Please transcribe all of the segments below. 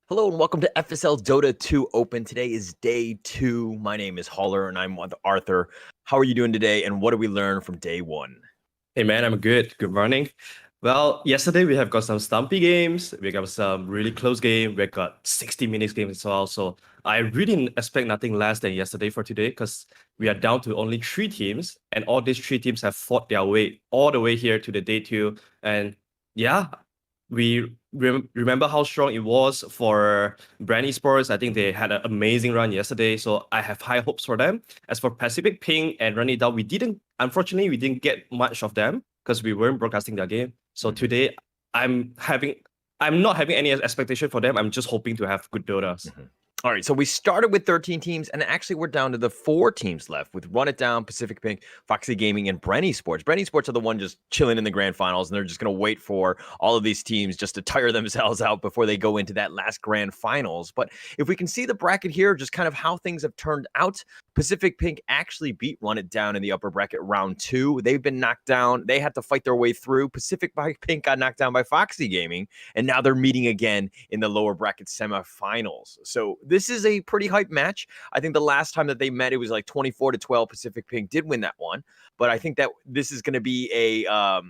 Hello and welcome to FSL Dota 2 Open. Today is day 2. My name is Holler and I'm with Arthur. How are you doing today and what did we learn from day 1? Hey man, I'm good. Good morning. Well, yesterday we have got some stumpy games. We got some really close game. We got 60 minutes game as well. So I really expect nothing less than yesterday for today because we are down to only 3 teams, and all these 3 teams have fought their way all the way here to the day 2. And yeah, we remember how strong it was for Bren Esports. I think they had an amazing run yesterday, so I have high hopes for them. As for Pacific Ping and Running Down, unfortunately, we didn't get much of them because we weren't broadcasting their game. So today, I'm not having any expectation for them. I'm just hoping to have good Dotas. All right, so we started with 13 teams, and actually we're down to the 4 teams left with Run It Down, Pacific Pink, Foxy Gaming, and Bren Esports. Bren Esports are the one just chilling in the Grand Finals, and they're just going to wait for all of these teams just to tire themselves out before they go into that last Grand Finals. But if we can see the bracket here, just kind of how things have turned out, Pacific Pink actually beat Run It Down in the upper bracket round 2. They've been knocked down. They had to fight their way through. Pacific Pink got knocked down by Foxy Gaming, and now they're meeting again in the lower bracket semifinals. So this is a pretty hype match. I think the last time that they met, it was like 24-12. Pacific Pink did win that one, but I think that this is going to be a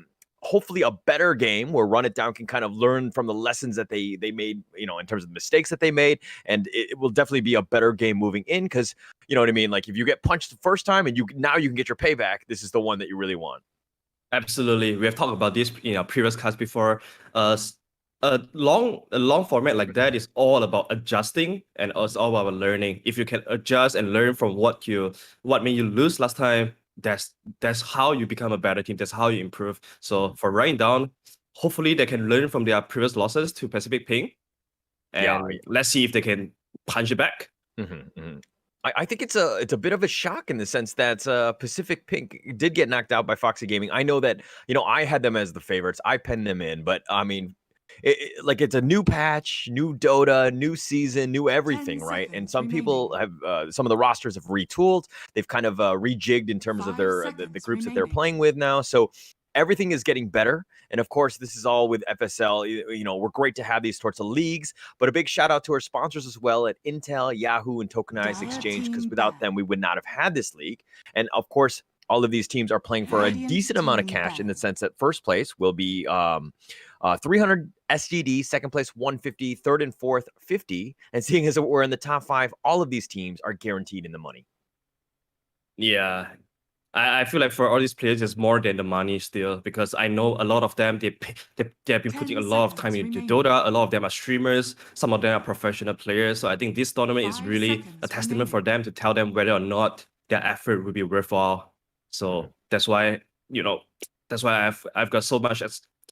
hopefully a better game where Run It Down can kind of learn from the lessons that they made, in terms of the mistakes that they made, and it will definitely be a better game moving in because, you know what I mean? Like if you get punched the first time and now you can get your payback, this is the one that you really want. Absolutely. We have talked about this in our previous cast before. A long format like that is all about adjusting and it's all about learning. If you can adjust and learn from what made you lose last time, that's how you become a better team. That's how you improve. So for Running Down, hopefully they can learn from their previous losses to Pacific Ping, and let's see if they can punch it back. I think it's a bit of a shock in the sense that Pacific Pink did get knocked out by Foxy Gaming. I know that I had them as the favorites. I penned them in, but I mean, it's a new patch, new Dota, new season, new everything, right? And some people have some of the rosters have retooled. They've kind of rejigged in terms of their the groups that they're playing with now. So everything is getting better. And of course, this is all with FSL. We're great to have these sorts of leagues, but a big shout out to our sponsors as well at Intel, Yahoo, and Tokenized Exchange, because without them, we would not have had this league. And of course, all of these teams are playing for a decent amount of cash in the sense that first place will be 300 SGD, second place 150, third and fourth 50. And seeing as we're in the top 5, all of these teams are guaranteed in the money. Yeah. I feel like for all these players, it's more than the money still, because I know a lot of them, they have been putting a lot of time into Dota. A lot of them are streamers. Some of them are professional players. So I think this tournament is really a testament for them to tell them whether or not their effort will be worthwhile. So that's why, I've got so much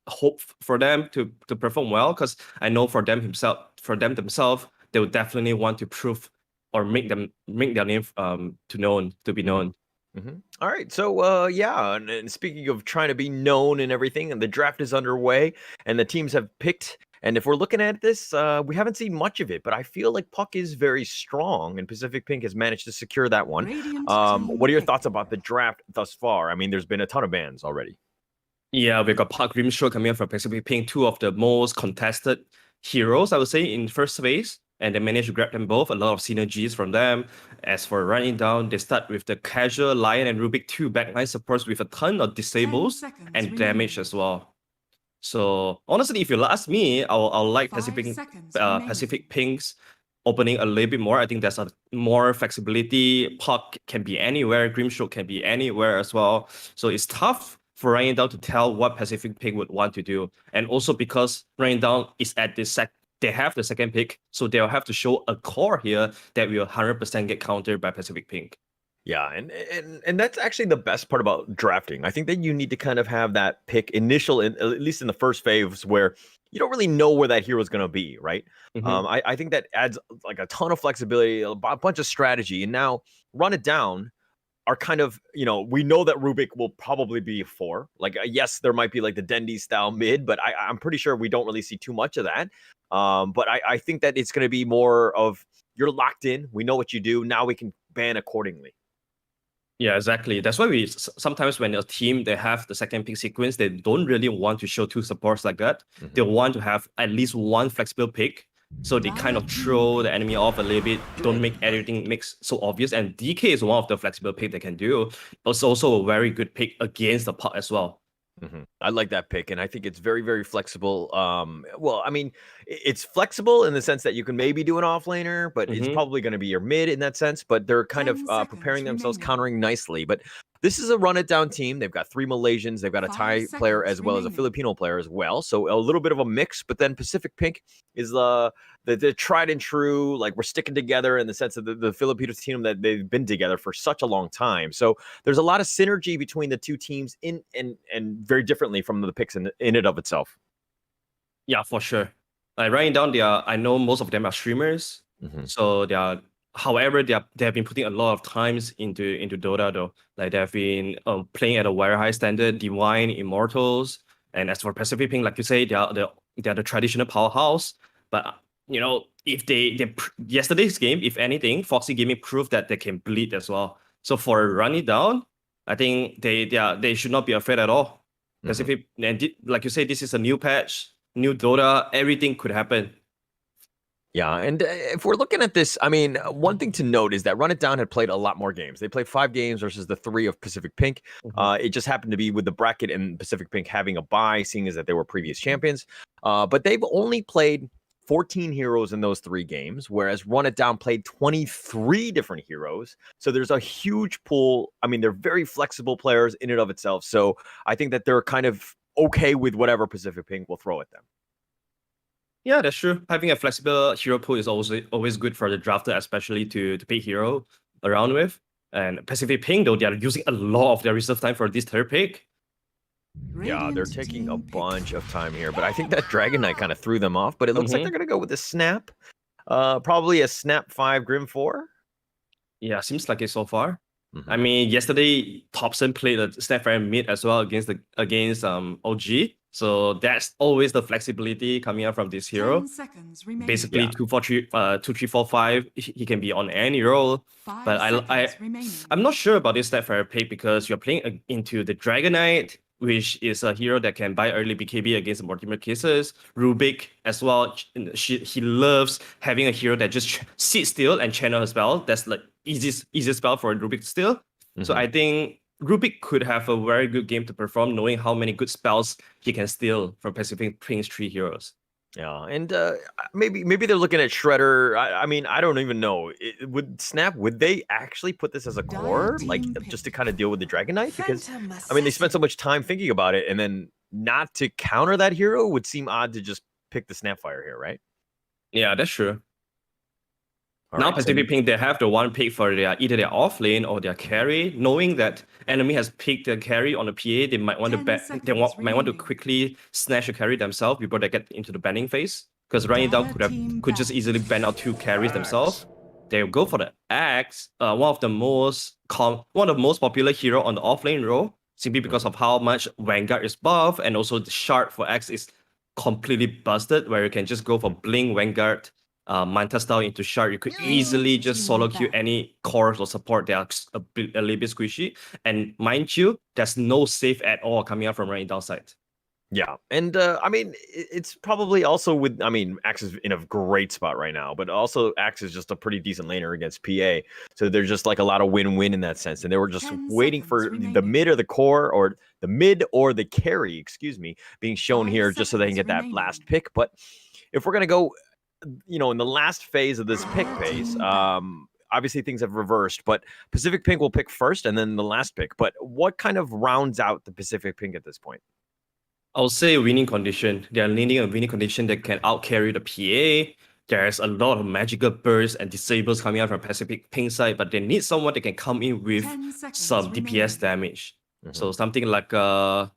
hope for them to perform well, because I know for them themselves, they would definitely want to prove or make their name to be known. All right, so and speaking of trying to be known and everything, and the draft is underway, and the teams have picked. And if we're looking at this, we haven't seen much of it, but I feel like Puck is very strong, and Pacific Pink has managed to secure that one. What are your thoughts about the draft thus far? I mean, there's been a ton of bans already. Yeah, we got Park Grimshaw coming up from Pacific Pink, 2 of the most contested heroes, I would say, in first phase. And they managed to grab them both, a lot of synergies from them. As for Running Down, they start with the casual Lion and Rubik 2 backline supports with a ton of disables and damage as well. So honestly, if you ask me, I'll like Pacific Pink's opening a little bit more. I think there's a more flexibility. Puck can be anywhere, Grimstroke can be anywhere as well. So it's tough for Running Down to tell what Pacific Pink would want to do. And also because Running Down is at the they have the second pick, so they'll have to show a core here that will 100% get countered by Pacific Pink. Yeah, and that's actually the best part about drafting. I think that you need to kind of have that pick initial, at least in the first phase, where you don't really know where that hero is going to be, right? I think that adds like a ton of flexibility, a bunch of strategy, and now Run It Down are kind of, we know that Rubik will probably be a 4. Like, yes, there might be like the Dendy style mid, but I'm pretty sure we don't really see too much of that. But I think that it's going to be more of you're locked in. We know what you do. Now we can ban accordingly. Yeah, exactly. That's why sometimes when a team, they have the second pick sequence, they don't really want to show 2 supports like that. They want to have at least 1 flexible pick So they kind of throw the enemy off a little bit, don't make everything makes so obvious. And DK is one of the flexible pick they can do. It's also a very good pick against the puck as well. I like that pick, and I think it's very, very flexible. Well, I mean, it's flexible in the sense that you can maybe do an offlaner, but it's probably going to be your mid in that sense. But they're kind of preparing themselves, countering nicely. But this is a run it down team. They've got 3 Malaysians, they've got a Thai player as well as a Filipino player as well. So a little bit of a mix. But then Pacific Pink is the tried and true, like we're sticking together in the sense of the Filipino team that they've been together for such a long time. So there's a lot of synergy between the two teams and very differently from the picks in it of itself. Yeah, for sure. Like writing down I know most of them are streamers. So however, they have been putting a lot of times into Dota though. Like they have been playing at a very high standard, Divine, Immortals. And as for Pacific Pink, like you say, they're the traditional powerhouse. But you know, if yesterday's game, if anything, Foxy Gaming proved that they can bleed as well. So for running down, I think they should not be afraid at all. Pacific, and like you say, this is a new patch, new Dota, everything could happen. Yeah, and if we're looking at this, I mean, one thing to note is that Run It Down had played a lot more games. They played 5 games versus the 3 of Pacific Pink. It just happened to be with the bracket and Pacific Pink having a bye, seeing as that they were previous champions. But they've only played 14 heroes in those 3 games, whereas Run It Down played 23 different heroes. So there's a huge pool. I mean, they're very flexible players in and of itself. So I think that they're kind of okay with whatever Pacific Pink will throw at them. Yeah, that's true. Having a flexible hero pool is always good for the drafter, especially to pick hero around with. And Pacific Pink, though, they are using a lot of their reserve time for this 3rd pick. Yeah, they're taking a bunch of time here, but I think that Dragon Knight kind of threw them off. But it looks like they're going to go with a Snap. Probably a Snap 5 Grim 4. Yeah, seems like it so far. I mean, yesterday Thompson played a Snap 5 mid as well against OG. So that's always the flexibility coming out from this hero. Basically, 2, 4, 3, 2, 3, 4, 5. He can be on any role. But I'm not sure about this Snap 5 pick because you're playing into the Dragon Knight, which is a hero that can buy early BKB against Mortimer cases. Rubik as well. He loves having a hero that just sits still and channel a spell. That's like easiest spell for Rubik still. So I think Rubik could have a very good game to perform, knowing how many good spells he can steal from Pacific Pink's 3 heroes. Yeah, and maybe they're looking at Shredder. I mean, I don't even know. Would they actually put this as a core, like just to kind of deal with the Dragon Knight? Because I mean, they spent so much time thinking about it, and then not to counter that hero would seem odd to just pick the Snapfire here, right? Yeah, that's true. Now Pacific Pink, they have the one pick for either their off lane or their carry. Knowing that enemy has picked the carry on the PA, they might want to might want to quickly snatch a carry themselves before they get into the banning phase. Because running down could just easily ban out 2 carries themselves. They'll go for the Axe, one of the most popular hero on the offlane row, simply because of how much Vanguard is buff, and also the shard for Axe is completely busted, where you can just go for Blink Vanguard. Manta style into shard, you could easily just solo queue any cores or support that are a little bit squishy. And mind you, there's no save at all coming out from running down side. Yeah, and I mean, it's probably also with, I mean, Axe is in a great spot right now, but also Axe is just a pretty decent laner against PA. So there's just like a lot of win-win in that sense. And they were just waiting for the mid or the core, or the mid or the carry, excuse me, being shown here just so they can get that last pick. But if we're going to go, you know, in the last phase of this pick phase, obviously things have reversed, but Pacific Pink will pick first and then the last pick. But what kind of rounds out the Pacific Pink at this point? I'll say winning condition. They're leaning a winning condition that can outcarry the PA. There's a lot of magical bursts and disables coming out from Pacific Pink side, but they need someone that can come in with some DPS damage. So something like Reinda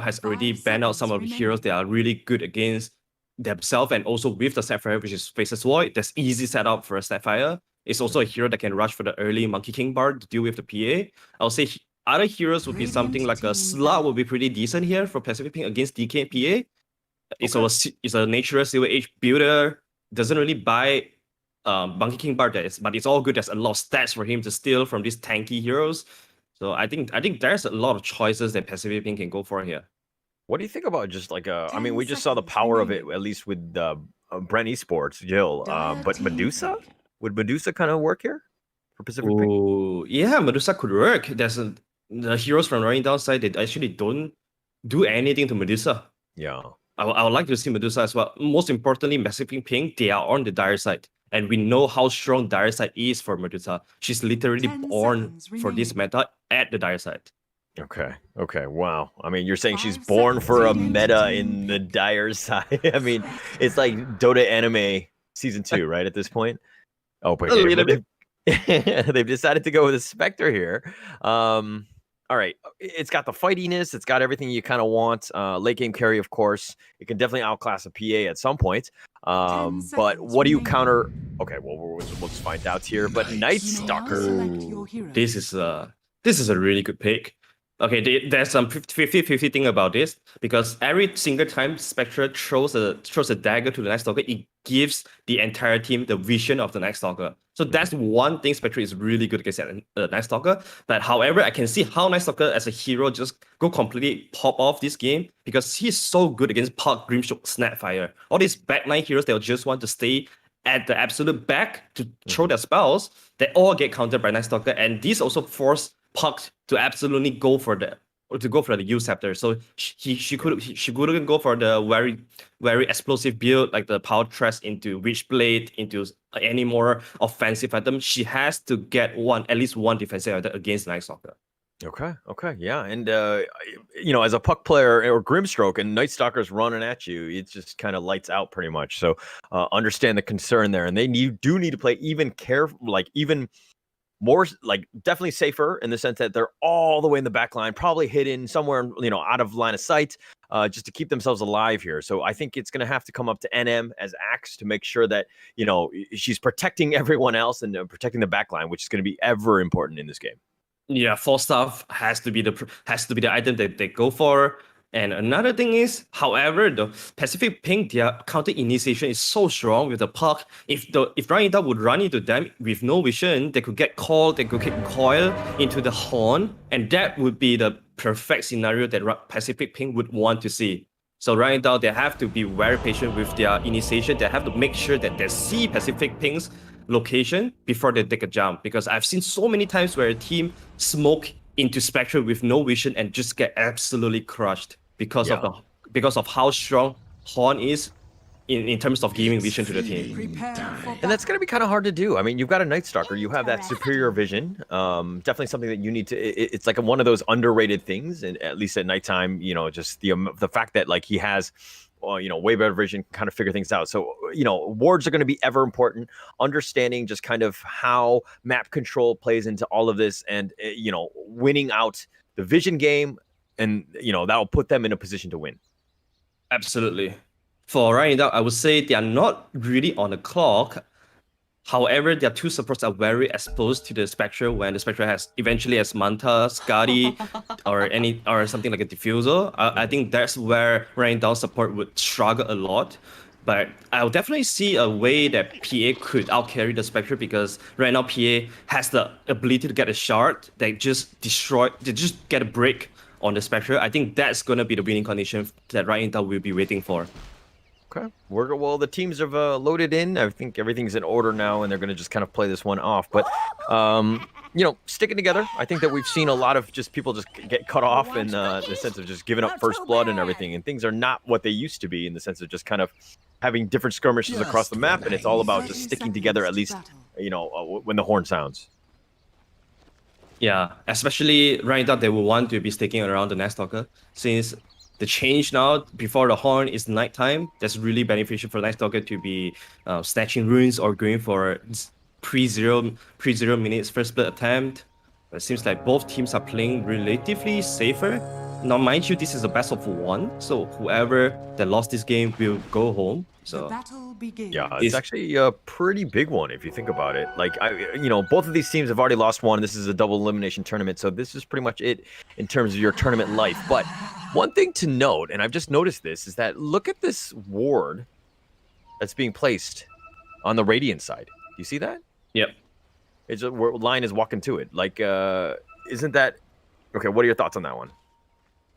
has already banned out some of the heroes that are really good against themselves, and also with the Sapphire, which is Faceless Void, that's easy setup for a Sapphire. It's also a hero that can rush for the early Monkey King Bard to deal with the PA. I'll say other heroes would be something like a Slug would be pretty decent here for Pacific Pink against DK and PA. It's a natural Silver Age builder, doesn't really buy Monkey King Bard, but it's all good. There's a lot of stats for him to steal from these tanky heroes. So I think there's a lot of choices that Pacific Pink can go for here. What do you think about just like I mean, we just saw the power of it, at least with Bren Esports, Jill. But Medusa? Would Medusa kind of work here for Pacific Pink? Oh, yeah, Medusa could work. The heroes from Running Down side, they actually don't do anything to Medusa. Yeah. I would like to see Medusa as well. Most importantly, Pacific Pink, they are on the dire side. And we know how strong dire side is for Medusa. She's literally 10 born seconds for this remaining. meta at the dire side. Okay. Okay. Wow. I mean, you're saying she's 5 born seconds for a remaining. meta in the dire side. I mean, it's like Dota anime season 2, right? At this point. Oh, but A little bit. they've decided to go with a Spectre here. All right. It's got the fightiness. It's got everything you kind of want. Late game carry, of course. It can definitely outclass a PA at some point. But seconds what do you remaining. counter? Okay, well, we'll just find out here. But Night You may now Stalker. select your hero. This is a really good pick. Okay, there's some 50-50 thing about this because every single time Spectre throws a dagger to the Night Stalker, it gives the entire team the vision of the Night Stalker. So that's one thing Spectre is really good against Night Stalker. But however, I can see how Night Stalker as a hero just go completely pop off this game because he's so good against Park, Grimstroke, Snapfire. All these backline heroes, they'll just want to stay at the absolute back to throw their spells. They all get countered by Night Stalker, and this also force Puck to absolutely go for the U scepter. So she couldn't go for the very explosive build like the power thrust into Witchblade into any more offensive item. She has to get at least one defensive item against Night Stalker. Okay, yeah, and as a puck player or Grimstroke and Night Stalker's running at you, it just kind of lights out pretty much. So understand the concern there, and do need to play even even more, like definitely safer in the sense that they're all the way in the back line, probably hidden somewhere, out of line of sight, just to keep themselves alive here. So I think it's going to have to come up to NM as Axe to make sure that, she's protecting everyone else and protecting the back line, which is going to be ever important in this game. Yeah, Force Staff has to be the item that they go for. And another thing is, however, the Pacific Pink, their counter initiation is so strong with the puck. If Rhaenyra would run into them with no vision, they could get called, they could get coiled into the horn, and that would be the perfect scenario that Pacific Pink would want to see. So Rhaenyra, they have to be very patient with their initiation. They have to make sure that they see Pacific Pink's location before they take a jump. Because I've seen so many times where a team smoke into Spectre with no vision and just get absolutely crushed because of how strong Horn is in terms of giving vision to the team. Prepare for And that's going to be kind of hard to do. I mean, you've got a Night Stalker. You have that superior vision. Definitely something that you need to. It's like one of those underrated things, and at least at nighttime, just the fact that like he has, way better vision, kind of figure things out. So wards are going to be ever important. Understanding just kind of how map control plays into all of this, and winning out the vision game, and that'll put them in a position to win. Absolutely. For Rhaenyra, I would say they are not really on the clock. However, their two supports are very exposed to the Spectre when the Spectre eventually has Manta, Skadi, or something like a Diffusal. I think that's where Rhaenyra's support would struggle a lot. But I'll definitely see a way that PA could outcarry the Spectre because right now PA has the ability to get a shard that just get a break on the Spectre. I think that's going to be the winning condition that Rhaenyra will be waiting for. Okay. Well, the teams have loaded in. I think everything's in order now, and they're going to just kind of play this one off. But, sticking together, I think that we've seen a lot of just people just get cut off in the sense of just giving up first blood and everything. And things are not what they used to be in the sense of just kind of having different skirmishes across the map. And it's all about just sticking together, at least, when the horn sounds. Yeah, especially Rhaenyra, they will want to be sticking around the Night Stalker since the change now before the horn is nighttime. That's really beneficial for Night Stalker to be snatching runes or going for pre-0 minutes first blood attempt. It seems like both teams are playing relatively safer. Now, mind you, this is a best of 1, so whoever that lost this game will go home. the So battle begins. Yeah, it's actually a pretty big one if you think about it. Like, both of these teams have already lost one. This is a double elimination tournament, so this is pretty much it in terms of your tournament life. But one thing to note, and I've just noticed this, is that look at this ward that's being placed on the Radiant side. Do you see that? yep. It's line is walking to it. Like, isn't that okay? What are your thoughts on that one?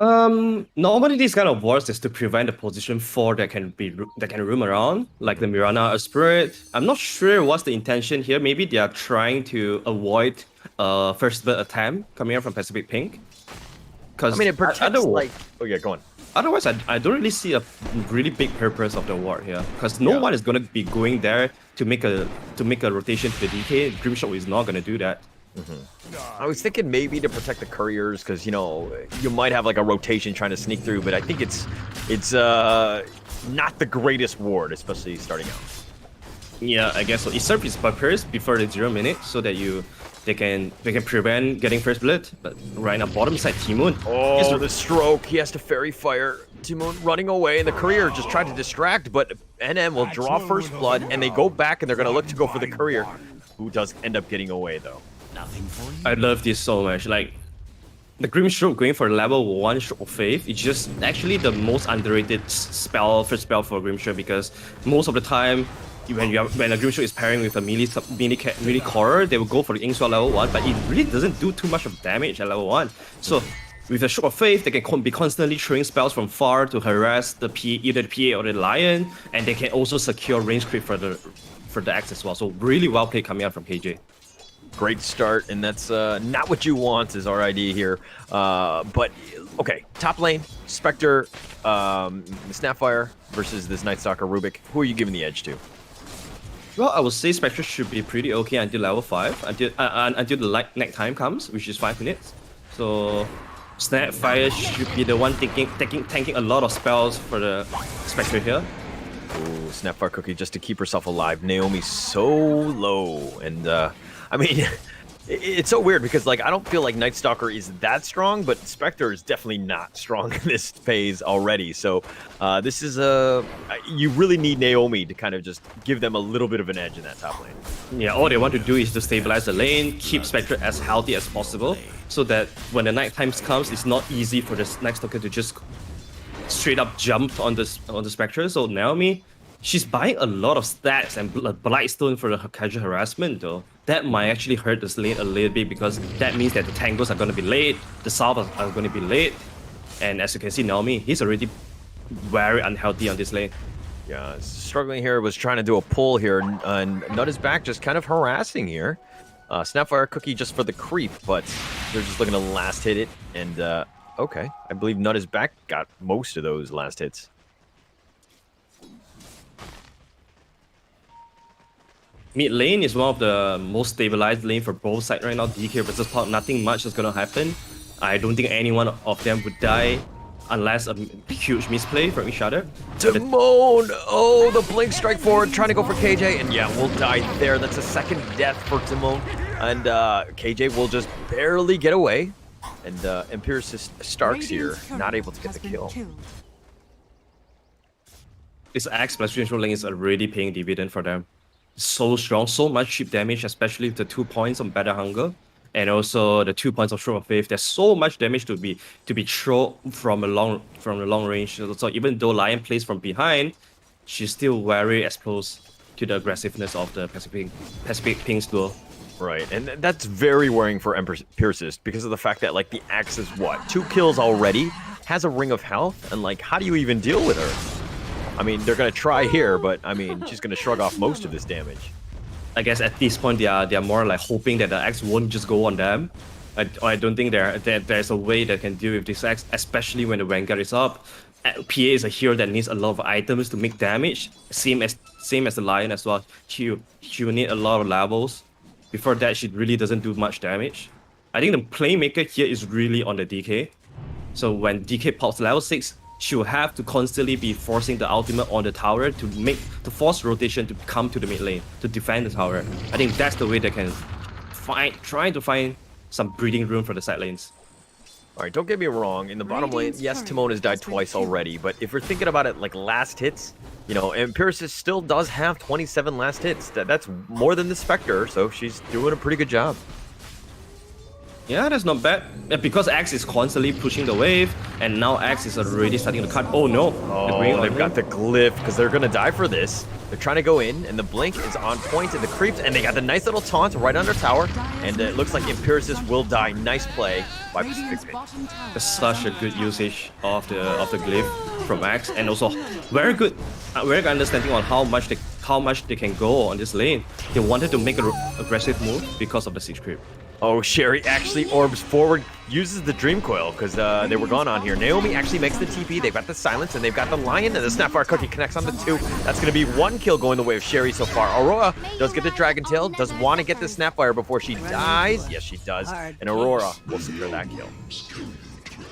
Normally these kind of wards is to prevent the position 4 that can roam around, like the Mirana or Spirit. I'm not sure what's the intention here. Maybe they are trying to avoid first bird attempt coming out from Pacific Pink. I mean, it protects like. Oh yeah, go on. Otherwise, I don't really see a really big purpose of the ward here, because no one is gonna be going there to make a rotation to the DK. Grimshot is not gonna do that. I was thinking maybe to protect the couriers, because you know you might have like a rotation trying to sneak through, but I think it's not the greatest ward, especially starting out. Yeah, I guess so. It serves its purpose before the 0 minute so that they can prevent getting first blood. But right now, bottom side Timoon. Oh, the stroke. He has to fairy fire. Timoon running away, and the courier just tried to distract, but NM will draw first blood, and they go back, and they're going to look to go for the courier, who does end up getting away, though. Nothing for you. I love this so much. Like, the Grim Stroke going for level 1 Stroke of Faith is just actually the most underrated first spell for Grim Stroke, because most of the time, when a Grim Stroke is pairing with a melee core, they will go for the Inkswell level 1, but it really doesn't do too much of damage at level 1. So with the Stroke of Faith, they can be constantly throwing spells from far to harass either the PA or the Lion, and they can also secure range creep for the Axe as well. So really well played coming out from KJ. Great start, and that's not what you want is our idea here. But, okay, top lane, Spectre, Snapfire versus this Nightstalker Rubik. Who are you giving the edge to? Well, I would say Spectre should be pretty okay until level 5, until the night time comes, which is 5 minutes. So Snapfire should be the one tanking a lot of spells for the Spectre here. Ooh, Snapfire Cookie just to keep herself alive. Naomi's so low, and I mean, it's so weird because like I don't feel like Nightstalker is that strong, but Spectre is definitely not strong in this phase already. So this is you really need Naomi to kind of just give them a little bit of an edge in that top lane. Yeah, all they want to do is to stabilize the lane, keep Spectre as healthy as possible, so that when the night times comes, it's not easy for the Nightstalker to just straight up jump on the Spectre. So Naomi, she's buying a lot of stats and Blightstone for the casual harassment though. That might actually hurt this lane a little bit, because that means that the tangles are going to be late, the salvas are going to be late, and as you can see, Naomi, he's already very unhealthy on this lane. Yeah, struggling here, was trying to do a pull here, and Nut is back, just kind of harassing here. Snapfire Cookie just for the creep, but they're just looking to last hit it, and okay, I believe Nut is back, got most of those last hits. Mid lane is one of the most stabilized lane for both sides right now. DK versus Pop, nothing much is gonna happen. I don't think any one of them would die unless a huge misplay from each other. Timon! Oh, the blink strike forward, trying to go for KJ, and yeah, we'll die there. That's a second death for Timon, and KJ will just barely get away, and Empiricist Starks here, not able to get the kill. This Axe plus Neutral lane is already paying dividend for them. So strong, so much chip damage, especially with the 2 points on Better Hunger, and also the 2 points of Stroke of Faith. There's so much damage to be thrown from a long range. So even though Lion plays from behind, she's still very exposed to the aggressiveness of the Pacific Pink's duel. Right, and that's very worrying for Empiricist because of the fact that like the Axe is what, 2 kills already, has a ring of health, and like how do you even deal with her? I mean, they're gonna try here, but I mean, she's gonna shrug off most of this damage. I guess at this point they are more like hoping that the Axe won't just go on them. I don't think there's a way that can deal with this Axe, especially when the Vanguard is up. PA is a hero that needs a lot of items to make damage, same as the Lion as well. She will need a lot of levels. Before that, she really doesn't do much damage. I think the playmaker here is really on the DK. So when DK pops level 6, she will have to constantly be forcing the ultimate on the tower to force rotation to come to the mid lane to defend the tower. I think that's the way they can try to find some breathing room for the side lanes. All right, don't get me wrong. In the bottom lane, yes, Timon has died twice already, but if we're thinking about it like last hits, you know, Empiricist still does have 27 last hits. That's more than the Spectre, so she's doing a pretty good job. Yeah, that's not bad. Because Axe is constantly pushing the wave, and now Axe is already starting to cut. Oh no! Oh, they've got the glyph because they're gonna die for this. They're trying to go in, and the blink is on point, and the creeps, and they got the nice little taunt right under tower, and it looks like Empiricist will die. Nice play by Pacific Pink. That's such a good usage of the glyph from Max, and also very good understanding on how much they can go on this lane. They wanted to make an aggressive move because of the siege creep. Oh, Sherry actually orbs forward, uses the Dream Coil because they were gone on here. Naomi actually makes the TP. They've got the Silence, and they've got the Lion, and the Snapfire Cookie connects on the 2. That's going to be 1 kill going the way of Sherry so far. Aurora does get the Dragon Tail, does want to get the Snapfire before she dies. Yes, she does. And Aurora will secure that kill.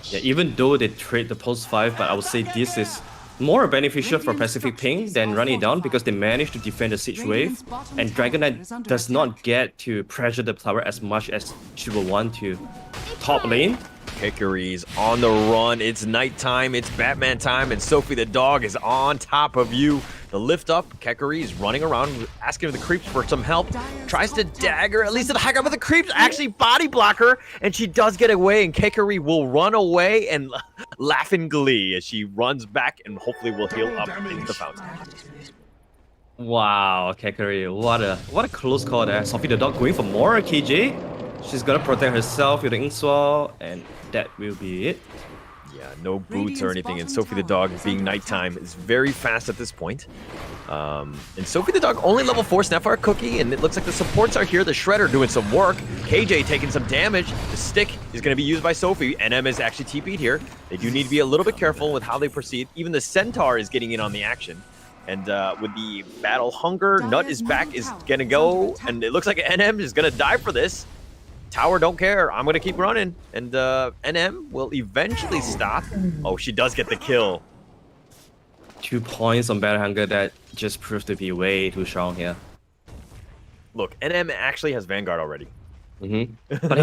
Yeah, even though they trade the Pulse 5, but I would say this is more beneficial for Pacific Pink than running it down because they managed to defend the siege wave, and Dragon Knight does not get to pressure the tower as much as she will want to. Top lane. Hickory's on the run. It's nighttime. It's Batman time, and Sophie the dog is on top of you. The lift up. Kekari's running around, asking the creeps for some help. Tries to dagger, at least to the high ground, but the creeps actually body block her, and she does get away, and Kekari will run away and laugh in glee as she runs back and hopefully will heal up into the fountain. Wow, Kekari, what a close call there. Sophie the dog going for more KJ. She's gonna protect herself with the Inkswell, and that will be it. Yeah, no boots or anything, and Sophie the dog, being nighttime, is very fast at this point. And Sophie the dog only level 4 Snapfire Cookie, and it looks like the supports are here. The Shredder doing some work. KJ taking some damage. The stick is going to be used by Sophie. NM is actually TP'd here. They do need to be a little bit careful with how they proceed. Even the Centaur is getting in on the action. And with the Battle Hunger, Nut is back, is going to go, and it looks like NM is going to die for this. Tower don't care. I'm going to keep running. And NM will eventually stop. Oh, she does get the kill. 2 points on Battle Hunger that just proved to be way too strong here. Look, NM actually has Vanguard already. But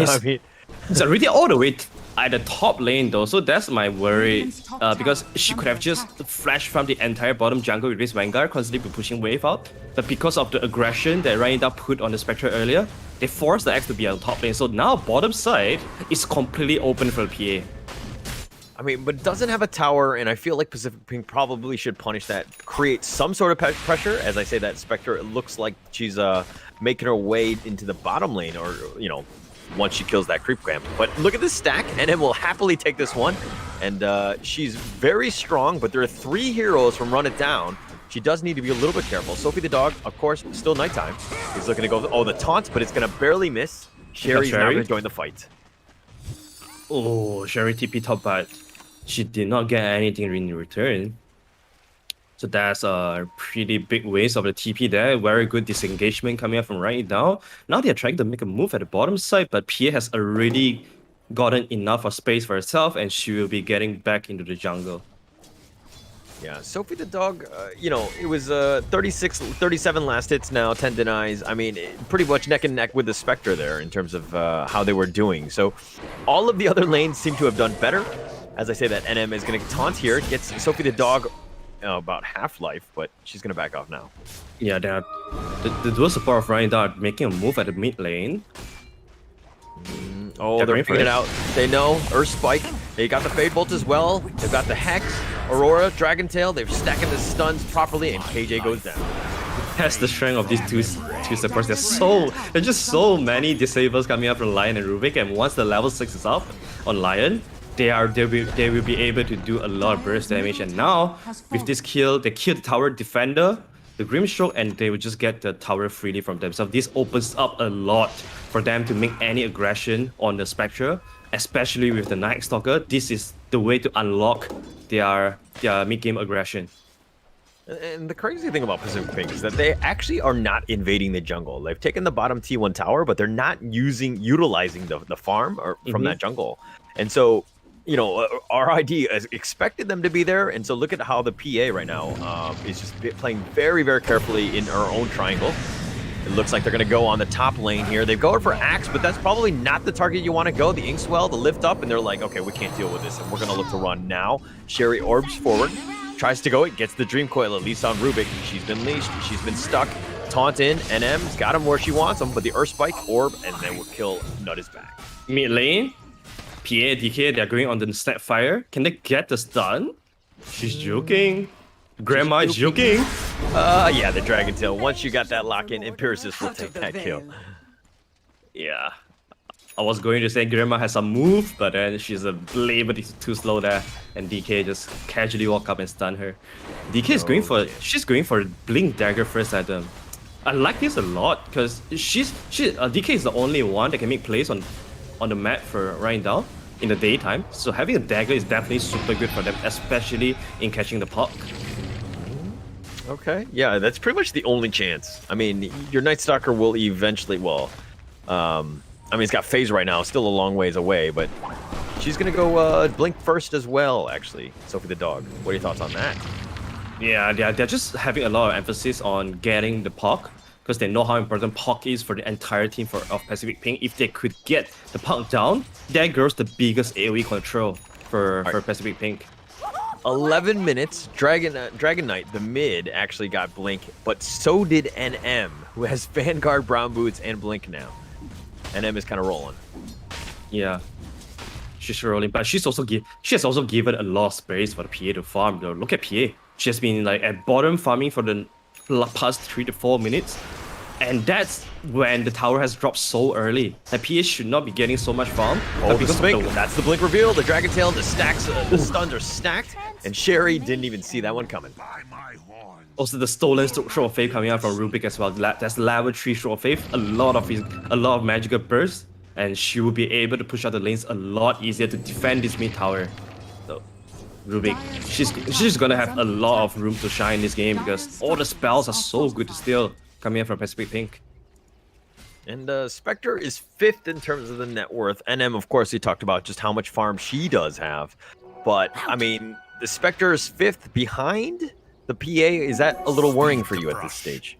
he's already all the way at the top lane though, so that's my worry. Because she could have just flashed from the entire bottom jungle with this Vanguard, constantly pushing wave out. But because of the aggression that Rhaenyra put on the Spectre earlier, they forced the X to be on top lane. So now bottom side is completely open for the PA. I mean, but it doesn't have a tower, and I feel like Pacific Pink probably should punish that, create some sort of pressure. As I say, that Spectre, it looks like she's making her way into the bottom lane, or, you know, once she kills that creep camp. But look at this stack, NM will happily take this one, and she's very strong, but there are 3 heroes from Run It Down. She does need to be a little bit careful. Sophie the dog, of course, still nighttime. He's looking to go, oh, the taunt, but it's going to barely miss. Sherry's now going to join the fight. Oh, Sherry TP top, but she did not get anything in return. So that's a pretty big waste of the TP there. Very good disengagement coming up from right now. Now they're trying to make a move at the bottom side, but Pia has already gotten enough of space for herself, and she will be getting back into the jungle. Yeah, Sophie the dog, you know, it was 37 last hits now, 10 denies. I mean, pretty much neck and neck with the Spectre there in terms of how they were doing. So all of the other lanes seem to have done better. As I say, that NM is going to taunt here, gets Sophie the dog about half-life, but she's going to back off now. Yeah, the dual support of Ryan are making a move at the mid lane. Oh, they're figuring it out. They know. Earth Spike. They got the Fade Bolt as well. They've got the Hex, Aurora, Dragon Tail. They're stacking the stuns properly, and KJ goes down. That's the strength of these two supports. There's just so many disables coming up from Lion and Rubik, and once the level 6 is up on Lion, they will be able to do a lot of burst damage. And now, with this kill, they kill the tower defender, the Grimstroke, and they will just get the tower freely from themselves. This opens up a lot for them to make any aggression on the Spectre, especially with the Night Stalker. This is the way to unlock their mid-game aggression. And the crazy thing about Pacific Pink is that they actually are not invading the jungle. They've taken the bottom T1 tower, but they're not utilizing the farm from that jungle. And so, you know, RID has expected them to be there, and so look at how the PA right now is just playing very, very carefully in her own triangle. It looks like they're going to go on the top lane here. They've gone for Axe, but that's probably not the target you want to go. The Inkswell, the lift up, and they're like, okay, we can't deal with this, and we're going to look to run now. Sherry orbs forward, tries to go, it gets the Dream Coil, at least on Rubik. She's been leashed, she's been stuck. Taunt in, NM's got him where she wants him, but the Earth Spike, orb, and then will kill Nut is back. Mid lane, PA, DK, they're going on the Snapfire. Can they get the stun? She's joking. Grandma is joking. Yeah, the Dragon Tail. Once you got that lock in, Empiricist will take that kill. Yeah. I was going to say Grandma has some move, but then she's a little bit too slow there, and DK just casually walk up and stun her. DK is going for she's going for Blink Dagger first item. I like this a lot because DK is the only one that can make plays on the map for running down in the daytime. So having a dagger is definitely super good for them, especially in catching the puck. Okay, yeah, that's pretty much the only chance. I mean, your Night Stalker will eventually, I mean, it's got phase right now, still a long ways away, but she's gonna go Blink first as well, actually. Sophie the dog, what are your thoughts on that? Yeah, they're just having a lot of emphasis on getting the puck because they know how important puck is for the entire team of Pacific Pink. If they could get the puck down, that goes the biggest AoE control for Pacific Pink. 11 minutes, Dragon Knight, the mid, actually got Blink, but so did NM, who has Vanguard, Brown Boots, and Blink now. NM is kind of rolling. Yeah, she's rolling, but she has also given a lot of space for the PA to farm. Though. Look at PA. She has been like at bottom farming for the past 3 to 4 minutes, and that's when the tower has dropped so early. Like PA should not be getting so much farm. Oh, that's the Blink reveal. The Dragon Tail, the stacks, the stuns are stacked, and Sherry didn't even see that one coming. Also, the stolen Stroke of Faith coming out from Rubik as well. That's level 3 Stroke of Faith. A lot of magical bursts, and she will be able to push out the lanes a lot easier to defend this mid tower. So, Rubik, she's gonna have a lot of room to shine in this game because all the spells are so good to steal coming out from Pacific Pink. And Spectre is 5th in terms of the net worth. NM, of course, we talked about just how much farm she does have. But, I mean, the Spectre is 5th behind the PA. Is that a little worrying for you at this stage?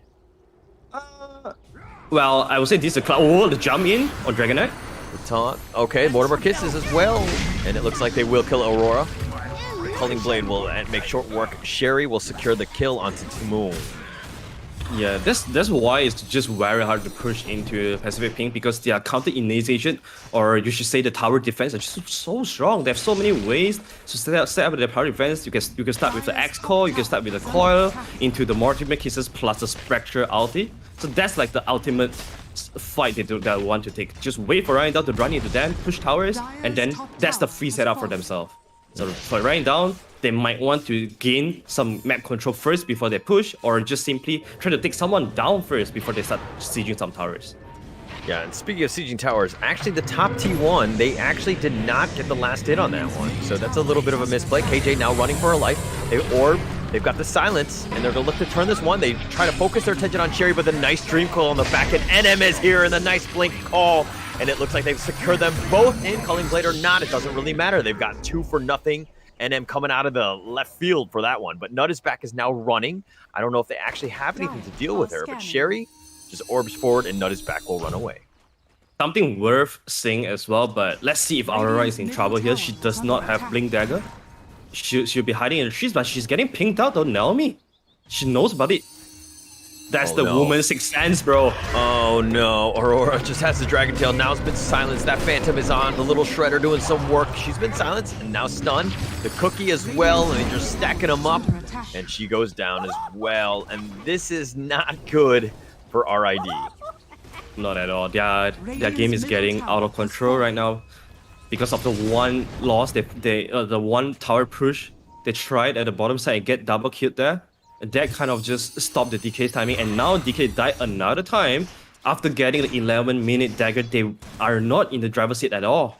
Well, I would say this is a cloud. Oh, the jump in on Dragon Knight. The taunt. Okay, Mortimer kisses as well. And it looks like they will kill Aurora. Culling Blade will make short work. Sherry will secure the kill onto Timoon. Yeah, that's why it's just very hard to push into Pacific Pink because their counter initiation, or you should say the tower defense, are just so strong. They have so many ways to set up their tower defense. You can start with the X Core, you can start with the Coil into the Mortimer Kisses plus the Spectre ulti. So that's like the ultimate fight they want to take. Just wait for Ryan Down to run into them, push towers, and then that's the free setup for themselves. So for Ryan Down, they might want to gain some map control first before they push, or just simply try to take someone down first before they start sieging some towers. Yeah, and speaking of sieging towers, actually the top T1, they actually did not get the last hit on that one. So that's a little bit of a misplay. KJ now running for her life. They've got the silence, and they're going to look to turn this one. They try to focus their attention on Sherry, but the nice Dream Coil on the back end. NM is here, and the nice Blink call. And it looks like they've secured them both in. Culling Blade or not, it doesn't really matter. They've got 2 for nothing. NM coming out of the left field for that one. But Nut is back is now running. I don't know if they actually have anything to deal with her, but Sherry just orbs forward, and Nut is back will run away. Something worth saying as well, but let's see if Aurora is in trouble here. She does not have Blink Dagger. She'll be hiding in the trees, but she's getting pinked out, don't Naomi. She knows about it. That's the woman's sixth sense, bro. Oh no, Aurora just has the Dragon Tail. Now it's been silenced. That Phantom is on. The little Shredder doing some work. She's been silenced and now stunned. The Cookie as well, and they're just stacking them up. And she goes down as well. And this is not good for RID. Not at all. Their game is getting out of control right now. Because of the one loss, the one tower push, they tried at the bottom side and get double killed there. And that kind of just stopped the DK timing. And now DK died another time. After getting the 11-minute dagger, they are not in the driver's seat at all.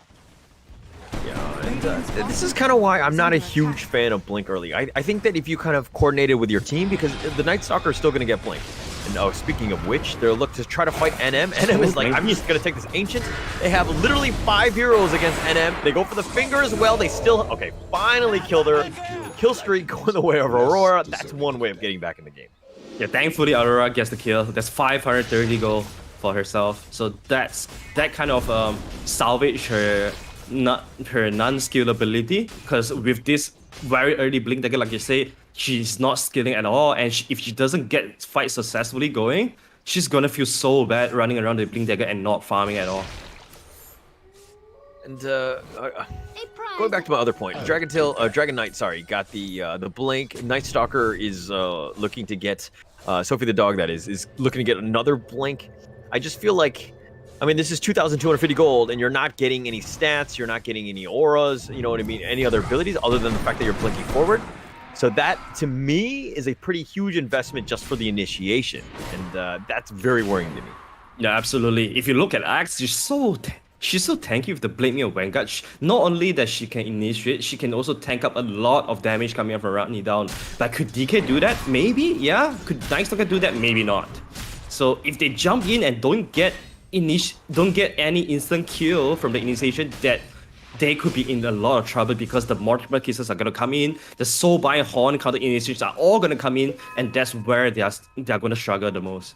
Yeah, and this is kind of why I'm not a huge fan of Blink early. I think that if you kind of coordinated with your team, because the Night Stalker is still going to get Blink. And oh, speaking of which, they're looking to try to fight NM. NM is like, I'm just going to take this Ancient. They have literally 5 heroes against NM. They go for the finger as well. They still, okay, finally killed her. Kill streak going the way of Aurora. That's one way of getting back in the game. Yeah, thankfully Aurora gets the kill. That's 530 gold for herself. So that kind of salvage her non-skill ability, because with this very early Blink Dagger, like you say, she's not skilling at all, and if she doesn't get fight successfully going, she's gonna feel so bad running around the Blink Dagger and not farming at all. And going back to my other point, Dragon Knight, sorry, got the blink. Night Stalker is looking to get Sophie the dog, that is looking to get another blink. I just feel like, I mean, this is 2,250 gold, and you're not getting any stats, you're not getting any auras, you know what I mean, any other abilities other than the fact that you're blinking forward. So that, to me, is a pretty huge investment just for the initiation, and that's very worrying to me. Yeah, absolutely. If you look at Axe, she's so tanky with the Blade Mail Vanguard. Not only that she can initiate, she can also tank up a lot of damage coming up from running down. But could DK do that? Maybe, yeah. Could Night Stalker do that? Maybe not. So if they jump in and don't get any instant kill from the initiation, that they could be in a lot of trouble because the multiple cases are gonna come in, the Soul Bind, Horn, counter initiations are all gonna come in, and that's where they're gonna struggle the most.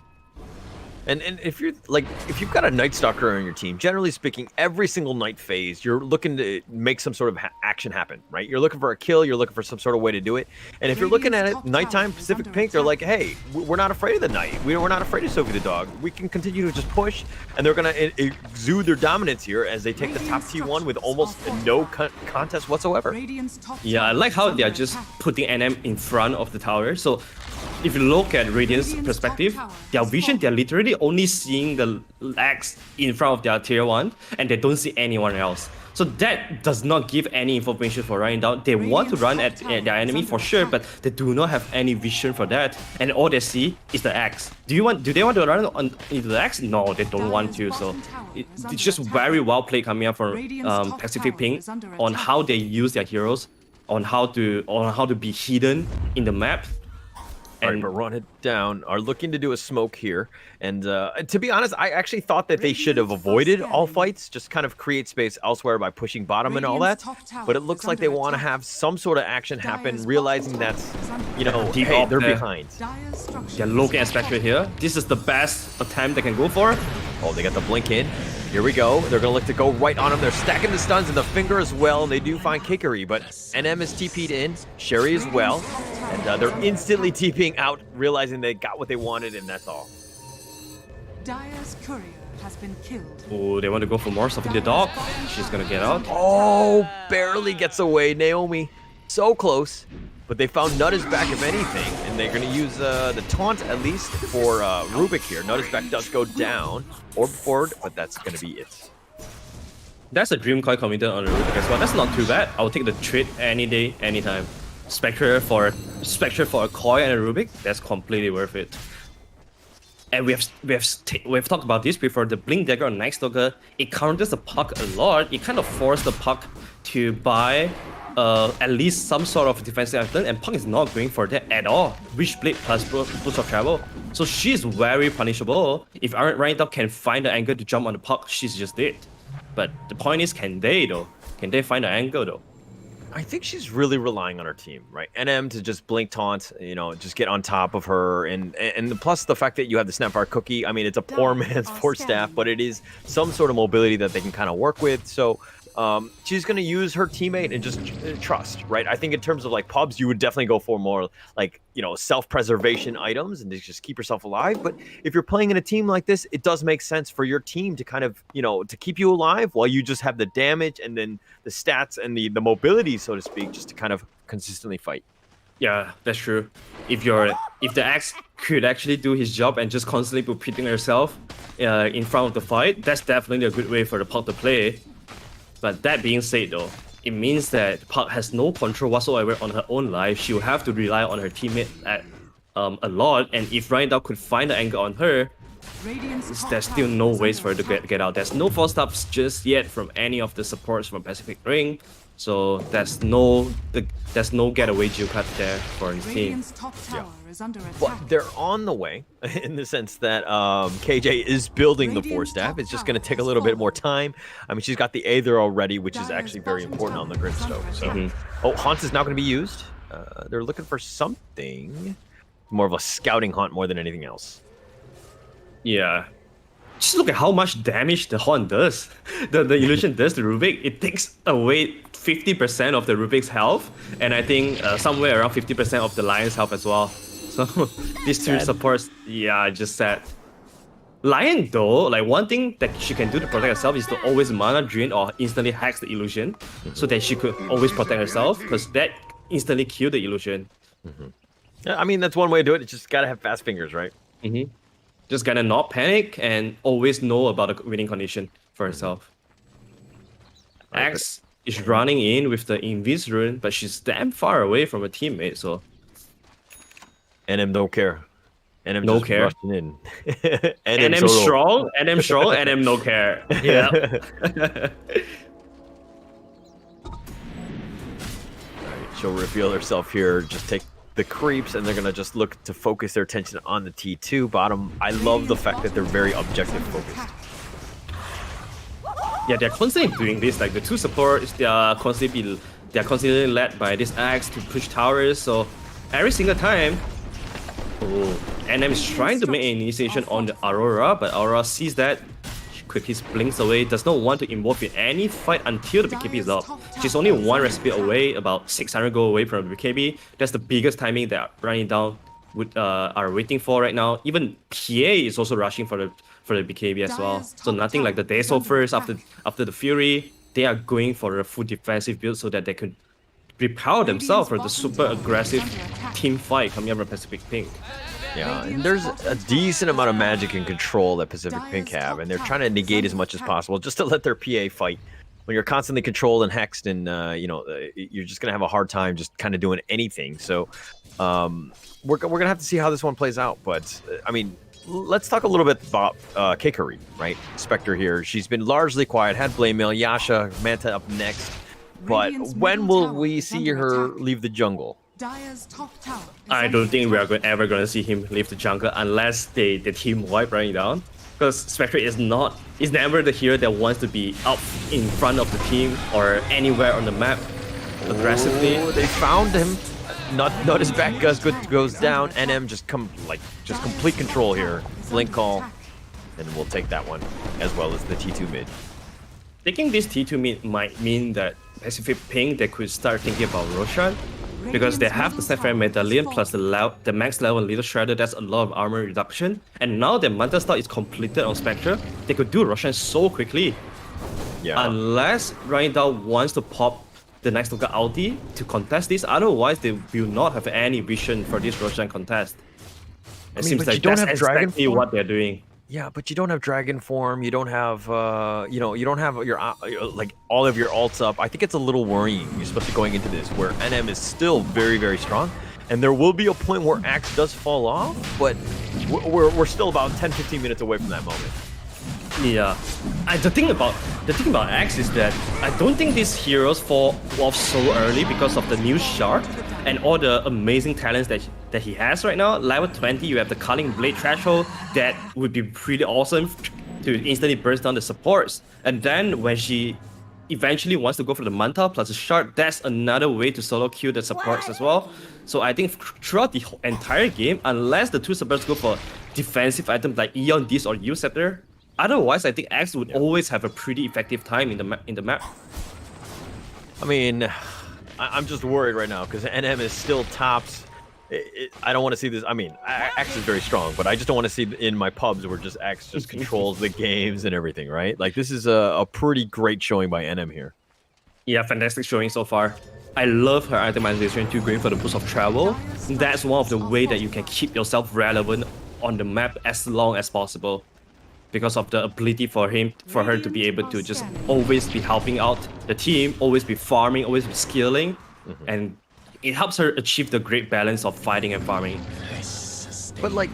And if you've got a Night Stalker on your team, generally speaking, every single night phase, you're looking to make some sort of action happen, right? You're looking for a kill, you're looking for some sort of way to do it. And if you're looking at it, nighttime, Pacific Pink, they're like, hey, we're not afraid of the night. We're not afraid of Sophie the dog. We can continue to just push, and they're gonna exude their dominance here as they take the top T1 with almost no contest whatsoever. Yeah, I like how they are just putting NM in front of the tower. So if you look at Radiant's perspective, their vision, they're literally only seeing the Axe in front of their tier 1, and they don't see anyone else. So that does not give any information for running down. They want to run at their enemy for sure, but they do not have any vision for that, and all they see is the Axe. Do they want to run into the Axe? No, they don't want to. So it's just very well played coming up from Pacific Pink on how they use their heroes, on how to be hidden in the map. Right, but Run It Down are looking to do a smoke here. And to be honest, I actually thought that they should have avoided all fights, just kind of create space elsewhere by pushing bottom and all that. But it looks like they want to have some sort of action happen, realizing that's, you know, hey, they're behind. They're looking at Spectre here. This is the best attempt they can go for. Oh, they got the blink in. Here we go. They're going to look to go right on him. They're stacking the stuns and the finger as well. And they do find Kikari, but NM is TP'd in. Sherry as well. And they're instantly TPing out, realizing they got what they wanted, and that's all. Dire's courier has been killed. Oh, they want to go for more Sophie the dog. She's going to get out. Oh, barely gets away. Naomi, so close. But they found Nutta's back, if anything, and they're going to use the taunt, at least, for Rubik here. Nutta's back does go down, or forward, but that's going to be it. That's a Dream Coin committed on the Rubik as well. That's not too bad. I'll take the trade any day, anytime. Spectre for a Koi and a Rubik, that's completely worth it. And we've talked about this before. The Blink Dagger on Night Stalker, it counters the puck a lot. It kind of forced the puck to buy at least some sort of defensive item, and Puck is not going for that at all. Witchblade plus boost of travel. So she's very punishable. If right now can find the angle to jump on the Puck, she's just dead. But the point is, can they though? Can they find the angle though? I think she's really relying on her team, right? NM to just blink taunt, you know, just get on top of her, and plus the fact that you have the Snapfire cookie. I mean, it's a poor man's force staff, but it is some sort of mobility that they can kind of work with. So she's going to use her teammate and just trust, right? I think in terms of like pubs, you would definitely go for more like, you know, self-preservation items and to just keep yourself alive. But if you're playing in a team like this, it does make sense for your team to kind of, you know, to keep you alive while you just have the damage and then the stats and the mobility, so to speak, just to kind of consistently fight. Yeah, that's true. If the Axe could actually do his job and just constantly be pitting herself in front of the fight, that's definitely a good way for the Puck to play. But that being said though, it means that Puck has no control whatsoever on her own life. She'll have to rely on her teammate a lot, and if Ryan could find the angle on her, there's still no ways for her to get out. There's no force stops just yet from any of the supports from Pacific Ring, so there's no getaway Jill cut there for his team. Yeah. But they're on the way, in the sense that KJ is building the force staff. It's just going to take a little bit more time. I mean, she's got the Aether already, which is actually very important on the Grimstone. So, oh, Haunt is now going to be used. They're looking for something more of a scouting hunt more than anything else. Yeah. Just look at how much damage the Haunt does. The illusion does to Rubik. It takes away 50% of the Rubik's health, and I think somewhere around 50% of the Lion's health as well. So these two supports, yeah, just sad. Lion though, like one thing that she can do to protect herself is to always mana drain or instantly hacks the illusion, so that she could always protect herself, because that instantly kill the illusion. Yeah, I mean, that's one way to do it. It's just gotta have fast fingers, right? Just gotta not panic and always know about the winning condition for herself. Axe is running in with the Invis rune, but she's damn far away from her teammate, so... NM don't care. NM No just care. rushing in. NM solo. strong, NM no care. Yeah. She'll reveal herself here, just take the creeps, and they're gonna just look to focus their attention on the T2 bottom. I love the fact that they're very objective focused. Yeah, they're constantly doing this. Like the two supports, they're constantly led by this Axe to push towers. So every single time, NM is trying to make an initiation on the Aurora, but Aurora sees that, she quickly blinks away, does not want to involve in any fight until the BKB is up. She's only one recipe away, about 600 gold away from the BKB. That's the biggest timing that Running Down are waiting for right now. Even PA is also rushing for the BKB as well. So nothing like the Deso first after the Fury. They are going for a full defensive build so that they could prepare themselves for the super aggressive team fight coming up from Pacific Pink. Yeah, and there's a decent amount of magic and control that Pacific Pink have, and they're trying to negate as much as possible just to let their PA fight. When you're constantly controlled and hexed, and you're just gonna have a hard time just kind of doing anything. So we're gonna have to see how this one plays out. But I mean, let's talk a little bit about Kikari, right? Spectre here. She's been largely quiet. Had Blame Mail, Yasha, Manta up next. But when will we see her leave the jungle? I don't think we are ever going to see him leave the jungle unless the team wipe Running Down. Because Spectre is never the hero that wants to be up in front of the team or anywhere on the map aggressively. Oh, they found him. Not his back goes down. NM just complete control here. Blink call, and we'll take that one as well as the T2 mid. Taking this T2 mid might mean that Pacific Pink, they could start thinking about Roshan, because they have the Sapphire Medallion plus the max level Little Shredder. That's a lot of armor reduction. And now that Manta Star is completed on Spectre, they could do Roshan so quickly. Yeah. Unless Running Down wants to pop the next Loka ulti to contest this, otherwise they will not have any vision for this Roshan contest. It seems like that's exactly what they're doing. Yeah, but you don't have Dragon Form. You don't have, you don't have your like all of your ults up. I think it's a little worrying, especially going into this, where NM is still very, very strong, and there will be a point where Axe does fall off, but we're still about 10-15 minutes away from that moment. Yeah, the thing about Axe is that I don't think these heroes fall off so early because of the new shard and all the amazing talents that he has right now. Level 20, you have the Culling Blade Threshold that would be pretty awesome to instantly burst down the supports. And then when she eventually wants to go for the Manta plus the shard, that's another way to solo kill the supports as well. So I think throughout the entire game, unless the two supports go for defensive items like Eon Disc or U Scepter, otherwise I think Axe would always have a pretty effective time in the map. I mean, I'm just worried right now because NM is still tops. I don't want to see this. I mean, Axe is very strong, but I just don't want to see in my pubs where just Axe just controls the games and everything, right? Like, this is a pretty great showing by NM here. Yeah, fantastic showing so far. I love her itemization too, going for the boost of travel. That's one of the way that you can keep yourself relevant on the map as long as possible, because of the ability for her to be able to just always be helping out the team, always be farming, always be scaling, and it helps her achieve the great balance of fighting and farming. But like,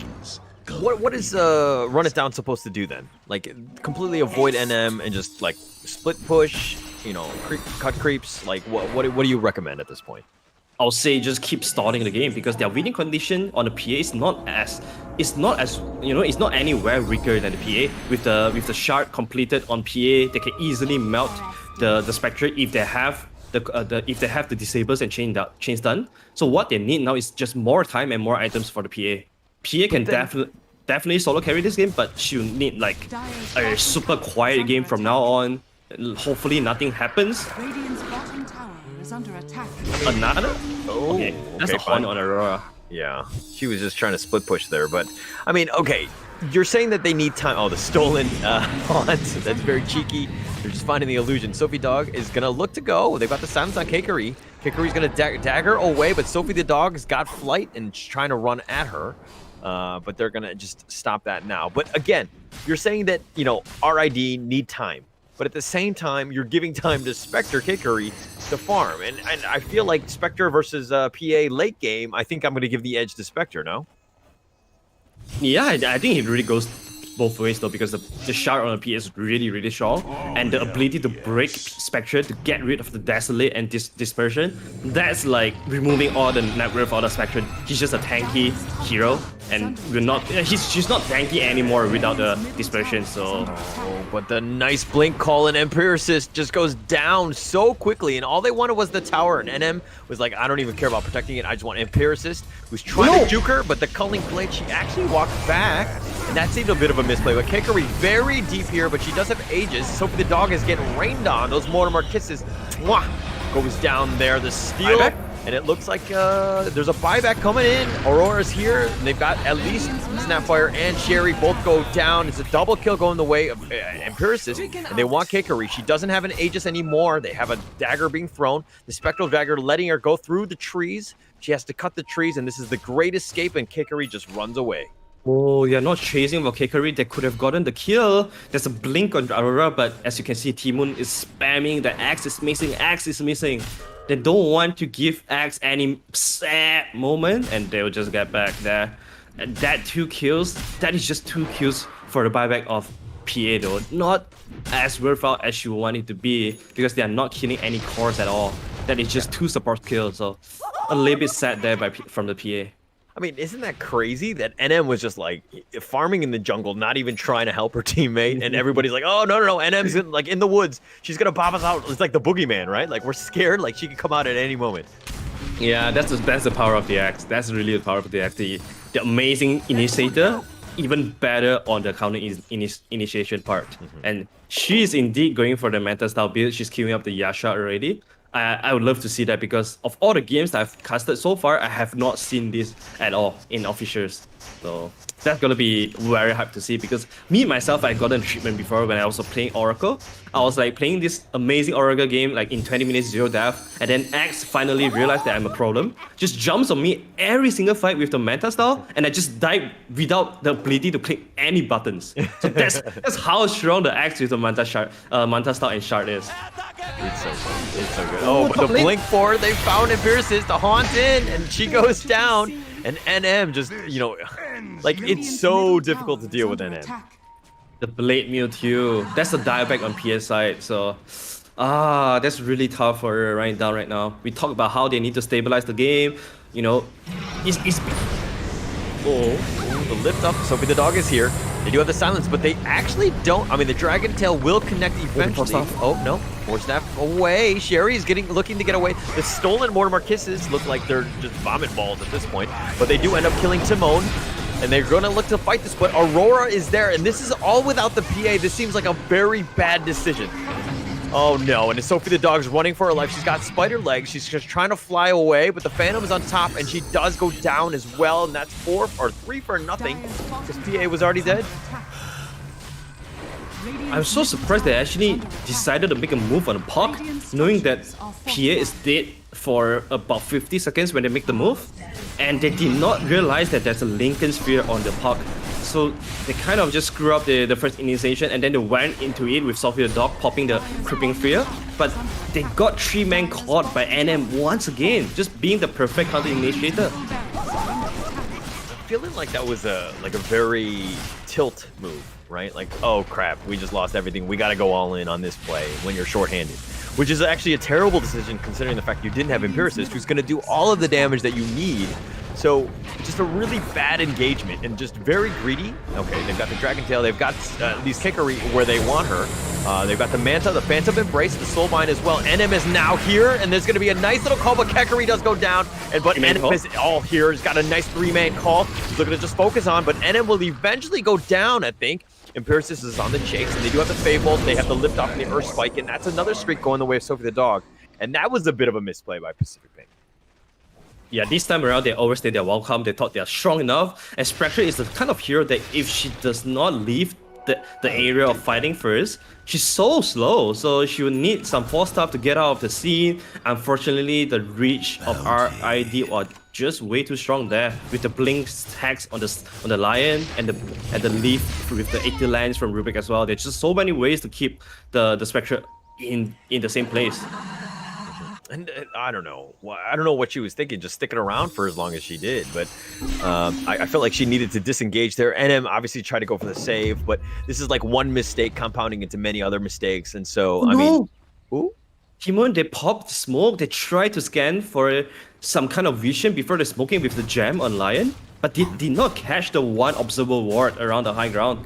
what is Run It Down supposed to do then? Like, completely avoid NM and just like split push, cut creeps. Like, what do you recommend at this point? I'll say just keep stalling the game, because their winning condition on the PA is not anywhere weaker than the PA. With the shard completed on PA, they can easily melt the Spectre if they have the disables and chain stun. So what they need now is just more time and more items for the PA. PA can definitely solo carry this game, but she'll need like a super quiet game from now on. Hopefully nothing happens. Under attack. Another? Oh, okay. That's a horn on Aurora. Yeah, she was just trying to split push there, but I mean, okay, you're saying that they need time. Oh, the stolen haunt. That's very cheeky. They're just finding the illusion. Sophie Dog is going to look to go. They've got the silence on Kikari. Kikari's going to dagger away, but Sophie the Dog has got flight and trying to run at her. But they're going to just stop that now. But again, you're saying that, you know, RID need time. But at the same time, you're giving time to Spectre Kikari to farm. And I feel like Spectre versus PA late game, I think I'm going to give the edge to Spectre, no? Yeah, I think it really goes both ways though, because the shard on the P is really strong, and the ability to break Spectre to get rid of the Desolate and Dispersion, that's like removing all the network for the Spectre. He's just a tanky hero, and she's not tanky anymore without the Dispersion, so... Oh, but the nice blink call and Empiricist just goes down so quickly, and all they wanted was the tower, and NM was like, I don't even care about protecting it, I just want Empiricist, who's trying to juke her, but the Culling Blade, she actually walked back, and that seemed a bit of a misplay. But Kikari very deep here, but she does have Aegis. Sophie the Dog is getting rained on. Those Mortimer kisses, mwah, goes down there. The steal, buyback? And it looks like there's a buyback coming in. Aurora's here, and they've got at least Snapfire and Sherry both go down. It's a double kill going the way of Empiricist, and they want Kikari. She doesn't have an Aegis anymore. They have a dagger being thrown. The Spectral Dagger letting her go through the trees. She has to cut the trees, and this is the great escape, and Kikari just runs away. Oh, you're not chasing for Kikari. They could have gotten the kill. There's a blink on Aurora, but as you can see, Timoon is spamming. The axe is missing. Axe is missing. They don't want to give Axe any sad moment, and they'll just get back there. And that 2 kills, that is just 2 kills for the buyback of PA though. Not as worthwhile as you want it to be, because they are not killing any cores at all. That is just 2 support kills, so a little bit sad there from the PA. I mean, isn't that crazy that NM was just like farming in the jungle, not even trying to help her teammate, and everybody's like, oh, no, NM's in the woods. She's going to pop us out. It's like the boogeyman, right? Like, we're scared. Like, she could come out at any moment. Yeah, that's the power of the Axe. That's really the power of the Axe. The amazing initiator, even better on the counter initiation part. And she's indeed going for the meta style build. She's queuing up the Yasha already. I would love to see that, because of all the games that I've casted so far, I have not seen this at all in officials. So that's gonna be very hyped to see, because me myself, I got a treatment before when I was playing Oracle. I was like playing this amazing Oracle game like in 20 minutes 0 death, and then Axe finally realized that I'm a problem. Just jumps on me every single fight with the meta style, and I just died without the ability to click any buttons. So that's how strong the Axe with the Manta style and shard is. It's so good. It's so good. Oh, but the blink forward, they found Empiricist to haunt in, and she goes down. And NM just, you know, like, it's so difficult to deal with NM. The Blade Meal too. That's the dieback on PS side, so... that's really tough for her right now. We talk about how they need to stabilize the game, you know. The lift up, Sophie the Dog is here. They do have the silence, but they actually don't. I mean, the Dragon Tail will connect eventually. Oh, no. Force Staff away. Sherry is looking to get away. The stolen Mortimer Kisses look like they're just vomit balls at this point, but they do end up killing Timon, and they're going to look to fight this, but Aurora is there, and this is all without the PA. This seems like a very bad decision. Oh no, and Sophie the Dog's running for her life. She's got spider legs. She's just trying to fly away, but the Phantom is on top, and she does go down as well, and that's 3 for nothing, because PA was already dead. I'm so surprised they actually decided to make a move on the puck, knowing that PA is dead for about 50 seconds when they make the move, and they did not realize that there's a Lincoln Sphere on the puck. So they kind of just screw up the first initiation, and then they went into it with Sophie the Dog popping the Creeping Fear. But they got 3-man caught by NM once again, just being the perfect counter initiator. Feeling like that was a very tilt move, right? Like, oh crap, we just lost everything. We got to go all in on this play when you're shorthanded, which is actually a terrible decision considering the fact you didn't have Empiricist, who's going to do all of the damage that you need. So just a really bad engagement and just very greedy. Okay, they've got the Dragon Tail. They've got these Kikari where they want her. They've got the Manta, the Phantom Embrace, the Soulbind as well. NM is now here, and there's going to be a nice little call, but Kikari does go down. But NM is all here. He's got a nice 3-man call. He's looking to just focus on, but NM will eventually go down, I think. Empiricist is on the chase, and they do have the Fable. They have the lift off and the Earth Spike, and that's another streak going the way of Sophie the Dog. And that was a bit of a misplay by Pacific Pink. Yeah, this time around they overstayed their welcome. They thought they are strong enough. And Spectre is the kind of hero that if she does not leave the area of fighting first, she's so slow. So she will need some force stuff to get out of the scene. Unfortunately, the reach of RID was just way too strong there with the blink tags on the Lion and the leaf with the 80 lands from Rubik as well. There's just so many ways to keep the Spectre in the same place. And I don't know. I don't know what she was thinking, just sticking around for as long as she did. But I felt like she needed to disengage there. NM obviously tried to go for the save, but this is like one mistake compounding into many other mistakes. And so, I mean, ooh. Timon, they popped smoke. They tried to scan for some kind of vision before the smoking with the gem on Lion, but they did not catch the one observable ward around the high ground.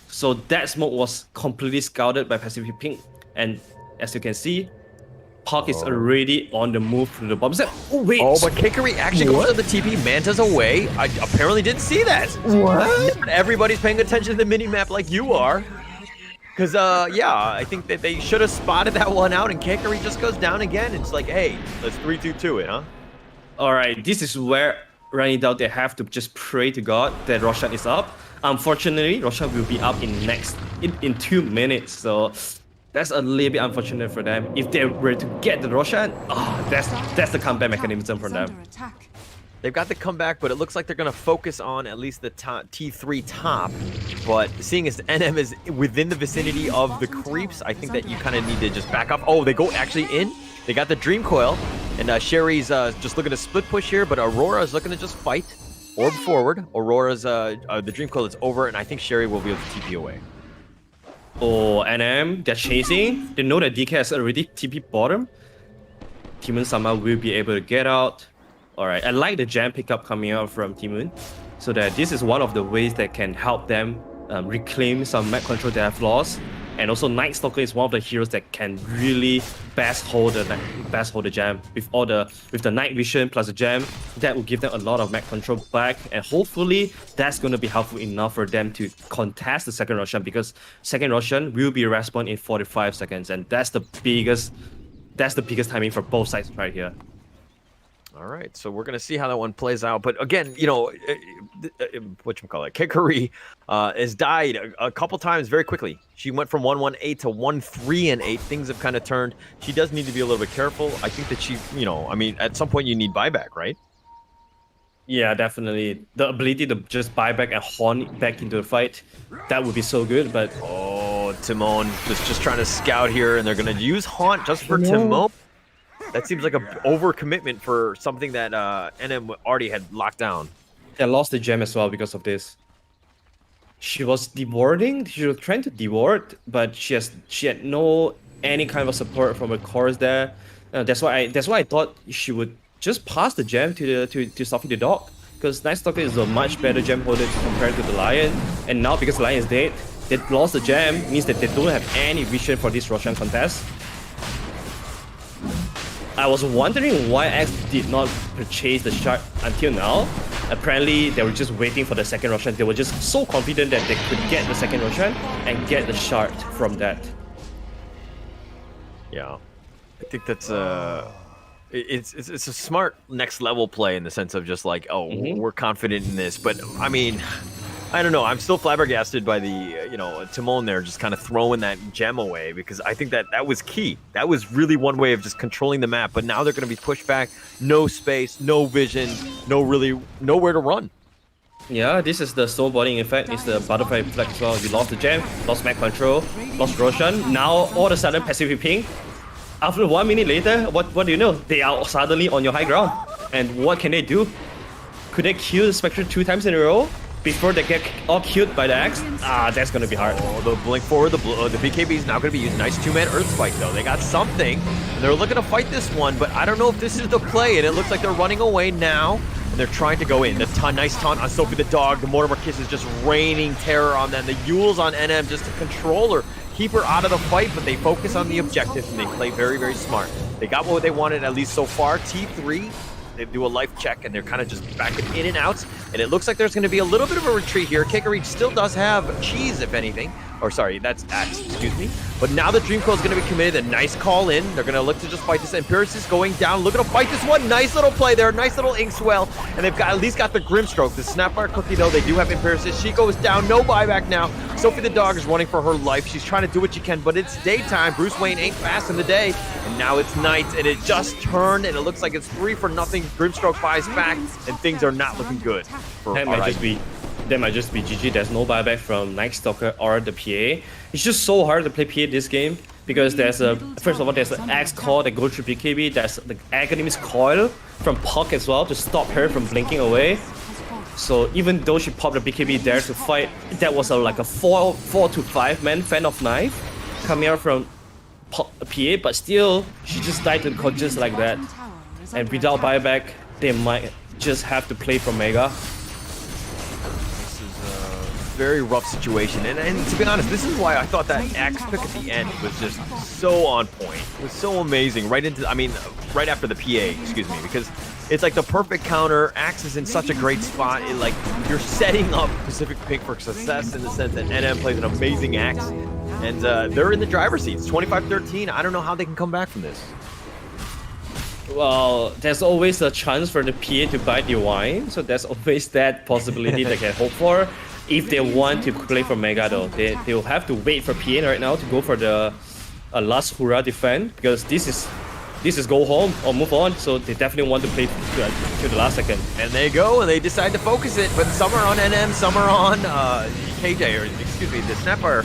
So that smoke was completely scouted by Pacific Pink. And as you can see, Park is already on the move through the bomb. Oh, wait. Oh, but Kikari actually goes to the TP. Manta's away. I apparently didn't see that. What? Not everybody's paying attention to the mini-map like you are. Because, yeah, I think that they should have spotted that one out, and Kikari just goes down again. It's like, hey, let's 3-2-2 it, huh? All right, this is where running down they have to just pray to God that Roshan is up. Unfortunately, Roshan will be up in 2 minutes. So that's a little bit unfortunate for them. If they were to get the Roshan, that's the comeback mechanism for them. They've got the comeback, but it looks like they're going to focus on at least the T3 top. But seeing as NM is within the vicinity of the creeps, I think that you kind of need to just back up. Oh, they go actually in. They got the Dream Coil, and Sherry's just looking to split push here, but Aurora is looking to just fight. Orb forward. Aurora's the Dream Coil is over, and I think Sherry will be able to TP away. Oh, NM, they're chasing. They know that DK has already TP bottom. Timon somehow will be able to get out. Alright, I like the jam pickup coming out from Timon. So that this is one of the ways that can help them reclaim some map control they have lost. And also Night Stalker is one of the heroes that can really best hold the jam. With the night vision plus the jam, that will give them a lot of map control back. And hopefully that's going to be helpful enough for them to contest the second Roshan, because second Roshan will be respawned in 45 seconds, and that's the biggest timing for both sides right here. All right, so we're going to see how that one plays out. But again, you know, whatchamacallit, Kikari has died a couple times very quickly. She went from 1-1-8 to 1-3-8. Things have kind of turned. She does need to be a little bit careful. I think that she, you know, I mean, at some point you need buyback, right? Yeah, definitely. The ability to just buy back and horn back into the fight, that would be so good, but... Oh, Timon just trying to scout here, and they're going to use Haunt just for Timon. That seems like a overcommitment for something that NM already had locked down. They lost the gem as well because of this. She was dewarding. She was trying to deward, but she had no any kind of support from a chorus there. That's why I thought she would just pass the gem to Sophie the dog, because Night Stalker is a much better gem holder compared to the Lion. And now because the Lion is dead, they lost the gem, means that they don't have any vision for this Roshan contest. I was wondering why X did not purchase the shard until now. Apparently, they were just waiting for the second Roshan. They were just so confident that they could get the second Roshan and get the shard from that. Yeah, I think that's it's a smart next level play in the sense of just like, oh, we're confident in this. But I mean, I don't know. I'm still flabbergasted by the, you know, Timon there just kind of throwing that gem away, because I think that was key. That was really one way of just controlling the map. But now they're going to be pushed back. No space, no vision, nowhere to run. Yeah, this is the snowboarding effect. It's the butterfly effect as well. You lost the gem, lost map control, lost Roshan. Now all of a sudden Pacific Pink. After 1 minute later, what do you know? They are suddenly on your high ground. And what can they do? Could they kill the Spectre 2 times in a row before they get all killed by the axe? That's gonna be hard. Oh, the blink forward, the BKB is now gonna be used. Nice 2-man Earth Spike though. They got something. And they're looking to fight this one, but I don't know if this is the play. And it looks like they're running away now. And they're trying to go in. The nice taunt on Sophie the dog. The Mortimer Kiss is just raining terror on them. The Yules on NM just to control her, keep her out of the fight, but they focus on the objective and they play very, very smart. They got what they wanted, at least so far. T3, they do a life check and they're kind of just backing in and out. And it looks like there's going to be a little bit of a retreat here. Kikari still does have cheese, if anything, Or sorry, that's Axe, excuse me. But now the Dream Coil is going to be committed. A nice call in. They're going to look to just fight this. And Pierce is going down, looking to fight this one. Nice little play there. Nice little ink swell. And they've got at least got the Grimstroke. The Snapfire Cookie, though, they do have Empiricist. She goes down. No buyback now. Sophie the dog is running for her life. She's trying to do what she can, but it's daytime. Bruce Wayne ain't fast in the day. And now it's night, and it just turned, and it looks like it's 3-0. Grimstroke buys back, and things are not looking good for That might just be GG. There's no buyback from Night Stalker or the PA. It's just so hard to play PA this game because there's first of all, there's an Axe call that goes through BKB. There's the Aghanim's Coil from Puck as well to stop her from blinking away. So even though she popped the BKB there to fight, that was like a 4 to 5 man Fan of Knife coming out from PA, but still she just died to the call just like that. And without buyback, they might just have to play for Mega. Very rough situation, and to be honest, this is why I thought that Axe pick at the end was just so on point. It was so amazing, right after the PA, excuse me, because it's like the perfect counter. Axe is in such a great spot. Like, you're setting up Pacific Pink for success in the sense that NM plays an amazing Axe, and they're in the driver's seat. It's 25-13. I don't know how they can come back from this. Well, there's always a chance for the PA to buy Divine, so there's always that possibility they can hope for. If they want to play for Mega though, they will have to wait for PA right now to go for the last Hurrah defense, because this is go home or move on, so they definitely want to play to the last second. And they go, and they decide to focus it, but some are on NM, some are on KJ, or excuse me, the Snapper.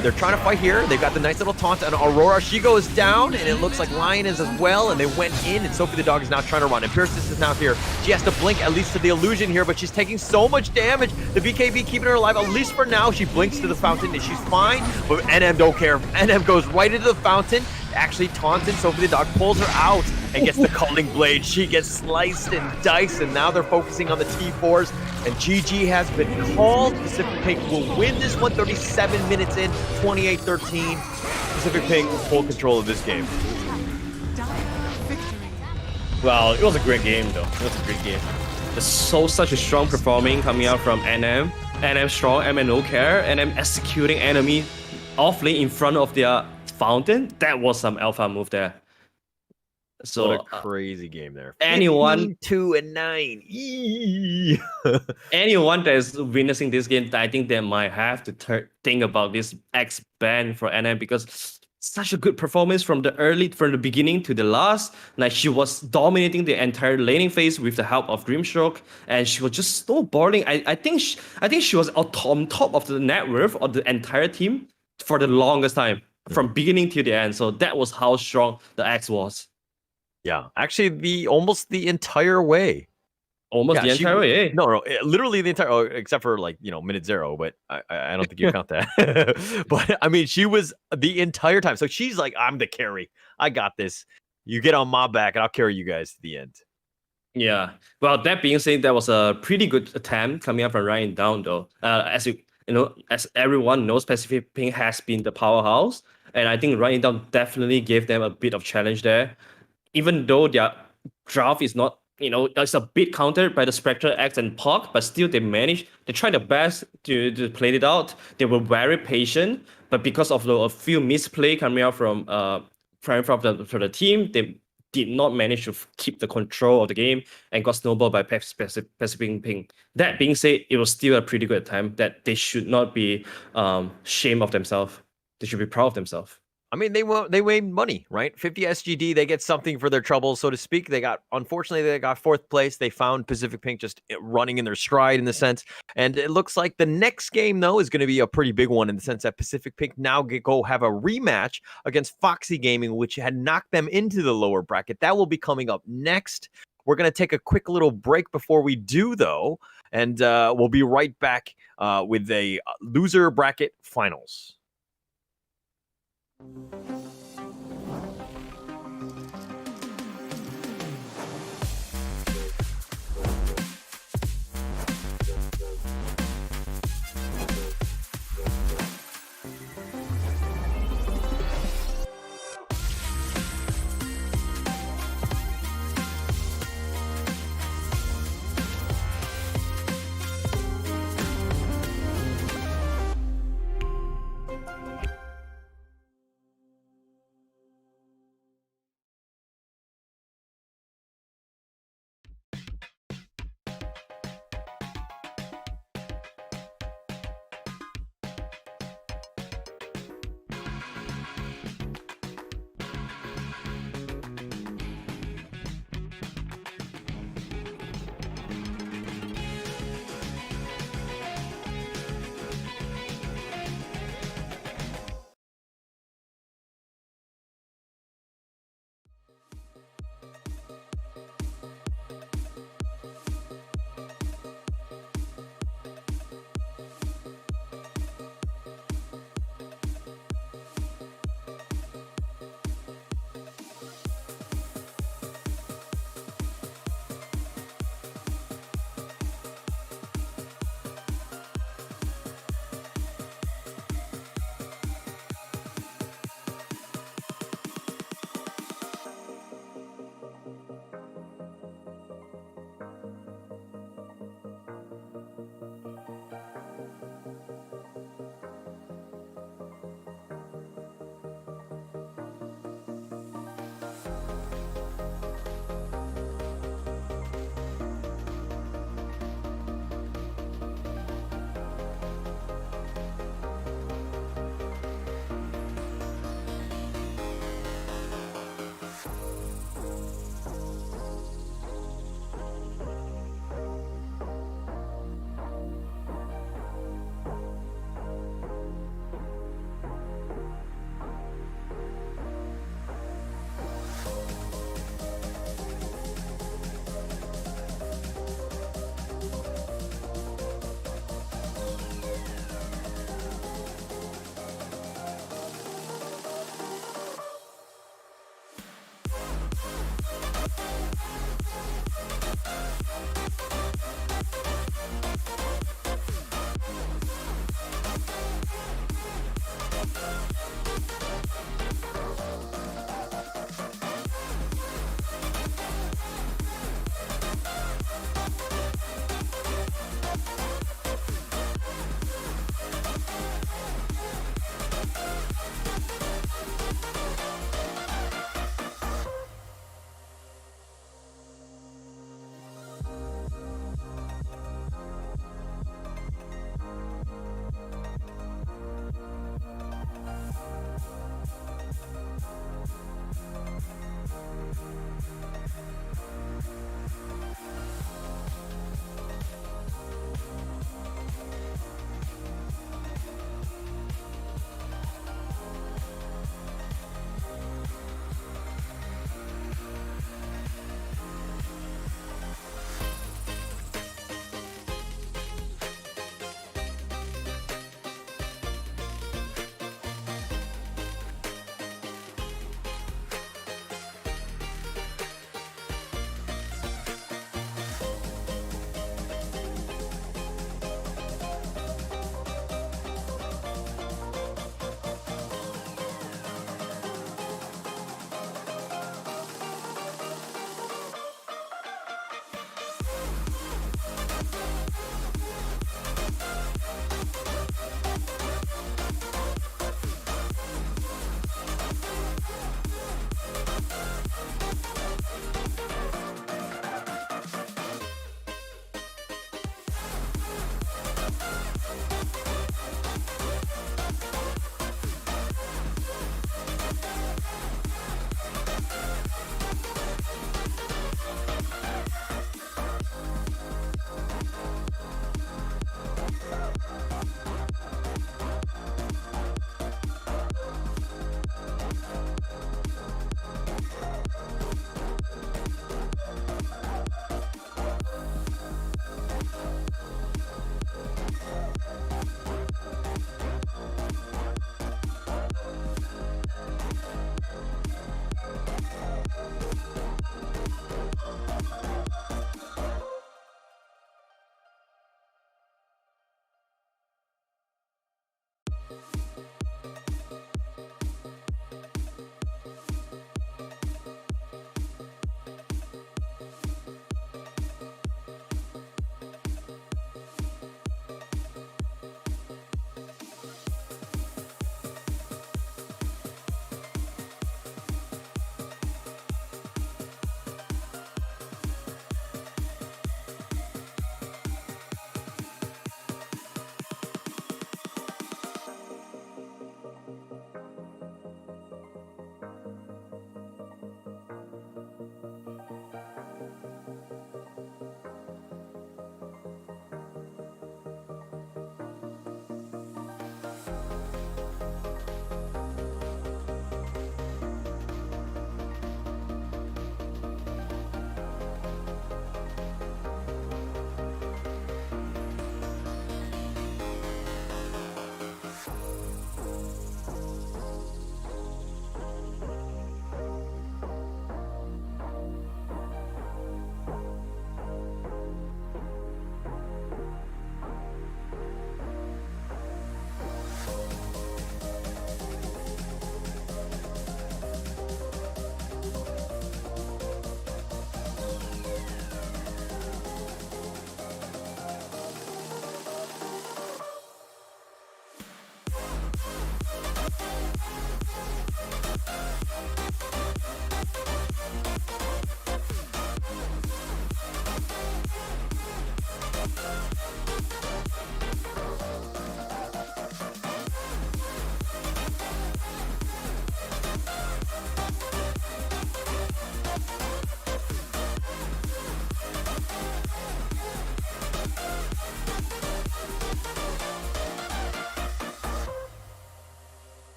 They're trying to fight here. They've got the nice little taunt on Aurora. She goes down, and it looks like Lion is as well, and they went in, and Sophie the dog is now trying to run. And Pierce is now here. She has to blink at least to the illusion here, but she's taking so much damage. The BKB keeping her alive, at least for now. She blinks to the fountain, and she's fine, but NM don't care. NM goes right into the fountain, actually taunted. Sophie the dog pulls her out and gets the Calling Blade. She gets sliced and diced, and now they're focusing on the T4s. And GG has been called. Pacific Pink will win this one 37 minutes in, 28-13. Pacific Pink will full control of this game. Well, it was a great game though. It was a great game. There's such a strong performing coming out from NM. NM strong, NM no care, NM executing enemy off lane in front of their fountain. That was some alpha move there. So what a crazy game there. Anyone 2-9. anyone that is witnessing this game, I think they might have to think about this X ban for NM, because such a good performance from the beginning to the last. Like, she was dominating the entire laning phase with the help of Grimstroke, and she was just snowballing. I think she was on top of the net worth of the entire team for the longest time, from beginning to the end. So that was how strong the X was. Yeah, actually, almost the entire way. Almost the entire way, eh? No, literally the entire, except for minute 0, but I don't think you count that. But I mean, she was the entire time. So she's like, I'm the carry. I got this. You get on my back, and I'll carry you guys to the end. Yeah. Well, that being said, that was a pretty good attempt coming up from Ryan Down, though. As everyone knows, Pacific Pink has been the powerhouse, and I think Ryan Down definitely gave them a bit of challenge there. Even though their draft is not, it's a bit countered by the Spectre, X, and Puck, but still they tried their best to play it out. They were very patient, but because of a few misplay coming out from the team, they did not manage to keep the control of the game and got snowballed by Pacific Pink. That being said, it was still a pretty good attempt that they should not be ashamed of themselves. They should be proud of themselves. I mean, they made money, right? 50 SGD, they get something for their trouble, so to speak. Unfortunately, they got 4th place. They found Pacific Pink just running in their stride in the sense. And it looks like the next game, though, is going to be a pretty big one in the sense that Pacific Pink now go have a rematch against Foxy Gaming, which had knocked them into the lower bracket. That will be coming up next. We're going to take a quick little break before we do, though. And we'll be right back with a loser bracket finals.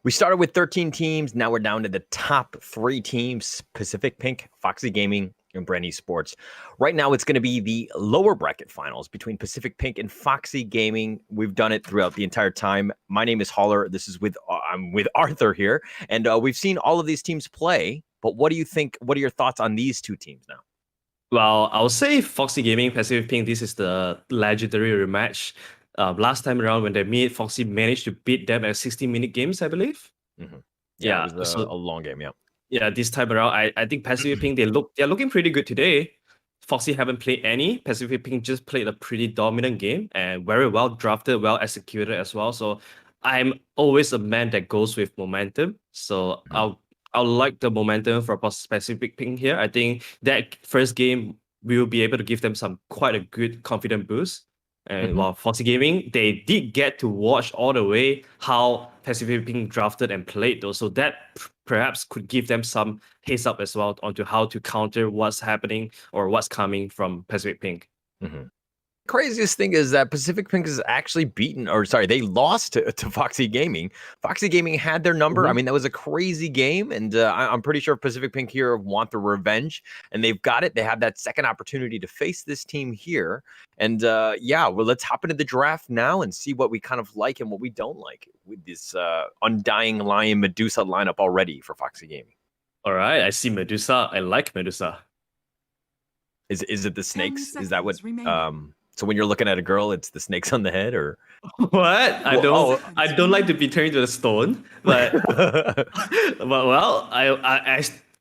We started with 13 teams. Now we're down to the top 3 teams: Pacific Pink, Foxy Gaming, and Bren Esports. Right now, it's going to be the lower bracket finals between Pacific Pink and Foxy Gaming. We've done it throughout the entire time. My name is Holler. This is I'm with Arthur here, and we've seen all of these teams play. But what do you think? What are your thoughts on these 2 teams now? Well, I'll say Foxy Gaming, Pacific Pink, this is the legendary rematch. Last time around when they meet, Foxy managed to beat them at 60-minute games, I believe. Mm-hmm. Yeah, it was a long game. Yeah. Yeah, this time around, I think Pacific Pink, they're looking pretty good today. Foxy haven't played any. Pacific Pink just played a pretty dominant game and very well drafted, well executed as well. So I'm always a man that goes with momentum. So I'll like the momentum for Pacific Pink here. I think that first game will be able to give them quite a good confident boost. And while Foxy Gaming, they did get to watch all the way how Pacific Pink drafted and played though. So that perhaps could give them some heads up as well onto how to counter what's happening or what's coming from Pacific Pink. Craziest thing is that Pacific Pink is actually they lost to Foxy Gaming. Foxy Gaming had their number. I mean, that was a crazy game, and I'm pretty sure Pacific Pink here want the revenge, and they've got it. They have that second opportunity to face this team here, and let's hop into the draft now and see what we kind of like and what we don't like with this Undying Lion Medusa lineup already for Foxy Gaming. All right, I see Medusa. I like Medusa. Is it the snakes? Is that what? So when you're looking at a girl, it's the snakes on the head, or what? I don't like to be turned to a stone, but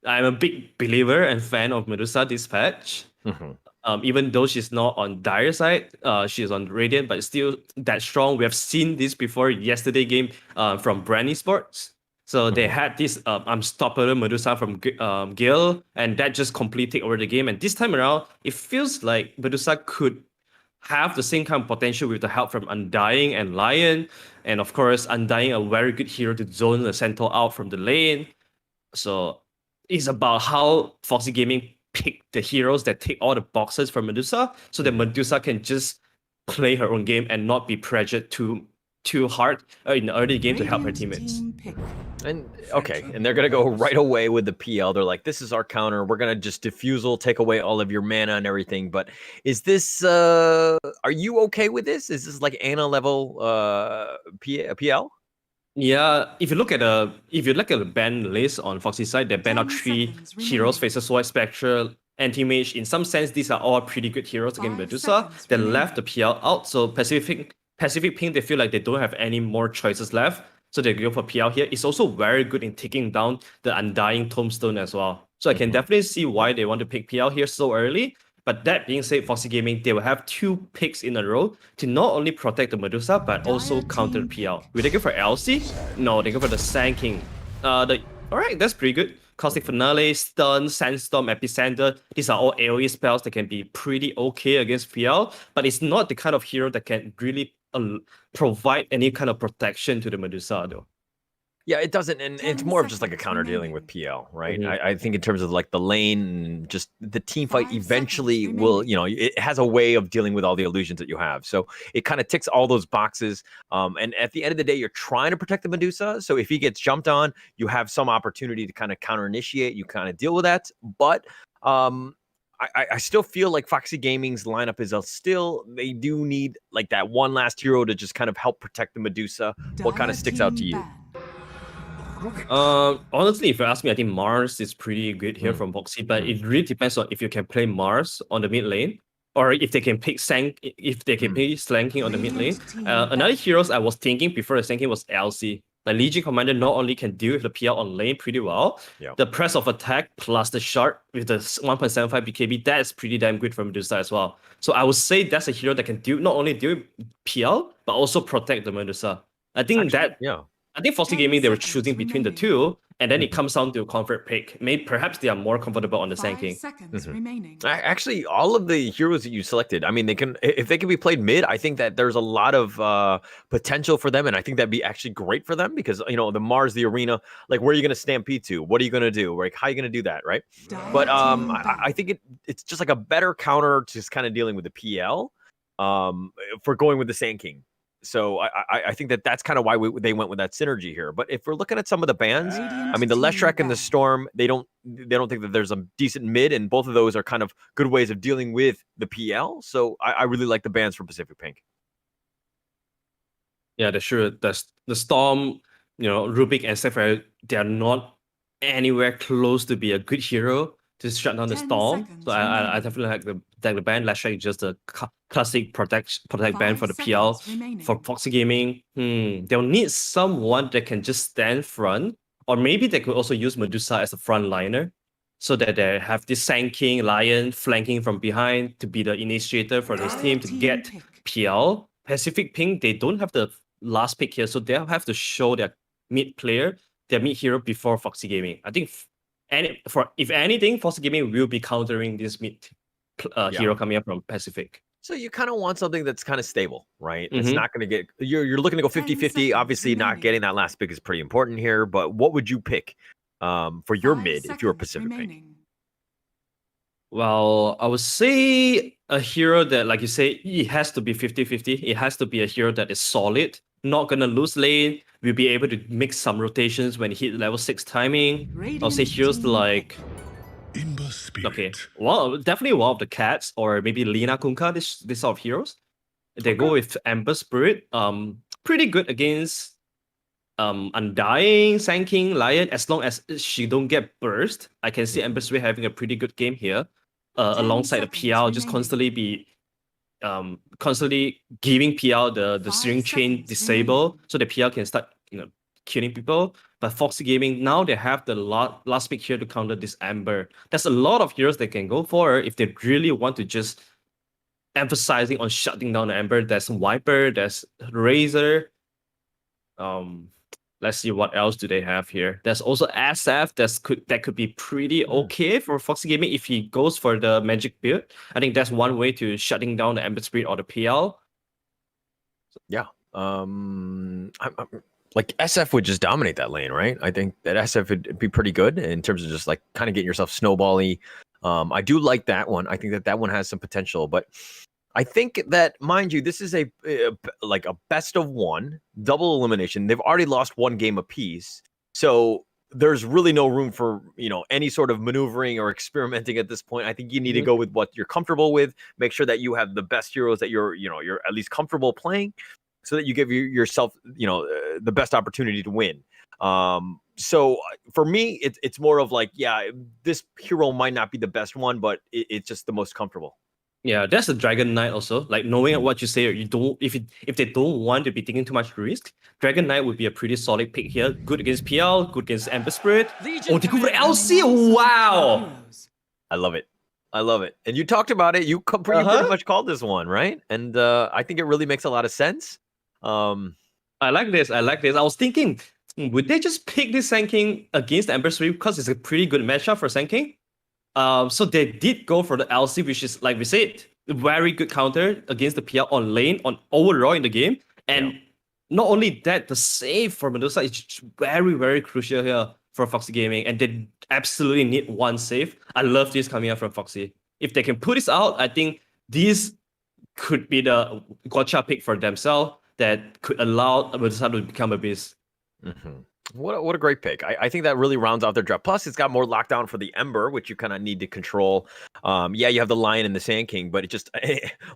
I'm a big believer and fan of Medusa this patch. Even though she's not on Dire side, she's on Radiant, but still that strong. We have seen this before yesterday game from Bren Esports. So they had this unstoppable Medusa from Gil, and that just completely take over the game. And this time around, it feels like Medusa could have the same kind of potential with the help from Undying and Lion. And of course, Undying, a very good hero to zone the Centaur out from the lane. So it's about how Foxy Gaming pick the heroes that take all the boxes from Medusa so that Medusa can just play her own game and not be pressured too hard in the early game to help her teammates. And they're gonna go right away with the PL. They're like, this is our counter. We're gonna just diffusal, take away all of your mana and everything. But is this? Are you okay with this? Is this like Ana level PL? Yeah, if you look at the ban list on Foxy's side, they ban out 3 heroes: Facer, Sword, Spectral, Anti-Mage. In some sense, these are all pretty good heroes against Medusa. They left the PL out, so Pacific Pink, they feel like they don't have any more choices left. So they go for PL here. It's also very good in taking down the Undying Tombstone as well. So I can definitely see why they want to pick PL here so early. But that being said, Foxy Gaming, they will have 2 picks in a row to not only protect the Medusa, but also counter the PL. Will they go for Elsie? No, they go for the Sand King. Alright, that's pretty good. Caustic Finale, Stun, Sandstorm, Epicenter. These are all AoE spells that can be pretty okay against PL, but it's not the kind of hero that can really provide any kind of protection to the Medusa though. Yeah, it doesn't, and it's more of just like a counter dealing with PL, right? I think in terms of like the lane and just the team fight, eventually will, it has a way of dealing with all the illusions that you have. So it kind of ticks all those boxes. And at the end of the day, you're trying to protect the Medusa. So if he gets jumped on, you have some opportunity to kind of counter initiate. You kind of deal with that, but I still feel like Foxy Gaming's lineup is they do need like that one last hero to just kind of help protect the Medusa. What kind of sticks out to you? Honestly, if you ask me, I think Mars is pretty good here from Foxy, but it really depends on if you can play Mars on the mid lane, or if they can pick Slanking on the mid lane. Another heroes I was thinking before the Slanking was Elsie. The Legion Commander not only can deal with the PL on lane pretty well, the press of attack plus the shard with the 1.75 BKB, that is pretty damn good for Medusa as well. So I would say that's a hero that can not only deal with PL, but also protect the Medusa. I think Foxy Gaming, they were choosing between the two, and then it comes down to a comfort pick. perhaps they are more comfortable on the Sand King. Actually, all of the heroes that you selected, I mean, if they can be played mid, I think that there's a lot of potential for them, and I think that'd be actually great for them because the Mars, the arena, like where are you going to stampede to? What are you going to do? Like how are you going to do that, right? But I think it's just like a better counter to just kind of dealing with the PL for going with the Sand King. So I think that's kind of why they went with that synergy here. But if we're looking at some of the bans, I mean, the Leshrac and the Storm, they don't think that there's a decent mid, and both of those are kind of good ways of dealing with the PL. So I really like the bans for Pacific Pink. Yeah, that's true. The Storm, Rubik and Sapphire, they are not anywhere close to be a good hero to shut down the 10 Storm. seconds So I remaining. definitely like the ban. Leshrac is just a classic protect ban 5 for the PL. seconds remaining. For Foxy Gaming, they'll need someone that can just stand front, or maybe they could also use Medusa as a frontliner, so that they have this Sand King Lion flanking from behind to be the initiator for this team to get PL. Pacific Pink, they don't have the last pick here, so they'll have to show their mid player, their mid hero before Foxy Gaming. I think, if anything, Foxy Gaming will be countering this mid hero coming up from Pacific. So you kind of want something that's kind of stable, right? It's not going to get, you're looking to go 50-50. Obviously, not getting that last pick is pretty important here, but what would you pick for your mid if you were Pacific Pink? Well, I would say a hero that, like you say, it has to be 50-50. It has to be a hero that is solid, not going to lose lane, will be able to make some rotations when he hit level 6 timing. I'll say heroes like... Okay, well, definitely one of the cats, or maybe Lina Kunkka, this sort of heroes. They go with Ember Spirit. Pretty good against Undying, Sand King, Lion, as long as she don't get burst. I can see Ember Spirit having a pretty good game here. Alongside the PL, just constantly giving PL the steering chain disable, so the PL can start killing people. But Foxy Gaming, now they have the last pick here to counter this Ember. There's a lot of heroes they can go for if they really want to just emphasizing on shutting down the Ember. There's Viper, there's Razor. Let's see what else do they have here. There's also SF that could be pretty okay for Foxy Gaming if he goes for the magic build. I think that's one way to shutting down the Ember Spirit or the PL. Yeah. Like SF would just dominate that lane, right? I think that SF would be pretty good in terms of just like kind of getting yourself snowbally. I do like that one. I think that one has some potential, but I think that, mind you, this is a best of one double elimination. They've already lost one game apiece, so there's really no room for any sort of maneuvering or experimenting at this point. I think you need to go with what you're comfortable with. Make sure that you have the best heroes that you're at least comfortable playing, so that you give yourself the best opportunity to win. So for me, it's more of like, yeah, this hero might not be the best one, but it's just the most comfortable. Yeah, that's a Dragon Knight also. Like, knowing what you say, or you don't, if they don't want to be taking too much risk, Dragon Knight would be a pretty solid pick here. Good against PL, good against Ember Spirit. Oh, they go for LC. Wow. I love it. And you talked about it. You pretty much called this one, right? And I think it really makes a lot of sense. I like this. I was thinking, would they just pick this Sand King against Ember Spirit because it's a pretty good matchup for Sand King? So they did go for the LC, which is, like we said, a very good counter against the PL on lane, on overall in the game. And not only that, the save for Medusa is very, very crucial here for Foxy Gaming. And they absolutely need one save. I love this coming out from Foxy. If they can put this out, I think this could be the gotcha pick for themselves that could allow Medusa to become a beast. What a great pick. I think that really rounds out their draft. Plus, it's got more lockdown for the Ember, which you kind of need to control. Yeah, you have the Lion and the Sand King, but it just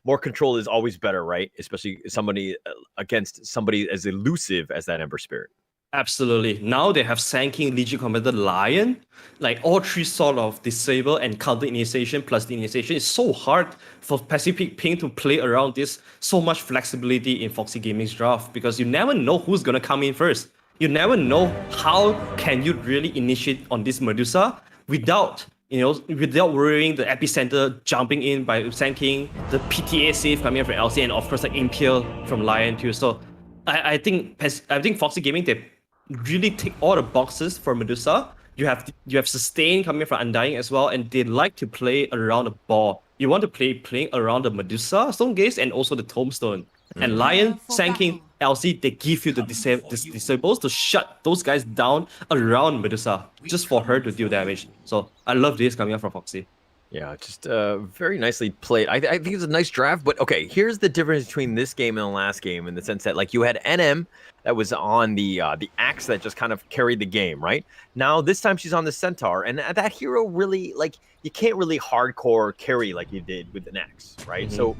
more control is always better, right? Especially somebody against somebody as elusive as that Ember Spirit. Absolutely. Now they have Sand King, Legion Commander, Lion. Like, all three sort of disable and counter initiation plus the initiation. It's so hard for Pacific Pink to play around this. So much flexibility in Foxy Gaming's draft because you never know who's going to come in first. You never know how can you really initiate on this Medusa without worrying the epicenter jumping in by Sand King, the PTA save coming from LC, and of course like Impale from Lion too. So I think Foxy Gaming, they really tick all the boxes for Medusa. You have sustain coming from Undying as well, and they like to play around the ball. You want to playing around the Medusa, Stone Gaze, and also the Tombstone. And Lion, Sand King, LC, they give you the disables to shut those guys down around Medusa, just for her to deal damage. So I love this coming out from Foxy. Yeah, just very nicely played. I think it's a nice draft, but okay, here's the difference between this game and the last game in the sense that like you had NM that was on the axe that just kind of carried the game, right? Now this time she's on the centaur, and that hero really like you can't really hardcore carry like you did with an axe, right? So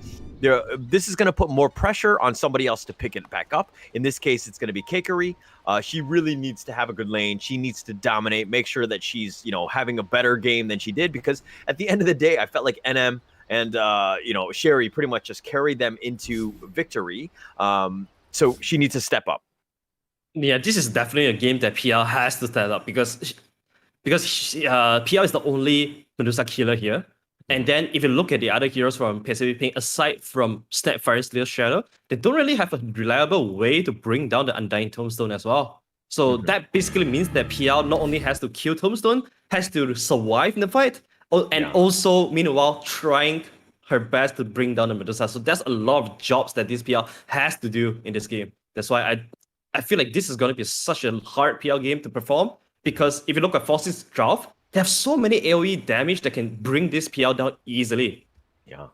this is going to put more pressure on somebody else to pick it back up. In this case, it's going to be Kikari. She really needs to have a good lane. She needs to dominate, make sure that she's, having a better game than she did, because at the end of the day, I felt like NM and, Sherry pretty much just carried them into victory. So she needs to step up. Yeah, this is definitely a game that PL has to step up because PL is the only Medusa killer here. And then if you look at the other heroes from Pacific Pink, aside from Snapfire Steel Shadow, they don't really have a reliable way to bring down the Undying Tombstone as well. So that basically means that PL not only has to kill Tombstone, has to survive in the fight, and also, meanwhile, trying her best to bring down the Medusa. So there's a lot of jobs that this PL has to do in this game. That's why I feel like this is going to be such a hard PL game to perform, because if you look at Foxy's draft, they have so many AoE damage that can bring this PL down easily. Yeah.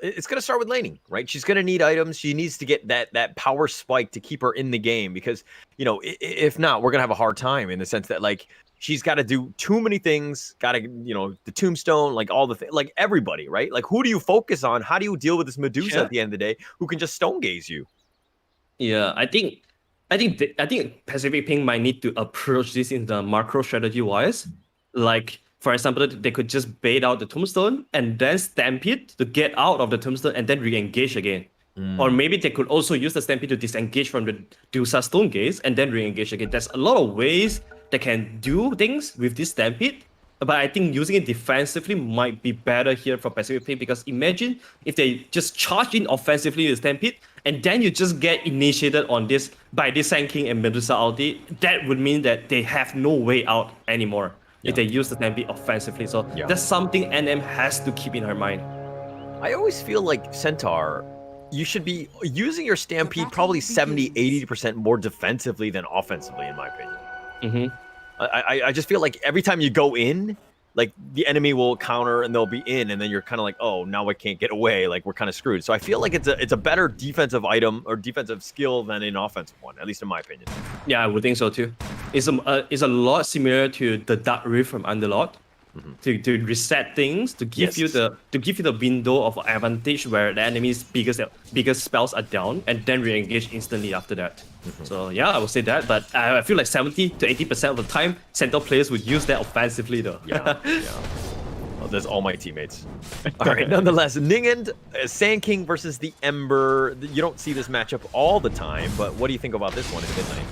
It's going to start with laning, right? She's going to need items. She needs to get that power spike to keep her in the game, because, if not, we're going to have a hard time in the sense that, like, she's got to do too many things, got to, the tombstone, like all the things, like everybody, right? Like, who do you focus on? How do you deal with this Medusa at the end of the day who can just stone gaze you? Yeah, I think Pacific Pink might need to approach this in the macro strategy wise. Like, for example, they could just bait out the tombstone and then stampede to get out of the tombstone and then re-engage again. Or maybe they could also use the stampede to disengage from the Medusa stone gaze and then re-engage again. There's a lot of ways they can do things with this stampede, but I think using it defensively might be better here for Pacific Pink, because imagine if they just charge in offensively with stampede and then you just get initiated on this by this Sand King and Medusa ulti. That would mean that they have no way out anymore if they use the stampede offensively. So that's something NM has to keep in her mind. I always feel like Centaur, you should be using your stampede probably 70-80% more defensively than offensively, in my opinion. I just feel like every time you go in, like the enemy will counter and they'll be in, and then you're kind of like, oh, now I can't get away. Like, we're kind of screwed. So I feel like it's a better defensive item or defensive skill than an offensive one, at least in my opinion. Yeah, I would think so too. It's a lot similar to the Dark Rift from Underlord. To reset things, to give you the window of advantage where the enemy's biggest spells are down, and then re-engage instantly after that. So yeah, I would say that, but I feel like 70-80% of the time, Centaur players would use that offensively though. Well, there's all my teammates. All right, nonetheless, Ningend, Sand King versus the Ember. You don't see this matchup all the time, but what do you think about this one in Midnight?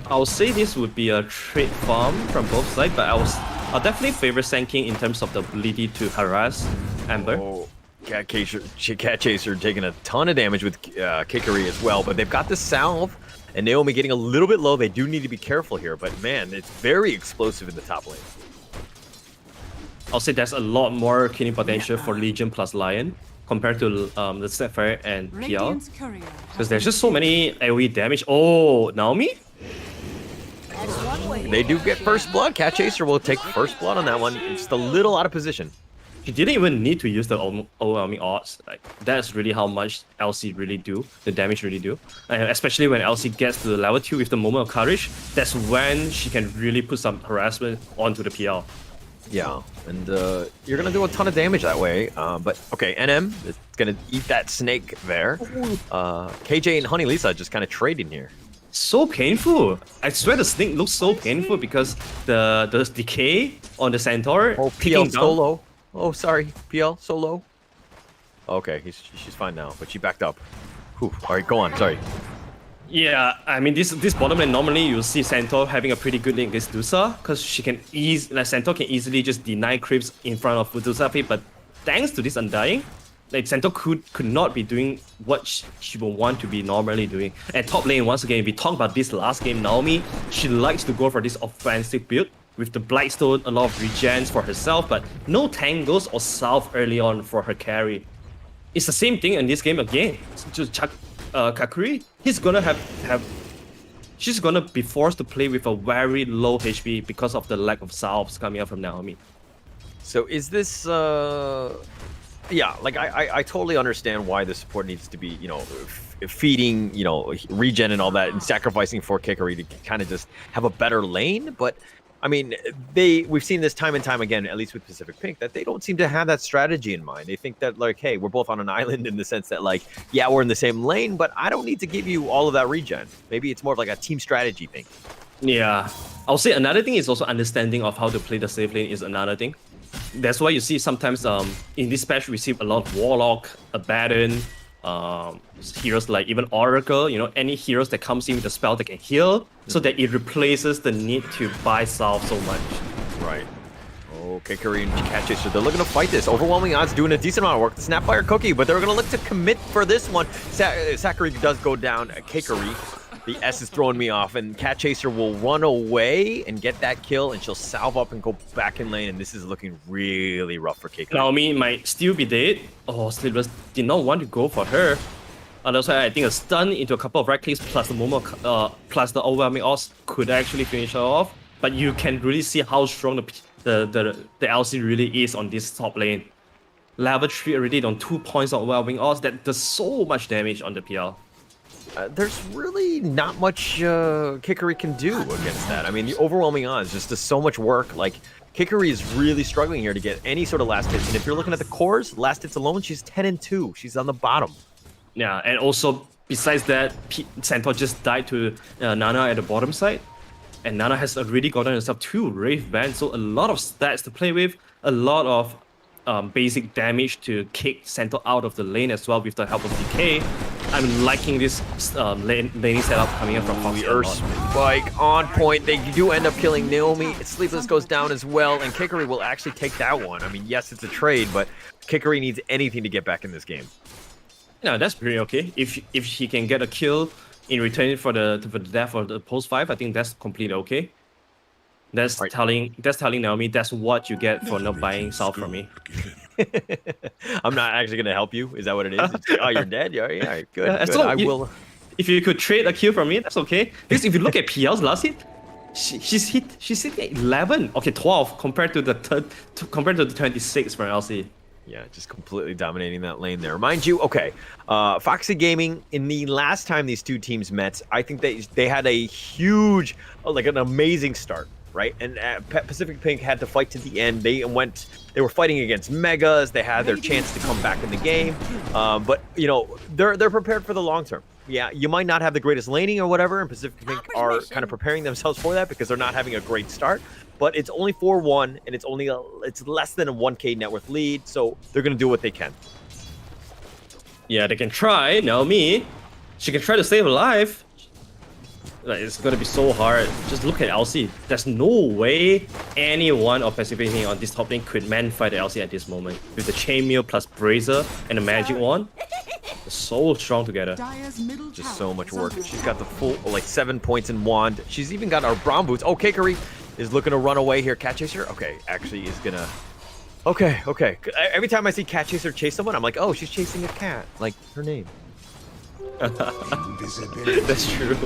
I'll say this would be a trade farm from both sides, but I'll definitely favor Sand King in terms of the ability to harass Ember. Oh, Cat Chaser taking a ton of damage with Kikari as well, but they've got the salve, and Naomi getting a little bit low. They do need to be careful here, but man, it's very explosive in the top lane. I'll say there's a lot more killing potential for Legion plus Lion compared to the Sapphire and PL, because there's just so many AoE damage. Oh, Naomi? They do get first blood. Cat Chaser will take first blood on that one. It's just a little out of position. She didn't even need to use the overwhelming odds. Like, that's really how much LC really do, the damage really do. And especially when LC gets to the level 2 with the Moment of Courage, that's when she can really put some harassment onto the PL. Yeah, and you're going to do a ton of damage that way. But okay, NM is going to eat that snake there. KJ and Honey Lisa just kind of trading here. So painful. I swear the snake looks so painful because the decay on the Centaur. Oh, PL solo. Oh, sorry, PL solo. Okay, she's fine now, but she backed up. Whew. All right, go on. Sorry. Yeah, I mean this bottom lane, normally you'll see Centaur having a pretty good lane against Medusa, because she can Centaur can easily just deny creeps in front of Medusa, but thanks to this Undying, like Centaur could not be doing what she would want to be normally doing. At top lane, once again, if we talk about this last game, Naomi, she likes to go for this offensive build with the Blightstone, a lot of regens for herself, but no tangles or salve early on for her carry. It's the same thing in this game again. Just Kakuri, she's gonna be forced to play with a very low HP because of the lack of salves coming out from Naomi. So is this yeah, like I totally understand why the support needs to be, you know, feeding, you know, regen and all that and sacrificing for Kikori to kind of just have a better lane, but I mean, we've seen this time and time again, at least with Pacific Pink, that they don't seem to have that strategy in mind. They think that, like, hey, we're both on an island in the sense that, like, yeah, we're in the same lane, but I don't need to give you all of that regen. Maybe it's more of like a team strategy thing. Yeah, I'll say another thing is also understanding of how to play the safe lane is another thing. That's why you see sometimes in this patch we see a lot of Warlock, Abaddon, heroes like even Oracle, you know, any heroes that comes in with a spell that can heal, so that it replaces the need to buy salve so much. Right. Oh, Kikori and Cat Chaser, they're looking to fight this. Overwhelming odds doing a decent amount of work. The Snapfire Cookie, but they're going to look to commit for this one. Sakura does go down. Kikori, the S is throwing me off, and Cat Chaser will run away and get that kill, and she'll salve up and go back in lane, and this is looking really rough for Kikori. Naomi might still be dead. Oh, Sleepless did not want to go for her. And also, I think a stun into a couple of right clicks plus the Momo, plus the overwhelming odds could actually finish her off. But you can really see how strong the LC really is on this top lane. Level 3 already on 2 points of overwhelming odds. That does so much damage on the PL. There's really not much Kikori can do against that. I mean, the overwhelming odds just does so much work. Like, Kikori is really struggling here to get any sort of last hits. And if you're looking at the cores, last hits alone, she's 10-2. She's on the bottom. Yeah, and also besides that, Centaur just died to Nana at the bottom side, and Nana has already gotten herself 2 Wraith Bands, so a lot of stats to play with, a lot of basic damage to kick Centaur out of the lane as well with the help of DK. I'm liking this laning setup coming in from Foxy. The Earth Spike on point. They do end up killing Naomi. Sleepless goes down as well, and Kikori will actually take that one. I mean, yes, it's a trade, but Kikori needs anything to get back in this game. No, that's pretty okay. If he can get a kill in return for the death of the post 5, I think that's completely okay. That's right. telling Naomi that's what you get for not buying salve from me. I'm not actually gonna help you. Is that what it is? Oh, you're dead. Yeah, all right, good. Yeah, good. So I will. If you could trade a kill from me, that's okay. Because if you look at PL's last hit, she's hitting at 11. Okay, 12 compared to the 26 from LC. Yeah, just completely dominating that lane there. Mind you, okay, Foxy Gaming, in the last time these two teams met, I think they had a huge, like an amazing start, right? And Pacific Pink had to fight to the end. They were fighting against Megas. They had their chance to come back in the game. But, you know, they're prepared for the long term. Yeah, you might not have the greatest laning or whatever, and Pacific Pink are kind of preparing themselves for that because they're not having a great start. But it's only 4-1, and it's less than a 1K net worth lead, so they're gonna do what they can. Yeah, they can try. Naomi, she can try to stay alive. Like, it's gonna be so hard. Just look at LC. There's no way anyone of Pacific Pink on this top lane could man fight the LC at this moment. With the chainmail plus brazier and the magic wand, they're so strong together. Just so much work. She's got the full, like, 7 points in wand. She's even got our brown boots. Oh, Kikori is looking to run away here. Cat Chaser, okay, actually is gonna. Okay. Every time I see Cat Chaser chase someone, I'm like, oh, she's chasing a cat, like her name. That's true.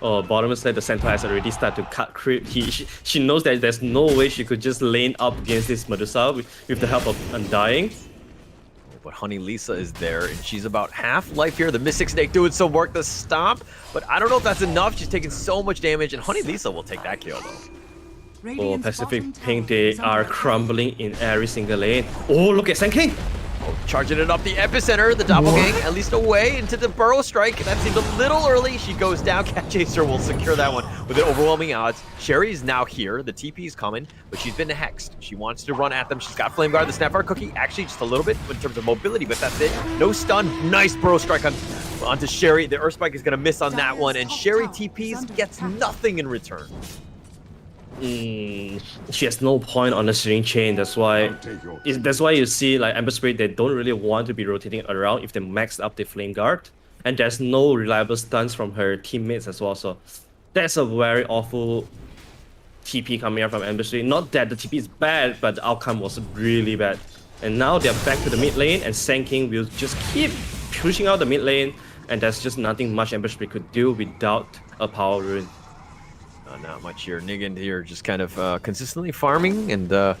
Oh, bottom side, the Centaur has already started to cut creep. She knows that there's no way she could just lane up against this Medusa with the help of Undying. But Honey Lisa is there, and she's about half life here. The Mystic Snake doing some work to stop, but I don't know if that's enough. She's taking so much damage, and Honey Lisa will take that kill, though. Oh, Pacific Pink, they are crumbling in every single lane. Oh, look at Sand King. Oh, charging it up the epicenter, the doppelgang, at least away into the burrow strike. That seemed a little early. She goes down. Cat Chaser will secure that one with an overwhelming odds. Sherry's now here. The TP is coming, but she's been hexed. She wants to run at them. She's got Flame Guard, the Snapfire Cookie, actually just a little bit in terms of mobility, but that's it. No stun. Nice burrow strike onto Sherry. The Earth Spike is going to miss on that one, and Sherry TPs, gets nothing in return. She has no point on the string chain. That's why you see like Ember Spirit, they don't really want to be rotating around if they maxed up the Flame Guard, and there's no reliable stuns from her teammates as well. So that's a very awful TP coming out from Ember Spirit. Not that the TP is bad, but the outcome was really bad. And now they're back to the mid lane, and Sand King will just keep pushing out the mid lane, and there's just nothing much Ember Spirit could do without a power rune. Not much here. Nigand here just kind of consistently farming and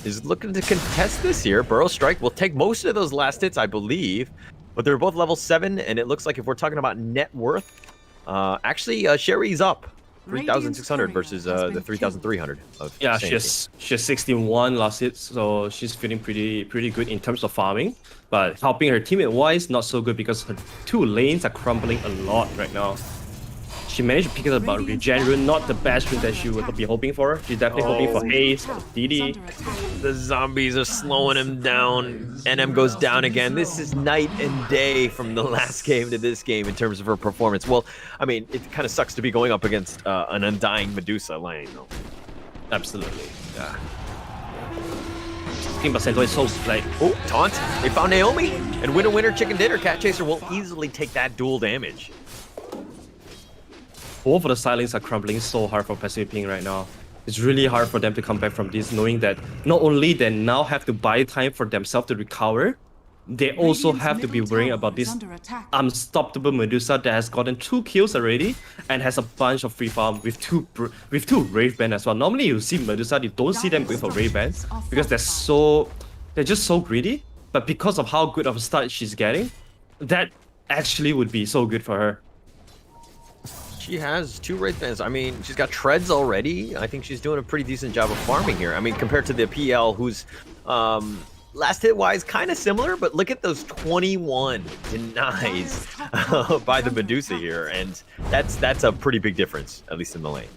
is looking to contest this here. Burrow Strike will take most of those last hits, I believe. But they're both level 7, and it looks like if we're talking about net worth, actually, Sherry's up 3,600 versus the 3,300 of Yeah, Sanity. she's 61 last hit, so she's feeling pretty good in terms of farming. But helping her teammate wise, not so good because her 2 lanes are crumbling a lot right now. She managed to pick up about regen rune, not the best rune that she would be hoping for. She's definitely hoping for haste, DD. The zombies are slowing him down. NM goes down again. This is night and day from the last game to this game in terms of her performance. Well, I mean, it kind of sucks to be going up against an undying Medusa lane, though. Absolutely. Yeah. Team Basento is so like, Oh, taunt. They found Naomi. And winner, chicken dinner. Cat Chaser will easily take that dual damage. both of the silings are crumbling so hard for Pacific Ping right now. It's really hard for them to come back from this, knowing that not only they now have to buy time for themselves to recover, they also have to be worrying about this unstoppable Medusa that has gotten 2 kills already and has a bunch of free farm with two Wraith Band as well. Normally you see Medusa, you don't see them going for Wraith Band because they're just so greedy. But because of how good of a start she's getting, that actually would be so good for her. She has 2 Wraith Bands. I mean, she's got treads already. I think she's doing a pretty decent job of farming here. I mean, compared to the PL, who's last hit wise kind of similar, but look at those 21 denies by the Medusa here, and that's a pretty big difference, at least in the lane.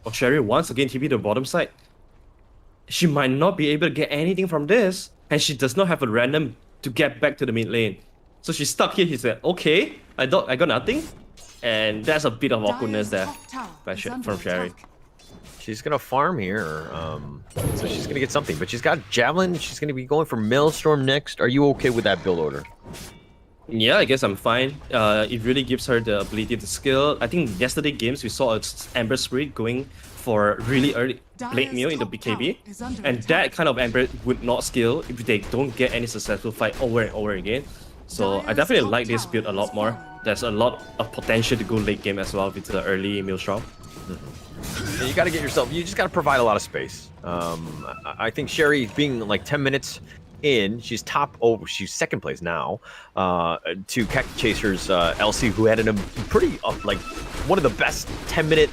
Well, Sherry once again TP the bottom side. She might not be able to get anything from this, and she does not have a random to get back to the mid lane. So she's stuck here. She said, okay, I got nothing. And that's a bit of awkwardness there from Sherry. She's gonna farm here, so she's gonna get something. But she's got Javelin. She's gonna be going for Maelstrom next. Are you okay with that build order? Yeah, I guess I'm fine. It really gives her the ability to skill. I think yesterday games we saw Ember Spirit going for really early late meal in the BKB, and that kind of Ember would not skill if they don't get any successful fight over and over again. So I definitely like this build a lot more. There's a lot of potential to go late game as well with the early Maelstrom. And you got to get yourself. You just got to provide a lot of space. I think Sherry being like 10 minutes in, she's top. Oh, she's second place now. To Cat Chaser's LC, who had a pretty like one of the best 10-minute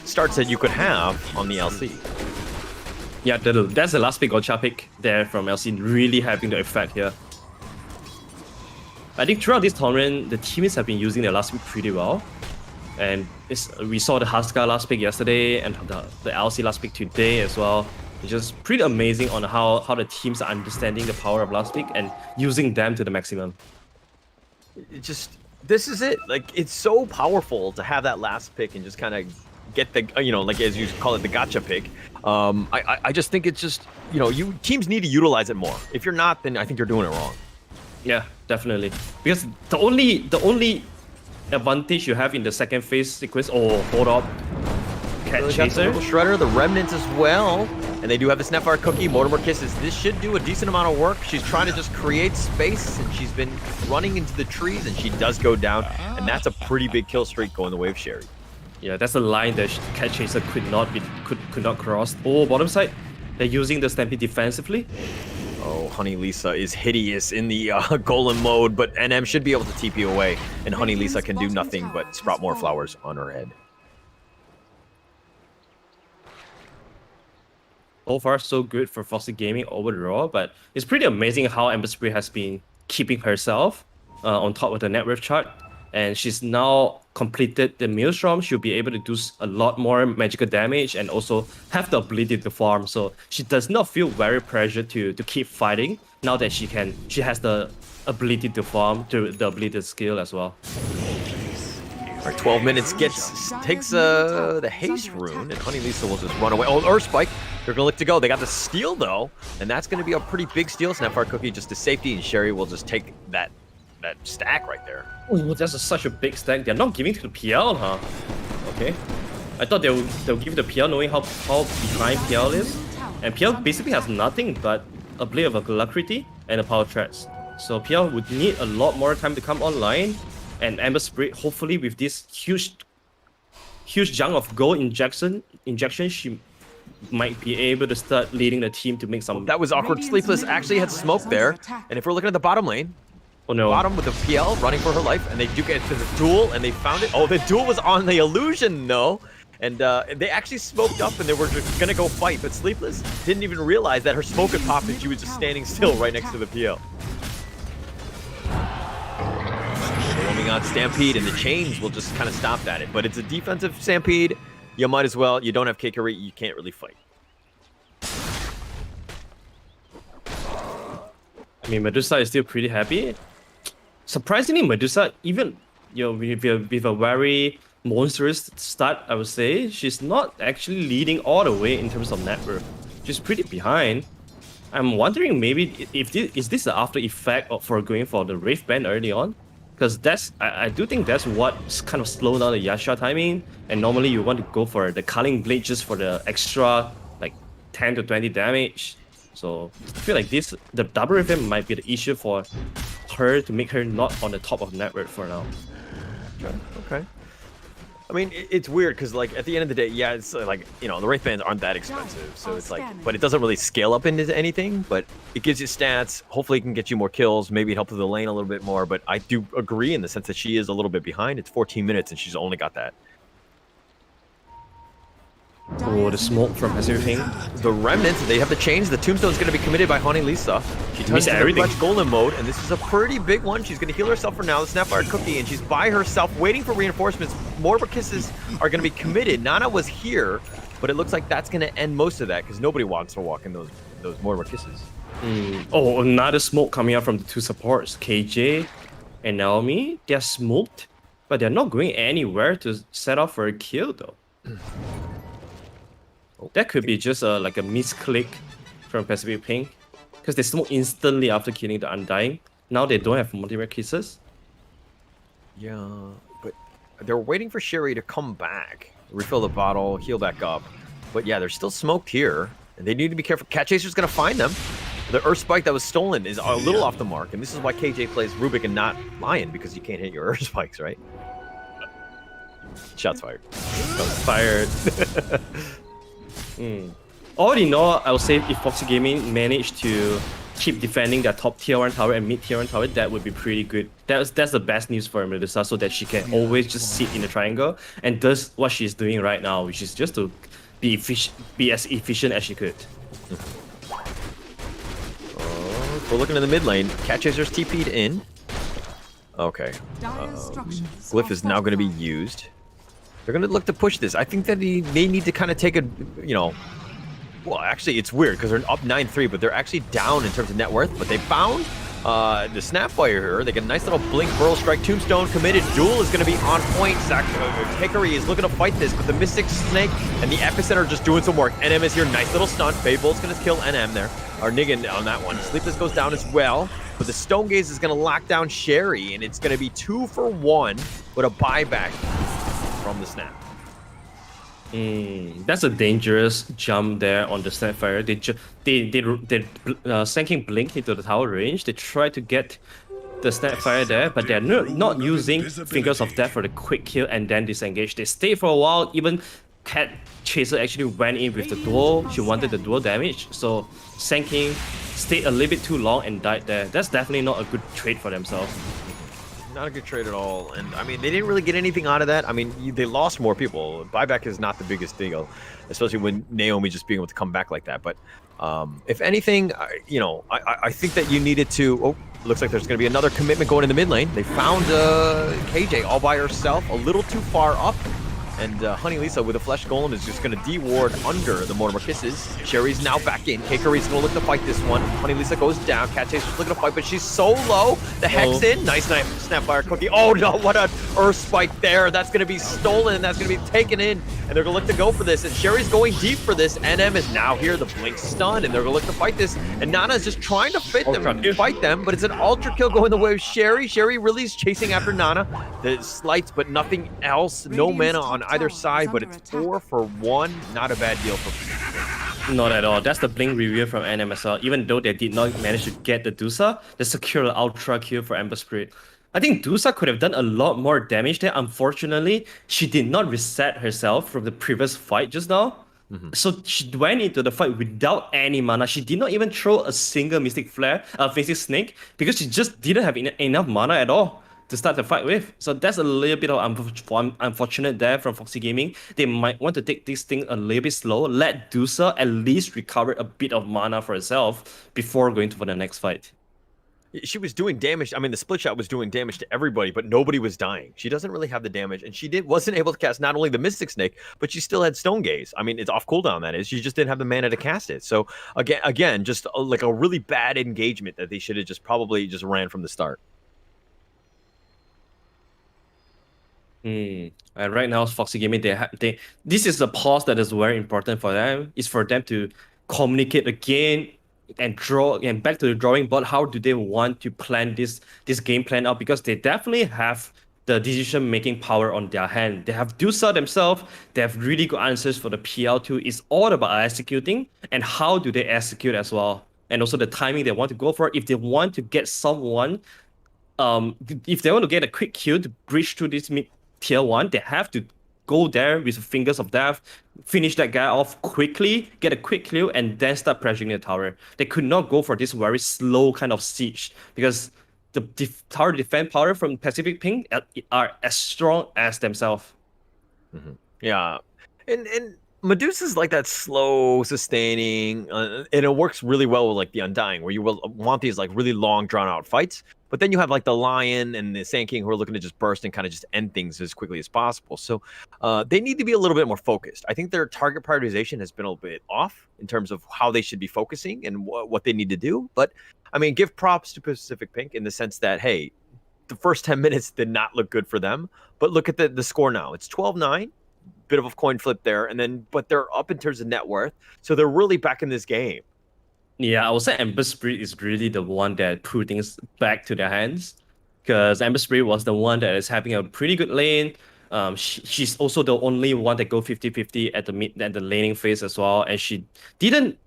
starts that you could have on the LC. Yeah, that's the last pick Gacha pick there from LC, really having the effect here. I think throughout this tournament, the teams have been using their last pick pretty well. And we saw the Haska last pick yesterday and the LC last pick today as well. It's just pretty amazing on how the teams are understanding the power of last pick and using them to the maximum. This is it. Like, it's so powerful to have that last pick and just kind of get the, like as you call it, the gotcha pick. I just think it's just, teams need to utilize it more. If you're not, then I think you're doing it wrong. Yeah, definitely. Because the only advantage you have in the second phase sequence, hold up, Cat Chaser, Little Shredder, the Remnants as well, and they do have the Snapfire Cookie. Mortimer Kisses. This should do a decent amount of work. She's trying to just create space, and she's been running into the trees, and she does go down, and that's a pretty big kill streak going the way of Sherry. Yeah, that's a line that Cat Chaser could not cross. Oh, bottom side, they're using the Stampede defensively. Oh, Honey Lisa is hideous in the golem mode, but NM should be able to TP away, and Honey Lisa can do nothing but sprout more flowers on her head. So far, so good for Foxy Gaming overall, but it's pretty amazing how Ember Spirit has been keeping herself on top of the net worth chart, and she's now completed the Maelstrom. She'll be able to do a lot more magical damage and also have the ability to farm. So she does not feel very pressured to keep fighting now that she has the ability to farm, the ability to skill as well. All right, 12 minutes takes the haste rune, and Honey Lisa will just run away. Oh, Earth Spike. They're gonna look to go. They got the steal though, and that's gonna be a pretty big steal. Snapfire Cookie just to safety, and Sherry will just take that stack right there. Oh, that's such a big stack. They're not giving to the PL, huh? Okay. I thought they'll give the PL knowing how behind PL is. And PL basically has nothing but a blade of alacrity and a power threats. So PL would need a lot more time to come online. And Ember Spirit, hopefully with this huge huge chunk of gold injection, she might be able to start leading the team to make some. That was awkward. Radiant's Sleepless middle actually had tower smoke is there. under attack. And if we're looking at the bottom lane, Oh no! bottom with the PL running for her life, and they do get to the duel, and they found it. Oh, the duel was on the illusion, though. And they actually smoked up, and they were just going to go fight. But Sleepless didn't even realize that her smoke had popped, and she was just standing still right next to the PL. Roaming on Stampede, and the chains will just kind of stop that. But it's a defensive Stampede. You might as well. You don't have Kikari, you can't really fight. I mean, Medusa is still pretty happy. Surprisingly, Medusa, even with a very monstrous start, I would say, she's not actually leading all the way in terms of net worth. She's pretty behind. I'm wondering maybe if is this the after effect for going for the Wraith Band early on? Because I do think that's what kind of slowed down the Yasha timing. And normally you want to go for the Culling Blade just for the extra like 10 to 20 damage. So I feel like the double Wraith might be the issue for her to make her not on the top of network for now. Okay. I mean, it's weird because, like, at the end of the day, yeah, it's like, you know, the Wraith Bands aren't that expensive. So it's like, but it doesn't really scale up into anything, but it gives you stats. Hopefully it can get you more kills. Maybe it helps with the lane a little bit more. But I do agree in the sense that she is a little bit behind. It's 14 minutes and she's only got that. Oh, the smoke from everything. The Remnants, they have the chains. The Tombstone's going to be committed by Honey Lisa. She turns into everything. Fletch Golem mode, and this is a pretty big one. She's going to heal herself for now. The Snapfire Cookie, and she's by herself waiting for reinforcements. More kisses are going to be committed. Nana was here, but it looks like that's going to end most of that because nobody wants to walk in those Mortimer Kisses. Oh, another smoke coming out from the two supports. KJ and Naomi, they're smoked, but they're not going anywhere to set up for a kill though. That could be just like a misclick from Pacific Pink, because they smoke instantly after killing the Undying. Now they don't have multiple kisses. Yeah, but they're waiting for Sherry to come back, refill the bottle, heal back up. But yeah, they're still smoked here, and they need to be careful. Cat Chaser's gonna find them. The Earth Spike that was stolen is a little off the mark, and this is why KJ plays Rubik and not Lion, because you can't hit your Earth Spikes, right? Shots fired. Shots fired. All in all, I would say if Foxy Gaming managed to keep defending their top tier 1 tower and mid tier 1 tower, that would be pretty good. That's the best news for Medusa, so that she can always just sit in the triangle and does what she's doing right now, which is just to be as efficient as she could. We're looking in the mid lane. Cat Chaser's TP'd in. Okay. Glyph is now going to be used. They're going to look to push this. I think that they need to kind of take a, you know, well, actually, it's weird because they're up 9-3, but they're actually down in terms of net worth. But they found the Snapfire here. They get a nice little Blink, Burrow Strike, Tombstone committed. Duel is going to be on point. Hickory is looking to fight this, but the Mystic Snake and the Epicenter are just doing some work. NM is here. Nice little stun. Fayebolt's going to kill NM there. Or Nigan on that one. Sleepless goes down as well. But the Stone Gaze is going to lock down Sherry, and it's going to be 2 for 1 with a buyback from the Snap. That's a dangerous jump there on the Snapfire. They sinking Blink into the tower range. They try to get the Snapfire there, but they're not using Fingers of Death for the quick kill and then disengage. They stay for a while. Even Cat Chaser actually went in with the duel. She wanted the dual damage, so Sanking stayed a little bit too long and died there. That's definitely not a good trade for themselves. Not a good trade at all. And I mean, they didn't really get anything out of that. I mean, they lost more people. Buyback is not the biggest deal, especially when Naomi just being able to come back like that. But if anything, you know, I think that you needed to. Oh, looks like there's going to be another commitment going in the mid lane. They found KJ all by herself, a little too far up. And Honey Lisa with a Flesh Golem is just going to de-ward under the Mortimer Kisses. Sherry's now back in. Kikari's going to look to fight this one. Honey Lisa goes down. Cat Chaser's looking to fight, but she's so low. The Hex in. Nice Snapfire Cookie. Oh no, what an Earth Spike there. That's going to be stolen. That's going to be taken in. And they're going to look to go for this. And Sherry's going deep for this. NM is now here. The Blink stun. And they're going to look to fight this. And Nana's just trying to fight them. But it's an ultra kill going the way of Sherry. Sherry really is chasing after Nana. The slights, but nothing else. No mana on either side, but it's 4 for 1. Not a bad deal for Not at all. That's the Blink review from NM as well. Even though they did not manage to get the Dusa, they secured an ultra kill for Ember Spirit. I think Dusa could have done a lot more damage there. Unfortunately, she did not reset herself from the previous fight just now. So she went into the fight without any mana. She did not even throw a single Mystic Flare, Mystic Snake, because she just didn't have enough mana at all to start the fight with. So that's a little bit of unfortunate there from Foxy Gaming. They might want to take this thing a little bit slow, let Dusa at least recover a bit of mana for herself before going for the next fight. She was doing damage. I mean, the split shot was doing damage to everybody, but nobody was dying. She doesn't really have the damage, and she wasn't able to cast not only the Mystic Snake, but she still had Stone Gaze. I mean, it's off cooldown, that is. She just didn't have the mana to cast it. So again, just like a really bad engagement that they should have just probably just ran from the start. And right now, Foxy Gaming, this is a pause that is very important for them. Is for them to communicate again and draw and back to the drawing board. How do they want to plan this game plan out? Because they definitely have the decision making power on their hand. They have Dusa themselves. They have really good answers for the PL2. It's all about executing and how do they execute as well, and also the timing they want to go for. If they want to get someone, if they want to get a quick kill to breach through this mid tier 1, they have to go there with fingers of death, finish that guy off quickly, get a quick kill, and then start pressuring the tower. They could not go for this very slow kind of siege because the tower defense power from Pacific Pink are as strong as themselves. Yeah, and Medusa's like that slow sustaining, and it works really well with like the Undying, where you will want these like really long drawn out fights. But then you have like the Lion and the Sand King who are looking to just burst and kind of just end things as quickly as possible. So they need to be a little bit more focused. I think their target prioritization has been a little bit off in terms of how they should be focusing and what they need to do. But I mean, give props to Pacific Pink in the sense that, hey, the first 10 minutes did not look good for them. But look at the score now. It's 12-9. Bit of a coin flip there. But they're up in terms of net worth. So they're really back in this game. Yeah, I would say Ember Spirit is really the one that put things back to their hands, because Ember Spirit was the one that is having a pretty good lane. She's also the only one that go 50-50 at the laning phase as well, and she didn't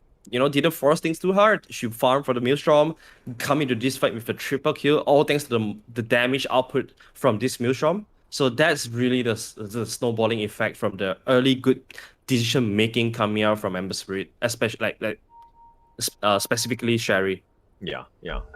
force things too hard. She farmed for the Maelstrom, come into this fight with a triple kill, all thanks to the damage output from this Maelstrom. So that's really the snowballing effect from the early good decision making coming out from Ember Spirit, especially specifically Sherry. Yeah.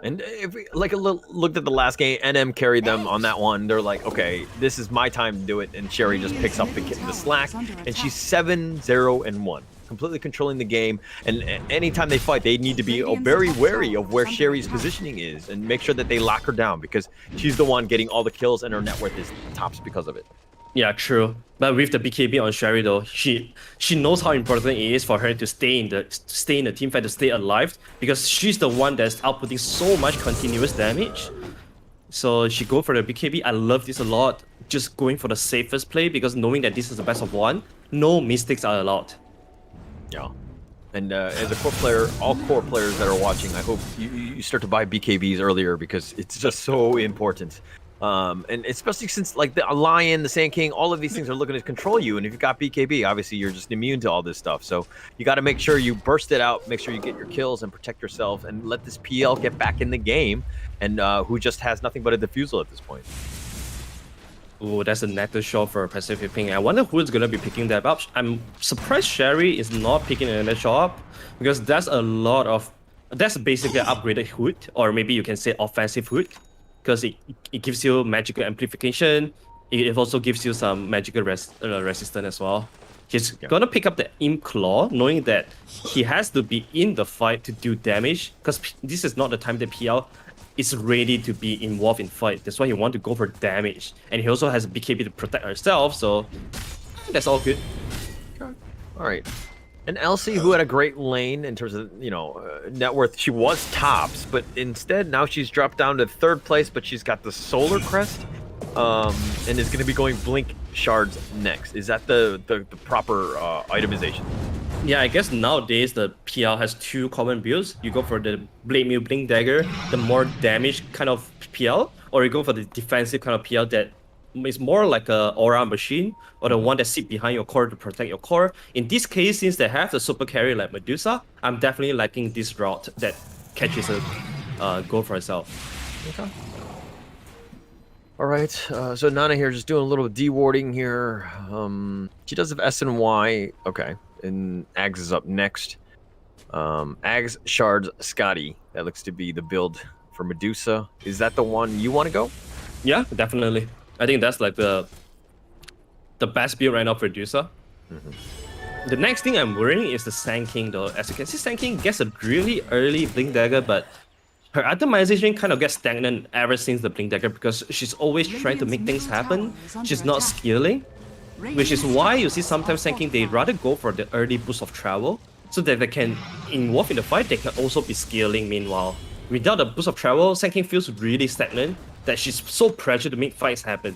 And if we looked at the last game, NM carried them on that one. They're like, okay, this is my time to do it. And Sherry just picks up the slack, and she's 7-0-1, completely controlling the game. And anytime they fight, they need to be very wary of where Sherry's positioning is and make sure that they lock her down, because she's the one getting all the kills and her net worth is tops because of it. Yeah, true. But with the BKB on Sherry though, she knows how important it is for her to stay in the team fight, to stay alive, because she's the one that's outputting so much continuous damage. So she go for the BKB. I love this a lot. Just going for the safest play, because knowing that this is the best of one, no mistakes are allowed. Yeah. And as a core player, all core players that are watching, I hope you start to buy BKBs earlier, because it's just so important. And especially since like the Lion, the Sand King, all of these things are looking to control you. And if you've got BKB, obviously you're just immune to all this stuff. So you got to make sure you burst it out, make sure you get your kills and protect yourself, and let this PL get back in the game. And who just has nothing but a defusal at this point. Ooh, that's a nectar shot for Pacific Pink. I wonder who's gonna be picking that up. I'm surprised Sherry is not picking another shot, because that's basically an upgraded hood, or maybe you can say offensive hood, because it gives you magical amplification. It also gives you some magical resistance as well. He's gonna pick up the Imp Claw, knowing that he has to be in the fight to do damage, because this is not the time that PL is ready to be involved in fight. That's why he want to go for damage. And he also has BKB to protect herself, so that's all good. All right. And Elsie, who had a great lane in terms of, net worth, she was tops, but instead now she's dropped down to 3rd place, but she's got the Solar Crest, and is going to be going Blink Shards next. Is that the proper itemization? Yeah, I guess nowadays the PL has 2 common builds. You go for the Blade Mail Blink Dagger, the more damage kind of PL, or you go for the defensive kind of PL that is more like a aura machine, or the one that sits behind your core to protect your core. In this case, since they have the super carry like Medusa, I'm definitely liking this route that catches a goal for herself. Okay. All right, so Nana here just doing a little dewarding here. She does have S and Y. Okay, and Ags is up next. Ags, Shards, Scotty. That looks to be the build for Medusa. Is that the one you want to go? Yeah, definitely. I think that's like the best build right now for Medusa. The next thing I'm worrying is the Sand King though. As you can see, Sand King gets a really early Blink Dagger, but her itemization kind of gets stagnant ever since the Blink Dagger because she's always trying to make things happen. She's not scaling, which is why you see sometimes Sand King, they rather go for the early boost of travel so that they can involve in the fight, they can also be scaling meanwhile. Without the boost of travel, Sand King feels really stagnant that she's so pressured to make fights happen.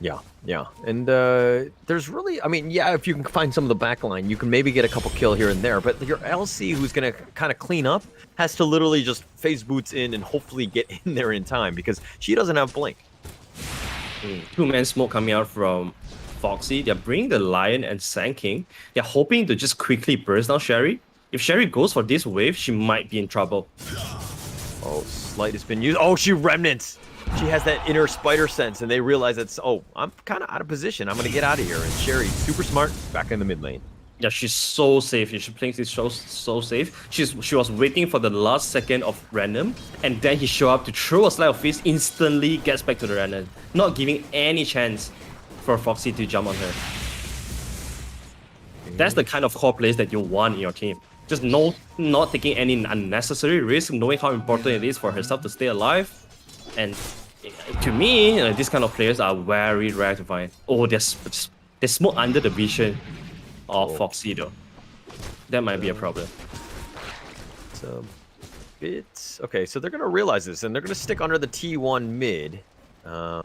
Yeah, yeah. And there's really, I mean, yeah, if you can find some of the backline, you can maybe get a couple kill here and there, but your LC, who's going to kind of clean up, has to literally just phase boots in and hopefully get in there in time because she doesn't have blink. Two-man smoke coming out from Foxy. They're bringing the Lion and Sand King. They're hoping to just quickly burst down Sherry. If Sherry goes for this wave, she might be in trouble. Oh, Slight has been used. Oh, she remnants. She has that inner spider sense, and they realize that's, oh, I'm kind of out of position. I'm going to get out of here. And Sherry, super smart, back in the mid lane. Yeah, she's so safe. She plays this show so safe. She was waiting for the last second of random, and then he show up to throw a slide of fist, instantly gets back to the random, not giving any chance for Foxy to jump on her. That's the kind of core plays that you want in your team. Just not taking any unnecessary risk, knowing how important it is for herself to stay alive. And to me, these kind of players are very rare to find. Oh, they smoke under the vision of Foxy though. That might be a problem. It's a bit... Okay, so they're going to realize this, and they're going to stick under the T1 mid. But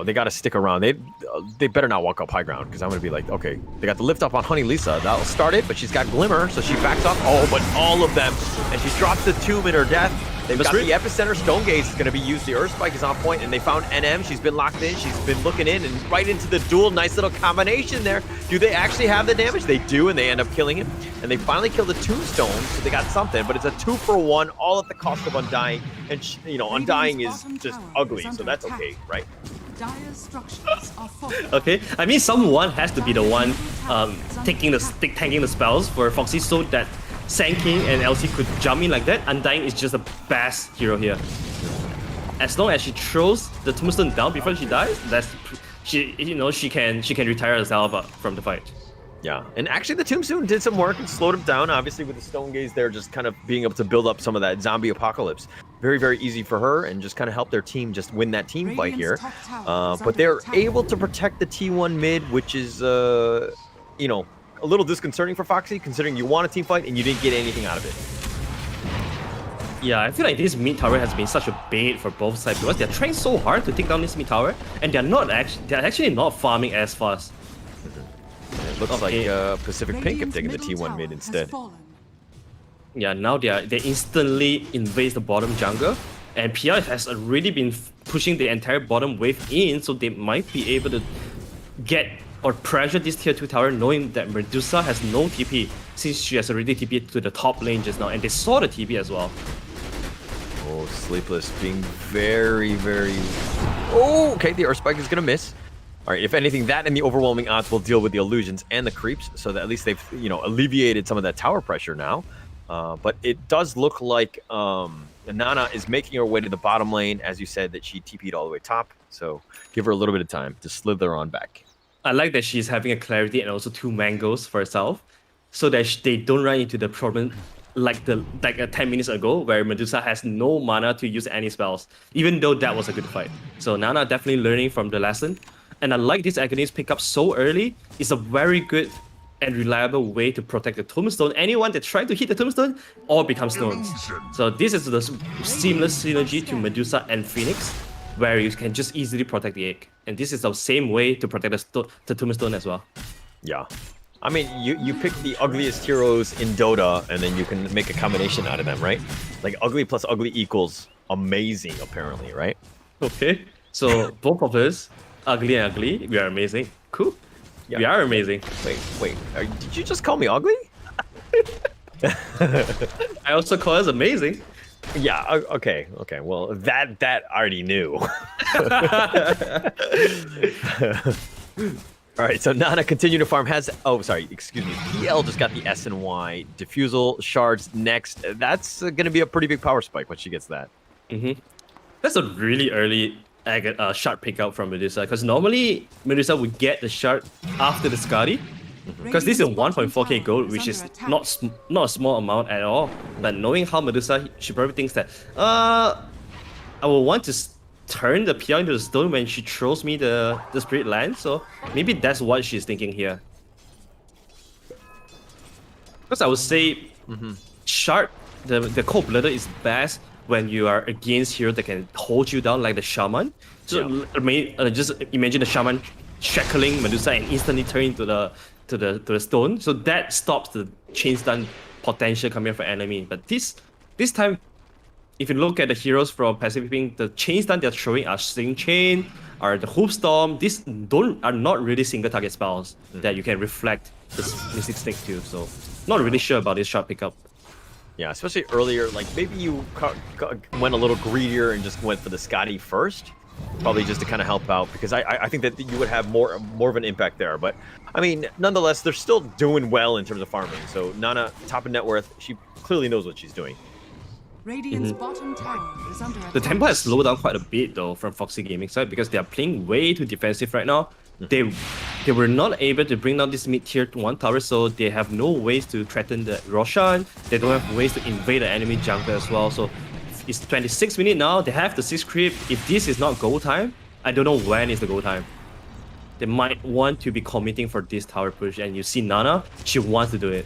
they got to stick around. They better not walk up high ground, because I'm going to be like, okay, they got the lift up on Honey Lisa. That'll start it, but she's got Glimmer, so she backs off. Oh, but all of them. And she drops the tomb in her death. They've got the epicenter. Stone Gaze is going to be used. The Earth Spike is on point, and they found NM. She's been locked in. She's been looking in, and right into the duel. Nice little combination there. Do they actually have the damage? They do, and they end up killing him. And they finally kill the Tombstone, so they got something. But it's a 2-for-1, all at the cost of Undying. And Undying is just ugly, so that's okay, right? Okay, I mean someone has to be the one tanking the spells for Foxy so that Sand King and LC could jump in like that. Undying is just the best hero here. As long as she throws the Tombstone down before she dies, she can retire herself from the fight. Yeah, and actually the Tombstone did some work and slowed him down. Obviously with the Stone Gaze there, just kind of being able to build up some of that zombie apocalypse. Very, very easy for her, and just kind of help their team just win that team fight here. But they're able to protect the T1 mid, which is, a little disconcerting for Foxy, considering you want a team fight and you didn't get anything out of it. Yeah, I feel like this mid tower has been such a bait for both sides because they're trying so hard to take down this mid tower, and they're actually not farming as fast. It looks like Pacific Pink have taken the T1 mid instead. Yeah, now they instantly invade the bottom jungle, and PR has already been pushing the entire bottom wave in, so they might be able to get or pressure this tier 2 tower, knowing that Medusa has no TP since she has already TP to the top lane just now, and they saw the TP as well. Oh, Sleepless being very, very... Oh, okay, the Earth Spike is going to miss. All right, if anything, that and the overwhelming odds will deal with the illusions and the creeps, so that at least they've, alleviated some of that tower pressure now. But it does look like Nana is making her way to the bottom lane, as you said, that she TP'd all the way top. So give her a little bit of time to slither on back. I like that she's having a clarity and also 2 mangoes for herself, so that they don't run into the problem like 10 minutes ago, where Medusa has no mana to use any spells, even though that was a good fight. So Nana definitely learning from the lesson. And I like this Aghanim pick up so early. It's a very good and reliable way to protect the Tombstone. Anyone that tries to hit the Tombstone all becomes stones. So this is the seamless synergy to Medusa and Phoenix, where you can just easily protect the egg. And this is the same way to protect the Tombstone as well. Yeah. I mean, you pick the ugliest heroes in Dota, and then you can make a combination out of them, right? Like ugly plus ugly equals amazing, apparently, right? Okay. So both of us, ugly and ugly, we are amazing. Cool. Yeah. We are amazing. Wait. Did you just call me ugly? I also call us amazing. Yeah. Okay. Okay. Well, that I already knew. All right. So Nana continue to farm. Excuse me. PL just got the S and Y diffusal shards next. That's going to be a pretty big power spike when she gets that. That's a really early shard pickup from Medusa, because normally Medusa would get the shard after the Skadi. Because this is 1.4k gold, which is not a small amount at all. But knowing how Medusa, she probably thinks that, I will want to turn the PL into the stone when she throws me the Spirit Land. So maybe that's what she's thinking here. Because I would say, Shard, the cold-blooded is best when you are against hero that can hold you down like the Shaman. So just imagine the Shaman shackling Medusa and instantly turning to the stone. So that stops the chain stun potential coming from enemy. But this time, if you look at the heroes from Pacific Pink, the chain stun they're throwing are Sling Chain, are the Hoop Storm. These are not really single target spells that you can reflect this Mystic Snake to. So not really sure about this shot pickup. Yeah, especially earlier, like maybe you went a little greedier and just went for the Skadi first, probably just to kind of help out, because I think that you would have more of an impact there. But I mean, nonetheless, they're still doing well in terms of farming. So Nana, top of net worth, she clearly knows what she's doing. Radiant's bottom tower is under attack. The tempo has slowed down quite a bit though from Foxy Gaming side, because they are playing way too defensive right now. They were not able to bring down this mid-tier 1 tower, so they have no ways to threaten the Roshan. They don't have ways to invade the enemy jungle as well. So it's 26 minutes now. They have the 6 creep. If this is not goal time, I don't know when is the goal time. They might want to be committing for this tower push, and you see Nana, she wants to do it.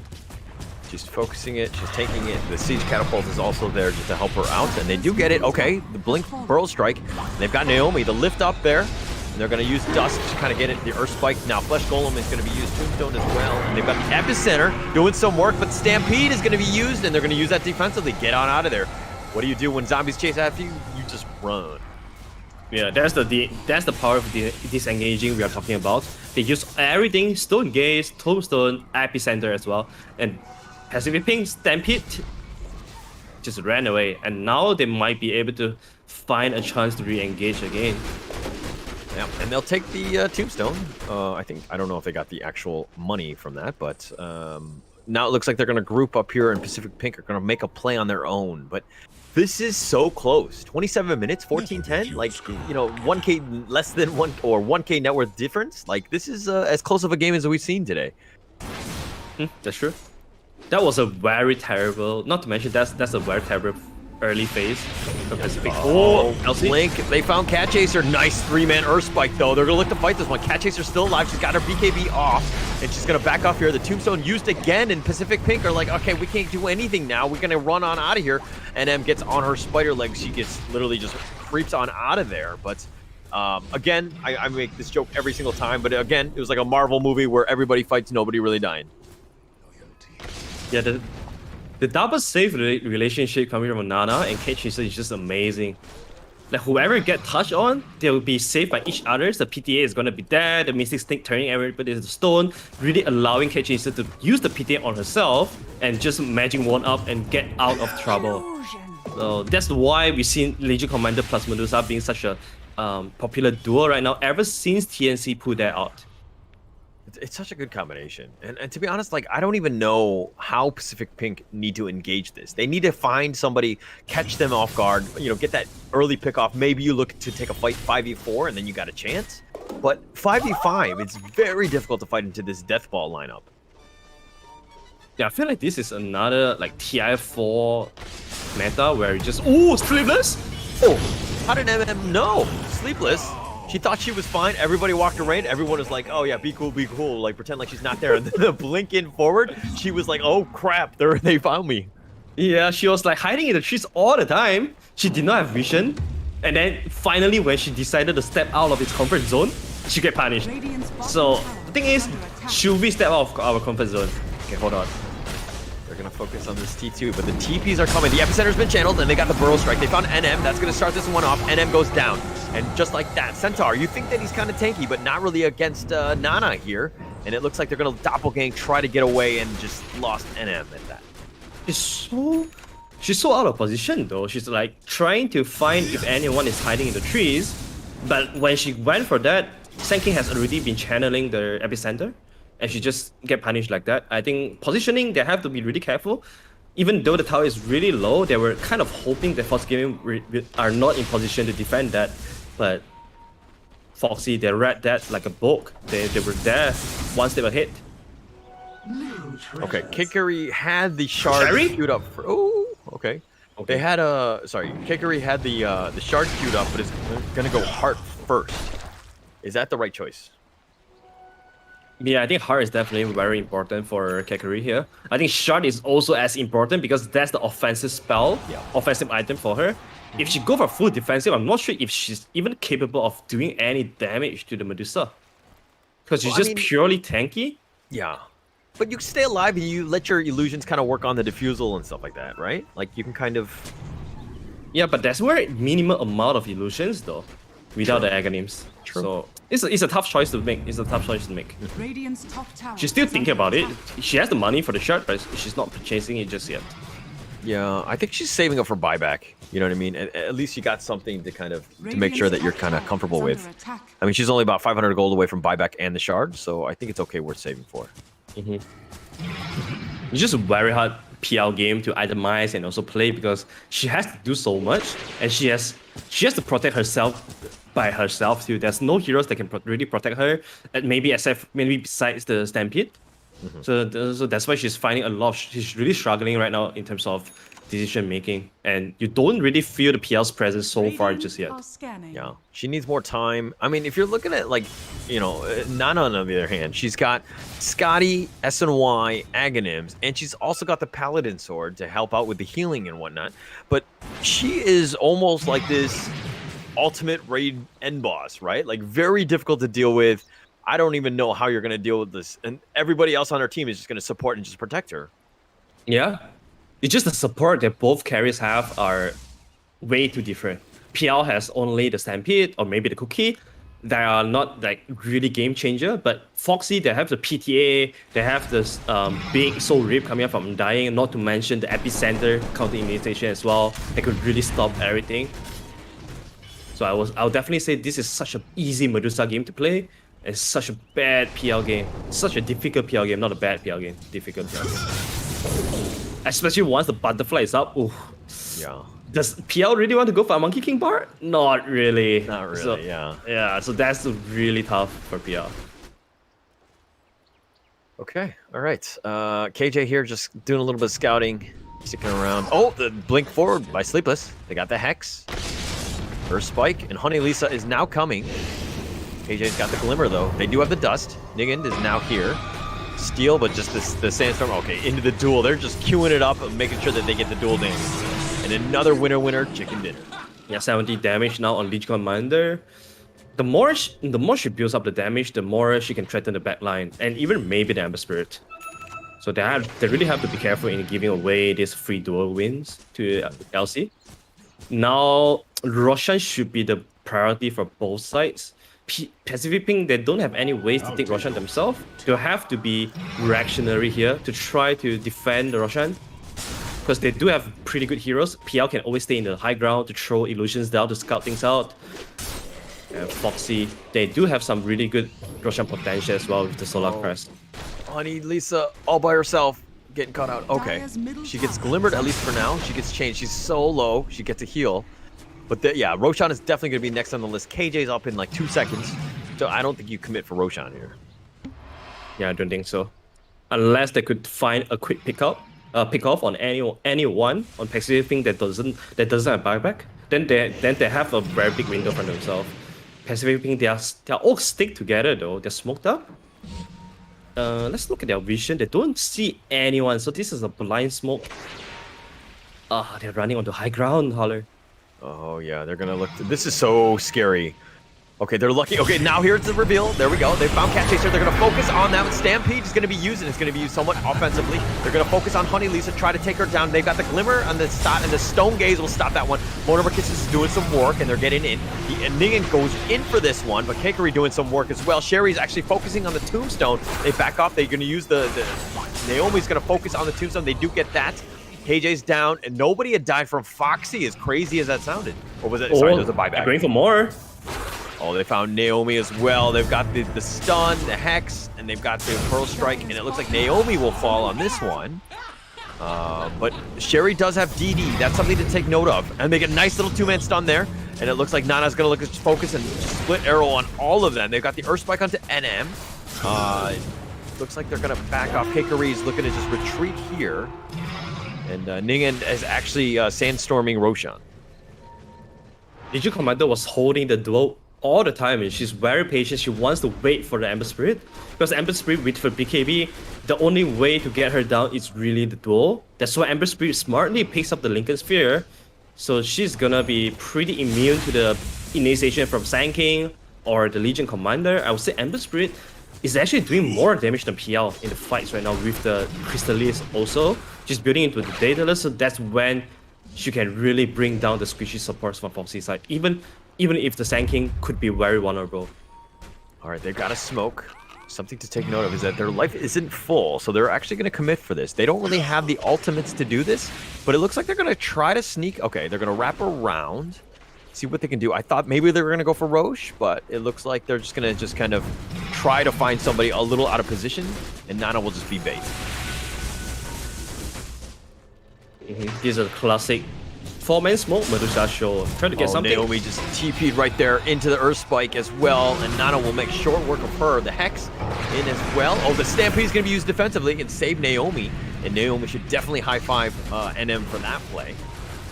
She's focusing it, she's taking it. The Siege Catapult is also there just to help her out, and they do get it. Okay, the Blink Burrow Strike. They've got Naomi, the lift up there. And they're going to use Dusk to kind of get it, the Earth Spike. Now Flesh Golem is going to be used, Tombstone as well. And they've got the Epicenter doing some work, but Stampede is going to be used, and they're going to use that defensively. Get on out of there. What do you do when zombies chase after you? You just run. Yeah, that's the power of the disengaging we are talking about. They use everything, Stone Gaze, Tombstone, Epicenter as well. And Pacific Pink, Stampede just ran away. And now they might be able to find a chance to re-engage again. Yeah, and they'll take the Tombstone. I don't know if they got the actual money from that, but now it looks like they're going to group up here, and Pacific Pink are going to make a play on their own. But this is so close. 27 minutes, 14-10, like, you know, 1K less than 1 or 1K net worth difference. Like, this is as close of a game as we've seen today. That's true. That was a very terrible, not to mention that's a very terrible early phase from Pacific. Link, they found Cat Chaser. Nice 3-man Earth Spike, though. They're going to look to fight this one. Cat Chaser's still alive. She's got her BKB off, and she's going to back off here. The Tombstone used again, and Pacific Pink are like, okay, we can't do anything now. We're going to run on out of here. NM gets on her spider legs. She gets literally just creeps on out of there. But again, I make this joke every single time, but again, it was like a Marvel movie where everybody fights, nobody really dying. Yeah, the double safe relationship coming from Nana and Cat Chaser is just amazing. Like, whoever get touched on, they will be saved by each other. The PTA is going to be there, the Mystic Snake turning everybody into stone, really allowing Cat Chaser to use the PTA on herself and just magic one up and get out of trouble. So that's why we've seen Legion Commander plus Medusa being such a popular duo right now ever since TNC put that out. It's such a good combination. And to be honest, like, I don't even know how Pacific Pink need to engage this. They need to find somebody, catch them off guard, you know, get that early pick off. Maybe you look to take a fight 5v4 and then you got a chance. But 5v5, it's very difficult to fight into this Death Ball lineup. Yeah, I feel like this is another like TI4 meta where you just, ooh, Sleepless? Oh, how did MM know? Sleepless? She thought she was fine. Everybody walked around. Everyone was like, oh yeah, be cool, like pretend like she's not there. And then the blink in forward, she was like, oh crap, they found me. Yeah, she was like hiding in the trees all the time. She did not have vision. And then finally when she decided to step out of its comfort zone, she get punished. So the thing is, should we step out of our comfort zone? Okay, hold on. They're gonna focus on this T2, but the TPs are coming. The Epicenter's been channeled, and they got the Burrow Strike. They found NM. That's gonna start this one off. NM goes down. And just like that, Centaur, you think that he's kind of tanky, but not really against Nana here. And it looks like they're going to doppelgang, try to get away, and just lost NM at that. It's so She's so out of position though. She's like trying to find if anyone is hiding in the trees. But when she went for that, Senking has already been channeling the epicenter. And she just get punished like that. I think positioning, they have to be really careful. Even though the tower is really low, they were kind of hoping that Foxy Gaming are not in position to defend that. But Foxy, they read that like a book. They were there one step ahead. Okay, Kikari had the shard Sherry? queued up for. Oh, okay. They had Kikari had the shard queued up, but it's gonna go heart first. Is that the right choice? Yeah, I think heart is definitely very important for Kekari here. I think shard is also as important because that's the offensive spell, offensive item for her. If she go for full defensive, I'm not sure if she's even capable of doing any damage to the Medusa. Because she's just purely tanky. Yeah. But you can stay alive and you let your illusions kind of work on the diffusal and stuff like that, right? Like you can kind of... Yeah, but that's where minimal amount of illusions though, without the Aghanims. So it's a tough choice to make. Radiant's top tower She's still is thinking under about it. attack. She has the money for the shard, but she's not purchasing it just yet. Yeah, I think she's saving up for buyback. You know what I mean? At least you got something to kind of to make sure that you're kind of comfortable with. I mean, she's only about 500 gold away from buyback and the shard, so I think it's okay worth saving for. It's just a very hard PL game to itemize and also play because she has to do so much and she has to protect herself by herself too. There's no heroes that can really protect her, and maybe besides the Stampede. So that's why she's finding a lot. She's really struggling right now in terms of decision making, and you don't really feel the PL's presence so far just yet. Yeah, she needs more time. I mean, if you're looking at like, you know, Nana on the other hand, she's got Scotty, SNY, Aghanims, and she's also got the Paladin Sword to help out with the healing and whatnot. But she is almost like this ultimate raid end boss, right? Like very difficult to deal with. I don't even know how you're going to deal with this. And everybody else on her team is just going to support and just protect her. Yeah. It's just the support that both carriers have are way too different. PL has only the Stampede or maybe the Cookie. They are not like really game changer, but Foxy, they have the PTA, they have this big Soul Rip coming up from Undying, not to mention the Epicenter counter imitation as well. They could really stop everything. So I'll definitely say this is such an easy Medusa game to play. It's such a bad PL game. Such a difficult PL game, not a bad PL game. Difficult PL game. Especially once the butterfly is up. Ooh. Yeah. Does PL really want to go for a Monkey King bar? Not really. Not really, So, yeah. Yeah, so that's really tough for PL. Okay, all right. KJ here just doing a little bit of scouting, sticking around. Oh, the blink forward by Sleepless. They got the Hex. First spike, and Honey Lisa is now coming. KJ's got the Glimmer, though. They do have the Dust. Nigand is now here. Steal, but just the Sandstorm. Okay, into the duel. They're just queuing it up and making sure that they get the duel damage. And another winner, chicken dinner. Yeah, 70 damage now on Leech Commander. The more she builds up the damage, the more she can threaten the backline, and even maybe the Ember Spirit. So they really have to be careful in giving away these free duel wins to LC. Now, Roshan should be the priority for both sides. Pacific Pink, they don't have any ways to take Roshan themselves. They'll have to be reactionary here to try to defend the Roshan. Because they do have pretty good heroes. PL can always stay in the high ground to throw illusions down to scout things out. And Foxy, they do have some really good Roshan potential as well with the Solar Crest. Honey Lisa all by herself getting caught out. Okay, she gets glimmered at least for now. She gets changed. She's so low. She gets a heal. But yeah, Roshan is definitely going to be next on the list. KJ's up in like 2 seconds. So I don't think you commit for Roshan here. Yeah, I don't think so. Unless they could find a quick pick off on anyone on Pacific Pink that doesn't have buyback, then they have a very big window for themselves. Pacific Pink, they are all stick together though. They're smoked up. Let's look at their vision. They don't see anyone, so this is a blind smoke. They're running onto high ground, Holler. Oh yeah, they're gonna look. This is so scary. Okay, they're lucky. Okay, now here's the reveal. There we go. They found Cat Chaser. They're gonna focus on that. Stampede is gonna be used, and it's gonna be used somewhat offensively. They're gonna focus on Honey Lisa, try to take her down. They've got the Glimmer on the stop, and the Stone Gaze will stop that one. Mortimer Kisses is doing some work, and they're getting in. And Ningin goes in for this one, but Kekari doing some work as well. Sherry's actually focusing on the Tombstone. They back off. They're gonna use the Naomi's gonna focus on the Tombstone. They do get that. KJ's down, and nobody had died from Foxy, as crazy as that sounded. Or was it? Sorry, there was a buyback. Going for more. Oh, they found Naomi as well. They've got the stun, the Hex, and they've got the Pearl Strike, and it looks like Naomi will fall on this one. But Sherry does have DD. That's something to take note of. And they get a nice little two-man stun there. And it looks like Nana's going to look at focus and split arrow on all of them. They've got the Earth Spike onto NM. Looks like they're going to back off. Kikari's looking to just retreat here. And Ningen is actually sandstorming Roshan. Legion Commander was holding the duel all the time, and she's very patient. She wants to wait for the Ember Spirit, because Ember Spirit with for BKB, the only way to get her down is really the duel. That's why Ember Spirit smartly picks up the Lincoln Sphere, so she's gonna be pretty immune to the initiation from Sand King or the Legion Commander. I would say Ember Spirit is actually doing more damage than PL in the fights right now with the Crystallis also. She's building into the Daedalus, so that's when she can really bring down the squishy supports from Foxy side, even if the Sand King could be very vulnerable. All right, they've got a smoke. Something to take note of is that their life isn't full, so they're actually going to commit for this. They don't really have the ultimates to do this, but it looks like they're going to try to sneak. Okay, they're going to wrap around, see what they can do. I thought maybe they were going to go for Roche, but it looks like they're just going to kind of try to find somebody a little out of position, and Nana will just be bait. This is a classic 4-man smoke Medusa show. Trying to get something. Naomi just TP'd right there into the Earth Spike as well, and Nana will make short work of her. The Hex in as well. Oh, the Stampede is going to be used defensively and save Naomi, and Naomi should definitely high-five NM for that play.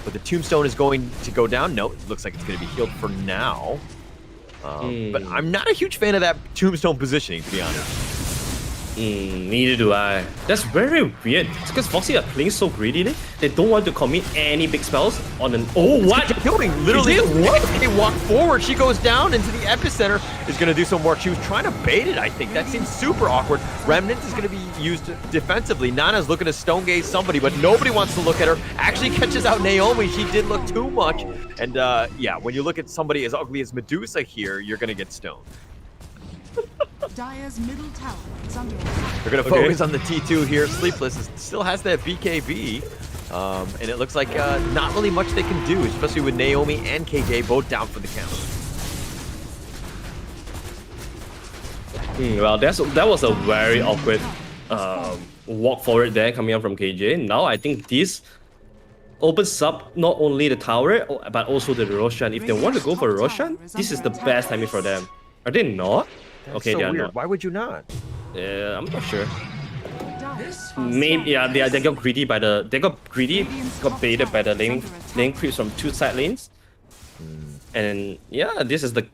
But the Tombstone is going to go down. No, it looks like it's going to be healed for now. But I'm not a huge fan of that Tombstone positioning, to be honest. Neither do I. That's very weird. It's because Foxy are playing so greedily. They don't want to commit any big spells on an. Oh, what? They're doing literally what? They walk forward. She goes down into the epicenter. Is going to do some work. She was trying to bait it. I think that seems super awkward. Remnant is going to be used defensively. Nana's looking to stone gaze somebody, but nobody wants to look at her. Actually catches out Naomi. She did look too much. And yeah, when you look at somebody as ugly as Medusa here, you're going to get stoned. Dire's middle tower is under attack. They're going to focus on the T2 here. Sleepless still has that BKB. And it looks like not really much they can do, especially with Naomi and KJ both down for the count. Well, that was a very awkward walk forward there coming up from KJ. Now I think this opens up not only the tower, but also the Roshan. If they want to go for Roshan, this is the best timing for them. Are they not? That's okay, so they are weird. not. Why would you not? I'm not sure. Maybe they got greedy by the got baited by the lane creeps from two side lanes. And yeah, this is the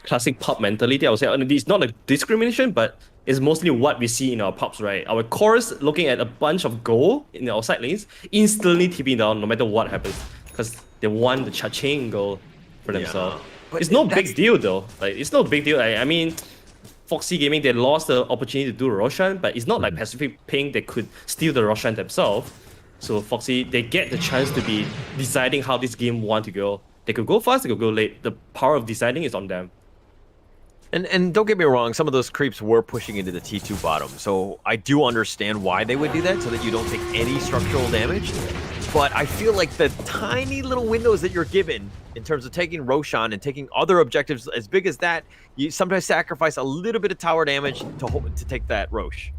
classic pop mentality, I would say. And it's not a discrimination, but it's mostly what we see in our pops, right? Our chorus looking at a bunch of gold in our side lanes, instantly tipping down no matter what happens, because they want the cha-ching goal for themselves. But it's no big deal though. Like, it's no big deal. I mean, Foxy Gaming, they lost the opportunity to do Roshan, but it's not like Pacific Pink, they could steal the Roshan themselves. So Foxy, they get the chance to be deciding how this game want to go. They could go fast, they could go late. The power of deciding is on them. And don't get me wrong, some of those creeps were pushing into the T2 bottom, so I do understand why they would do that, so that you don't take any structural damage. But I feel like the tiny little windows that you're given in terms of taking Roshan and taking other objectives as big as that, you sometimes sacrifice a little bit of tower damage to take that Rosh.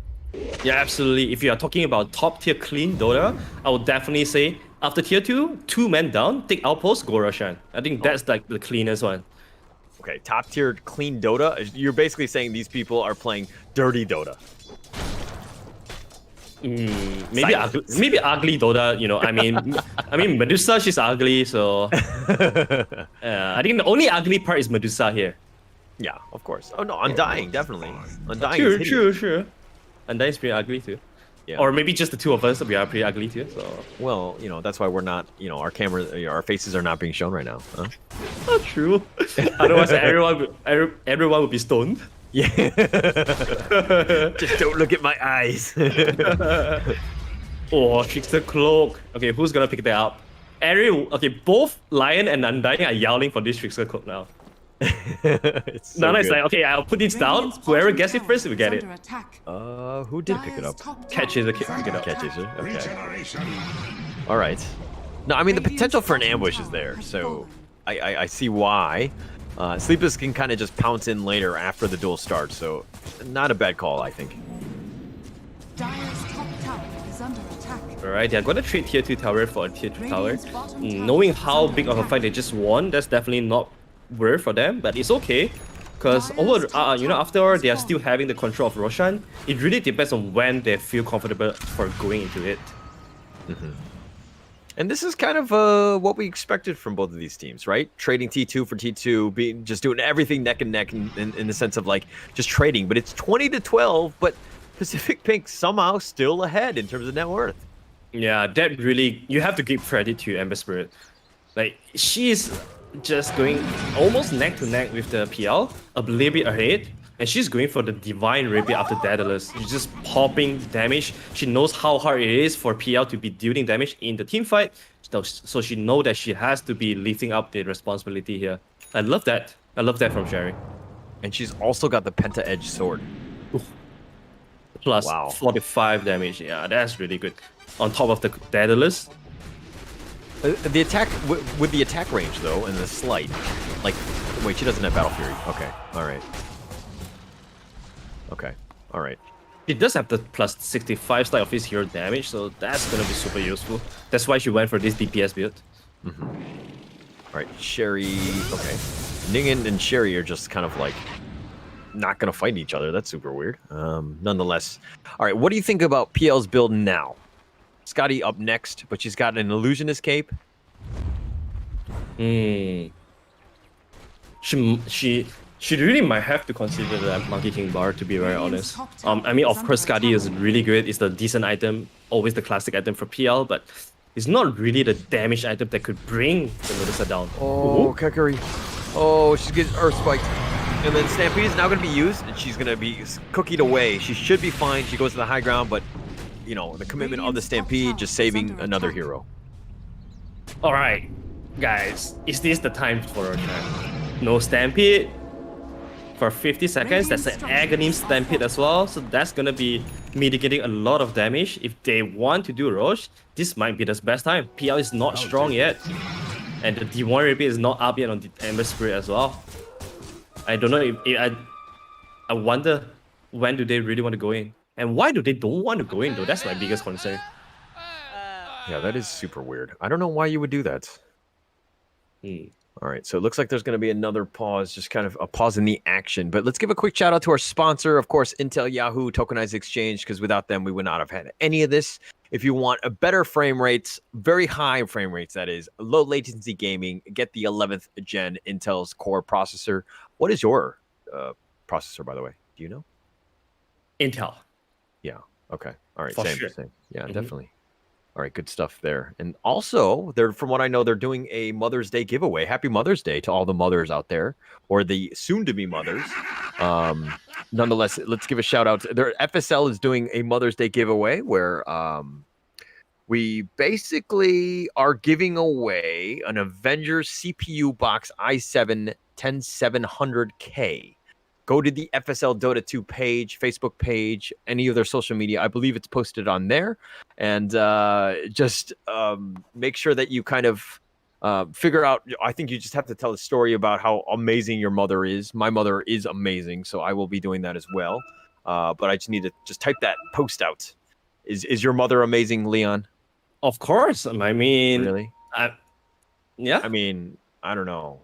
Yeah, absolutely. If you are talking about top tier clean Dota, I would definitely say after tier 2, 2 men down, take outpost, go Roshan. I think that's like the cleanest one. Okay, top tier clean Dota. You're basically saying these people are playing dirty Dota. Maybe ugly Dota. You know, I mean Medusa, she's ugly, so I think the only ugly part is Medusa here. Yeah, of course. Oh no, Undying definitely. Undying. Sure. Undying's pretty ugly too. Yeah. Or maybe just the two of us, we are pretty ugly too. So. Well, you know, that's why we're not. You know, our camera, our faces are not being shown right now. Huh? Not true. Otherwise, everyone would be stoned. Yeah. Just don't look at my eyes. Oh, Trickster Cloak. Okay, who's gonna pick that up? Okay, both Lion and Undying are yelling for this Trickster Cloak now. It's so Nana is good. like, okay, I'll put this down. Radiant's Whoever bottom gets it tower first will is get it. under attack. Who did pick it Dire's up? top Catch tower is a kick, is pick it under up. Catches attack. it. Okay. All right. No, I mean the potential for an ambush is there, so I see why. Sleepless can kind of just pounce in later after the duel starts, so not a bad call, I think. Dire's top tower is under attack. Alright, they're gonna trade tier 2 tower for a tier 2 tower. Radiant's bottom tower Knowing is how under big of a attack. fight they just won, that's definitely not worth for them, but it's okay. Because over, after all, they are still having the control of Roshan. It really depends on when they feel comfortable for going into it. And this is kind of what we expected from both of these teams, right? Trading T2 for T2, just doing everything neck and neck in the sense of like just trading. But it's 20-12, but Pacific Pink somehow still ahead in terms of net worth. Yeah, that really, you have to give credit to Ember Spirit. Like, she's just going almost neck to neck with the PL, a little bit ahead, and she's going for the Divine Rapier after Daedalus. She's just popping damage. She knows how hard it is for PL to be dealing damage in the team fight, so she knows that she has to be lifting up the responsibility here. I love that. I love that from Sherry. And she's also got the Penta Edge sword. Plus Wow. 45 damage. Yeah, that's really good. On top of the Daedalus. The attack with the attack range though, and the slight, like, wait, she doesn't have Battle Fury. Okay, all right. Okay, all right. She does have the plus 65 sleight of his hero damage, so that's gonna be super useful. That's why she went for this DPS build. All right, Sherry. Okay, Ningen and Sherry are just kind of like not gonna fight each other. That's super weird. Nonetheless, all right. What do you think about PL's build now? Scotty up next, but she's got an illusionist cape. She really might have to consider the Monkey King bar, to be very honest. I mean, of course, Scotty is really good. It's the decent item, always the classic item for PL, but it's not really the damage item that could bring the Medusa down. Oh, Kekari. Oh, she's getting Earth Spiked. And then Stampede is now going to be used, and she's going to be cookied away. She should be fine. She goes to the high ground, but, you know, the commitment of the Stampede just saving another hero. All right, guys, is this the time for a turn? No Stampede for 50 seconds. That's an Aghanim Stampede as well, so that's gonna be mitigating a lot of damage. If they want to do Roche, this might be the best time. PL is not strong yet, and the D1 Rapier is not up yet on the Ember Spirit as well. I don't know if I wonder when do they really want to go in, and why do they don't want to go in though? That's my biggest concern. Yeah, that is super weird. I don't know why you would do that. All right, so it looks like there's going to be another pause, just kind of a pause in the action. But let's give a quick shout out to our sponsor, of course, Intel, Yahoo, Tokenized Exchange, because without them, we would not have had any of this. If you want a better frame rates, very high frame rates, that is, low latency gaming, get the 11th gen Intel's Core processor. What is your processor, by the way? Do you know? Intel. Yeah. Okay. All right. For Same. sure. Same. Yeah, definitely. All right, good stuff there. And also, from what I know, they're doing a Mother's Day giveaway. Happy Mother's Day to all the mothers out there, or the soon-to-be mothers. Nonetheless, let's give a shout out. FSL is doing a Mother's Day giveaway where we basically are giving away an Avengers CPU box i7 10700K. Go to the FSL Dota 2 page, Facebook page, any of their social media. I believe it's posted on there. And just make sure that you kind of figure out. I think you just have to tell a story about how amazing your mother is. My mother is amazing, so I will be doing that as well. But I just need to just type that post out. Is your mother amazing, Leon? Of course. I mean, Really? Yeah. I mean, I don't know.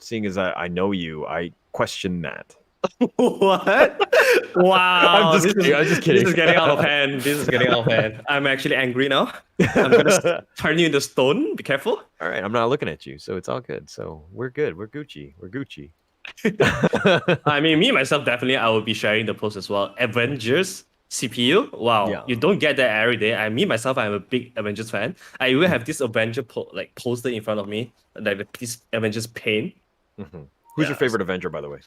Seeing as I know you, I question that. What? Wow. I'm just kidding. This is getting out of hand. This is getting out of hand. I'm actually angry now. I'm gonna turn you into stone. Be careful. All right, I'm not looking at you, so it's all good. So we're good. We're Gucci. We're Gucci. I mean, me myself definitely. I will be sharing the post as well. Avengers CPU. Wow, Yeah. you don't get that every day. Me myself, I'm a big Avengers fan. I even have this Avenger poster in front of me, like this Avengers paint. Who's your favorite Avenger, by the way?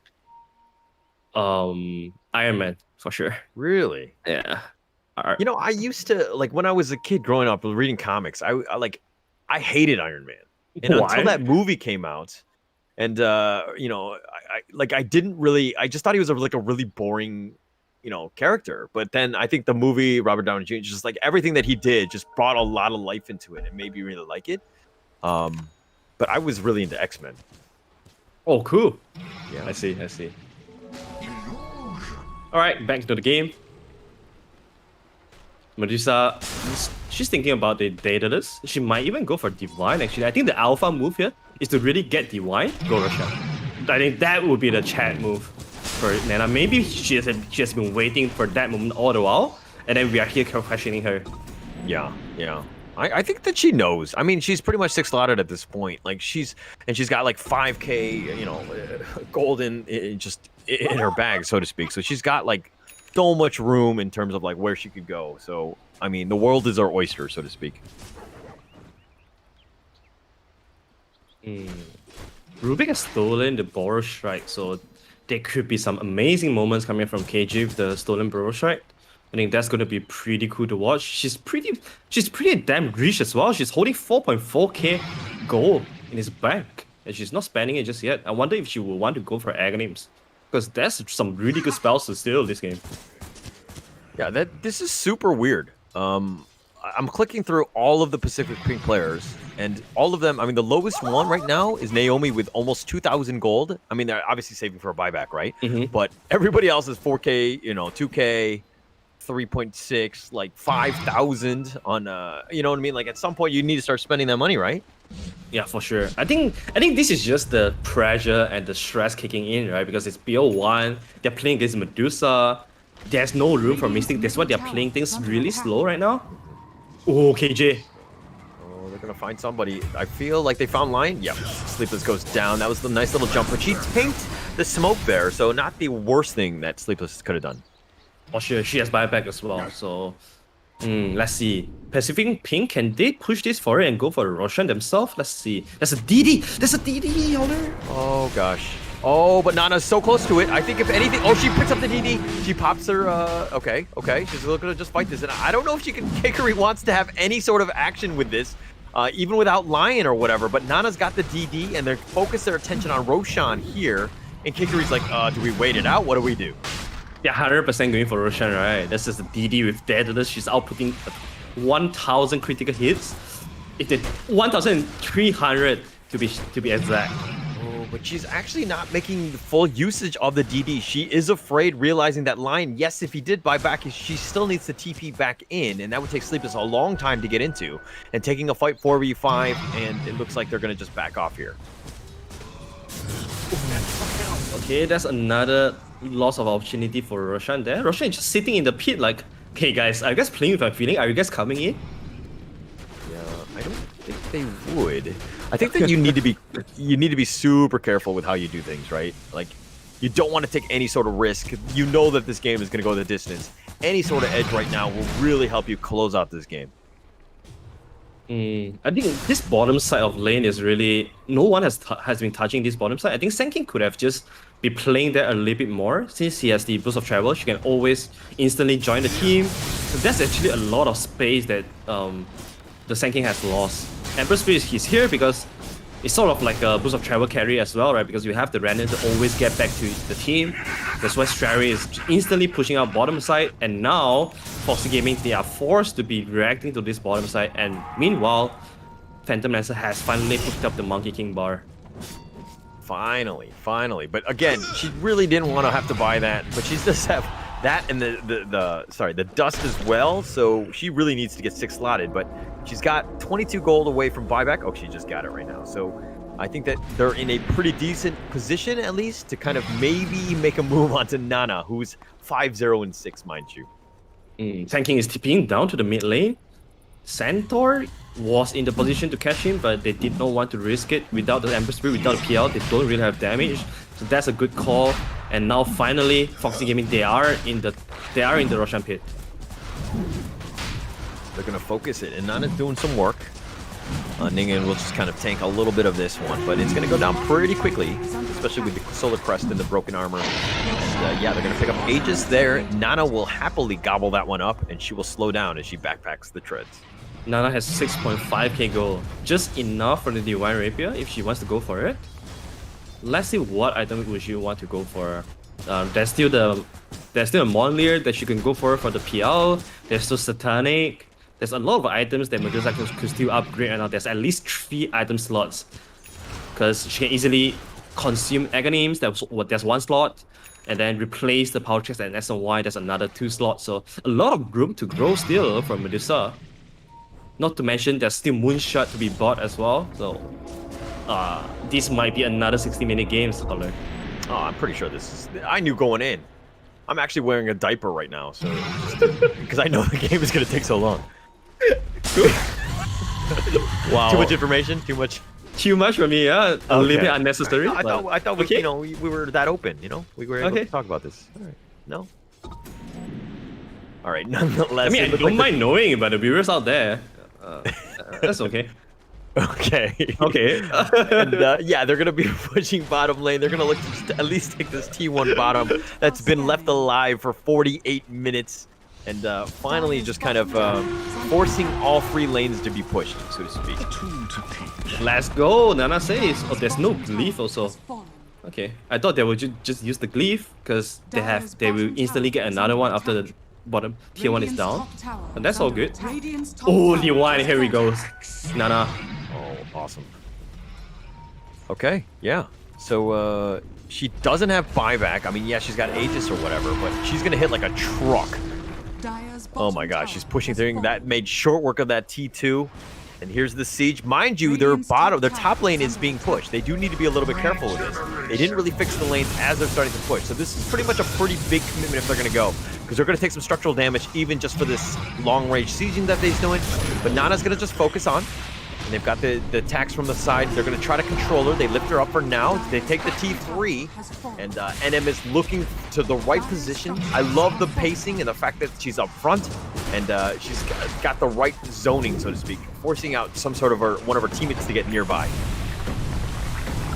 Iron Man for sure. Really? Yeah. You know, I used to like when I was a kid growing up reading comics. I hated Iron Man, and Why? until that movie came out, And you know, I didn't really. I just thought he was like a really boring, character. But then I think the movie Robert Downey Jr. just like everything that he did just brought a lot of life into it and made me really like it. But I was really into X-Men. Oh, cool. Yeah. I see. All right, back to the game. Medusa, she's thinking about the Daedalus. She might even go for Divine, actually. I think the alpha move here is to really get Divine, go Roshan. I think that would be the chat move for Nana. Maybe she has been waiting for that moment all the while, and then we are here questioning her. Yeah. I think that she knows. I mean, she's pretty much 6-slotted at this point. Like she's got like 5K, gold in her bag, so to speak. So she's got like so much room in terms of like where she could go. So I mean, the world is our oyster, so to speak. Rubik has stolen the Borrow Strike, so there could be some amazing moments coming from KG with the stolen Borrow Strike. I think that's gonna be pretty cool to watch. She's pretty damn rich as well. She's holding 4.4k gold in his bank, and she's not spending it just yet. I wonder if she will want to go for Agonyms, because there's some really good spells to steal this game. Yeah, this is super weird. I'm clicking through all of the Pacific Pink players, and all of them. I mean, the lowest one right now is Naomi with almost 2,000 gold. I mean, they're obviously saving for a buyback, right? But everybody else is 4k, 2k. 3.6, like 5,000 on you know what I mean? Like at some point you need to start spending that money, right? Yeah, for sure. I think this is just the pressure and the stress kicking in, right? Because it's BO1, they're playing against Medusa. There's no room for Mystic. That's why they're playing things really slow right now. Oh, KJ. Oh, they're gonna find somebody. I feel like they found Lion. Yep. Sleepless goes down. That was the nice little jump, but she tanked the smoke there, so not the worst thing that Sleepless could have done. For sure, she has buyback as well. So, let's see. Pacific Pink, can they push this for it and go for Roshan themselves? Let's see. There's a DD. There's a DD, Holder. Oh gosh. Oh, but Nana's so close to it. I think if anything, oh, she picks up the DD. She pops her. Okay. She's gonna just fight this, and I don't know if Kikari wants to have any sort of action with this, even without Lion or whatever. But Nana's got the DD, and they're focused their attention on Roshan here, and Kikari's like, do we wait it out? What do we do? Yeah, 100% going for Roshan, right? That's just a DD with Daedalus. She's outputting 1,000 critical hits. It's 1,300 to be exact. Oh, but she's actually not making full usage of the DD. She is afraid, realizing that Lion, yes, if he did buy back, she still needs to TP back in, and that would take Sleepless a long time to get into. And taking a fight 4v5, and it looks like they're going to just back off here. Okay, that's another loss of opportunity for Roshan there. Roshan is just sitting in the pit like, hey guys, are you guys playing with my feeling? Are you guys coming in? Yeah, I don't think they would. I think that you need to be super careful with how you do things, right? Like, you don't want to take any sort of risk. You know that this game is going to go the distance. Any sort of edge right now will really help you close out this game. I think this bottom side of lane is really... No one has been touching this bottom side. I think Senkin could have just be playing there a little bit more. Since he has the boost of travel, she can always instantly join the team. So that's actually a lot of space that the Senkin has lost. Emperor Spirit is here because it's sort of like a boost of travel carry as well, right? Because you have the random to always get back to the team. That's why Strary is instantly pushing out bottom side, and now Foxy Gaming, they are forced to be reacting to this bottom side, and meanwhile, Phantom Lancer has finally picked up the Monkey King bar. Finally. But again, she really didn't want to have to buy that, but she does have that and the dust as well, so she really needs to get 6-slotted, but she's got 22 gold away from buyback. Oh, she just got it right now. So I think that they're in a pretty decent position, at least, to kind of maybe make a move onto Nana, who's 5-0-6, mind you. Tanking is TPing down to the mid lane. Centaur was in the position to catch him, but they did not want to risk it. Without the Emperor Spirit, without the PL, they don't really have damage. So that's a good call. And now finally, Foxy Gaming, they are in the Roshan pit. They're gonna focus it, and Nana's doing some work. Ningen will just kind of tank a little bit of this one, but it's gonna go down pretty quickly, especially with the Solar Crest and the broken armor. And yeah, they're gonna pick up Aegis there. Nana will happily gobble that one up, and she will slow down as she backpacks the treads. Nana has 6.5k gold, just enough for the Divine Rapier if she wants to go for it. let's see what item would you want to go for. There's still a Monlier that you can go for the PL. There's still Satanic. There's a lot of items that Medusa could still upgrade right now. There's at least 3 item slots. Because she can easily consume Aghanim's, there's 1 slot. And then replace the power chest and SNY, there's another 2 slots. So a lot of room to grow still from Medusa. Not to mention there's still Moonshot to be bought as well. So this might be another 60-minute game, Scholar. Oh, I'm pretty sure this is... I knew going in. I'm actually wearing a diaper right now, so... Because I know the game is going to take so long. Wow. Too much information? Too much... Too much for me, yeah. A little bit unnecessary. I thought we, okay. you know, we were that open, you know? We were able to talk about this. All right. No? All right, nonetheless... I mean, I don't mind knowing about the viewers out there. That's okay. Okay. Okay. And yeah, they're gonna be pushing bottom lane. They're gonna look to at least take this T1 bottom that's been left alive for 48 minutes, and finally just kind of forcing all 3 lanes to be pushed, so to speak. Let's go. Nana says, "Oh, there's no glyph also." Okay, I thought they would just use the glyph because they will instantly get another one after the bottom tier 1 is down, and that's all good. Oh, Liwan, here we go. Nana. Oh, awesome. Okay, yeah. So she doesn't have buyback. I mean, yeah, she's got Aegis or whatever, but she's gonna hit like a truck. Oh my gosh, she's pushing through. That made short work of that T2. And here's the siege. Mind you, their top lane is being pushed. They do need to be a little bit careful with this. They didn't really fix the lanes as they're starting to push. So this is pretty much a pretty big commitment if they're going to go. Because they're going to take some structural damage even just for this long-range sieging that they're doing. But Nana's going to just focus on. And they've got the attacks from the side. They're going to try to control her. They lift her up for now. They take the T3. And NM is looking to the right position. I love the pacing and the fact that she's up front. And she's got the right zoning, so to speak, forcing out some sort of one of her teammates to get nearby.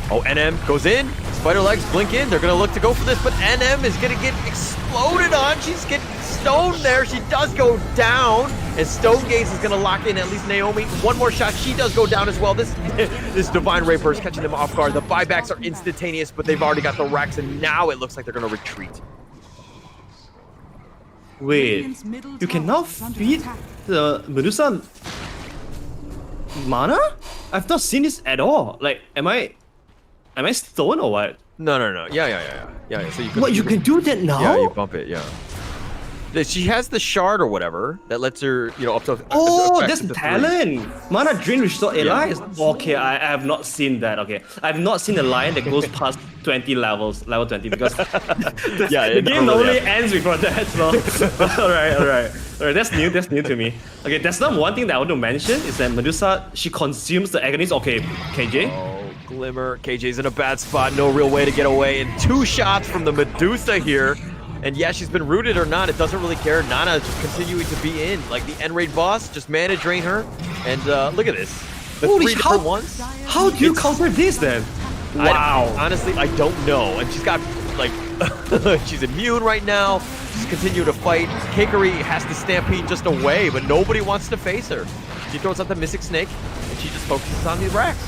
Oh, NM goes in. Spider legs blink in. They're going to look to go for this, but NM is going to get exploded on. She's getting stoned there. She does go down, and Stonegaze is going to lock in at least Naomi. One more shot. She does go down as well. This Divine Raper is catching them off guard. The buybacks are instantaneous, but they've already got the racks, and now it looks like they're going to retreat. Wait, you can now feed the Medusa mana? I've not seen this at all. Like, am I stoned or what? No. Yeah. So you can do that now? Yeah, you bump it. Yeah. She has the shard or whatever that lets her, you know, up to. Oh, that's talent. Mana drain restore Eli. Okay, I have not seen that. Okay, I have not seen a lion that goes past 20 levels, level 20, because the game normally ends before that. So, all right. That's new to me. Okay, that's not one thing that I want to mention is that Medusa, she consumes the agonies. Okay, KJ. Oh, Glimmer. KJ's in a bad spot. No real way to get away. And 2 shots from the Medusa here. And yeah, she's been rooted or not, it doesn't really care. Nana is just continuing to be in. Like the end-raid boss, just mana drain her. And look at this. The 3 different ones. How do you counter this then? Wow. Honestly, I don't know. And she's got, like, she's immune right now. She's continuing to fight. Kakari has to stampede just away, but nobody wants to face her. She throws out the Mystic Snake, and she just focuses on these racks.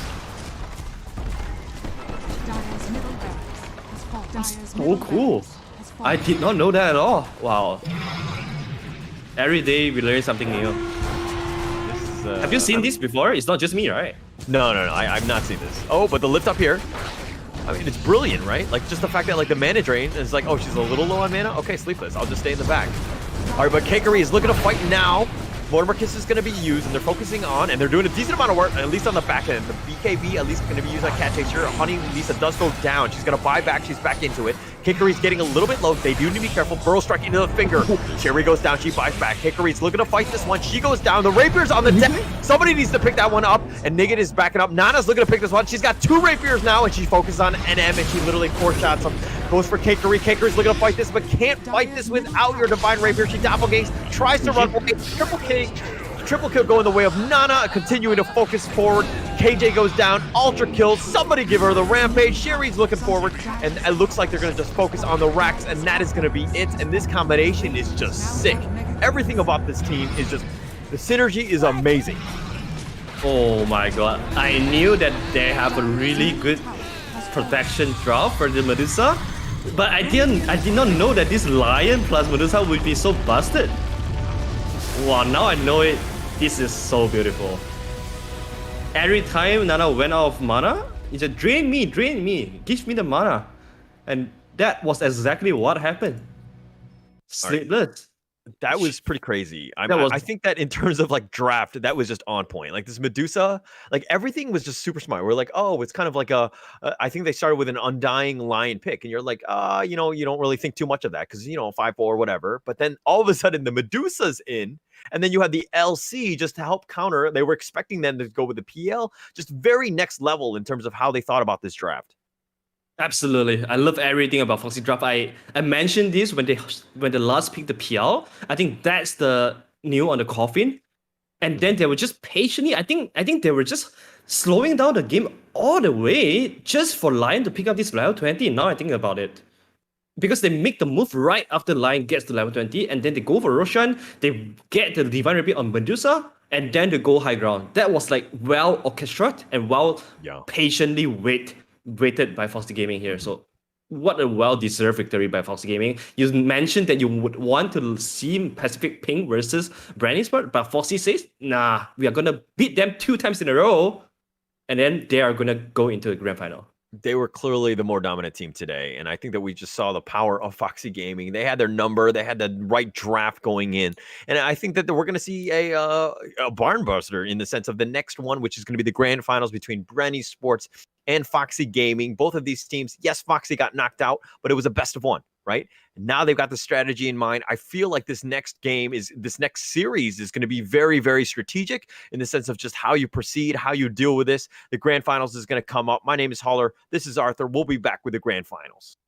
So cool. I did not know that at all. Wow. Every day we learn something new. Have you seen this before? It's not just me, right? No. I've not seen this. Oh, but the lift up here. I mean, it's brilliant, right? Like, just the fact that, like, the mana drain is like, oh, she's a little low on mana? Okay, Sleepless. I'll just stay in the back. All right, but Kakari is looking to fight now. Mortimer Kiss is going to be used, and they're focusing on, and they're doing a decent amount of work, at least on the back end. The BKB at least going to be used on Cat Chaser. Honey Lisa does go down. She's going to buy back. She's back into it. Kakari's getting a little bit low. They do need to be careful. Burrow strike into the finger. Cherry goes down. She buys back. Kakari's looking to fight this one. She goes down. The Rapier's on the deck. Somebody needs to pick that one up, and Nigget is backing up. Nana's looking to pick this one. She's got 2 Rapiers now, and she focuses on NM, and she literally 4 shots him. Goes for Kakari. Kakari's looking to fight this, but can't fight this without your Divine Rapier. She doppelgangs, tries to run away. Triple kill going the way of Nana, continuing to focus forward. KJ goes down, ultra kills. Somebody give her the rampage. Sherry's looking forward, and it looks like they're going to just focus on the racks, and that is going to be it. And this combination is just sick. Everything about this team is just, the synergy is amazing. Oh my god. I knew that they have a really good protection drop for the Medusa. But I did not know that this Lion plus Medusa would be so busted. Wow, now I know it. This is so beautiful. Every time Nana went out of mana, he said, drain me, give me the mana. And that was exactly what happened. Sleepless. That was pretty crazy. I think that in terms of like draft, that was just on point. Like this Medusa, like everything was just super smart. We're like, oh, it's kind of like I think they started with an Undying Lion pick, and you're like, you know, you don't really think too much of that because, you know, 5/4, whatever. But then all of a sudden the Medusa's in, and then you had the LC just to help counter. They were expecting them to go with the PL, just very next level in terms of how they thought about this draft. Absolutely. I love everything about Foxy draft. I mentioned this when the last picked the PL. I think that's the nail on the coffin. And then they were just patiently, I think they were just slowing down the game all the way just for Lion to pick up this level 20. Now I think about it. Because they make the move right after Lion gets to level 20, and then they go for Roshan, they get the Divine Repeat on Medusa, and then they go high ground. That was like well orchestrated and patiently waited by Foxy Gaming here. So what a well-deserved victory by Foxy Gaming. You mentioned that you would want to see Pacific Pink versus Bren Esports, but Foxy says, nah, we are going to beat them 2 times in a row, and then they are going to go into the grand final. They were clearly the more dominant team today, and I think that we just saw the power of Foxy Gaming. They had their number, they had the right draft going in, and I think that we're going to see a barn buster in the sense of the next one, which is going to be the grand finals between Bren Esports and Foxy Gaming. Both of these teams, yes, Foxy got knocked out, but it was a best of one, right? And now they've got the strategy in mind. I feel like this next series is going to be very, very strategic in the sense of just how you proceed, how you deal with this. The grand finals is going to come up. My name is Holler. This is Arthur. We'll be back with the grand finals.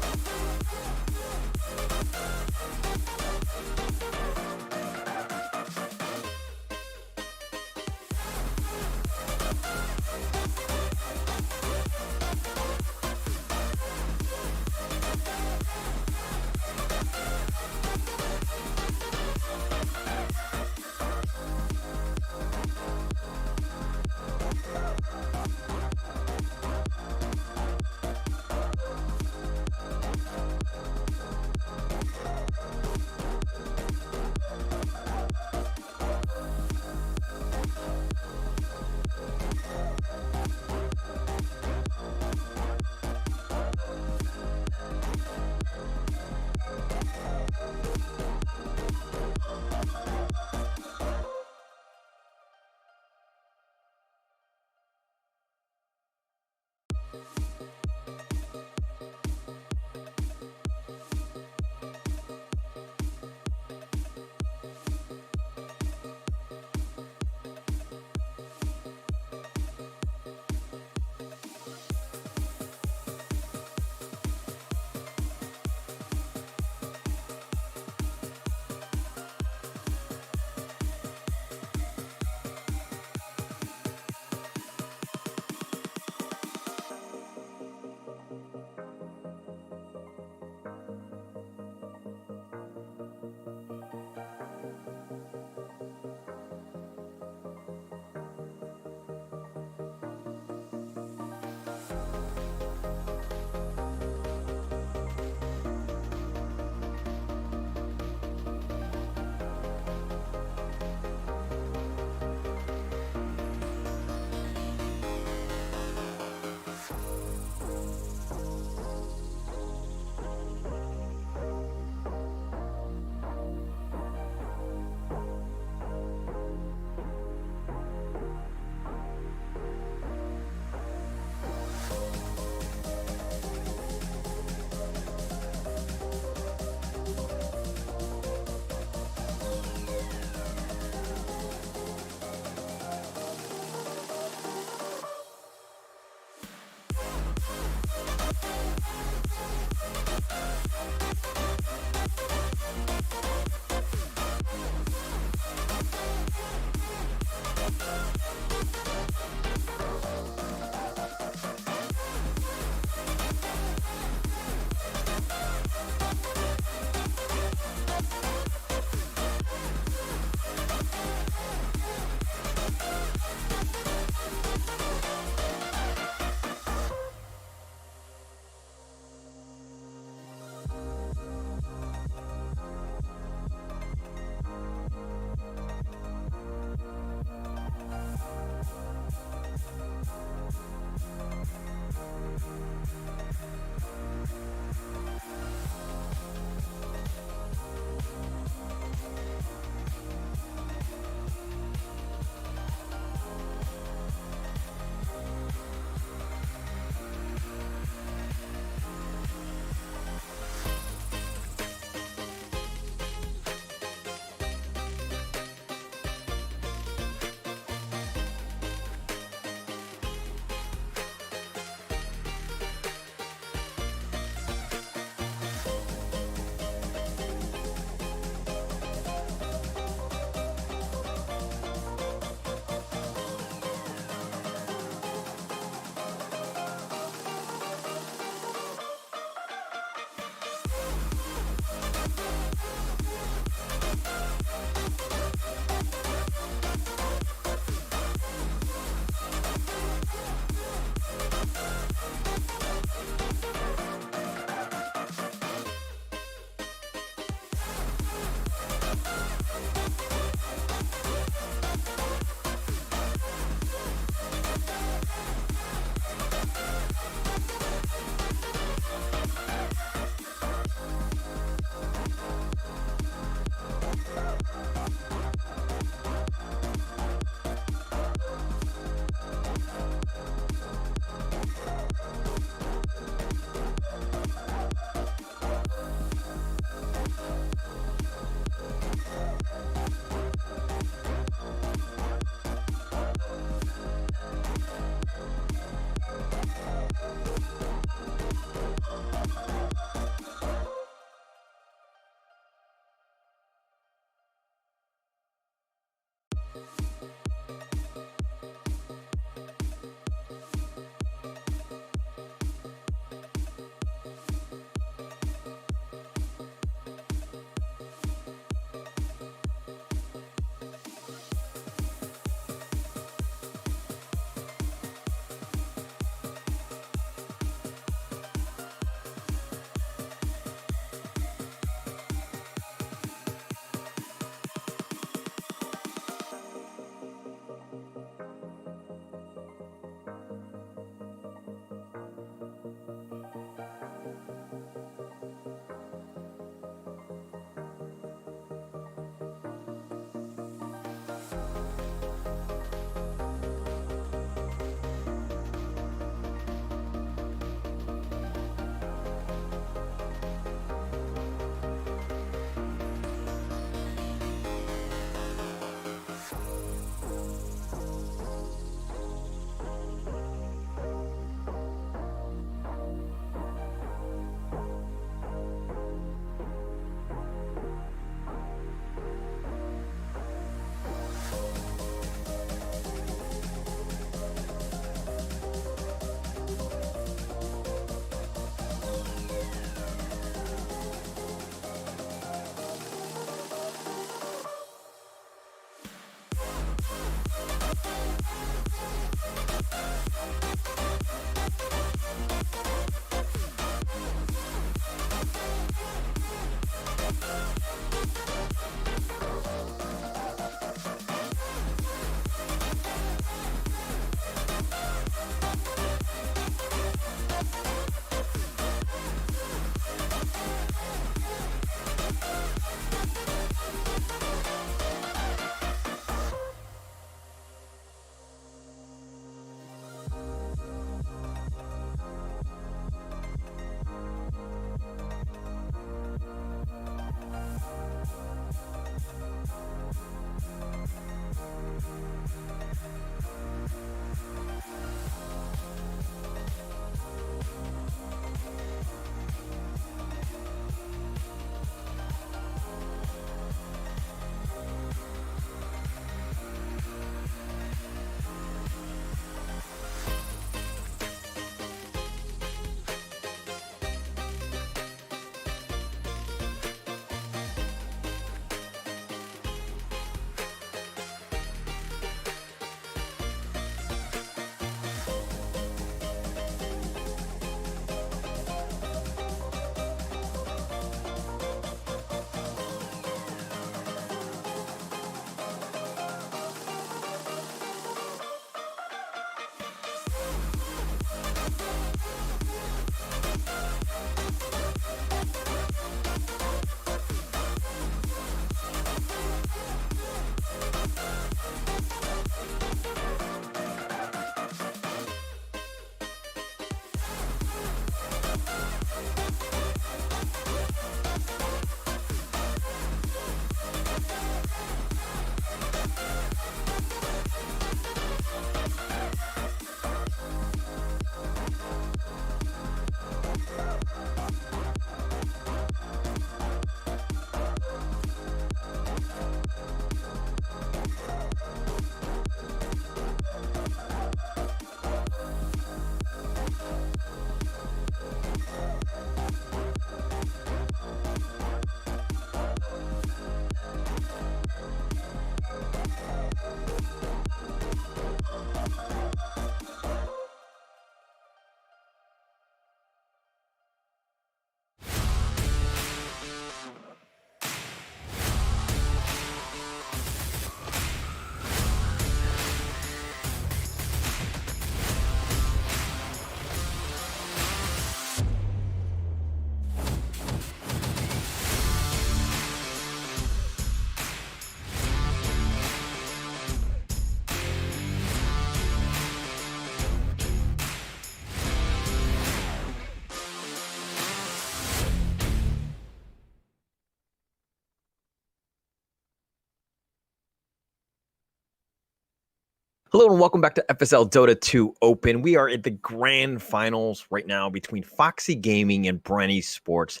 Hello and welcome back to FSL Dota 2 Open. We are at the Grand Finals right now between Foxy Gaming and Bren Esports.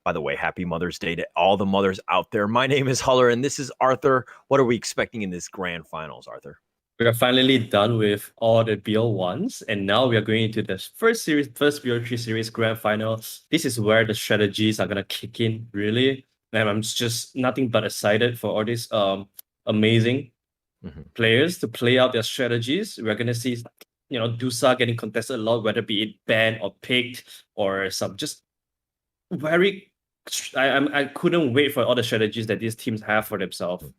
By the way, happy Mother's Day to all the mothers out there. My name is Huller and this is Arthur. What are we expecting in this Grand Finals, Arthur? We are finally done with all the BL1s, and now we are going into the first BL3 series Grand Final. This is where the strategies are gonna kick in, really. And I'm just nothing but excited for all these amazing players to play out their strategies. We're gonna see, Dusa getting contested a lot, whether be it banned or picked or some just very. I couldn't wait for all the strategies that these teams have for themselves.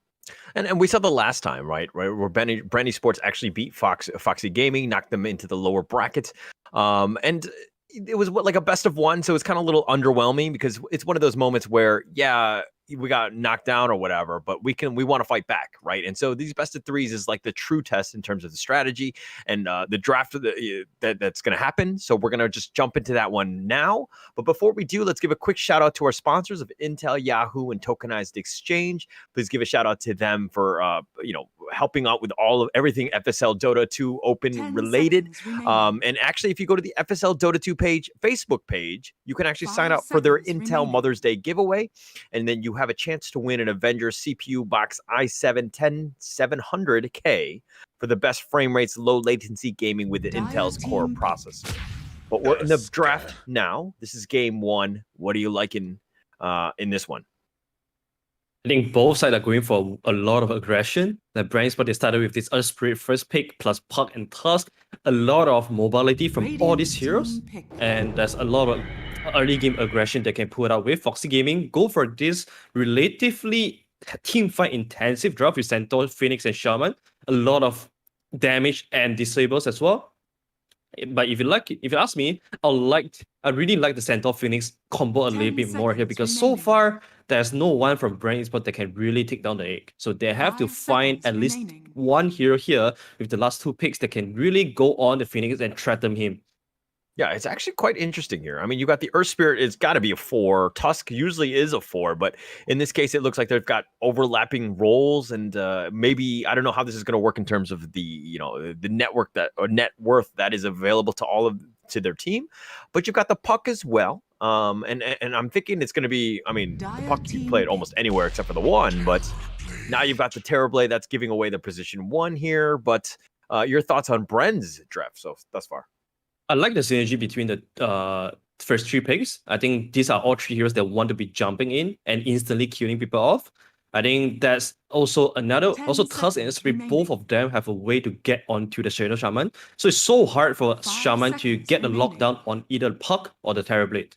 And we saw the last time, right? Where Bren Esports actually beat Foxy Gaming, knocked them into the lower brackets. And it was like a best of one, so it's kind of a little underwhelming because it's one of those moments where, yeah, we got knocked down or whatever, but we want to fight back, right? And so these best of threes is like the true test in terms of the strategy and the draft that's going to happen. So we're going to just jump into that one now. But before we do, let's give a quick shout out to our sponsors of Intel, Yahoo, and Tokenized Exchange. Please give a shout out to them for helping out with everything FSL Dota 2 Open related. And actually, if you go to the FSL Dota 2 Facebook page, you can actually sign up for their Intel Mother's Day giveaway, and then you have a chance to win an Avenger CPU box i7-10700K for the best frame rates, low latency gaming with the Intel's Core processor. But we're in the draft now. This is game one. What are you liking in this one? I think both sides are going for a lot of aggression. Like Bren Esports, they started with this Earth Spirit first pick plus Puck and Tusk. A lot of mobility from all these heroes. And there's a lot of early game aggression they can pull out with. Foxy Gaming go for this relatively teamfight intensive draft with Centaur, Phoenix, and Shaman. A lot of damage and disables as well. But if you ask me, I really like the Centaur Phoenix combo a little bit more here because so far there's no one from Bren Esports that can really take down the egg. So they have to find at least one hero here with the last two picks that can really go on the Phoenix and threaten him. Yeah, it's actually quite interesting here. I mean, you got the Earth Spirit, it's got to be a 4. Tusk usually is a 4, but in this case, it looks like they've got overlapping roles, and maybe I don't know how this is going to work in terms of the the network or net worth that is available to their team. But you've got the Puck as well, and I'm thinking it's going to be. I mean, the Puck you can play it almost anywhere except for the 1, but now you've got the Terrorblade that's giving away the position 1 here. But your thoughts on Bren's draft thus far? I like the synergy between the first 3 picks. I think these are all 3 heroes that want to be jumping in and instantly killing people off. I think that's also Tusk and Spirit, both of them have a way to get onto the Shadow Shaman. So it's so hard for Shaman to get the lockdown on either Puck or the Terrorblade.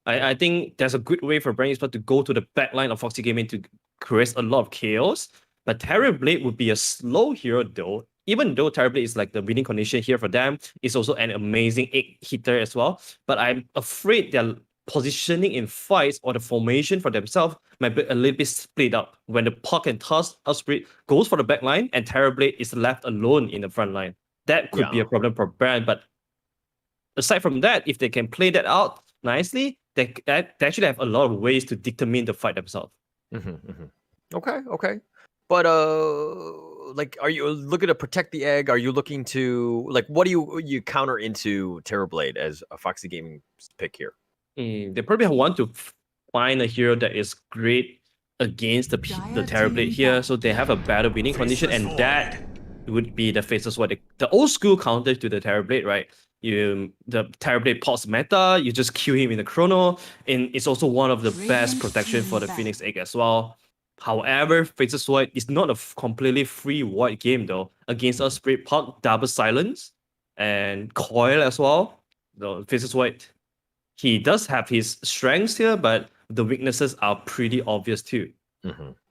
I think there's a good way for Bren Esports to go to the backline of Foxy Gaming to create a lot of chaos. But Terrorblade would be a slow hero though. Even though Terrorblade is like the winning condition here for them, it's also an amazing 8 hitter as well. But I'm afraid their positioning in fights or the formation for themselves might be a little bit split up when the Puck and Tusk Spirit goes for the back line and Terrorblade is left alone in the front line. That could be a problem for Bren. But aside from that, if they can play that out nicely, they actually have a lot of ways to determine the fight themselves. Okay. But like, are you looking to protect the egg? Are you looking to what do you counter into Terrorblade as a Foxy Gaming pick here? They probably want to find a hero that is great against the Terrorblade here, so they have a better winning condition, and that would be the Faceless Void, the old school counter to the Terrorblade, right? The Terrorblade pots meta, you just kill him in the chrono, and it's also one of the best protection for the Phoenix Egg as well. However, Faceless Void is not a completely free void game though. Against a Spirit Puck, double silence, and coil as well. The Faceless Void, he does have his strengths here, but the weaknesses are pretty obvious too.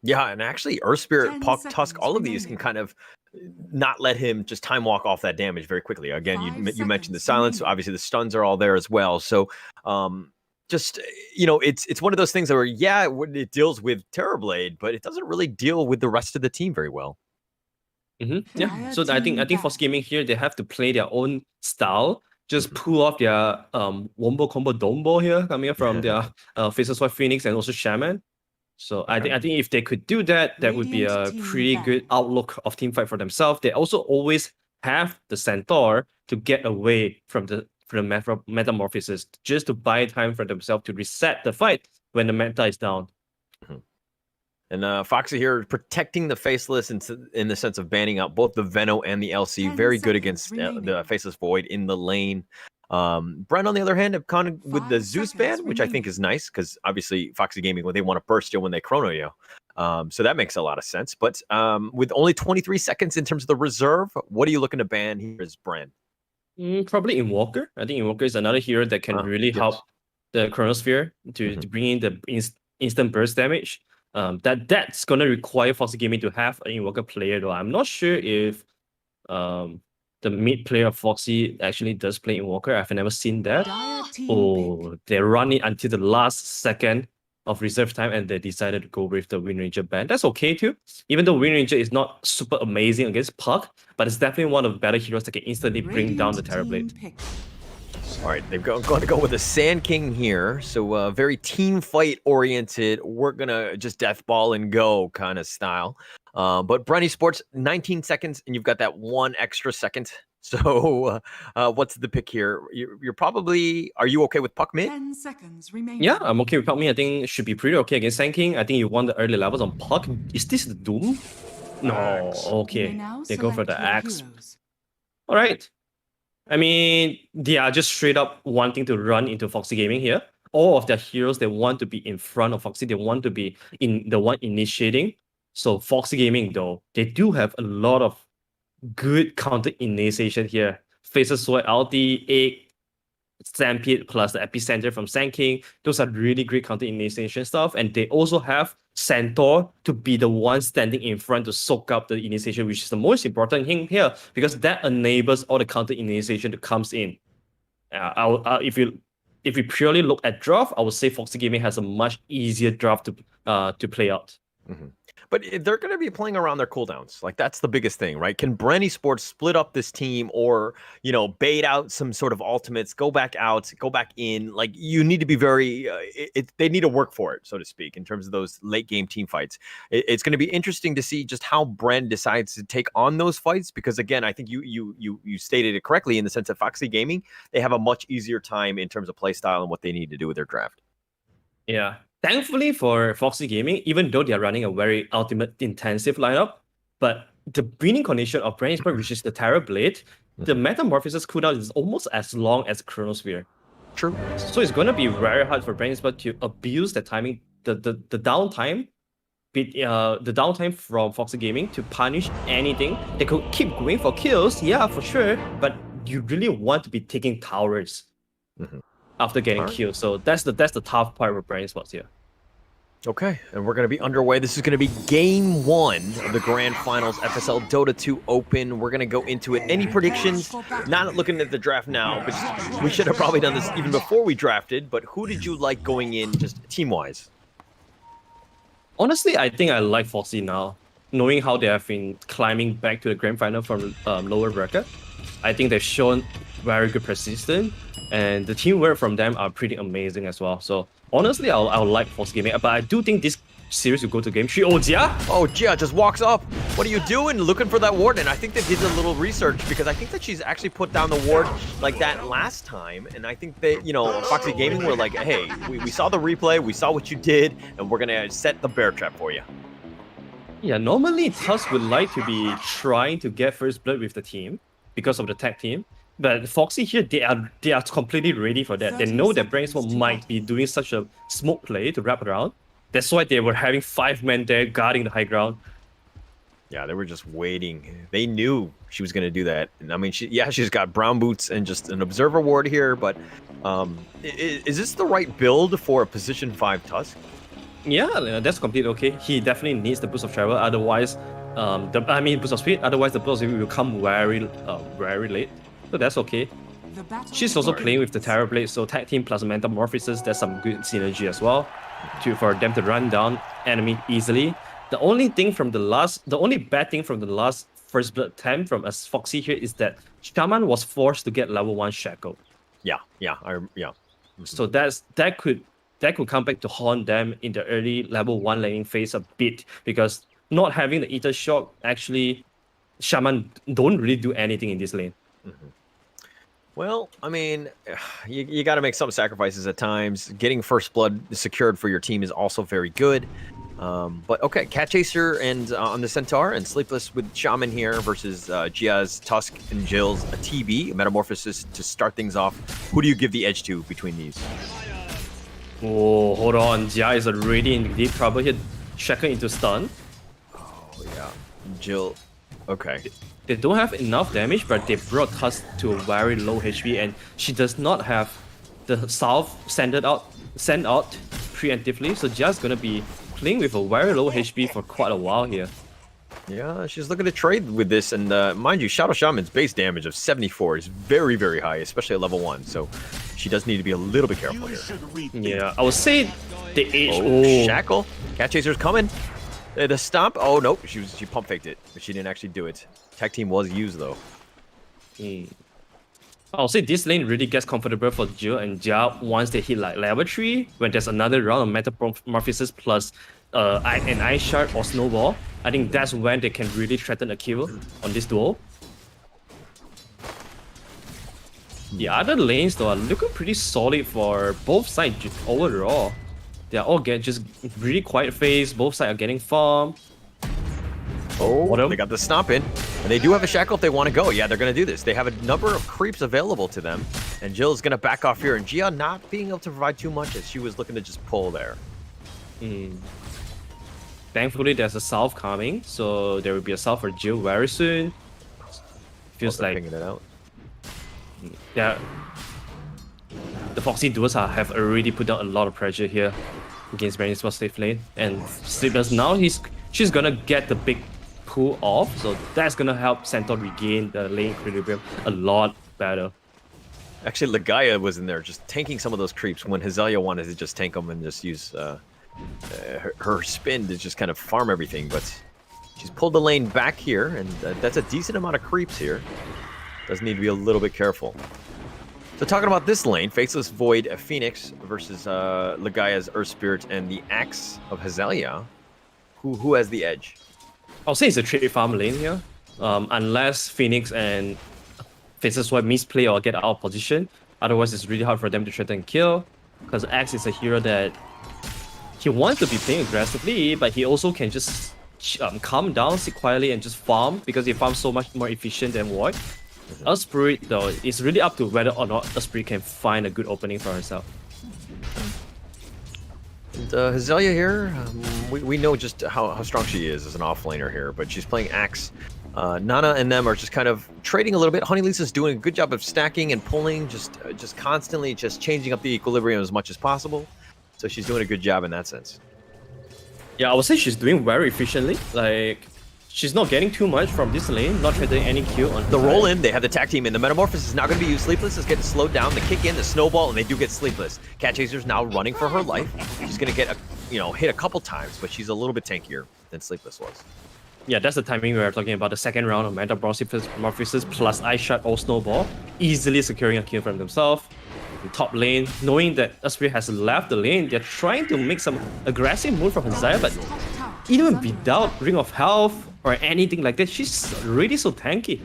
Yeah, and actually Earth Spirit, Puck, Tusk, all of these can kind of not let him just time walk off that damage very quickly. Again, you mentioned the silence, so obviously the stuns are all there as well. So just, it's one of those things where, it deals with Terrorblade, but it doesn't really deal with the rest of the team very well. Yeah, so I think for Gaming here, they have to play their own style. Just pull off their wombo combo dombo here, coming from their Faceless Void Phoenix and also Shaman. So I think if they could do that, that would be a Radiant team pretty good outlook of team fight for themselves. They also always have the Centaur to get away from the metamorphosis, just to buy time for themselves to reset the fight when the meta is down. And Foxy here protecting the Faceless in the sense of banning out both the Veno and the LC. 10 Very good seconds against remaining. the Faceless Void in the lane. Bren, on the other hand, have gone with the 5 Zeus seconds ban, which I think is nice because obviously Foxy Gaming, when they want to burst you when they chrono you. So that makes a lot of sense. But with only 23 seconds in terms of the reserve, what are you looking to ban here as Bren? Probably Invoker. I think Invoker is another hero that can really yes. help the Chronosphere to bring in the instant burst damage. That's gonna require Foxy Gaming to have an Invoker player though. I'm not sure if the mid player of Foxy actually does play Invoker. I've never seen that. Dire team Oh, they run it until the last second of reserve time and they decided to go with the Wind Ranger ban. That's okay too. Even though Wind Ranger is not super amazing against Puck, but it's definitely one of the better heroes that can instantly bring down the Terrorblade. All right, they've going to go with the Sand King here. So very team fight oriented. We're going to just death ball and go kind of style. But Bren Esports, 19 seconds, and you've got that one extra second. So what's the pick here? You're probably, are you okay with Puck mid? 10 seconds remaining. Yeah, I'm okay with Puck mid. I think it should be pretty okay against Sand King. I think you want the early levels on Puck. Is this the Doom? No, okay. They go for the Axe. All right. I mean, they are just straight up wanting to run into Foxy Gaming here. All of their heroes, they want to be in front of Foxy. They want to be in the one initiating. So Foxy Gaming, though, they do have a lot of good counter initiation here. Faces Sword, Ulti, Egg, Stampede, plus the Epicenter from Sand King. Those are really great counter initiation stuff. And they also have Centaur to be the one standing in front to soak up the initiation, which is the most important thing here, because that enables all the counter initiation to comes in. If we purely look at draft, I would say Foxy Gaming has a much easier draft to play out. But they're going to be playing around their cooldowns. Like, that's the biggest thing, right? Can Bren Esports split up this team or, bait out some sort of ultimates, go back out, go back in? Like, you need to be very, they need to work for it, so to speak, in terms of those late game team fights. It's going to be interesting to see just how Bren decides to take on those fights, because again, I think you stated it correctly in the sense that Foxy Gaming, they have a much easier time in terms of play style and what they need to do with their draft. Yeah. Thankfully for Foxy Gaming, even though they are running a very ultimate intensive lineup, but the winning condition of Bren Esports, which is the Terrorblade, the Metamorphosis cooldown is almost as long as Chronosphere. True. So it's going to be very hard for Bren Esports to abuse the timing, the downtime, the downtime from Foxy Gaming to punish anything. They could keep going for kills, yeah, for sure, but you really want to be taking towers. After getting killed. So that's the tough part with Bren Esports here. Okay, and we're going to be underway. This is going to be game 1 of the Grand Finals FSL Dota 2 Open. We're going to go into it. Any predictions? Not looking at the draft now, but we should have probably done this even before we drafted, but who did you like going in just team-wise? Honestly, I think I like Foxy now. Knowing how they have been climbing back to the Grand Final from lower bracket, I think they've shown very good persistence, and the teamwork from them are pretty amazing as well. So honestly, I'll like Foxy Gaming, but I do think this series will go to game 3. Oh, Jia? Oh, Jia just walks up. What are you doing? Looking for that ward? And I think they did a little research, because I think that she's actually put down the ward like that last time. And I think that, Foxy Gaming were like, hey, we saw the replay, we saw what you did, and we're going to set the bear trap for you. Yeah, normally Tusk would like to be trying to get first blood with the team because of the tag team. But Foxy here, they are completely ready for that. They know that Bren Esports might be doing such a smoke play to wrap around. That's why they were having 5 men there guarding the high ground. Yeah, they were just waiting. They knew she was going to do that. And I mean, she's got brown boots and just an observer ward here. But is this the right build for a position 5 Tusk? Yeah, that's completely okay. He definitely needs the boost of travel. Otherwise, boost of speed. Otherwise, the boost of speed will come very late. So that's okay. She's also playing with the Terrorblade, so tag team plus Metamorphosis, there's some good synergy as well for them to run down enemy easily. The only bad thing from the last first blood attempt from as Foxy here is that Shaman was forced to get level 1 Shackle. Yeah. So that could that could come back to haunt them in the early level 1 laning phase a bit, because not having the Ether Shock, actually, Shaman don't really do anything in this lane. Well, I mean, you got to make some sacrifices at times. Getting first blood secured for your team is also very good. But okay, Cat Chaser and on the Centaur, and Sleepless with Shaman here versus Gia's Tusk and Jill's a TB, Metamorphosis to start things off. Who do you give the edge to between these? Oh, hold on. Jia is already in deep trouble here. Shackle into stun. Oh, yeah. Jill, okay. They don't have enough damage, but they brought Tusk to a very low HP, and she does not have the Salve sent out preemptively, so Jia's gonna be playing with a very low HP for quite a while here. Yeah, she's looking to trade with this, and mind you, Shadow Shaman's base damage of 74 is very, very high, especially at level 1, so she does need to be a little bit careful here. Yeah, I would say the age... Oh, Shackle. Cat Chaser's coming. The stomp. Oh, nope. She pump faked it, but she didn't actually do it. Tag team was used, though. I'll say this lane really gets comfortable for Jill and Jia once they hit like level 3, when there's another round of Metamorphosis plus an Ice Shard or Snowball. I think that's when they can really threaten a kill on this duel. The other lanes though are looking pretty solid for both sides overall. They are all just really quiet phase, both sides are getting farm. Oh, they got the stomp in. And they do have a shackle if they want to go. Yeah, they're going to do this. They have a number of creeps available to them. And Jill's going to back off here. And Gia not being able to provide too much as she was looking to just pull there. Thankfully, there's a Salve coming. So there will be a Salve for Jill very soon. Feels like... pinging it out. Yeah. The Foxy duos have already put down a lot of pressure here against Bren Esports safe lane. And Sleepless now, she's going to get the big pull off, so that's gonna help Centaur regain the lane equilibrium a lot better. Actually, Legaia was in there just tanking some of those creeps when Hazelia wanted to just tank them and just use her spin to just kind of farm everything, but she's pulled the lane back here, and that's a decent amount of creeps here. Does need to be a little bit careful. So talking about this lane, Faceless Void Phoenix versus Legaia's Earth Spirit and the Axe of Hazelia. Who has the edge? I'll say it's a trade farm lane here. Unless Phoenix and Faceless Void misplay or get out of position. Otherwise, it's really hard for them to threaten and kill. Because Axe is a hero that he wants to be playing aggressively, but he also can just calm down, sit quietly, and just farm because he farms so much more efficient than Void. Earth Spirit, though, it's really up to whether or not Earth Spirit can find a good opening for herself. And Hazelia here, we know just how strong she is as an offlaner here, but she's playing Axe. Nana and them are just kind of trading a little bit. Honey Lisa's doing a good job of stacking and pulling, just constantly just changing up the equilibrium as much as possible. So she's doing a good job in that sense. Yeah, I would say she's doing very efficiently. Like, she's not getting too much from this lane, not trading any kill on the roll in. They have the tag team in. The Metamorphosis is not going to be used. Sleepless is getting slowed down. The kick in, the snowball, and they do get Sleepless. Cat Chaser's now running for her life. She's going to get hit a couple times, but she's a little bit tankier than Sleepless was. Yeah, that's the timing we were talking about. The second round of Metamorphosis plus Ice Shard or Snowball, easily securing a kill for themselves. In top lane, knowing that Asprey has left the lane, they're trying to make some aggressive move from Hazelia, but even without Ring of Health or anything like that, she's really so tanky.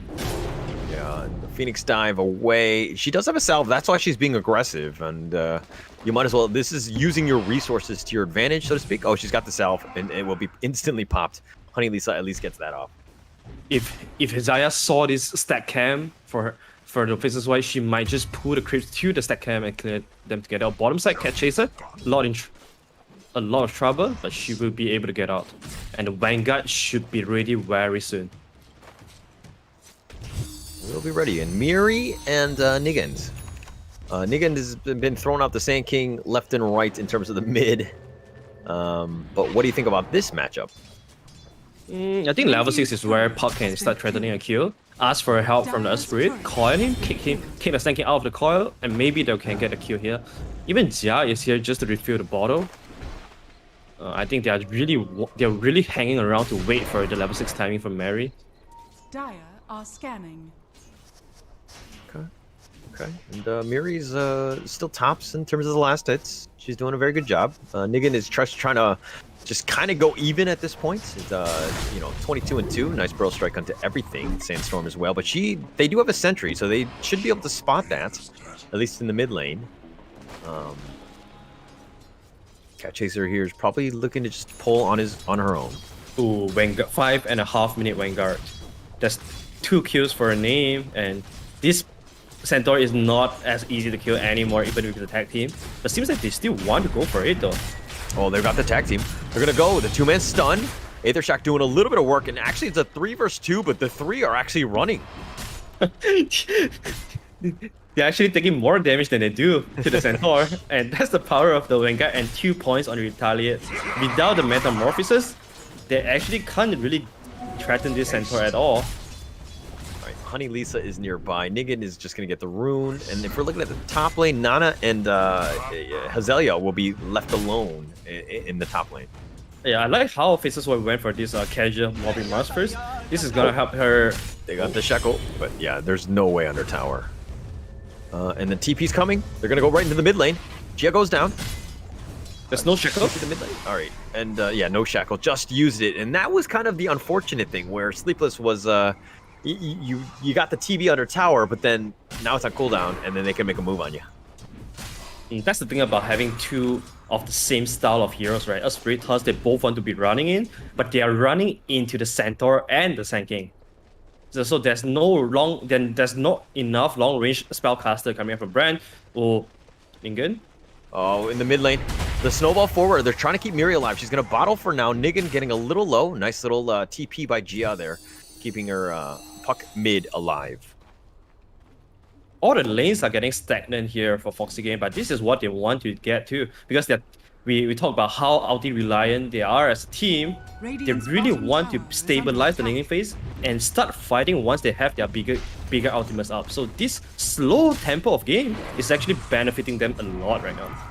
Yeah, the Phoenix dive away. She does have a salve, that's why she's being aggressive, and you might as well, this is using your resources to your advantage, so to speak. Oh, she's got the salve, and it will be instantly popped. Honey Lisa at least gets that off. If Hazelia saw this stack cam for the Faceless Void, she might just pull the creeps to the stack cam and clear them together. Bottom side, Cat Chaser, a lot of trouble, but she will be able to get out. And the Vanguard should be ready very soon. We'll be ready. And Miri and Nigand. Nigand has been thrown out the Sand King left and right in terms of the mid. But what do you think about this matchup? I think level 6 is where Puck can start threatening a kill. Ask for help from the Earth Spirit, coil him, kick the Sand King out of the coil, and maybe they can get a kill here. Even Jia is here just to refill the bottle. I think they're really hanging around to wait for the level 6 timing from Mary. Dire are scanning. Okay. Okay, and Miri's still tops in terms of the last hits. She's doing a very good job. Nigan is trying to just kind of go even at this point. It's 22-2. Nice Burrow Strike onto everything. Sandstorm as well, but they do have a sentry, so they should be able to spot that, at least in the mid lane. Cat Chaser here is probably looking to just pull on her own. Ooh, Vanguard, 5.5 minute Vanguard. That's 2 kills for a name, and this Centaur is not as easy to kill anymore, even with the tag team. But seems like they still want to go for it though. Oh, they've got the tag team. They're gonna go with a 2-man stun. Aethershak doing a little bit of work, and actually it's a 3 versus 2, but the 3 are actually running. They're actually taking more damage than they do to the Centaur, and that's the power of the Vanguard and 2 points on Retaliate. Without the Metamorphosis, they actually can't really threaten this Centaur at all. Alright, Honey Lisa is nearby. Nigan is just gonna get the rune, and if we're looking at the top lane, Nana and Hazelia will be left alone in the top lane. Yeah, I like how Faces went for this casual mobbing Mars first. This is gonna help her. They got the Shekel, but yeah, there's no way under tower. And then TP's coming. They're gonna go right into the mid lane. Gia goes down. There's no Shackle. To the mid lane. All right, and yeah, no Shackle. Just used it, and that was kind of the unfortunate thing where Sleepless was you got the TB under tower, but then now it's on cooldown, and then they can make a move on you. That's the thing about having 2 of the same style of heroes, right? As Spiritus, they both want to be running in, but they are running into the Centaur and the Sand King. So there's not enough long range spellcaster coming from Bren or Ningen. Oh, in the mid lane, the snowball forward. They're trying to keep Miri alive. She's gonna bottle for now. Nigan getting a little low. Nice little TP by Gia there, keeping her puck mid alive. All the lanes are getting stagnant here for Foxy game, but this is what they want to get to, because we talk about how ulti reliant they are as a team. They really want to stabilize the laning phase and start fighting once they have their bigger ultimates up. So this slow tempo of game is actually benefiting them a lot right now.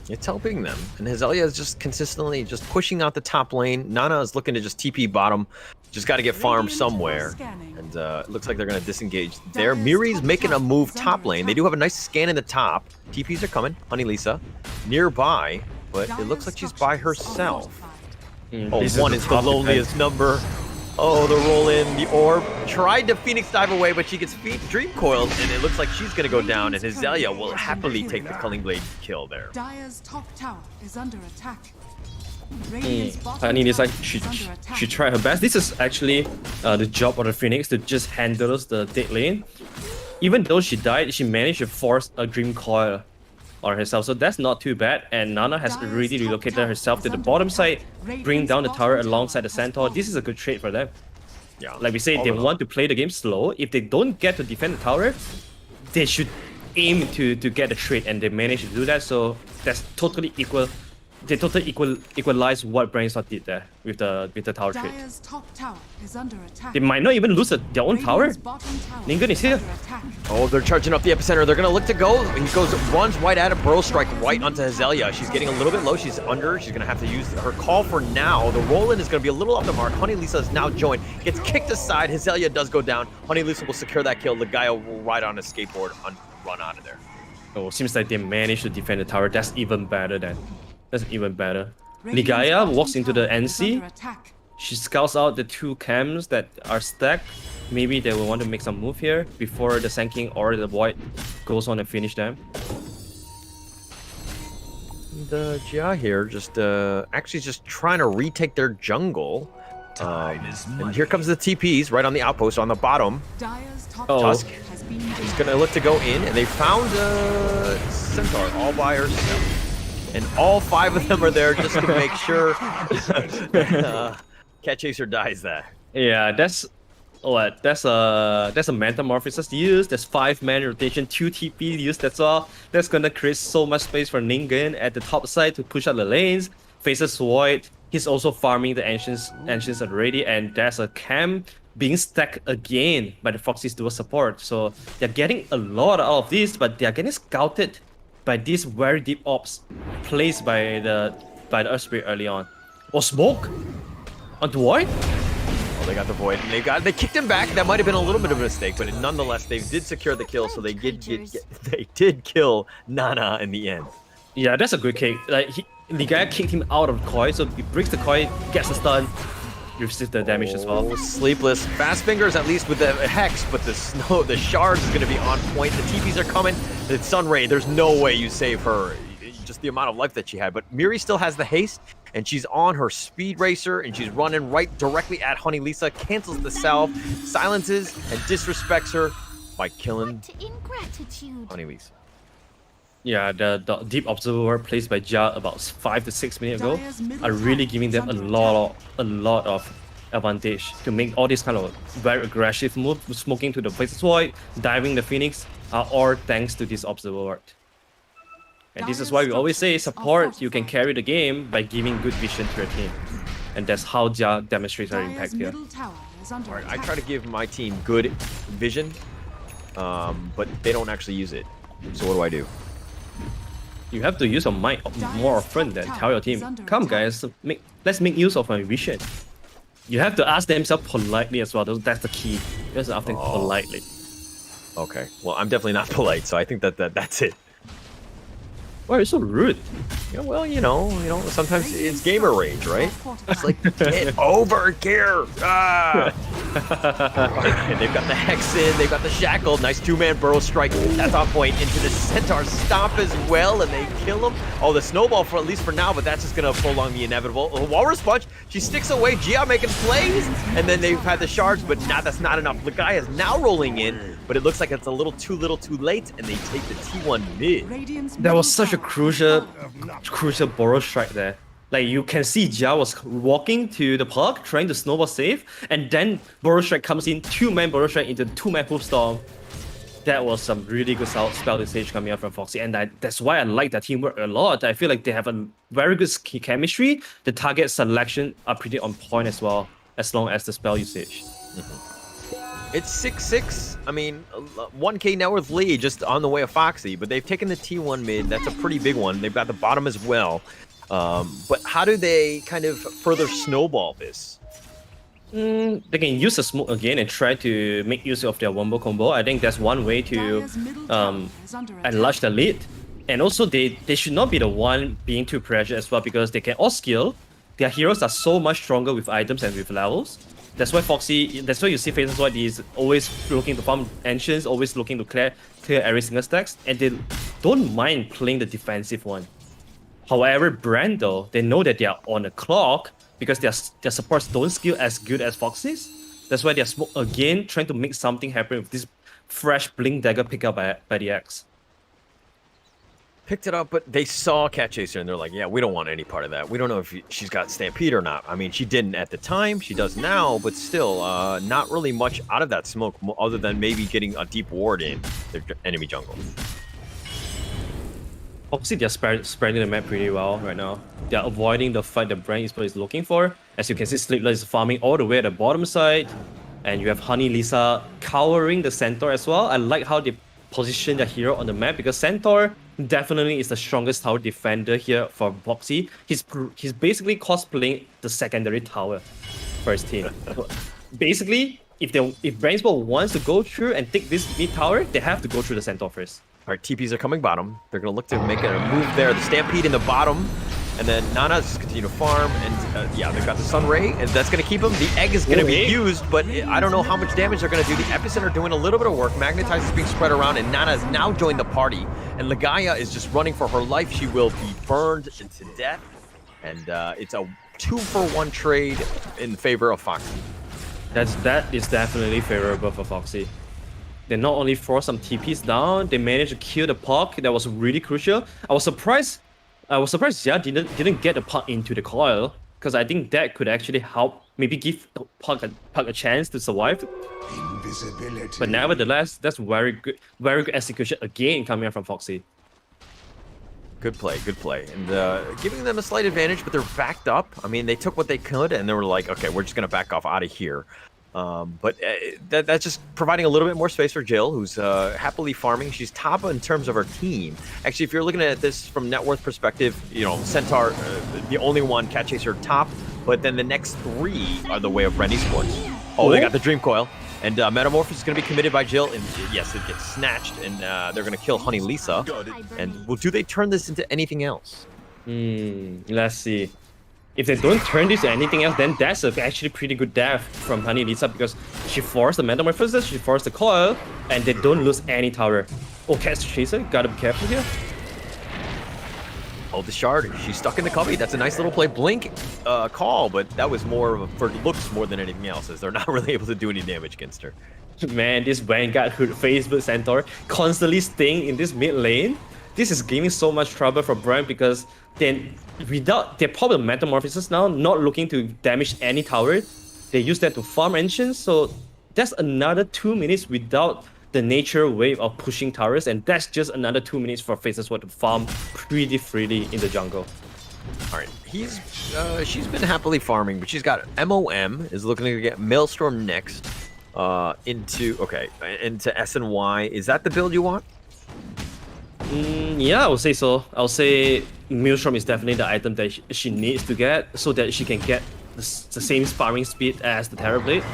It's helping them, and Hazelia is just consistently just pushing out the top lane. Nana is looking to just TP bottom. Just got to get farmed somewhere, and it looks like they're going to disengage there. Miri's making a move top lane. They do have a nice scan in the top. TPs are coming. Honey Lisa nearby, but it looks like she's by herself. Oh, one is the loneliest number. Oh, the roll in, the orb. Tried to Phoenix dive away, but she gets dream coiled, and it looks like she's going to go down, and Hazelia will happily take the Culling Blade kill there. Dire's top tower is under attack. Honey is like she tried her best. This is actually the job of the Phoenix to just handle the dead lane. Even though she died, she managed to force a Dream Coil on herself, so that's not too bad. And Nana has already relocated herself to the bottom side, bring down the tower alongside the Centaur. This is a good trade for them. Yeah, like we say, they want to play the game slow. If they don't get to defend the tower, they should aim to get the trade, and they managed to do that. So that's totally equal. They totally equalize what Bren Esports did there with the tower trade. They might not even lose their own tower. Ningen is here. Oh, they're charging up the epicenter. They're gonna look to go. He runs right at a Burrow Strike right onto Hazelia. She's getting a little bit low. She's under. She's gonna have to use her call for now. The roll-in is gonna be a little off the mark. Honey Lisa is now joined. Gets kicked aside. Hazelia does go down. Honey Lisa will secure that kill. Legaia will ride on a skateboard and run out of there. Oh, seems like they managed to defend the tower. That's even better then. That's even better. Legaia walks into the NC. She scouts out the 2 camps that are stacked. Maybe they will want to make some move here before the Sand King or the Void goes on and finish them. The Gia here just actually just trying to retake their jungle. And here comes the TPs right on the outpost on the bottom. Tusk is gonna look to go in, and they found Centaur all by herself. And all 5 of them are there just to make sure Cat Chaser dies that. Yeah, that's what? That's a Metamorphosis used. There's 5-man rotation, 2 TP used. That's all. That's gonna create so much space for Ningen at the top side to push out the lanes. Faces Void. He's also farming the ancients already, and there's a camp being stacked again by the Foxy's dual support. So they're getting a lot out of this, but they're getting scouted by these very deep ops placed by the Earth Spirit early on. Oh, smoke onto Void? Oh, they got the Void, and they kicked him back. That might have been a little bit of a mistake, but nonetheless, they did secure the kill, so they did kill Nana in the end. Yeah, that's a good kick. Like the guy kicked him out of the coin, so he breaks the coin, gets the stun, receives the damage as well. Sleepless. Fast fingers, at least with the Hex, but the shards is going to be on point. The TPs are coming. The Sunray, there's no way you save her. Just the amount of life that she had. But Miri still has the haste, and she's on her speed racer, and she's running right directly at Honey Lisa, cancels the salve, silences, and disrespects her by killing Honey Lisa. Yeah, the deep observer ward placed by Jia about 5 to 6 minutes ago are really giving them a lot of advantage to make all these kind of very aggressive moves, smoking to the Faceless Void, diving the Phoenix, are all thanks to this observer ward. And this is why we always say support, you can carry the game by giving good vision to your team. And that's how Jia demonstrates her impact here. Alright, I try to give my team good vision, but they don't actually use it. So what do I do? You have to use your mic more often than tell your team, come guys, let's make use of my vision. You have to ask themselves politely as well, that's the key. You have to ask them politely. Okay, well I'm definitely not polite, so I think that's it. Why are you so rude? Yeah, well, you know, sometimes it's gamer rage, right? It's like, get over here! Ah! And they've got the Hex in, they've got the Shackle, nice two-man burrow strike, that's on point, into the Centaur Stomp as well, and they kill him. Oh, the Snowball for at least for now, but that's just gonna prolong the inevitable. The Walrus Punch, she sticks away, Jia making plays, and then they've had the shards, but that's not enough. Legaia is now rolling in, but it looks like it's a little too late, and they take the T1 mid. That was such a crucial burrow strike there. Like you can see Jia was walking to the park, trying to snowball save, and then burrow strike comes in, two-man burrow strike into the two-man hoofstorm. That was some really good spell usage coming out from Foxy, and that's why I like that teamwork a lot. I feel like they have a very good chemistry. The target selection are pretty on point as well, as long as the spell usage. It's 6-6. I mean, 1k net worth lead just on the way of Foxy, but they've taken the T1 mid. That's a pretty big one. They've got the bottom as well. But how do they kind of further snowball this? They can use the smoke again and try to make use of their wombo combo. I think that's one way to enlarge the lead. And also, they should not be the one being too pressured as well, because they can all skill. Their heroes are so much stronger with items and with levels. That's why Foxy, that's why you see Faceless Void is always looking to farm Ancients, always looking to clear every single stacks, and they don't mind playing the defensive one. However, Bren though, they know that they are on the clock because their supports don't skill as good as Foxy's. That's why they're again trying to make something happen with this fresh Blink Dagger pickup by the X. Picked it up, but they saw Cat Chaser and they're like, yeah, we don't want any part of that. We don't know if she's got Stampede or not. I mean, she didn't at the time, she does now, but still, not really much out of that smoke other than maybe getting a deep ward in their enemy jungle. Foxy, they're spreading the map pretty well right now. They're avoiding the fight that Bren Esports is looking for. As you can see, Sleepless is farming all the way at the bottom side. And you have Honey Lisa cowering the Centaur as well. I like how they position their hero on the map, because Centaur definitely is the strongest tower defender here for Foxy. He's basically cosplaying the secondary tower for his team. Basically, if Bren Esports wants to go through and take this mid tower, they have to go through the Centaur first. All right, TPs are coming bottom. They're going to look to make a move there. The Stampede in the bottom. And then Nana's just continue to farm. And yeah, they've got the Sun Ray, and that's going to keep him. The egg is going to be used, but I don't know how much damage they're going to do. The Epicenter doing a little bit of work. Magnetize is being spread around, and Nana has now joined the party. And Legaia is just running for her life. She will be burned to death. And it's a 2-for-1 trade in favor of Foxy. That is definitely favorable for Foxy. They not only forced some TPs down, they managed to kill the puck. That was really crucial. I was surprised Jia didn't get the puck into the coil, because I think that could actually help, maybe give the puck a chance to survive. Invisibility. But nevertheless, that's very good execution again coming out from Foxy. Good play. And giving them a slight advantage, but they're backed up. I mean, they took what they could, and they were like, okay, we're just going to back off out of here. But that's just providing a little bit more space for Jill, who's happily farming. She's top in terms of her team. Actually, if you're looking at this from net worth perspective, you know, Centaur, the only one, Cat Chaser top, but then the next three are the way of Bren Esports. Oh, they got the Dream Coil. And Metamorphosis is going to be committed by Jill. And yes, it gets snatched. And they're going to kill Honey Lisa. And well, do they turn this into anything else? Let's see. If they don't turn this to anything else, then that's actually pretty good death from Honey Lisa because she forced the Metamorphosis, she forced the coil, and they don't lose any tower. Oh, Cat's Chaser, gotta be careful here. Oh, the shard. She's stuck in the cubby. That's a nice little play. Blink call, but that was more of a, for looks more than anything else, as they're not really able to do any damage against her. Man, this Vanguard Facebook Centaur constantly staying in this mid lane. This is giving so much trouble for Bren because then without their problem Metamorphosis now, not looking to damage any tower, they use that to farm ancients. So that's another 2 minutes without the nature wave of pushing towers, and that's just another 2 minutes for FaZe to farm pretty freely in the jungle. All right, she's been happily farming, but she's got MOM is looking to get Maelstrom next into SNY. Is that the build you want? Yeah, I would say so. I'll say Maelstrom is definitely the item that she needs to get so that she can get the same sparring speed as the Terrorblade.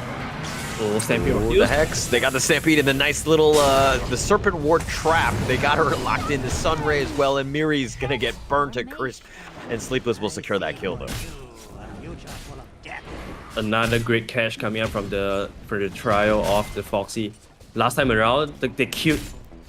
Oh, Stampede. The Hex. They got the Stampede and the nice little the Serpent Ward trap. They got her locked into Sunray as well, and Miri's gonna get burned to crisp. And Sleepless will secure that kill though. Another great catch coming up from the trial of the Foxy. Last time around, they killed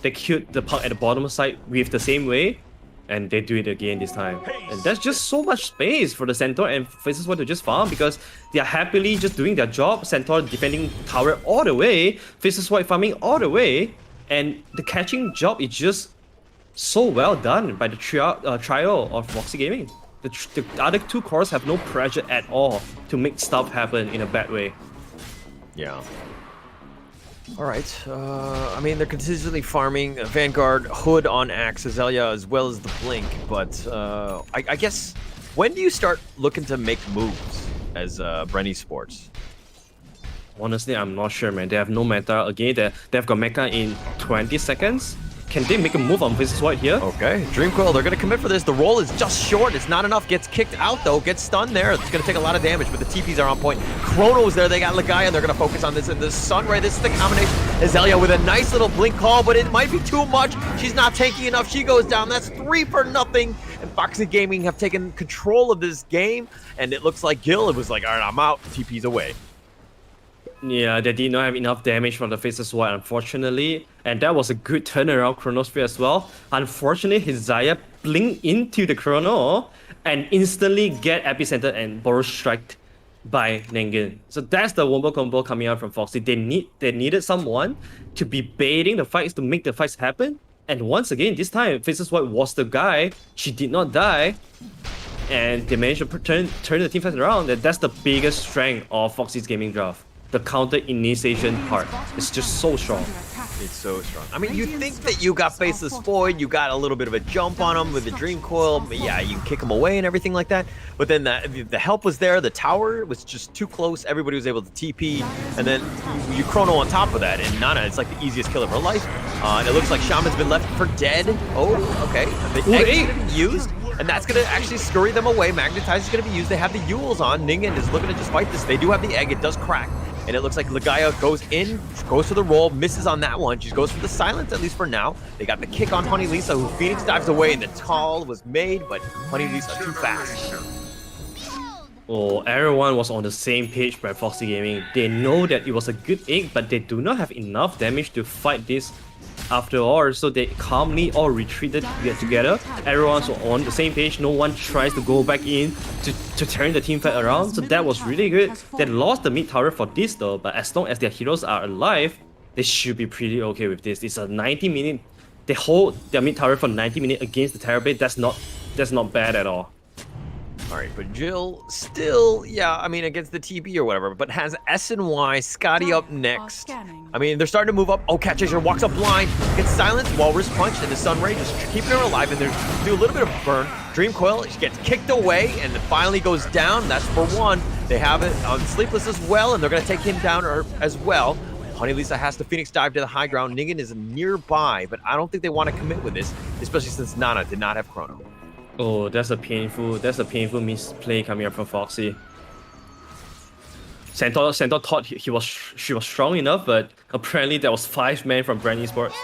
the puck at the bottom side with the same way, and they do it again this time. And that's just so much space for the Centaur and FaZe to just farm because they are happily just doing their job. Centaur defending tower all the way, FaZe farming all the way, and the catching job is just so well done by the trio of Foxy Gaming. The other two cores have no pressure at all to make stuff happen in a bad way. Yeah. All right. I mean, they're consistently farming Vanguard, Hood on Axe, Azalea, as well as the Blink. But I guess, when do you start looking to make moves as Bren Esports? Honestly, I'm not sure, man. They have no meta. Again, they've got mecha in 20 seconds. Can they make a move on FaZe here? Okay, Dream Coil, they're going to commit for this. The roll is just short. It's not enough. Gets kicked out, though. Gets stunned there. It's going to take a lot of damage, but the TPs are on point. Chrono's there. They got Legaia. They're going to focus on this. And the Sunray, this is the combination. Azalea with a nice little blink call, but it might be too much. She's not tanky enough. She goes down. That's 3-0. And Foxy Gaming have taken control of this game. And it looks like Gil was like, all right, I'm out. TP's away. Yeah, they did not have enough damage from the FaZe Sword, unfortunately. And that was a good turnaround Chronosphere as well. Unfortunately, his Zaya blinked into the Chrono and instantly get Epicenter and Boros striked by Nengen. So that's the wombo combo coming out from Foxy. They needed someone to be baiting the fights to make the fights happen. And once again, this time, FaZe Sword was the guy. She did not die. And they managed to turn the team fight around. And that's the biggest strength of Foxy's gaming draft. The counter initiation part is just so strong. It's so strong. I mean, you think that you got Faceless Void, you got a little bit of a jump on him with the Dream Coil. Yeah, you can kick him away and everything like that. But then the help was there. The tower was just too close. Everybody was able to TP. And then you Chrono on top of that. And Nana, it's like the easiest kill of her life. And it looks like Shaman's been left for dead. Oh, okay. The egg is going to be used. And that's going to actually scurry them away. Magnetize is going to be used. They have the Yules on. Ningen is looking to just fight this. They do have the egg. It does crack. And it looks like Legaia goes for the roll, misses on that one. She goes for the silence, at least for now. They got the kick on Honey Lisa, who Phoenix dives away, and the call was made, but Honey Lisa too fast. Oh, everyone was on the same page by Foxy Gaming. They know that it was a good egg, but they do not have enough damage to fight this after all, so they calmly all retreated together. Everyone's on the same page. No one tries to go back in to turn the team fight around, so that was really good. They lost the mid tower for this though, but as long as their heroes are alive, they should be pretty okay with this. It's a 90-minute. They hold their mid tower for 90 minutes against the Terrorblade. That's not bad at all. All right, but Jill still, yeah, I mean, against the TB or whatever, but has SNY, Scotty up next. I mean, they're starting to move up. Oh, Cat Chaser walks up blind, gets silenced, Walrus Punch, and the Sunray just keeping her alive, and they do a little bit of burn. Dream Coil, she gets kicked away, and it finally goes down. That's for one. They have it on Sleepless as well, and they're going to take him down as well. Honey Lisa has to Phoenix dive to the high ground. Ningen is nearby, but I don't think they want to commit with this, especially since Nana did not have Chrono. Oh, that's a painful misplay coming up from Foxy. Centaur thought she was strong enough, but apparently there was 5 men from Bren Esports.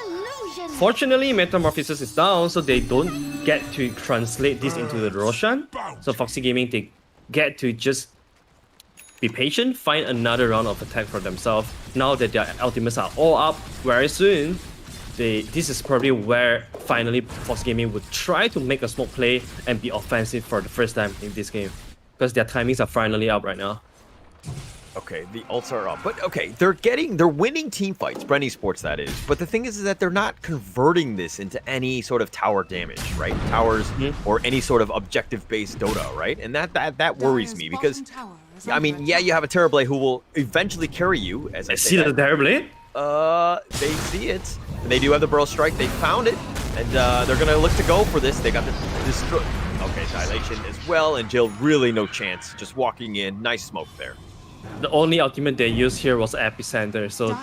Fortunately, Metamorphosis is down, so they don't get to translate this into the Roshan. So Foxy Gaming, they get to just be patient, find another round of attack for themselves. Now that their ultimates are all up very soon, this is probably where finally Foxy Gaming would try to make a smoke play and be offensive for the first time in this game. Because their timings are finally up right now. Okay, the ults are up. But okay, they're winning team fights, Bren Esports that is. But the thing is that they're not converting this into any sort of tower damage, right? Towers or any sort of objective-based Dota, right? And that worries me because, I mean, yeah, you have a Terrorblade who will eventually carry you, as I see the Terrorblade? They see it. And they do have the Burrow Strike. They found it. And they're going to look to go for this. They got the destroy. Okay, Dilation as well. And Jill, really no chance. Just walking in. Nice smoke there. The only ultimate they used here was Epicenter, so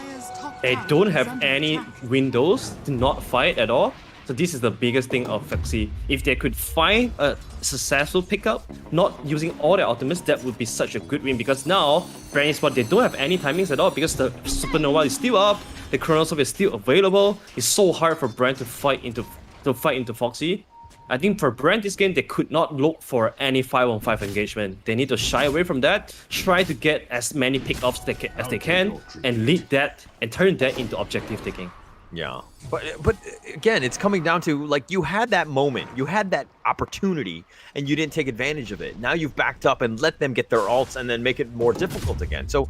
they don't have any windows to not fight at all. So this is the biggest thing of Foxy. If they could find a successful pickup, not using all their ultimates, that would be such a good win. Because now, Bren Esports, they don't have any timings at all because the Supernova is still up, the Chronosov is still available. It's so hard for Bren to fight into Foxy. I think for Bren this game, they could not look for any 5-on-5 engagement. They need to shy away from that, try to get as many pickups as they can, and lead that and turn that into objective taking. Yeah, but again, it's coming down to, like, you had that moment, you had that opportunity, and you didn't take advantage of it. Now you've backed up and let them get their ults and then make it more difficult again. So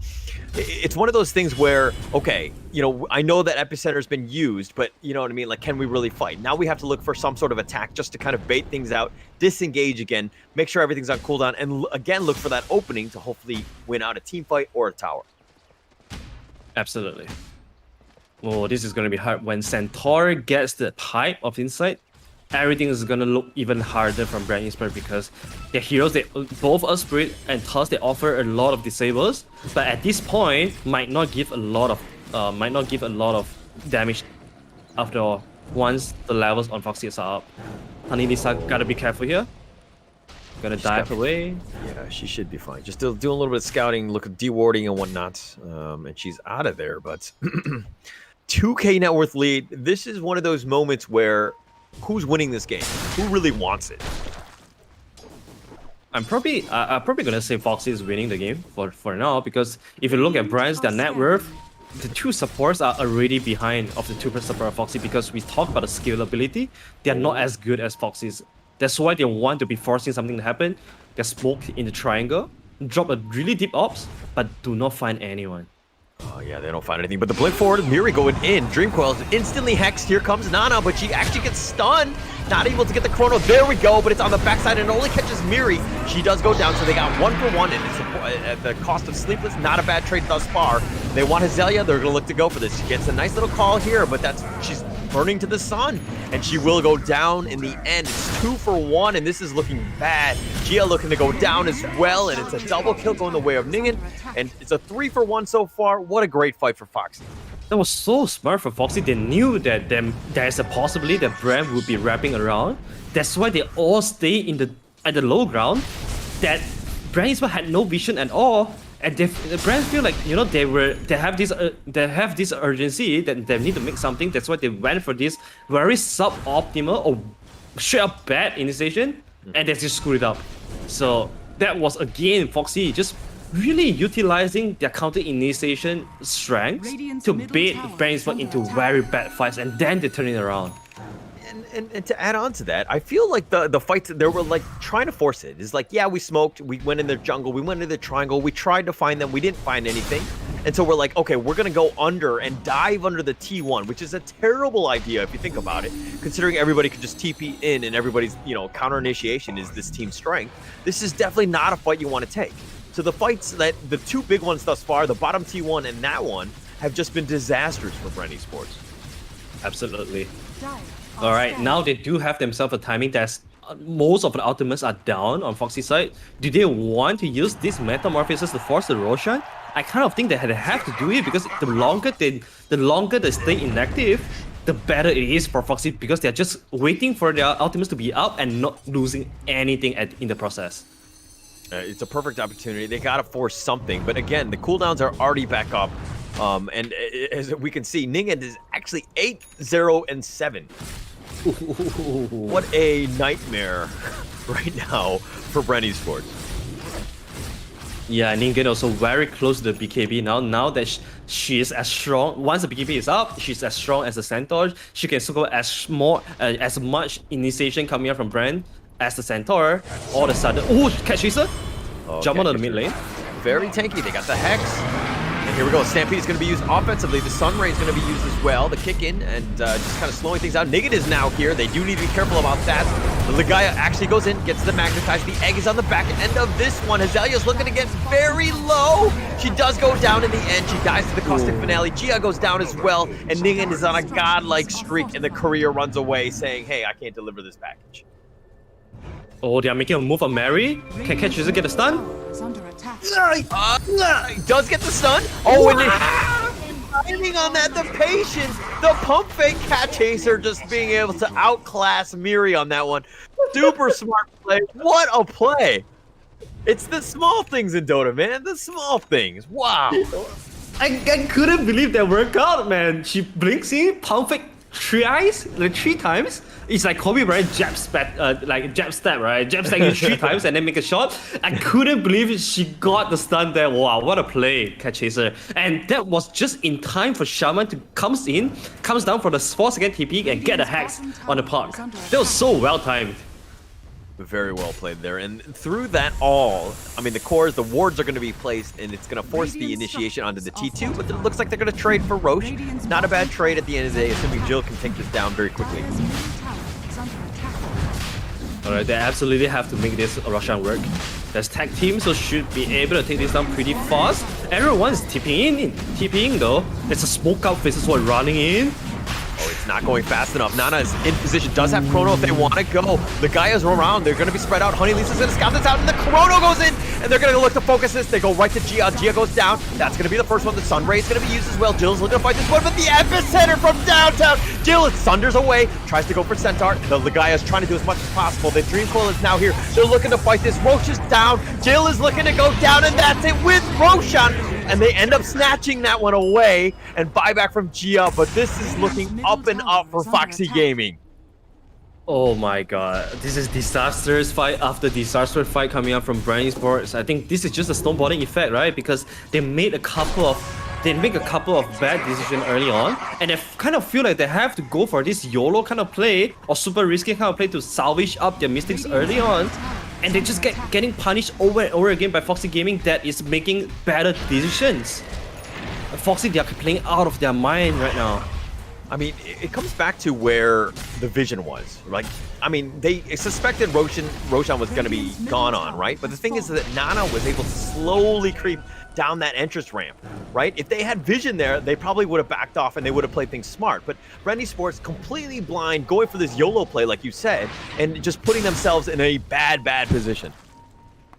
it's one of those things where, okay, you know, I know that Epicenter's been used, but you know what I mean? Like, can we really fight? Now we have to look for some sort of attack just to kind of bait things out, disengage again, make sure everything's on cooldown, and again, look for that opening to hopefully win out a team fight or a tower. Absolutely. Oh, this is going to be hard. When Centaur gets the type of insight, everything is going to look even harder from Bren Esports because their heroes, both Earth Spirit and Tusk, they offer a lot of disables, but at this point might not give a lot of damage after all. Once the levels on Foxy are up, Honey Lisa gotta be careful here. Gonna dive away. Yeah, she should be fine. Just doing a little bit of scouting, look at dewarding and whatnot, and she's out of there. But 2K net worth lead. This is one of those moments where who's winning this game? Who really wants it? I'm probably gonna say Foxy is winning the game for now because if you look at Bren's their net worth, the two supports are already behind of the two support of Foxy because we talk about the scalability. They are not as good as Foxy's. That's why they want to be forcing something to happen. They smoke in the triangle, drop a really deep ops, but do not find anyone. Oh yeah, they don't find anything. But the blink forward, Miri going in. Dreamcoil is instantly hexed. Here comes Nana, but she actually gets stunned. Not able to get the chrono. There we go, but it's on the backside and it only catches Miri. She does go down, so they got 1 for 1, and it's at the cost of Sleepless. Not a bad trade thus far. They want Hazelia. They're gonna look to go for this. She gets a nice little call here, but she's burning to the sun, and she will go down in the end. It's 2 for 1, and this is looking bad. Gia looking to go down as well, and it's a double kill going the way of Ningen, and it's a 3 for 1 so far. What a great fight for Foxy. That was so smart for Foxy. They knew that there's a possibility that Bren would be wrapping around. That's why they all stay at the low ground. That Bren Esports had no vision at all. And the brands feel like, you know, they have this urgency that they need to make something. That's why they went for this very suboptimal or straight up bad initiation, and they just screwed it up. So that was again Foxy just really utilizing their counter initiation strengths to bait Bren Esports into very bad fights, and then they turn it around. And to add on to that, I feel like the fights, they were like trying to force it. It's like, yeah, we smoked, we went in the jungle, we went into the triangle, we tried to find them, we didn't find anything. And so we're like, okay, we're gonna go under and dive under the T1, which is a terrible idea if you think about it, considering everybody could just TP in and everybody's, you know, counter initiation is this team strength. This is definitely not a fight you want to take. So the fights that, the two big ones thus far, the bottom T1 and that one, have just been disasters for Bren Esports. Absolutely. All right, now they do have themselves a timing that's most of the ultimates are down on Foxy's side. Do they want to use this Metamorphosis to force the Roshan? I kind of think they have to do it because the longer they stay inactive, the better it is for Foxy because they're just waiting for their ultimates to be up and not losing anything in the process. It's a perfect opportunity. They got to force something. But again, the cooldowns are already back up. And as we can see, Ningen is actually 8-0-7. What a nightmare right now for Bren Esports. Yeah, Ningen also very close to the BKB now. Now that she is as strong, once the BKB is up, she's as strong as the Centaur. She can score as much initiation coming out from Bren as the Centaur. All of a sudden, catch chaser! Jump onto the mid lane. Very tanky. They got the Hex. And here we go. Stampede is going to be used offensively. The Sunray is going to be used as well. The kick in and just kind of slowing things out. Ningen is now here. They do need to be careful about that. The Legaia actually goes in, gets the magnetized. The egg is on the back end of this one. Azalea's looking to get very low. She does go down in the end. She dies to the caustic finale. Gia goes down as well. And Ningen is on a godlike streak. And the courier runs away saying, hey, I can't deliver this package. Oh, they are making a move on Mary. Can catch chaser get a stun? Is under attack. He does get the stun. Oh, and timing on that, the patience, the pump fake cat chaser just being able to outclass Miri on that one. Super smart play. What a play. It's the small things in Dota, man. The small things. Wow. I couldn't believe that workout, man. She blinks in, pump fake three times. It's like Kobe Bryant jab step, right? Jab step you 3 times and then make a shot. I couldn't believe she got the stun there. Wow, what a play, Cat Chaser. And that was just in time for Shaman to comes down for the 4-second TP and get a hex on the park. That was so well timed. Very well played there. And through that all, I mean, the cores, the wards are going to be placed, and it's going to force the initiation onto the T2, but it looks like they're going to trade for Roche. Not a bad trade at the end of the day, assuming Jill can take this down very quickly. Alright, they absolutely have to make this Roshan work. There's tag team, so should be able to take this down pretty fast. Everyone's TPing though. There's a smoke out faces one running in. Oh, it's not going fast enough. Nana is in position, does have Chrono if they want to go. The Gaia's around, they're going to be spread out. Honey Lisa's going to scout this out, and the Chrono goes in, and they're going to look to focus this. They go right to Gia. Gia goes down. That's going to be the first one. The Sunray is going to be used as well. Jill's looking to fight this one, but the epicenter from downtown. Jill thunders away, tries to go for Centaur. The Gaia's trying to do as much as possible. The Dream Coil is now here. They're looking to fight this. Roche is down. Jill is looking to go down, and that's it with Roshan. And they end up snatching that one away and buyback from Gia, but this is looking up and up for Foxy Gaming. Oh my god, this is disastrous fight after disastrous fight coming out from Bren Esports. I think this is just a snowballing effect, right? Because they make a couple of bad decisions early on, and they kind of feel like they have to go for this YOLO kind of play or super risky kind of play to salvage up their mistakes early on. And they just getting punished over and over again by Foxy Gaming that is making better decisions. Foxy, they are playing out of their mind right now. I mean, it comes back to where the vision was. Like, I mean, they suspected Roshan was going to be gone on, right? But the thing is that Nana was able to slowly creep down that entrance ramp, right? If they had vision there, they probably would have backed off and they would have played things smart. But Bren Esports completely blind, going for this YOLO play, like you said, and just putting themselves in a bad position.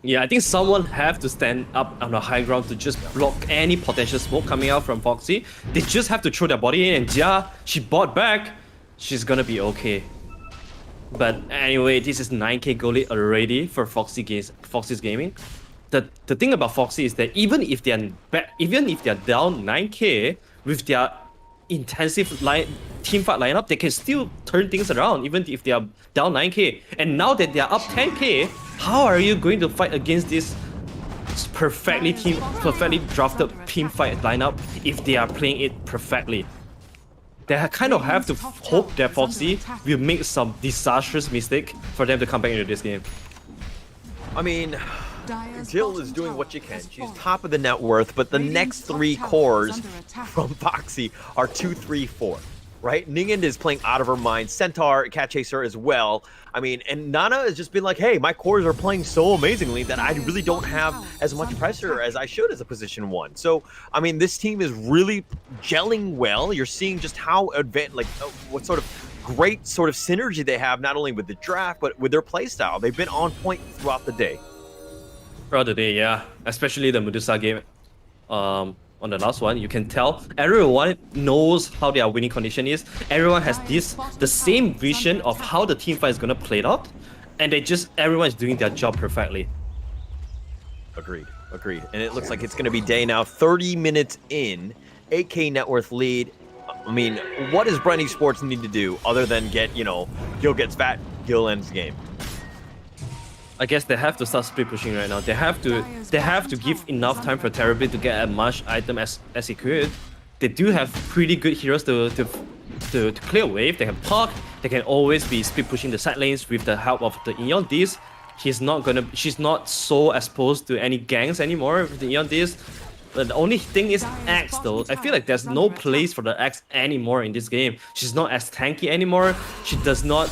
Yeah, I think someone have to stand up on the high ground to just block any potential smoke coming out from Foxy. They just have to throw their body in, and Jia, she bought back. She's gonna be okay. But anyway, this is 9k goal lead already for Foxy's Gaming. The thing about Foxy is that even if they're down 9k with their intensive team fight lineup, they can still turn things around even if they are down 9k. And now that they are up 10k, how are you going to fight against this perfectly drafted team fight lineup if they are playing it perfectly? They kind of have to hope that Foxy will make some disastrous mistake for them to come back into this game. I mean, Jill is doing what she can. She's top of the net worth, but the next 3 cores from Foxy are 2, 3, 4, right? Ningen is playing out of her mind. Centaur, Cat Chaser as well. I mean, and Nana has just been like, hey, my cores are playing so amazingly that I really don't have as much pressure as I should as a position 1. So, I mean, this team is really gelling well. You're seeing just how what sort of great sort of synergy they have, not only with the draft, but with their playstyle. They've been on point throughout the day. Throughout the day, yeah. Especially the Medusa game. On the last one, you can tell everyone knows how their winning condition is. Everyone has the same vision of how the team fight is gonna play out, and everyone is doing their job perfectly. Agreed. And it looks like it's going to be day now. 30 minutes in, 8K net worth lead. I mean, what does Bren Esports need to do other than get, Gil gets fat, Gil ends the game? I guess they have to start split pushing right now. They have to give enough time for Terribly to get as much item as he could. They do have pretty good heroes to clear wave. They have Puck. They can always be split pushing the side lanes with the help of the Eon Disc. She's not so exposed to any ganks anymore with the Eon Disc. But the only thing is Axe though. I feel like there's no place for the Axe anymore in this game. She's not as tanky anymore. She does not...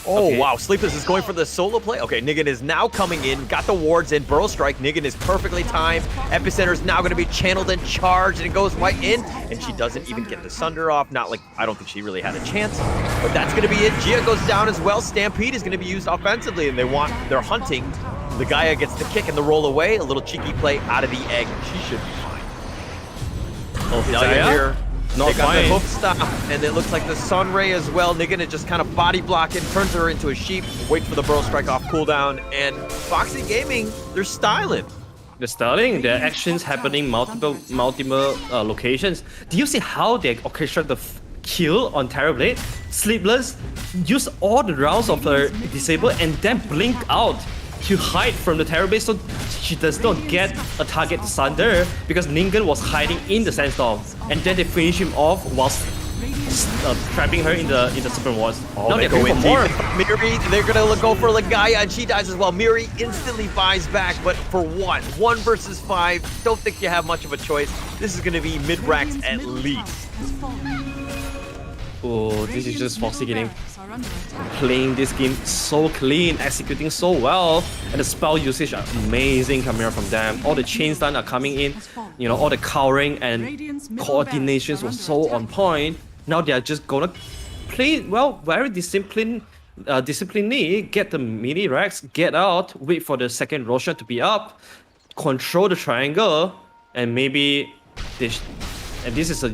Oh, okay. Wow. Sleepless is going for the solo play. Okay, Nigan is now coming in. Got the wards in. Burrow Strike. Nigan is perfectly timed. Epicenter is now going to be channeled and charged, and it goes right in. And she doesn't even get the Sunder off. Not like, I don't think she really had a chance. But that's going to be it. Gia goes down as well. Stampede is going to be used offensively, and they're hunting. The Gaia gets the kick and the roll away. A little cheeky play out of the egg. She should be fine. Oh, Gaia here. Not they got fine. the hook stop, and it looks like the Sun Ray as well. Nigan is just kind of body blocking, turns her into a sheep, wait for the Burrow Strike off cooldown, and Foxy Gaming, they're styling. They're styling, their actions happening multiple locations. Do you see how they orchestrate the kill on Terrorblade? Sleepless use all the rounds of her disable and then blink out to hide from the Terrorblade so she does not get a target to Sunder because Ningen was hiding in the Sandstorm, and then they finish him off whilst trapping her in the Super Wars. Oh, now they they're go going in for more. deep. Miri, they're gonna go for Gaia, and she dies as well. Miri instantly buys back, but for what? 1 versus 5. Don't think you have much of a choice. This is gonna be mid-racks at least. Oh, this is just Foxy getting playing this game so clean, executing so well, and the spell usage are amazing coming out from them. All the chain stun are coming in, all the cowering and coordinations was so on point. Now they are just gonna play well, very disciplinedly, get the mini racks, get out, wait for the second Roshan to be up, control the triangle, and maybe this. And this is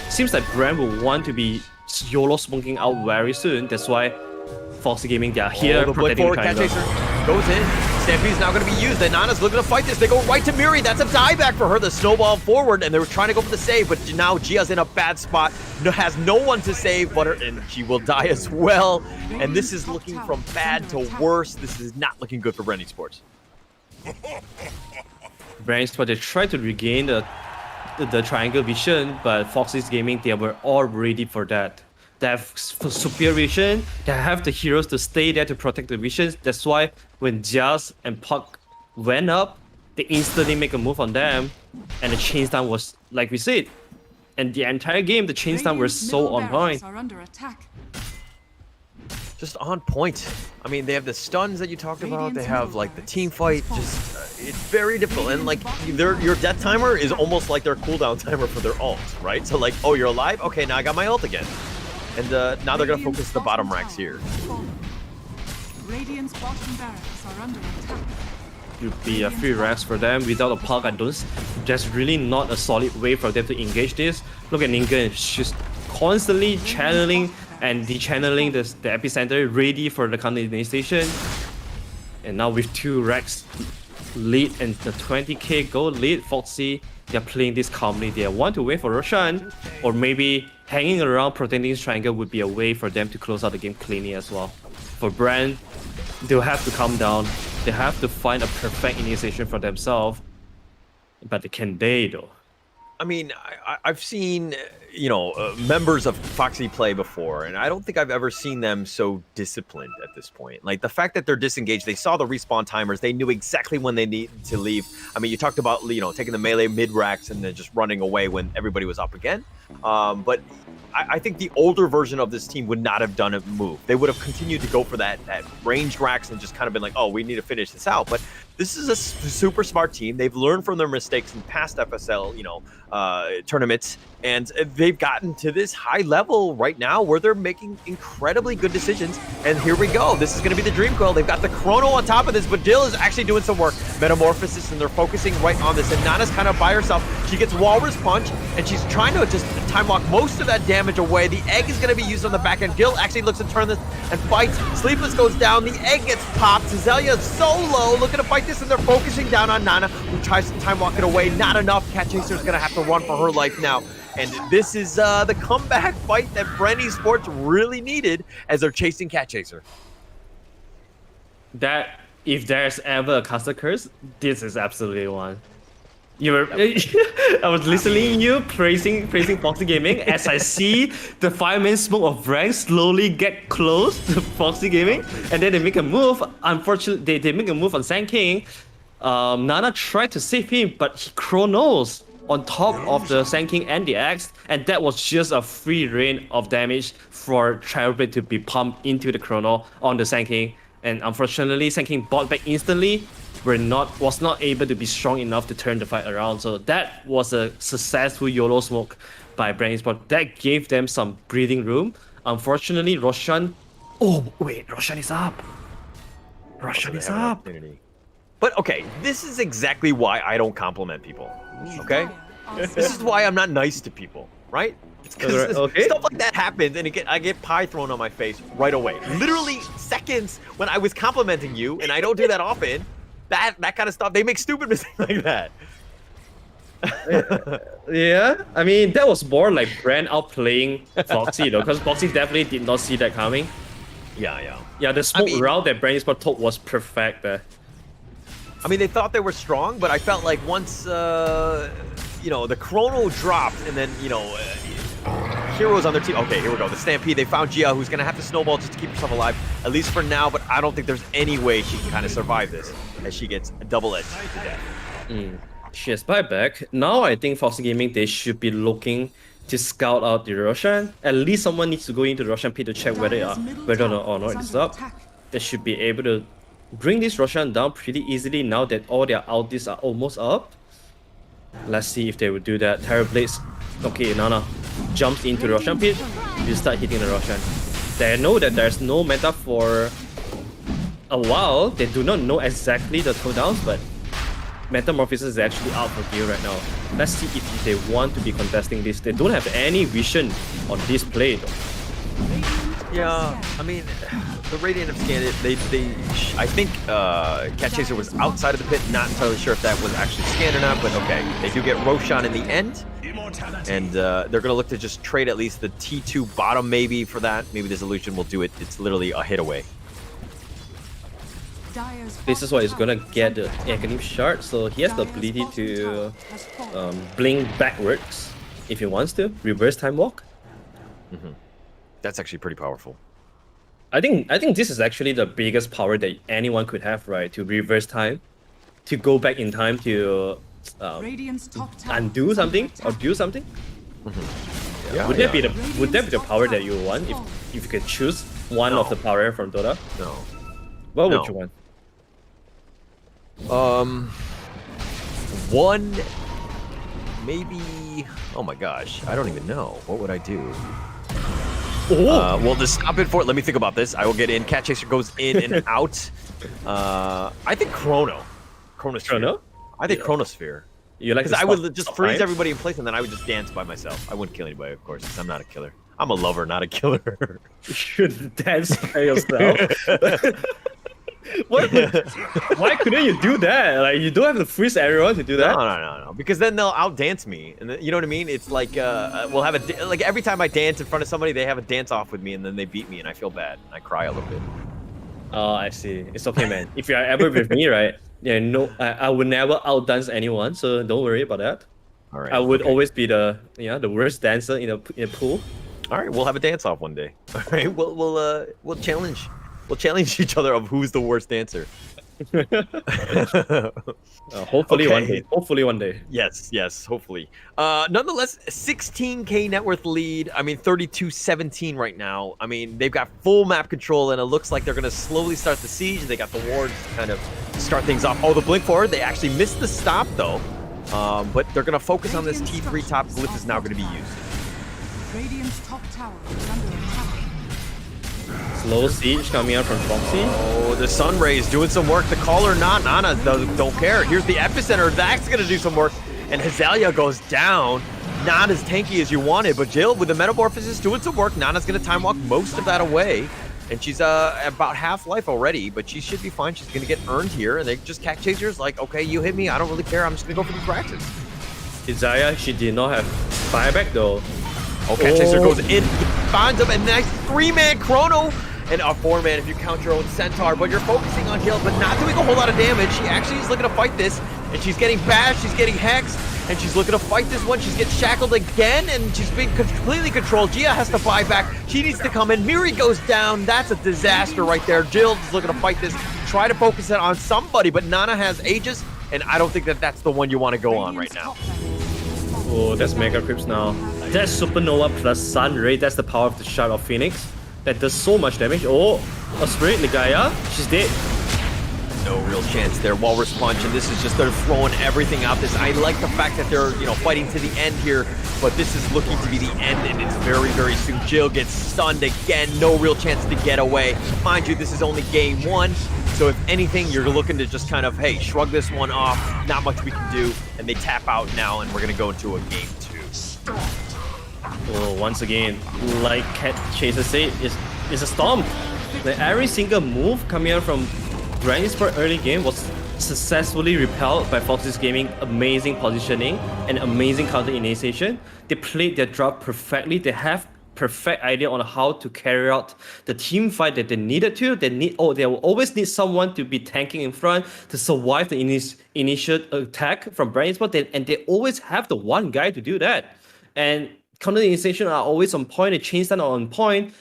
seems like Bren will want to be YOLO smoking out very soon. That's why Foxy Gaming, they are here The blade protecting the forward, Cat triangle. Chaser goes in. Stampede is now going to be used. And Nana's looking to fight this. They go right to Miri. That's a dieback for her. The snowball forward, and they were trying to go for the save, but now Gia's in a bad spot. Has no one to save but her, and she will die as well. And this is looking from bad to worse. This is not looking good for Bren Esports. Bren Esports, they try to regain the triangle vision, but Foxy's Gaming, they were all ready for that. They have superior vision, they have the heroes to stay there to protect the visions. That's why when Jazz and Puck went up, they instantly make a move on them, and the chain stun was, like we said, and the entire game, the chain stun were so on point. Just on point. I mean, they have the stuns that you talked about. They have like the team fight. Just it's very difficult, and like your death timer is almost like their cooldown timer for their ult, right? So like, oh, you're alive. Okay, now I got my ult again, and now they're gonna focus the bottom racks here. Radiant's bottom barracks are under attack. It would be a free rest for them without a Puck. There's really not a solid way for them to engage this. Look at Ningen, she's constantly channeling and dechanneling the epicenter, ready for the counter station. And now with 2 racks lead and the 20k gold lead, Foxy, they're playing this calmly. They want to wait for Roshan, or maybe hanging around protecting this triangle would be a way for them to close out the game cleanly as well. For Bren, they'll have to calm down. They have to find a perfect initiation for themselves. But can they though? I mean, I've seen, members of Foxy play before, and I don't think I've ever seen them so disciplined at this point. Like, the fact that they're disengaged, they saw the respawn timers, they knew exactly when they needed to leave. I mean, you talked about, taking the melee mid-racks and then just running away when everybody was up again. But I think the older version of this team would not have done a move. They would have continued to go for that ranged racks and just kind of been like, oh, we need to finish this out. But this is a super smart team. They've learned from their mistakes in past FSL, tournaments, And they've gotten to this high level right now where they're making incredibly good decisions. And here we go. This is going to be the Dream Coil. They've got the Chrono on top of this, but Dill is actually doing some work. Metamorphosis, and they're focusing right on this. And Nana's kind of by herself. She gets Walrus Punch, and she's trying to just time walk most of that damage away. The egg is going to be used on the back end. Dill actually looks to turn this and fights. Sleepless goes down. The egg gets popped. Zelia is so low, looking to fight this, and they're focusing down on Nana, who tries to time walk it away. Not enough. Cat Chaser is going to have to run for her life now. And this is the comeback fight that Bren Esports really needed as they're chasing Cat Chaser. That, if there's ever a caster curse, this is absolutely one. You were, I was listening to you praising Foxy Gaming as I see the fireman smoke of Bren slowly get close to Foxy Gaming, and then they make a move. Unfortunately, they make a move on Sand King. Nana tried to save him, but he chronos on top of the Sand King and the Axe, and that was just a free reign of damage for Trailblade to be pumped into the Chrono on the Sand King. And unfortunately, Sand King bought back instantly, was not able to be strong enough to turn the fight around. So that was a successful YOLO smoke by Bren Esports. That gave them some breathing room. Unfortunately, Roshan... Oh, wait, Roshan is up. Roshan is up. But okay, this is exactly why I don't compliment people. Okay? This is why I'm not nice to people, right? It's because stuff like that happens and I get pie thrown on my face right away. Literally seconds when I was complimenting you, and I don't do that often. That kind of stuff, they make stupid mistakes like that. Yeah, I mean, that was more like Bren outplaying Foxy though, because Foxy definitely did not see that coming. Yeah, the smoke route that Bren Esports took was perfect there. I mean, they thought they were strong, but I felt like once, you know, the Chrono dropped and then, you know, heroes on their team. Okay, here we go. The Stampede, they found Gia, who's going to have to snowball just to keep herself alive, at least for now, but I don't think there's any way she can kind of survive this as she gets double-edged to death. She has buyback. Now I think Foxy Gaming, they should be looking to scout out the Roshan. At least someone needs to go into the Roshan pit to check whether or not it's up. They should be able to bring this Roshan down pretty easily now that all their ultis are almost up. Let's see if they will do that. Terror Blades. Okay, Nana jumps into the Roshan pit. You start hitting the Roshan. They know that there's no meta for a while. They do not know exactly the cooldowns, but Metamorphosis is actually out for deal right now. Let's see if they want to be contesting this. They don't have any vision on this play though. Yeah, I mean, the Radiant have scanned it. I think Cat Chaser was outside of the pit. Not entirely sure if that was actually scanned or not, but okay. They do get Roshan in the end. And they're going to look to just trade at least the T2 bottom maybe for that. Maybe this illusion will do it. It's literally a hit away. This is what he's gonna get the Agony Shard, so he has the ability to blink backwards if he wants to, reverse time walk. That's actually pretty powerful. I think this is actually the biggest power that anyone could have, right? To reverse time, to go back in time to undo something or do something. Would that be the power that you want if you could choose one of the power from Dota? No. What would you want? One, maybe. Oh my gosh, I don't even know. What would I do? Well, to stop it for. Let me think about this. I will get in. Cat Chaser goes in and out. I think Chrono. Chronosphere. I think Chronosphere. You like? Because I would just freeze everybody in place and then I would just dance by myself. I wouldn't kill anybody, of course, because I'm not a killer. I'm a lover, not a killer. You should dance by yourself. Why couldn't you do that? Like, you don't have to freeze everyone to do that. No. Because then they'll outdance me, and you know what I mean. It's like we'll have like every time I dance in front of somebody, they have a dance off with me, and then they beat me, and I feel bad. And I cry a little bit. Oh, I see. It's okay, man. If you're ever with me, right? Yeah, no, I would never outdance anyone, so don't worry about that. All right. I would always be the worst dancer in a pool. All right, we'll have a dance off one day. All right, we'll challenge. We'll challenge each other of who's the worst dancer. Hopefully one day. Hopefully one day. Yes, hopefully. Nonetheless, 16k net worth lead. I mean, 32-17 right now. I mean, they've got full map control, and it looks like they're going to slowly start the siege. They got the wards to kind of start things off. Oh, the blink forward. They actually missed the stop, though. But they're going to focus on this T3 top. Glyph is now going to be used. Radiant's top tower is under attack. Slow siege coming out from Foxy. Oh, the Sun Rays doing some work. The caller not. Nana don't care. Here's the epicenter. That's going to do some work. And Hazalia goes down. Not as tanky as you wanted, but Jill with the Metamorphosis doing some work. Nana's going to time walk most of that away. And she's about half life already, but she should be fine. She's going to get earned here. And they just Cat Chasers like, okay, you hit me. I don't really care. I'm just going to go for the Praxis. Izaya, she did not have buyback though. Oh, Cat Chaser goes in, finds him, a nice 3-man chrono, and a 4-man if you count your own Centaur, but you're focusing on Jill, but not doing a whole lot of damage. She actually is looking to fight this, and she's getting bashed, she's getting hexed, and she's looking to fight this one. She's getting shackled again, and she's being completely controlled. Gia has to buy back. She needs to come in. Miri goes down. That's a disaster right there. Jill is looking to fight this, try to focus it on somebody, but Nana has Aegis, and I don't think that that's the one you want to go on right now. Oh, that's Mega Crips now. That's Supernova plus Sun Ray. That's the power of the Shard of Phoenix. That does so much damage. Oh, a Spirit, Ligaya. She's dead. No real chance there. Walrus Punch, and this is just, they're throwing everything out this. I like the fact that they're, fighting to the end here, but this is looking to be the end, and it's very, very soon. Jill gets stunned again. No real chance to get away. Mind you, this is only game 1. So if anything, you're looking to just kind of, hey, shrug this one off. Not much we can do. And they tap out now, and we're going to go into a game 2. Oh, once again, like Cat Chaser said, it's a storm. Like every single move coming out from Grand Esports early game was successfully repelled by Foxy's Gaming amazing positioning and amazing counter initiation. They played their job perfectly. They have perfect idea on how to carry out the team fight that they needed to. They will always need someone to be tanking in front to survive the initial attack from Bren Esports, and they always have the one guy to do that. And counter initiation are always on point. The chain stun are on point.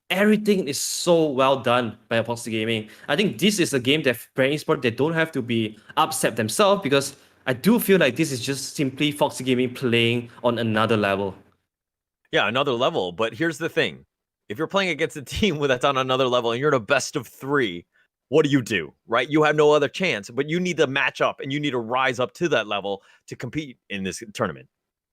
Everything is so well done by Foxy Gaming. I think this is a game that Bren Esports, they don't have to be upset themselves, because I do feel like this is just simply Foxy Gaming playing on another level. Yeah, another level. But here's the thing. If you're playing against a team that's on another level and you're in a best of 3, what do? Right? You have no other chance, but you need to match up and you need to rise up to that level to compete in this tournament.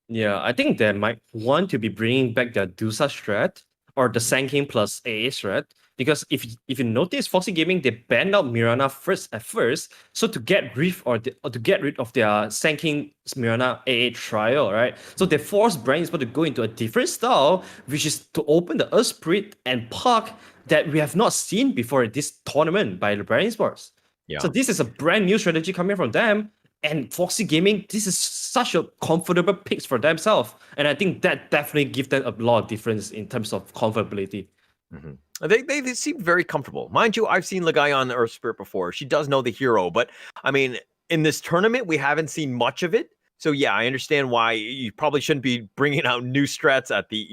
Yeah, I think they might want to be bringing back the Dusa strat or the Sanking plus AA strat, because if you notice, Foxy Gaming, they banned out Mirana at first, so to get rid to get rid of their Sanking Mirana AA trial, right? So they forced Bren Esports to go into a different style, which is to open the Earth Spirit and Puck that we have not seen before in this tournament by the Bren Esports. Yeah. So this is a brand new strategy coming from them. And Foxy Gaming, this is such a comfortable pick for themselves. And I think that definitely gives them a lot of difference in terms of comfortability. Mm-hmm. They seem very comfortable. Mind you, I've seen Ligaya on the Earth Spirit before. She does know the hero. But, I mean, in this tournament, we haven't seen much of it. So, yeah, I understand why you probably shouldn't be bringing out new strats at the,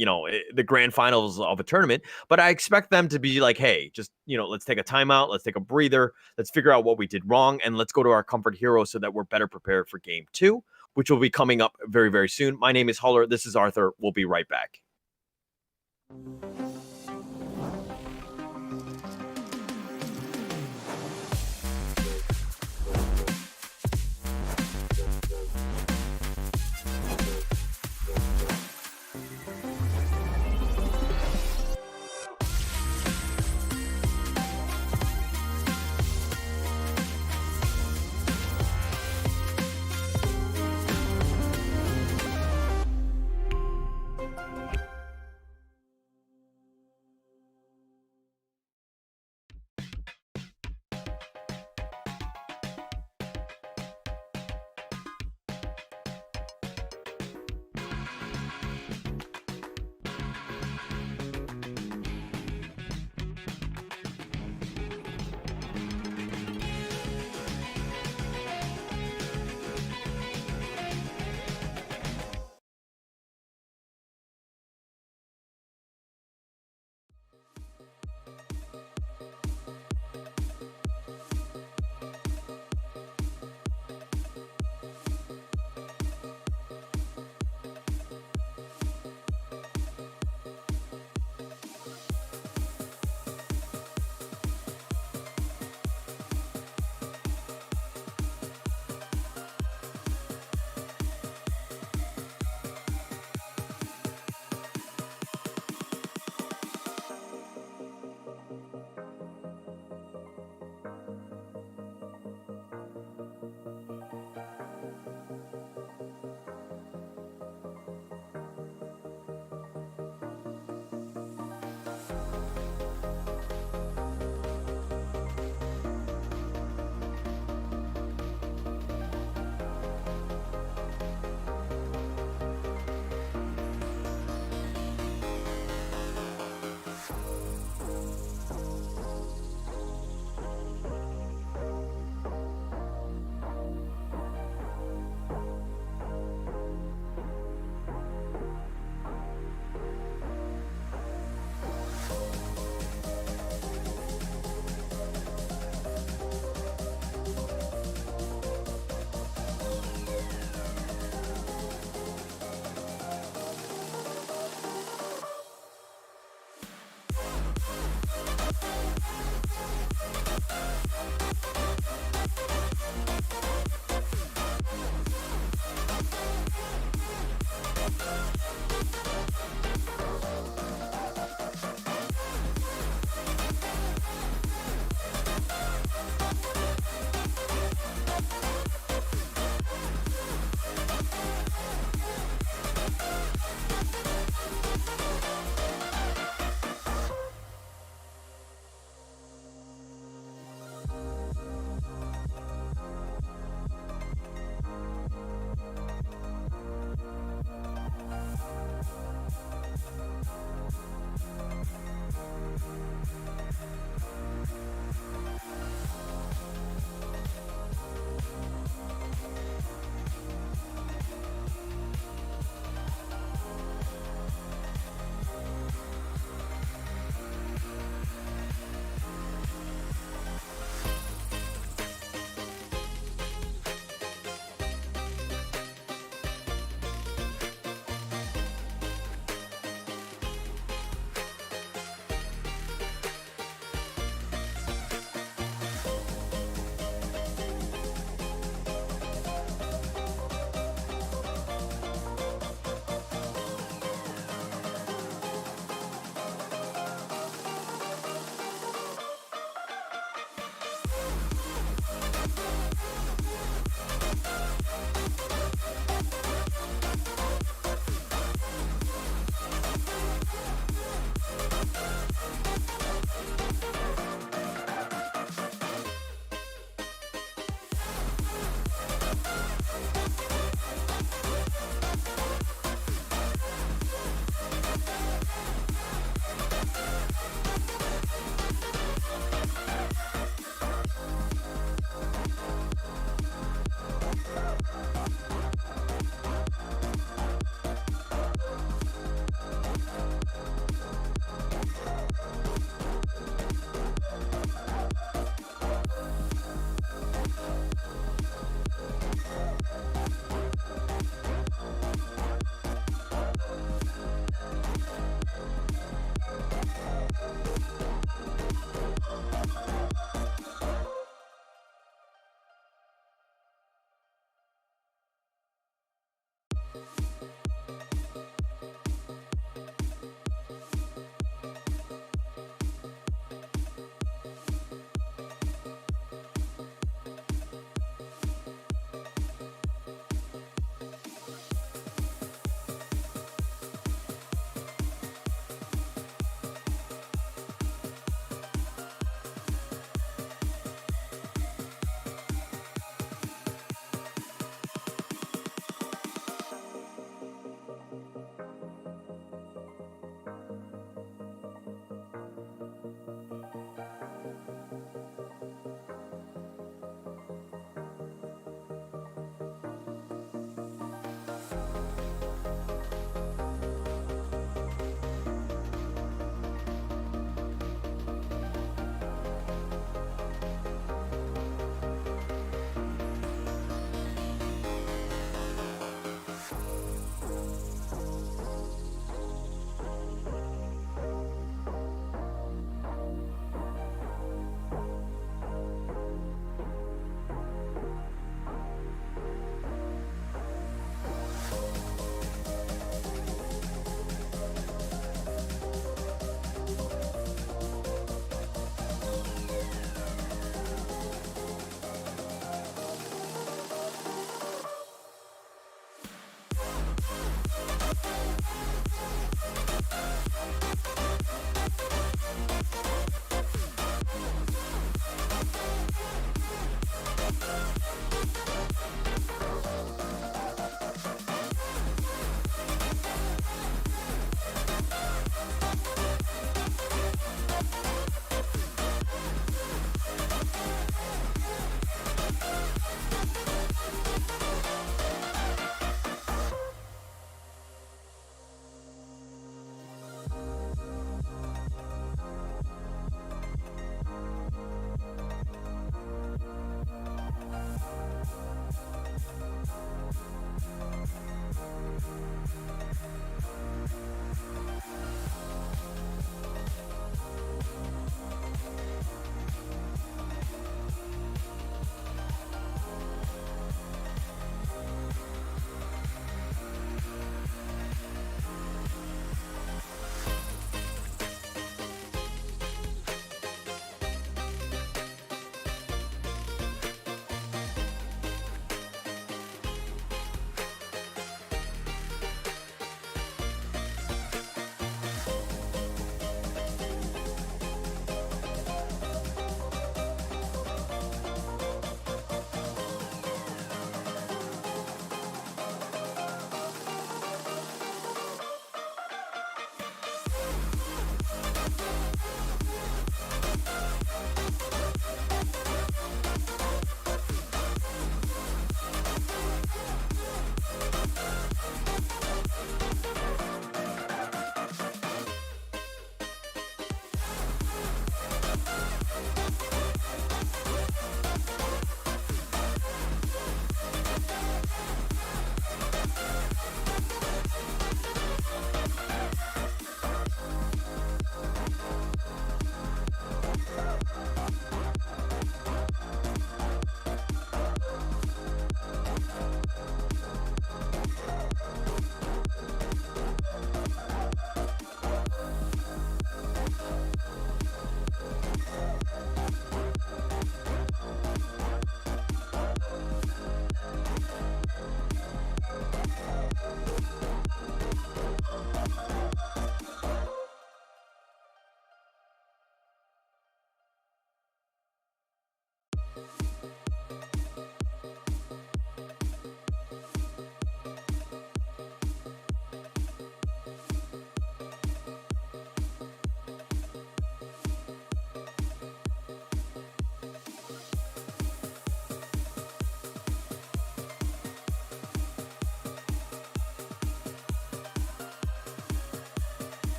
the grand finals of a tournament. But I expect them to be like, hey, just, let's take a timeout. Let's take a breather. Let's figure out what we did wrong. And let's go to our comfort hero so that we're better prepared for game 2, which will be coming up very, very soon. My name is Huller. This is Arthur. We'll be right back.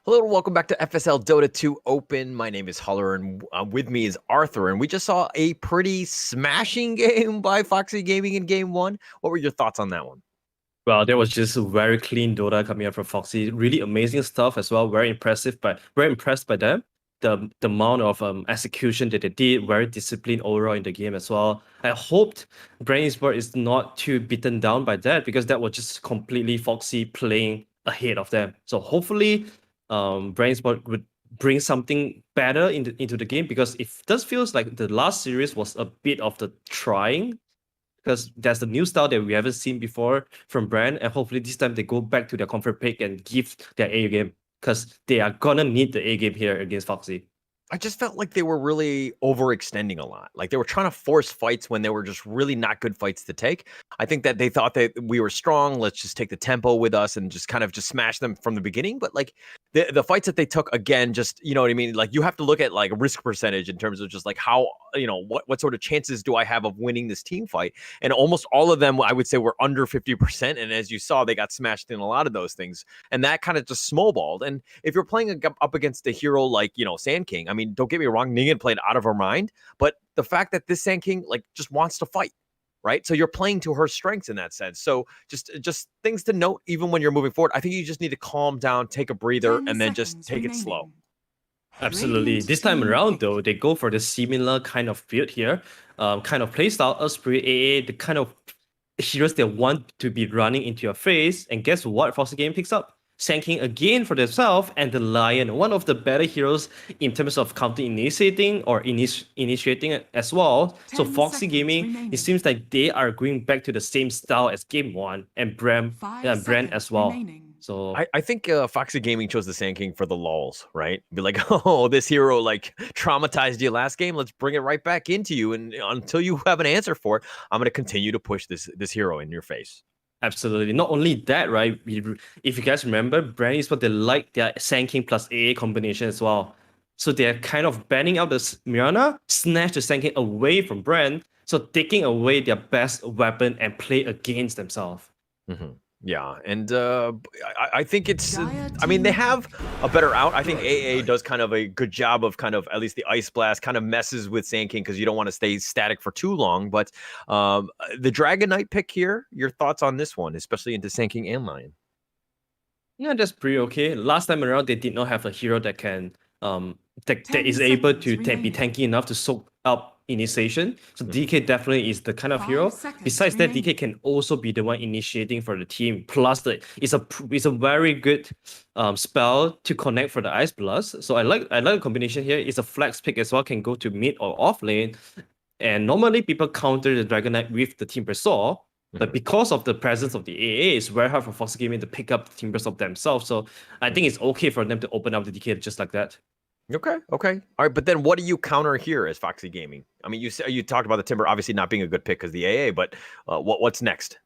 Hello and welcome back to FSL Dota 2 Open. My name is Holler and with me is Arthur. And we just saw a pretty smashing game by Foxy Gaming in game one. What were your thoughts on that one? Well, there was just a very clean Dota coming up from Foxy. Really amazing stuff as well. Very impressive, but very impressed by them. The amount of execution that they did, very disciplined overall in the game as well. I hoped Bren Esports is not too beaten down by that, because that was just completely Foxy playing ahead of them. So hopefully, Bren Esports would bring something better into the game, because it does feels like the last series was a bit of the trying, because that's the new style that we haven't seen before from Bren, and hopefully this time they go back to their comfort pick and give their A game, because they are gonna need the A game here against Foxy. I just felt like they were really overextending a lot. Like they were trying to force fights when they were just really not good fights to take. I think that they thought that we were strong. Let's just take the tempo with us and just kind of just smash them from the beginning. But like the fights that they took, again, just, you know what I mean? Like you have to look at like risk percentage in terms of just like how, you know, what sort of chances do I have of winning this team fight? And almost all of them, I would say, were under 50%. And as you saw, they got smashed in a lot of those things. And that kind of just snowballed. And if you're playing up against a hero like, you know, Sand King, I mean, don't get me wrong, Ningen played out of her mind, but the fact that this Sand King like just wants to fight, right? So you're playing to her strengths in that sense. So just things to note, even when you're moving forward. I think you just need to calm down, take a breather, and then just take it slow. Absolutely. This time around, though, they go for the similar kind of build here, kind of playstyle, Osprey, AA, the kind of heroes they want to be running into your face. And guess what? Foxy Game picks up Sand King again for themselves, and the Lion, one of the better heroes in terms of counter initiating or initiating as well. So Foxy Gaming, remaining. it seems like they are going back to the same style as game one, and Bren as well. Remaining. So I think Foxy Gaming chose the Sand King for the lulls, right? Be like, oh, this hero like traumatized you last game. Let's bring it right back into you, and until you have an answer for it, I'm going to continue to push this hero in your face. absolutely. Not only that, right? If you guys remember, Bren Esports, they like their Sand King plus AA combination as well. So they're kind of banning out the Mirana, snatch the Sand King away from Bren, so taking away their best weapon and play against themselves. Mm-hmm. Yeah, and I think it's, I mean, they have a better out. I think AA does kind of a good job of kind of, at least the Ice Blast kind of messes with Sand King because you don't want to stay static for too long. But the Dragon Knight pick here, your thoughts on this one, especially into Sand King and Lion? Yeah, that's pretty okay. Last time around, they did not have a hero that can that 10 is able to seconds be remaining. tanky enough to soak up initiation. So DK definitely is the kind of 5 hero. seconds Besides that, remaining. DK can also be the one initiating for the team. Plus, it's a very good spell to connect for the Ice Blast. So I like the combination here. It's a flex pick as well. Can go to mid or off lane. And normally people counter the Dragon Knight with the Timber Saw. But because of the presence of the AA, it's very hard for Foxy Gaming to pick up the Timbers of themselves. So I think it's okay for them to open up the DK just like that. Okay. All right, but then what do you counter here as Foxy Gaming? I mean, you talked about the Timber obviously not being a good pick because the AA, but what's next?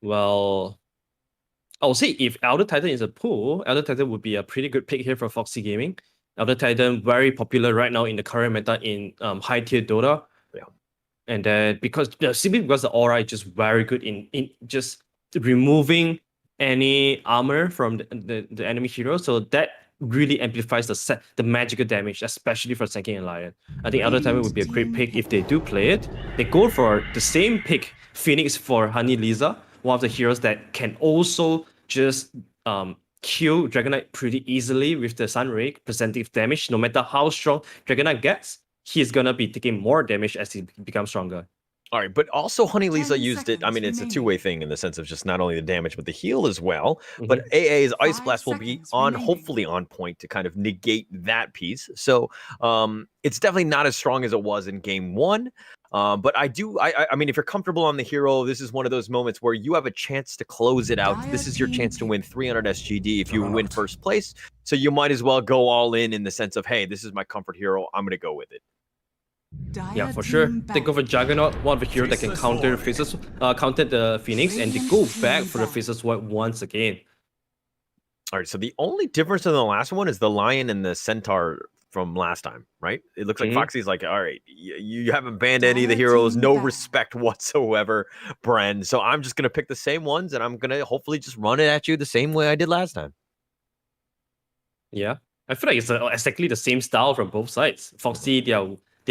Well, I would say if Elder Titan is a pull, Elder Titan would be a pretty good pick here for Foxy Gaming. Elder Titan, very popular right now in the current meta in high tier Dota. Yeah. And then simply because the aura is just very good in just removing any armor from the enemy hero. So that really amplifies the magical damage, especially for Sand King and Lion. I think Elder Titan would be a great pick if they do play it. They go for the same pick, Phoenix for Honey Lisa, one of the heroes that can also just kill Dragon Knight pretty easily with the Sun Ray, presenting damage. No matter how strong Dragon Knight gets, he's gonna be taking more damage as he becomes stronger. All right, but also Honey Lisa 10 used it. I mean, seconds it's a remaining. two-way thing in the sense of just not only the damage but the heal as well. Mhm. But AA's Ice 5 Blast will be seconds on, remaining. hopefully on point to kind of negate that piece. So it's definitely not as strong as it was in game one. But I mean, if you're comfortable on the hero, this is one of those moments where you have a chance to close it out. This is your chance to win 300 SGD if you win first place. So you might as well go all in the sense of, hey, this is my comfort hero. I'm going to go with it. Yeah, for sure. They go for Juggernaut, one of the heroes that can counter the Phoenix, and they go back for the Faceless Void once again. All right, so the only difference in the last one is the Lion and the Centaur from last time, right? It looks like Foxy's like, all right, you haven't banned any of the heroes, no respect whatsoever, Bren. So I'm just going to pick the same ones, and I'm going to hopefully just run it at you the same way I did last time. Yeah, I feel like it's exactly the same style from both sides. Foxy, they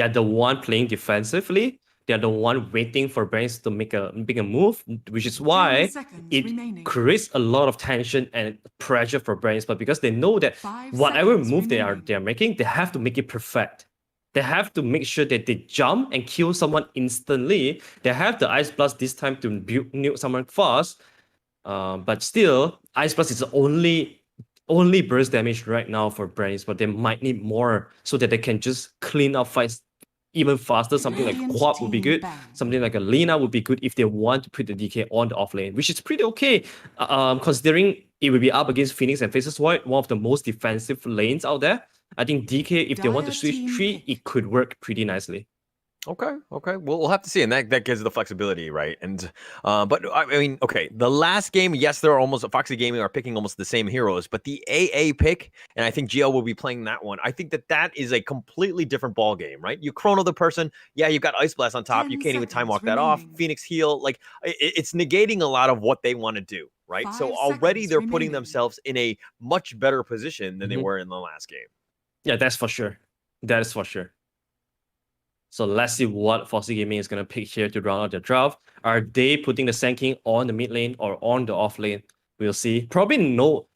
are the one playing defensively. They are the one waiting for Brands to make a move, which is why it creates a lot of tension and pressure for Brands. But because they know that whatever move they are making, they have to make it perfect. They have to make sure that they jump and kill someone instantly. They have the Ice Blast this time to nuke someone fast. But still, Ice Blast is the only burst damage right now for Brands, but they might need more so that they can just clean up fights even faster. Something like Quap would be good. Something like a Lina would be good if they want to put the DK on the off lane, which is pretty okay, considering it will be up against Phoenix and Faceless Void, one of the most defensive lanes out there. I think DK, if they want to switch tree, it could work pretty nicely. Okay. We'll have to see, and that gives the flexibility, right? And but I mean, okay, the last game, yes, they're almost Foxy Gaming are picking almost the same heroes, but the AA pick, and I think GL will be playing that one. I think that is a completely different ball game, right? You chrono the person, yeah, you've got Ice Blast on top, you can't even time walk that off. Phoenix heal, like it's negating a lot of what they want to do, right? So already they're putting themselves in a much better position than they were in the last game. Yeah, that's for sure. That is for sure. So let's see what Foxy Gaming is going to pick here to round out their draft. Are they putting the Sand King on the mid lane or on the off lane? We'll see. Probably not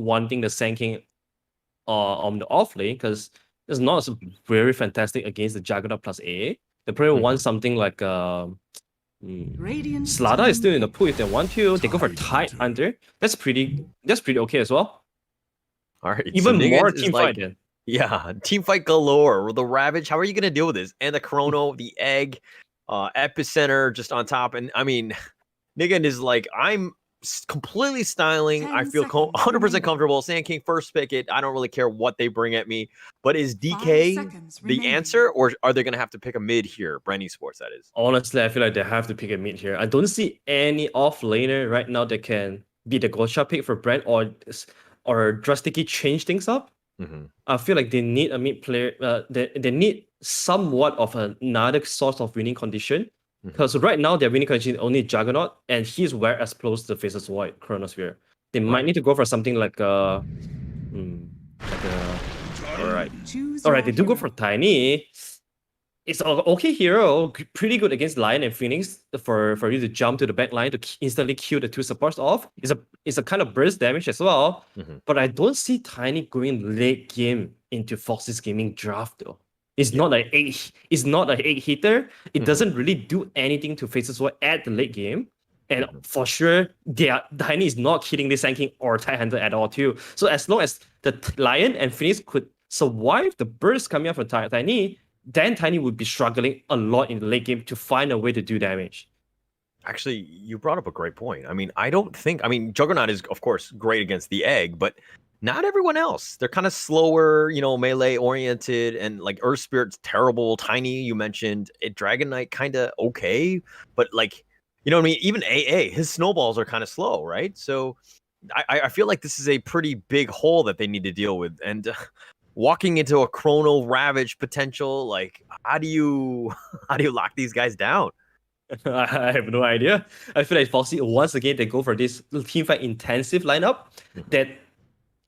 wanting the Sand King on the off lane because it's not very fantastic against the Juggernaut plus AA. They probably want something like Slada is still in the pool if they want to. They go for Tide Hunter. That's pretty okay as well. All right. Even so more team fight then. Yeah, team fight galore. The Ravage, how are you going to deal with this? And the Chrono, the Egg, Epicenter just on top. And I mean, Nigan is like, I'm completely styling. I feel 100% comfortable. Sand King first pick it. I don't really care what they bring at me. But is DK the answer, or are they going to have to pick a mid here? Bren Esports, that is. Honestly, I feel like they have to pick a mid here. I don't see any off laner right now that can be the gotcha pick for Bren or drastically change things up. I feel like they need a mid player. They need somewhat of another source of winning condition. Because right now their winning condition is only Juggernaut, and he's where as close to the Faceless Void Chronosphere. They might need to go for something like Alright, they do go for Tiny. It's an okay hero, pretty good against Lion and Phoenix for you to jump to the back line to instantly kill the two supports off. It's a kind of burst damage as well, but I don't see Tiny going late game into Foxy's Gaming draft though. It's not an 8 hitter. It doesn't really do anything to Faceless Void at the late game. And for sure, Tiny is not hitting the Sand King or Tide Hunter at all too. So as long as the Lion and Phoenix could survive the burst coming out from Tiny, then Tiny would be struggling a lot in the late game to find a way to do damage. Actually, you brought up a great point. I mean, Juggernaut is, of course, great against the Egg, but not everyone else. They're kind of slower, melee oriented, and like Earth Spirit's terrible. Tiny, you mentioned it. Dragon Knight kind of okay, but like, you know what I mean? Even AA, his snowballs are kind of slow, right? So I feel like this is a pretty big hole that they need to deal with. And walking into a Chrono Ravage potential, like how do you lock these guys down? I have no idea. I feel like Foxy, once again, they go for this teamfight intensive lineup that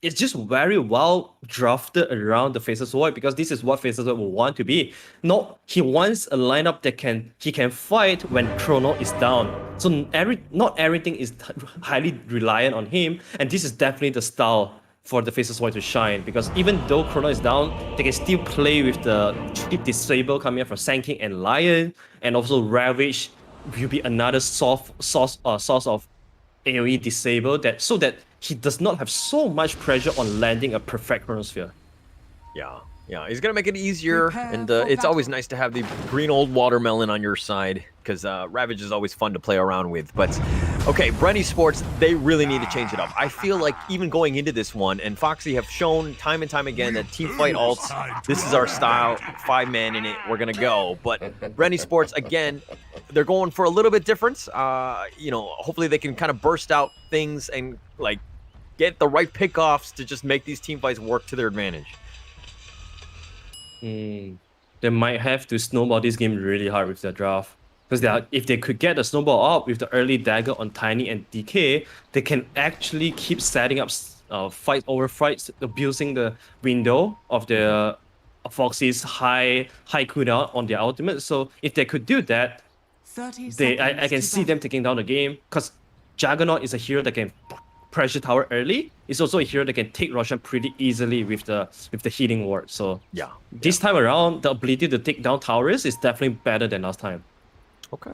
is just very well drafted around the Faceless Void, because this is what Faceless Void will want to be. He wants a lineup that he can fight when Chrono is down. So not everything is highly reliant on him, and this is definitely the style for the Faceless Void to shine, because even though Chrono is down, they can still play with the keep Disable coming up from Sand King and Lion, and also Ravage will be another source of AoE disable so that he does not have so much pressure on landing a perfect chronosphere. Yeah, he's gonna make it easier, Prepare and for it's always battle. nice to have the green old watermelon on your side, because Ravage is always fun to play around with. But okay, Bren Esports, they really need to change it up. I feel like even going into this one, and Foxy have shown time and time again that team fight alts, this is our style, 5-man in it, we're gonna go. But Bren Esports, again, they're going for a little bit different. Hopefully they can kind of burst out things and like get the right pickoffs to just make these team fights work to their advantage. They might have to snowball this game really hard with their draft. Because if they could get the snowball up with the early dagger on Tiny and DK, they can actually keep setting up fight over fights, abusing the window of the Foxy's high cooldown on their ultimate. So if they could do that, 30 I can see them taking down the game. Because Juggernaut is a hero that can pressure tower early. It's also a hero that can take Roshan pretty easily with the healing ward. So this time around, the ability to take down towers is definitely better than last time. Okay.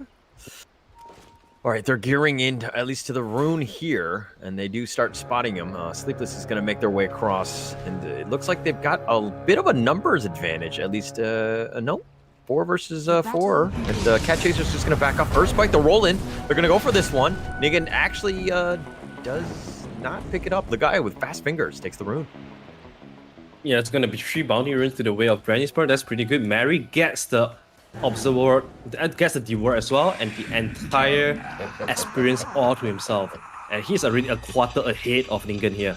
All right, they're gearing in at least to the rune here, and they do start spotting him. Sleepless is going to make their way across, and it looks like they've got a bit of a numbers advantage, at least no. 4 versus 4, and Cat Chaser's just going to back off. Earthspike, the roll in. They're going to go for this one. Nigan actually does not pick it up. The guy with fast fingers takes the rune. Yeah, it's going to be 3 bounty runes to the way of Bren Esports. That's pretty good. Mary gets the Observer, gets the Devour as well, and the entire experience all to himself. And he's already a quarter ahead of Ningen here.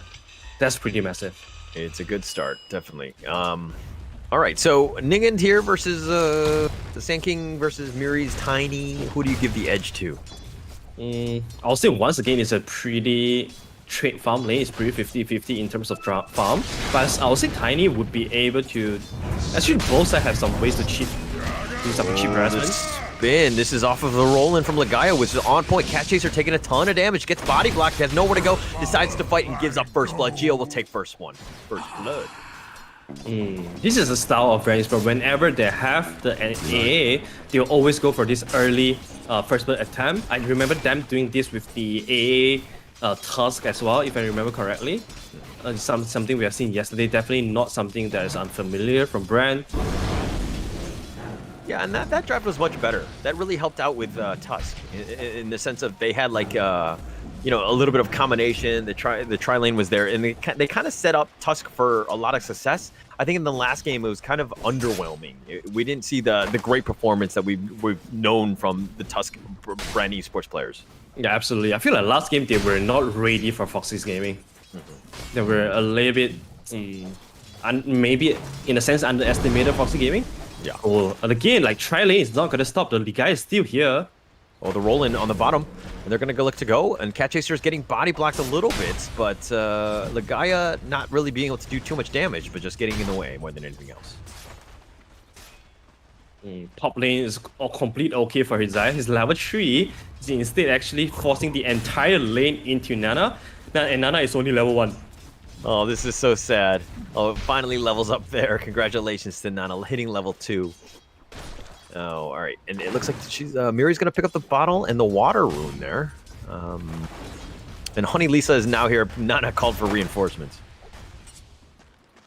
That's pretty massive. It's a good start, definitely. All right, so Ningen here versus the Sand King versus Miri's Tiny. Who do you give the edge to? I'll say once again, it's a pretty trade farm lane. It's pretty 50-50 in terms of farm. But I'll say Tiny would be able to... Actually, both sides have some ways to do some cheap harassment. Spin. This is off of the roll-in from Legaia, which is on point. Cat Chaser taking a ton of damage, gets body blocked, has nowhere to go, decides to fight and gives up first blood. Geo will take first blood. This is the style of Bren Esports. Whenever they have the AA, they'll always go for this early first blood attempt. I remember them doing this with the AA Tusk as well, if I remember correctly. Something we have seen yesterday. Definitely not something that is unfamiliar from Bren. Yeah, and that draft was much better. That really helped out with Tusk in the sense of they had like a little bit of combination. The tri lane was there, and they kind of set up Tusk for a lot of success. I think in the last game it was kind of underwhelming. We didn't see the great performance that we've known from the Tusk Bren Esports players. Yeah, absolutely. I feel like last game they were not ready for Foxy's gaming. They were a little bit, maybe in a sense, underestimated Foxy gaming. Yeah. Oh, and again, like tri lane is not gonna stop. The guy is still here. Oh, the roll in on the bottom, and they're gonna go look to go. And Cat Chaser is getting body blocked a little bit, but Legaia not really being able to do too much damage, but just getting in the way more than anything else. Top lane is all complete okay for his eye. He's level 3. He's instead actually forcing the entire lane into Nana. And Nana is only level 1. Oh, this is so sad. Oh, it finally levels up there. Congratulations to Nana hitting level 2. Oh, all right. And it looks like she's Miri's gonna pick up the bottle and the water rune there. And Honey Lisa is now here. Nana called for reinforcements.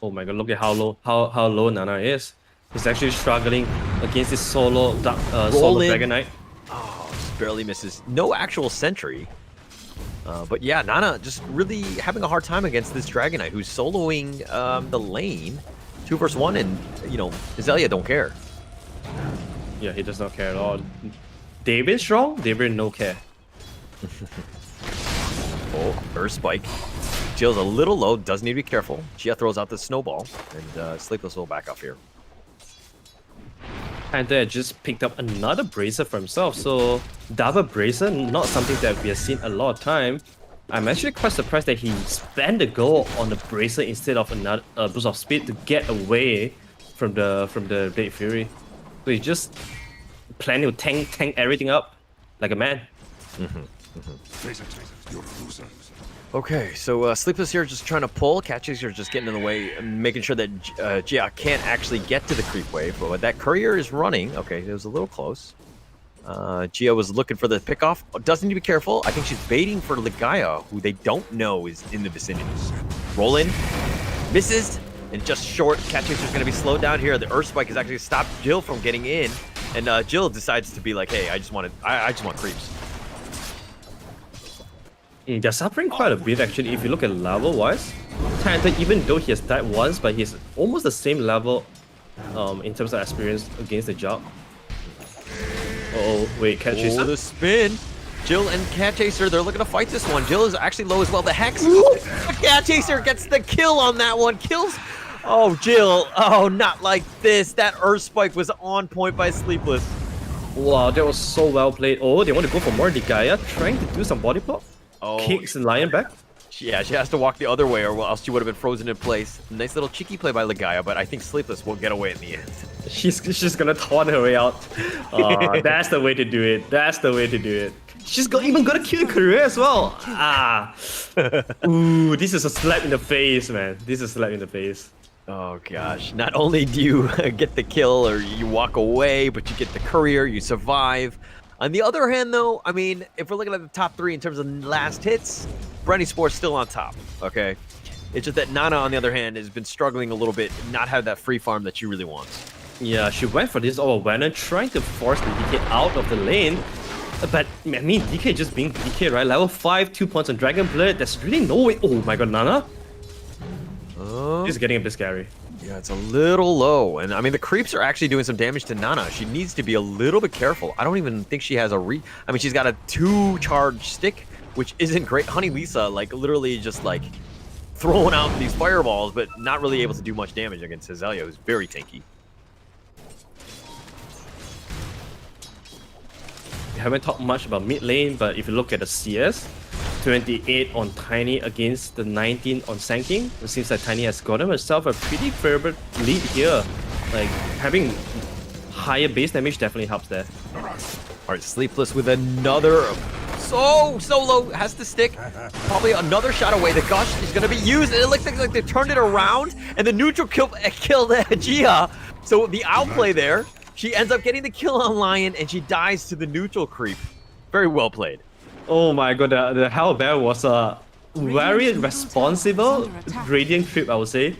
Oh my god! Look at how low Nana is. He's actually struggling against this solo Dragon Knight. Oh, just barely misses. No actual sentry. But yeah, Nana just really having a hard time against this Dragon Knight who's soloing the lane. 2 versus 1, and Azalea don't care. Yeah, he does not care at all. David strong, David no care. Oh, Earth Spike. Jill's a little low, does need to be careful. Gia throws out the snowball, and Sleepless will back off here. Panther just picked up another Bracer for himself, so double Bracer, not something that we have seen a lot of time. I'm actually quite surprised that he spent the gold on the Bracer instead of another boost of speed to get away from the Blade Fury. So he's just planning to tank everything up like a man. Okay, so Sleepless here just trying to pull. Cat Chaser just getting in the way, making sure that Gia can't actually get to the creep wave. But that Courier is running. Okay, it was a little close. Gia was looking for the pickoff. Doesn't need to be careful. I think she's baiting for Ligaya, who they don't know is in the vicinity. Roll in, misses, and just short. Cat Chaser's going to be slowed down here. The Earth Spike has actually stopped Jill from getting in. And Jill decides to be like, hey, I just want creeps. They're suffering quite a bit actually if you look at level wise. Tanta, even though he has died once, but he's almost the same level in terms of experience against the job. Oh wait, Cat Chaser. Oh, the spin. Jill and Cat Chaser, they're looking to fight this one. Jill is actually low as well. The Hex. Cat Chaser gets the kill on that one. Kills. Oh, Jill. Oh, not like this. That Earth Spike was on point by Sleepless. Wow, that was so well played. Oh, they want to go for more Ligaya, trying to do some body block. Oh, Kicks and Lion back. Yeah, she has to walk the other way or else she would have been frozen in place. Nice little cheeky play by Ligaya, but I think Sleepless will get away in the end. She's just gonna taunt her way out. That's the way to do it. That's the way to do it. She's even gonna kill the career as well. Ooh, this is a slap in the face, man. This is a slap in the face. Oh gosh, not only do you get the kill or you walk away, but you get the courier, you survive. On the other hand though, I mean, if we're looking at the top 3 in terms of last hits, Bren Esports still on top, okay? It's just that Nana, on the other hand, has been struggling a little bit, not have that free farm that she really wants. Yeah, she went for this all-awareness, trying to force the DK out of the lane. But, I mean, DK just being DK, right? Level 5, 2 points on Dragon Blade, there's really no way. Oh my god, Nana? This is getting a bit scary. Yeah, it's a little low. And I mean, the creeps are actually doing some damage to Nana. She needs to be a little bit careful. I don't even think she has a I mean, she's got a 2-charge stick, which isn't great. Honey Lisa, like, literally just, like, throwing out these fireballs, but not really able to do much damage against Azalea, who's very tanky. We haven't talked much about mid lane, but if you look at the CS, 28 on Tiny against the 19 on Sanking. It seems like Tiny has gotten herself a pretty favorable lead here. Like, having higher base damage definitely helps there. Alright, Sleepless with another... So low, has to stick. Probably another shot away. The Gush is going to be used, and it looks like they turned it around, and the neutral killed Gia. So the outplay there, she ends up getting the kill on Lion, and she dies to the neutral creep. Very well played. Oh my god, the Hellbear was a very responsible Radiant creep, I would say.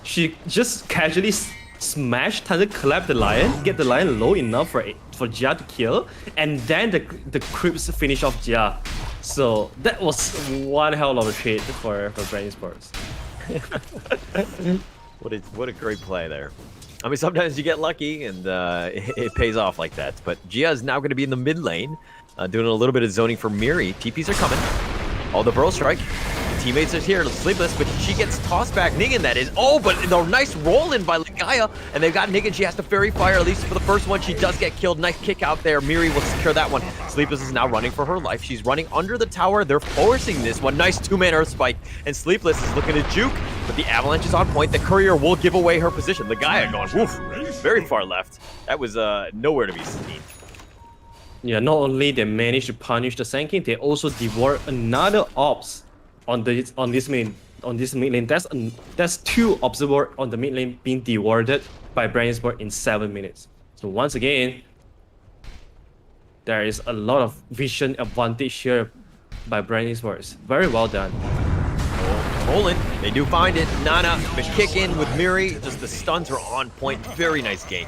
She just casually smashed, Thunder collapse the Lion, get the Lion low enough for Jia to kill, and then the creeps finish off Jia. So that was one hell of a trade for Bren Esports. What a great play there. I mean, sometimes you get lucky and it pays off like that. But Gia is now going to be in the mid lane, doing a little bit of zoning for Miri. TPs are coming. Oh, the Burrow Strike. Teammates are here, Sleepless, but she gets tossed back. Nigan, that is. Oh, but the nice roll in by Ligaya, and they've got Nigan. She has to Fairy Fire, at least for the first one. She does get killed. Nice kick out there. Miri will secure that one. Sleepless is now running for her life. She's running under the tower. They're forcing this one. Nice 2-man Earth Spike, and Sleepless is looking to juke, but the Avalanche is on point. The Courier will give away her position. Ligaya going, woof, very far left. That was nowhere to be seen. Yeah, not only they managed to punish the Sanking, they also devoured another ops on this mid lane. That's 2 observer on the mid lane being devoured by Bren Esports in 7 minutes. So once again, there is a lot of vision advantage here by Bren Esports. Very well done. Rolling, they do find it. Nana, the kick in with Miri. Just the stuns are on point. Very nice gank.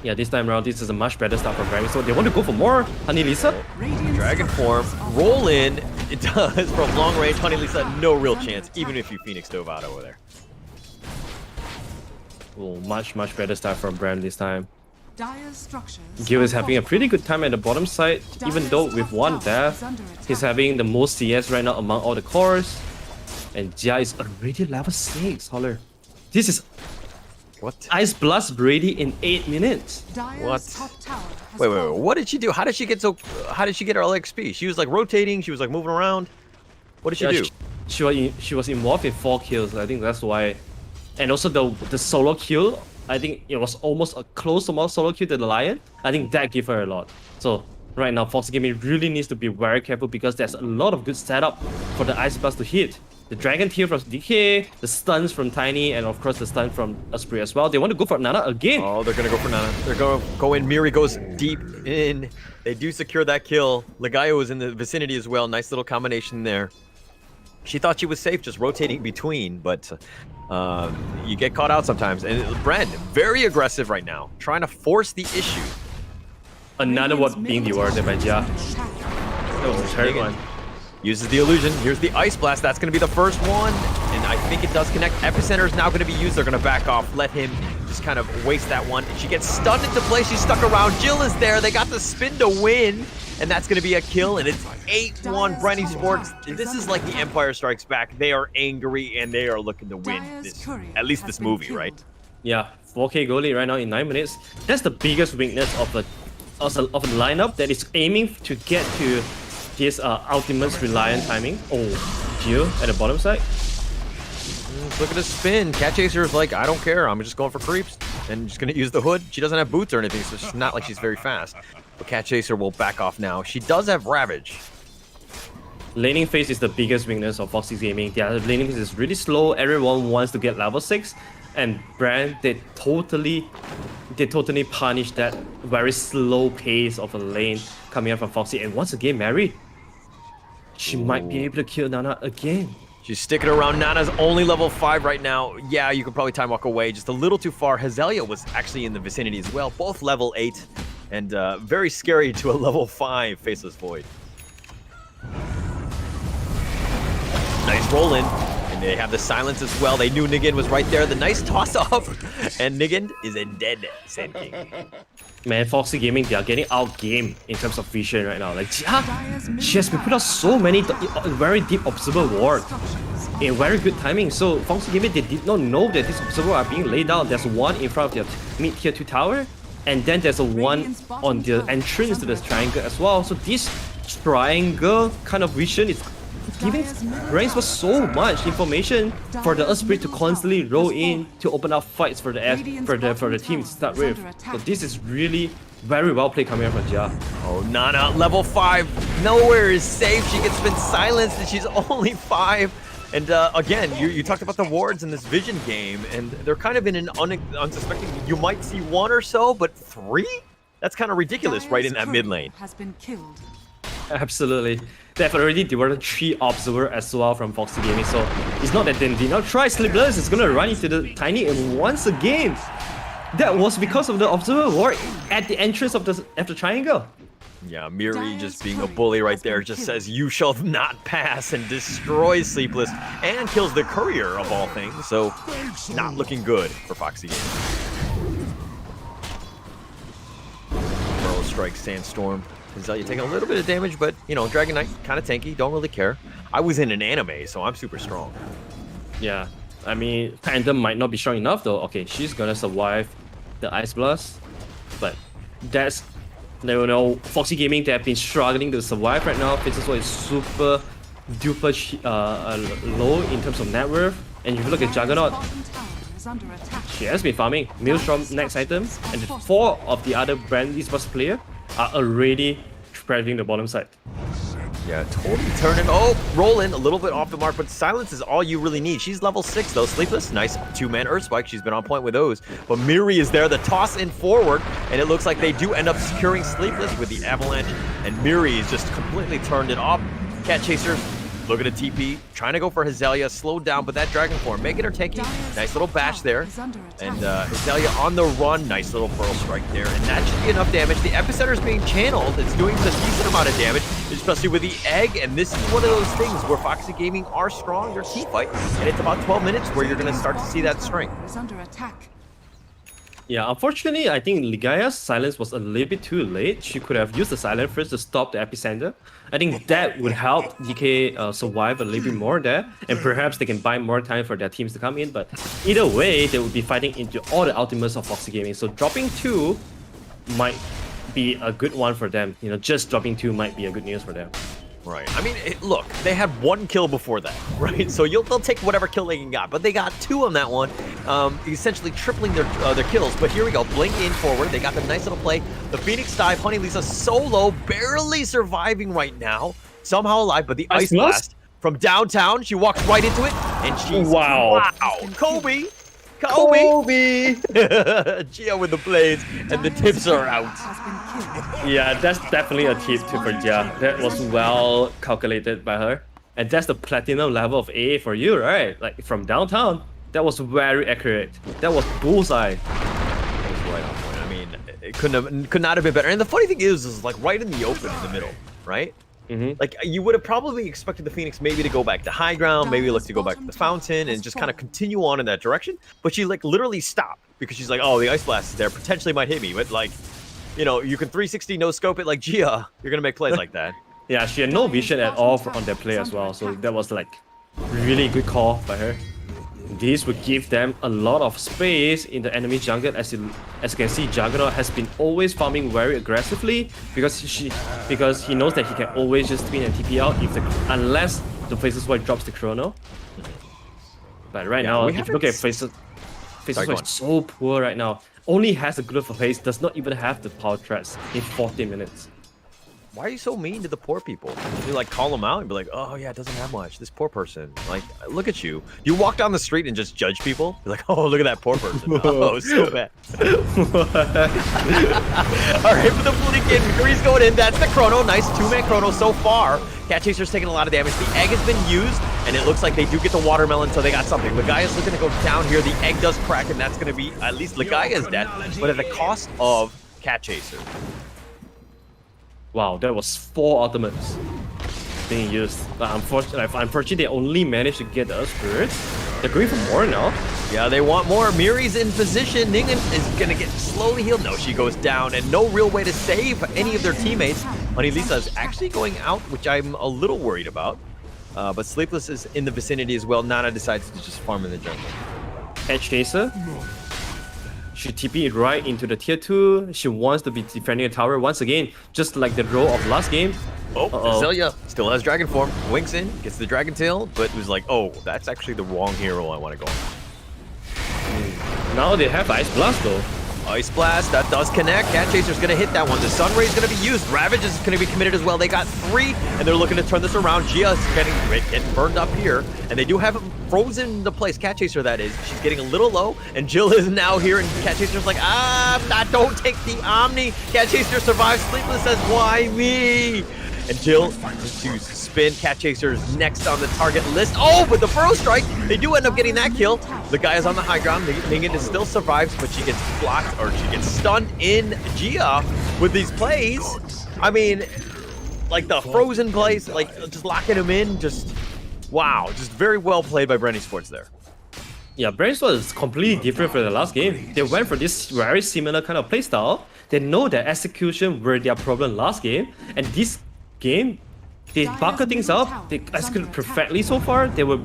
Yeah, this time around, this is a much better start for Bren. So they want to go for more. Honey Lisa. Dragon form, roll in. It does from long range. Honey Lisa, no real chance, even if you Phoenix dove out over there. Oh, much better start from Bren this time. Gil Gil is having a pretty good time at the bottom side, even though with 1 death, he's having the most CS right now among all the cores. And Jia is already level 6, Holler. This is What? Ice Blast Brady in 8 minutes. What? Wait, what did she do? How did she get her LXP? She was like rotating, she was like moving around. What did she do? She was involved in 4 kills, I think that's why. And also the solo kill, I think it was almost a close amount solo kill to the Lion. I think that gave her a lot. So right now, Foxy Gaming really needs to be very careful because there's a lot of good setup for the Ice Blast to hit. The Dragon Tear from DK, the stuns from Tiny, and of course the stun from Osprey as well. They want to go for Nana again. Oh, they're gonna go for Nana. They're gonna go in. Miri goes deep in. They do secure that kill. Legaio is in the vicinity as well. Nice little combination there. She thought she was safe just rotating between, but you get caught out sometimes. And Bren, very aggressive right now, trying to force the issue. Another one being rewarded by Jia. That was a third one. Uses the illusion. Here's the Ice Blast. That's going to be the first one. And I think it does connect. Epicenter is now going to be used. They're going to back off. Let him just kind of waste that one. And she gets stunned into place. She's stuck around. Jill is there. They got the spin to win. And that's going to be a kill. And it's 8-1 Bren Esports. This is like the Empire Strikes Back. They are angry and they are looking to win this, at least this movie, right? Yeah, 4K goal lead right now in 9 minutes. That's the biggest weakness of a lineup that is aiming to get to this ultimate's reliant timing. Oh, Jill at the bottom side. Look at the spin. Cat Chaser is like, I don't care. I'm just going for creeps and just going to use the hood. She doesn't have boots or anything, so it's not like she's very fast. But Cat Chaser will back off now. She does have Ravage. Laning phase is the biggest weakness of Foxy Gaming. Their laning phase is really slow. Everyone wants to get level 6. And Bren, they totally punish that very slow pace of a lane coming out from Foxy. And once again, Mary, she might be able to kill Nana again. She's sticking around. Nana's only level 5 right now. Yeah, you could probably time walk away just a little too far. Hazelia was actually in the vicinity as well. Both level 8 and very scary to a level 5 Faceless Void. Nice roll in. And they have the silence as well. They knew Niggin was right there. The nice toss off. And Niggin is a dead Sand King. Man, Foxy Gaming, they are getting outgamed in terms of vision right now. Like, she has been put out so many very deep observer wards in very good timing. So Foxy Gaming, they did not know that these observers are being laid out. There's one in front of their mid tier 2 tower, and then there's a one on the entrance to this triangle as well. So this triangle kind of vision is giving Bren Esports so much information for the Osprey to constantly roll in to open up fights for the team to start with. So this is really very well played coming out from Jia. Oh, Nana, level 5. Nowhere is safe. She gets been silenced and she's only 5. And again, you talked about the wards in this Vision game, and they're kind of in an unsuspecting. You might see 1 or so, but 3? That's kind of ridiculous right in that mid lane. Has been killed. Absolutely. They've already diverted 3 observer as well from Foxy Gaming, so it's not that they did not try. Sleepless is gonna run into the Tiny, and once again, that was because of the observer ward at the entrance of the triangle. Yeah, Miri just being a bully right there, just says you shall not pass and destroys Sleepless and kills the courier of all things, so not looking good for Foxy Gaming. Pearl strikes Sandstorm. Hazelia taking a little bit of damage, but, you know, Dragon Knight, kind of tanky, don't really care. I was in an anime, so I'm super strong. Yeah, I mean, Phantom might not be strong enough though. Okay, she's gonna survive the Ice Blast, but that's, you know, Foxy Gaming, they have been struggling to survive right now. Faceless Void is super duper low in terms of net worth, and if you look at Juggernaut, she has been farming Maelstrom next item, and 4 of the other Bren Esports player are already spreading the bottom side. Yeah, totally turning. Oh, rolling a little bit off the mark, but silence is all you really need. She's level 6 though. Sleepless, nice 2-man Earth Spike. She's been on point with those. But Miri is there, the toss in forward, and it looks like they do end up securing Sleepless with the avalanche, and Miri is just completely turned it off. Cat Chaser, look at a TP, trying to go for Hazelia, slowed down, but that Dragon Form making her tanky. Nice little bash there. And Hazelia on the run, nice little Pearl Strike there, and that should be enough damage. The Epicenter is being channeled, it's doing a decent amount of damage, especially with the egg, and this is one of those things where Foxy Gaming are strong, their team fight, and it's about 12 minutes where you're going to start to see that strength. Yeah, unfortunately, I think Ligaia's silence was a little bit too late. She could have used the silence first to stop the epicenter. I think that would help DK survive a little bit more there, and perhaps they can buy more time for their teams to come in. But either way, they would be fighting into all the ultimates of Foxy Gaming. So dropping 2 might be a good one for them. You know, just dropping 2 might be a good news for them. Right. I mean, look, they had 1 kill before that, right? So they'll take whatever kill they can got, but they got 2 on that one, essentially tripling their kills. But here we go, Blink in forward. They got the nice little play. The Phoenix dive, Honey Lisa solo, barely surviving right now, somehow alive. But the Ice Blast from downtown, she walks right into it, and she's wow, Kobe. Gia with the blades, and the tips are out. Yeah, that's definitely a tip for Gia. That was well calculated by her. And that's the platinum level of AA for you, right? Like from downtown. That was very accurate. That was bullseye. That was right on point. I mean, it could not have been better. And the funny thing is like right in the open in the middle, right? Like you would have probably expected the Phoenix maybe to go back to high ground, maybe look to go back to the fountain and just kind of continue on in that direction. But she like literally stopped because she's like, oh, the Ice Blast is there, potentially might hit me. But like, you know, you can 360 no scope it like Gia. You're gonna make plays like that. Yeah, she had no vision at all on that play as well. So that was like really good call by her. This would give them a lot of space in the enemy jungle. As you can see, Juggernaut has been always farming very aggressively because he knows that he can always just spin and TP out unless the Faceless Void drops the chrono. But right now, if you look at Faceless Void, so poor right now. Only has a good for haste, does not even have the power threats in 14 minutes. Why are you so mean to the poor people? You like call them out and be like, oh yeah, it doesn't have much. This poor person. Like, look at you. You walk down the street and just judge people. You're like, oh, look at that poor person. Oh, so bad. All right, for the blink in, Grease going in. That's the chrono. Nice 2-man chrono so far. Cat Chaser's taking a lot of damage. The egg has been used, and it looks like they do get the watermelon, so they got something. Legaya's looking to go down here. The egg does crack, and that's going to be at least Legaya's death, but at the cost of Cat Chaser. Wow, that was 4 ultimates being used. But unfortunately, they only managed to get the Spirit. They're going for more now. Yeah, they want more. Miri's in position. Ningen is going to get slowly healed. No, she goes down, and no real way to save any of their teammates. Honey Lisa is actually going out, which I'm a little worried about. But Sleepless is in the vicinity as well. Nana decides to just farm in the jungle. Cat Chaser. She TP'd right into the tier 2. She wants to be defending a tower once again, just like the role of last game. Azalea still has Dragon Form. Winks in, gets the Dragon Tail, but was like, oh, that's actually the wrong hero I want to go on. Now they have Ice Blast though. Ice Blast, that does connect. Cat Chaser's going to hit that one. The Sun Ray is going to be used. Ravage is going to be committed as well. They got 3, and they're looking to turn this around. Gia's getting burned up here, and they do have him frozen into place. Cat Chaser, that is. She's getting a little low, and Jill is now here, and Cat Chaser's like, don't take the Omni. Cat Chaser survives. Sleepless says, why me? And Jill pursues spin. Cat Chaser's next on the target list. Oh, but the Burrow Strike, they do end up getting that kill. The guy is on the high ground. Ningen still survives, but she gets blocked, or she gets stunned in Gia with these plays. I mean, like the frozen plays, like just locking him in, just wow. Just very well played by Bren Esports there. Yeah, Bren Esports is completely different from the last game. They went for this very similar kind of playstyle. They know that execution were their problem last game, and this game, they bucket things up. They executed perfectly so far. They were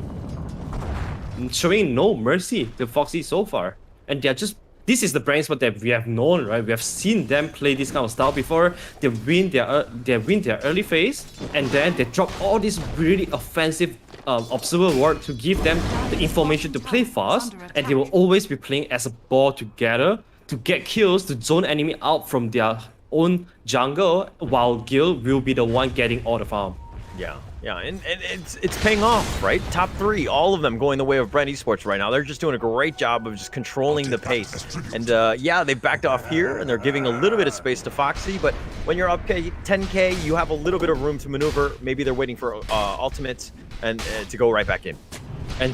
showing no mercy to Foxy so far, and they're just. This is the Bren Esports that we have known, right? We have seen them play this kind of style before. They win their early phase, and then they drop all this really offensive observer ward to give them the information to play fast, and they will always be playing as a ball together to get kills, to zone enemy out from their own jungle, while Gil will be the one getting all the farm. Yeah, and it's paying off, right? Top 3, all of them going the way of Bren Esports right now. They're just doing a great job of just controlling the pace. And yeah, they backed off here, and they're giving a little bit of space to Foxy, but when you're up 10k, you have a little bit of room to maneuver. Maybe they're waiting for ultimates and to go right back in. And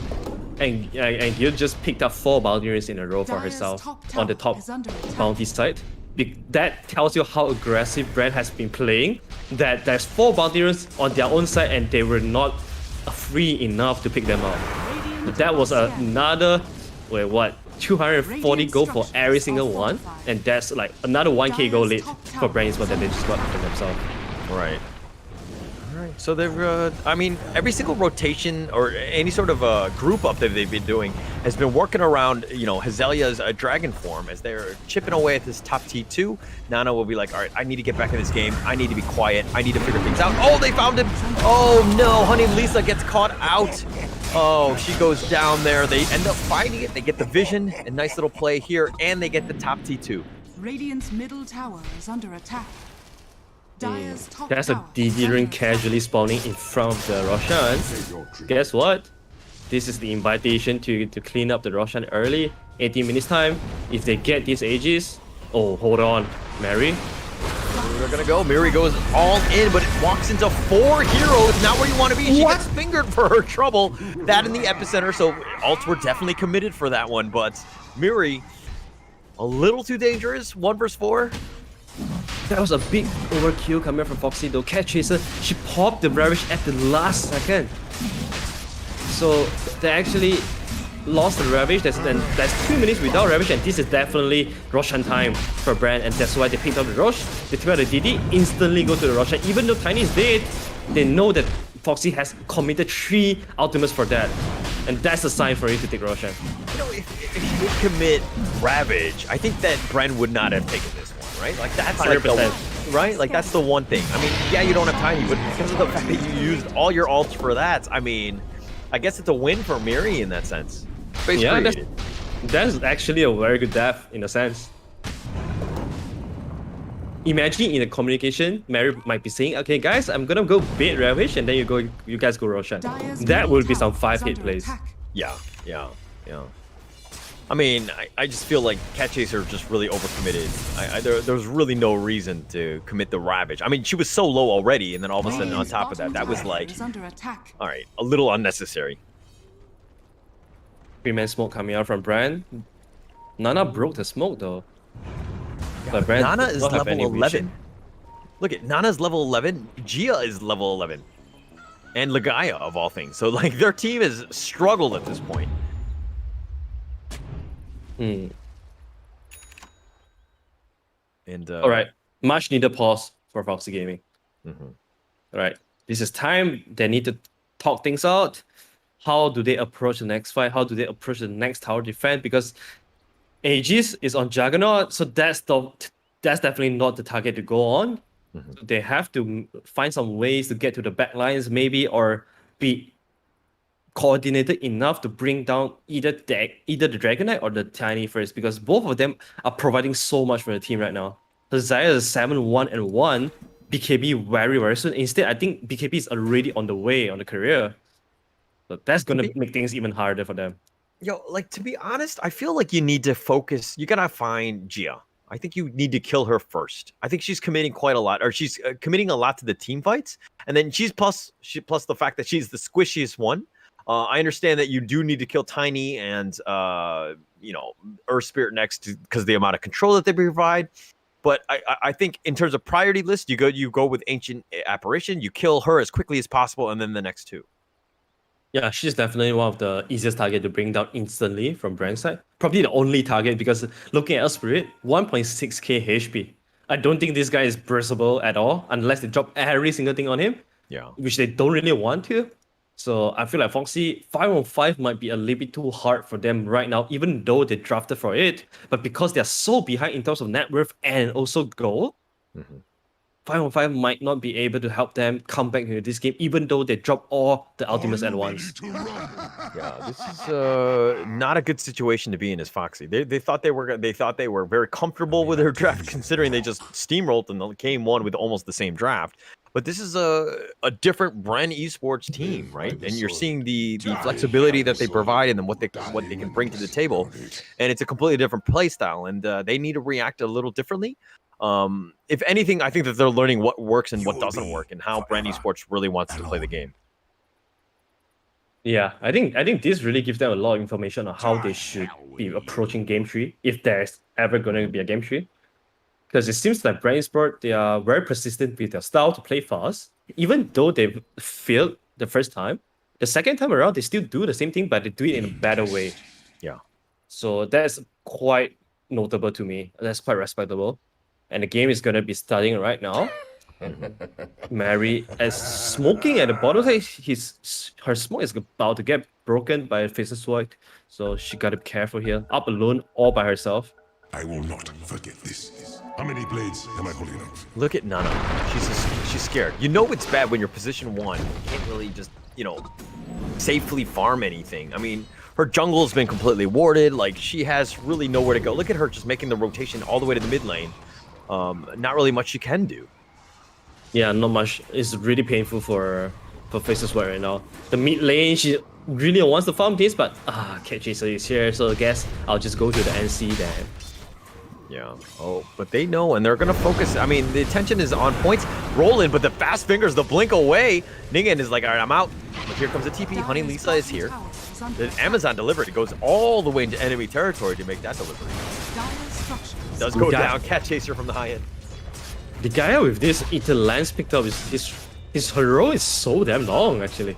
Gil just picked up 4 boundaries in a row for herself on the top bounty side. That tells you how aggressive Bren has been playing. That there's 4 bounties on their own side, and they were not free enough to pick them up. But that was another, 240 gold for every single one, and that's like another 1k gold lead for Bren Esports that they just got for themselves. Right. All right. So they're, I mean, every single rotation or any sort of group up that they've been doing has been working around, you know, Hazelia's dragon form as they're chipping away at this top T2. Nana will be like, all right, I need to get back in this game. I need to be quiet. I need to figure things out. Oh, they found him. Oh, no. Honey Lisa gets caught out. Oh, she goes down there. They end up fighting it. They get the vision. A nice little play here, and they get the top T2. Radiant's middle tower is under attack. Dire's top That's a tower is DD under ring attack. casually spawning in front of the Roshan. Guess what? This is the invitation to clean up the Roshan early. 18 minutes time. If they get these Aegis, oh, hold on, Mary. They're gonna go. Miri goes all in, but it walks into 4 heroes. Not where you want to be. She gets fingered for her trouble. That in the epicenter. So ults were definitely committed for that one, but Miri, a little too dangerous. 1 versus 4. That was a big overkill coming from Foxy though. Cat Chaser, she popped the Ravish at the last second. So they actually lost the Ravish. That's 2 minutes without Ravish, and this is definitely Roshan time for Bren, and that's why they picked up the Rosh. They took out the DD, instantly go to the Roshan. Even though Tiny is dead, they know that Foxy has committed 3 ultimates for that. And that's a sign for you to take Roshan. You know, if she did commit Ravage, I think that Bren would not have taken this one, right? Like that's like the 100%. right? Like that's the one thing. I mean, yeah, you don't have Tiny, but because of the fact that you used all your ults for that, I mean, I guess it's a win for Miri in that sense. Space Yeah, created. that's actually a very good death in a sense. Imagine in a communication, Mary might be saying, "Okay, guys, I'm gonna go bait Ravish, and then you guys go Roshan." Dire's That middle would be some tower is 5-hit under plays. attack. Yeah. I mean, I just feel like Cat Chaser just really overcommitted. There was really no reason to commit the Ravage. I mean, she was so low already, and then all of a sudden on Radiant's top of that, bottom that was tower like, is under attack. all right, a little unnecessary. 3-man smoke coming out from Bran. Nana broke the smoke though. But Bran Nana does is not have any level 11. vision. Look at Nana's level 11. Gia is level 11. And Lagaya, of all things. So, like, their team has struggled at this point. And, All right, much needed pause for Foxy Gaming. Mhm. All right, this is time they need to talk things out. How do they approach the next fight? How do they approach the next tower defense? Because Aegis is on Juggernaut, so that's definitely not the target to go on. Mhm. So they have to find some ways to get to the back lines, maybe, or be coordinated enough to bring down either the Dragonite or the Tiny first, because both of them are providing so much for the team right now. So Zaya is 7-1-1, BKB very, very soon. Instead, I think BKB is already on the way on the career. So that's gonna make things even harder for them. Yo, like, to be honest, I feel like you need to focus. You gotta find Gia. I think you need to kill her first. I think she's committing quite a lot, or she's committing a lot to the team fights. And then plus the fact that she's the squishiest one. I understand that you do need to kill Tiny and Earth Spirit next because the amount of control that they provide. But I think in terms of priority list, you go with Ancient Apparition, you kill her as quickly as possible, and then the next 2. Yeah, she's definitely one of the easiest target to bring down instantly from Brand's side. Probably the only target, because looking at Earth Spirit, 1.6k HP. I don't think this guy is burstable at all unless they drop every single thing on him. Yeah. Which they don't really want to. So I feel like Foxy 5-on-5 might be a little bit too hard for them right now, even though they drafted for it. But because they're so behind in terms of net worth and also goal, 5-on-5 might not be able to help them come back into this game, even though they drop all the ultimates at once. Yeah, this is not a good situation to be in as Foxy. They thought they were very comfortable with their draft, considering they just steamrolled in the game 1 with almost the same draft. But this is a different Bren Esports team, right? And you're seeing the flexibility that they provide and then what they can bring to the table, and it's a completely different play style, and they need to react a little differently. If anything, I think that they're learning what works and what doesn't work, and how Bren Esports really wants to play the game. Yeah, I think this really gives them a lot of information on how they should be approaching Game 3, if there's ever going to be a Game 3. Because it seems like Bren Esports, they are very persistent with their style to play fast. Even though they've failed the first time, the second time around, they still do the same thing, but they do it in a better way. Yeah. So that's quite notable to me. That's quite respectable. And the game is going to be starting right now. Mary is smoking at the bottom. Her smoke is about to get broken by Faceless Void, so she gotta be careful here. Up alone, all by herself. I will not forget this. How many blades am I holding up? Look at Nana. She's scared. You know it's bad when you're position 1. You can't really just, safely farm anything. I mean, her jungle's been completely warded. Like, she has really nowhere to go. Look at her just making the rotation all the way to the mid lane. Not really much she can do. Yeah, not much. It's really painful for Faceless Void right now. The mid lane, she really wants to farm this, but Cat Chaser is here, so I guess I'll just go to the NC then. Yeah. Oh, but they know, and they're going to focus. I mean, the attention is on points. Rolling, but the fast fingers, the blink away. Ningen is like, all right, I'm out. But here comes the TP. Honey Lisa is here. The Amazon delivered. It goes all the way into enemy territory to make that delivery. Does go down. Cat Chaser from the high end. The guy with this Ether Lance picked up, his hero is so damn long, actually.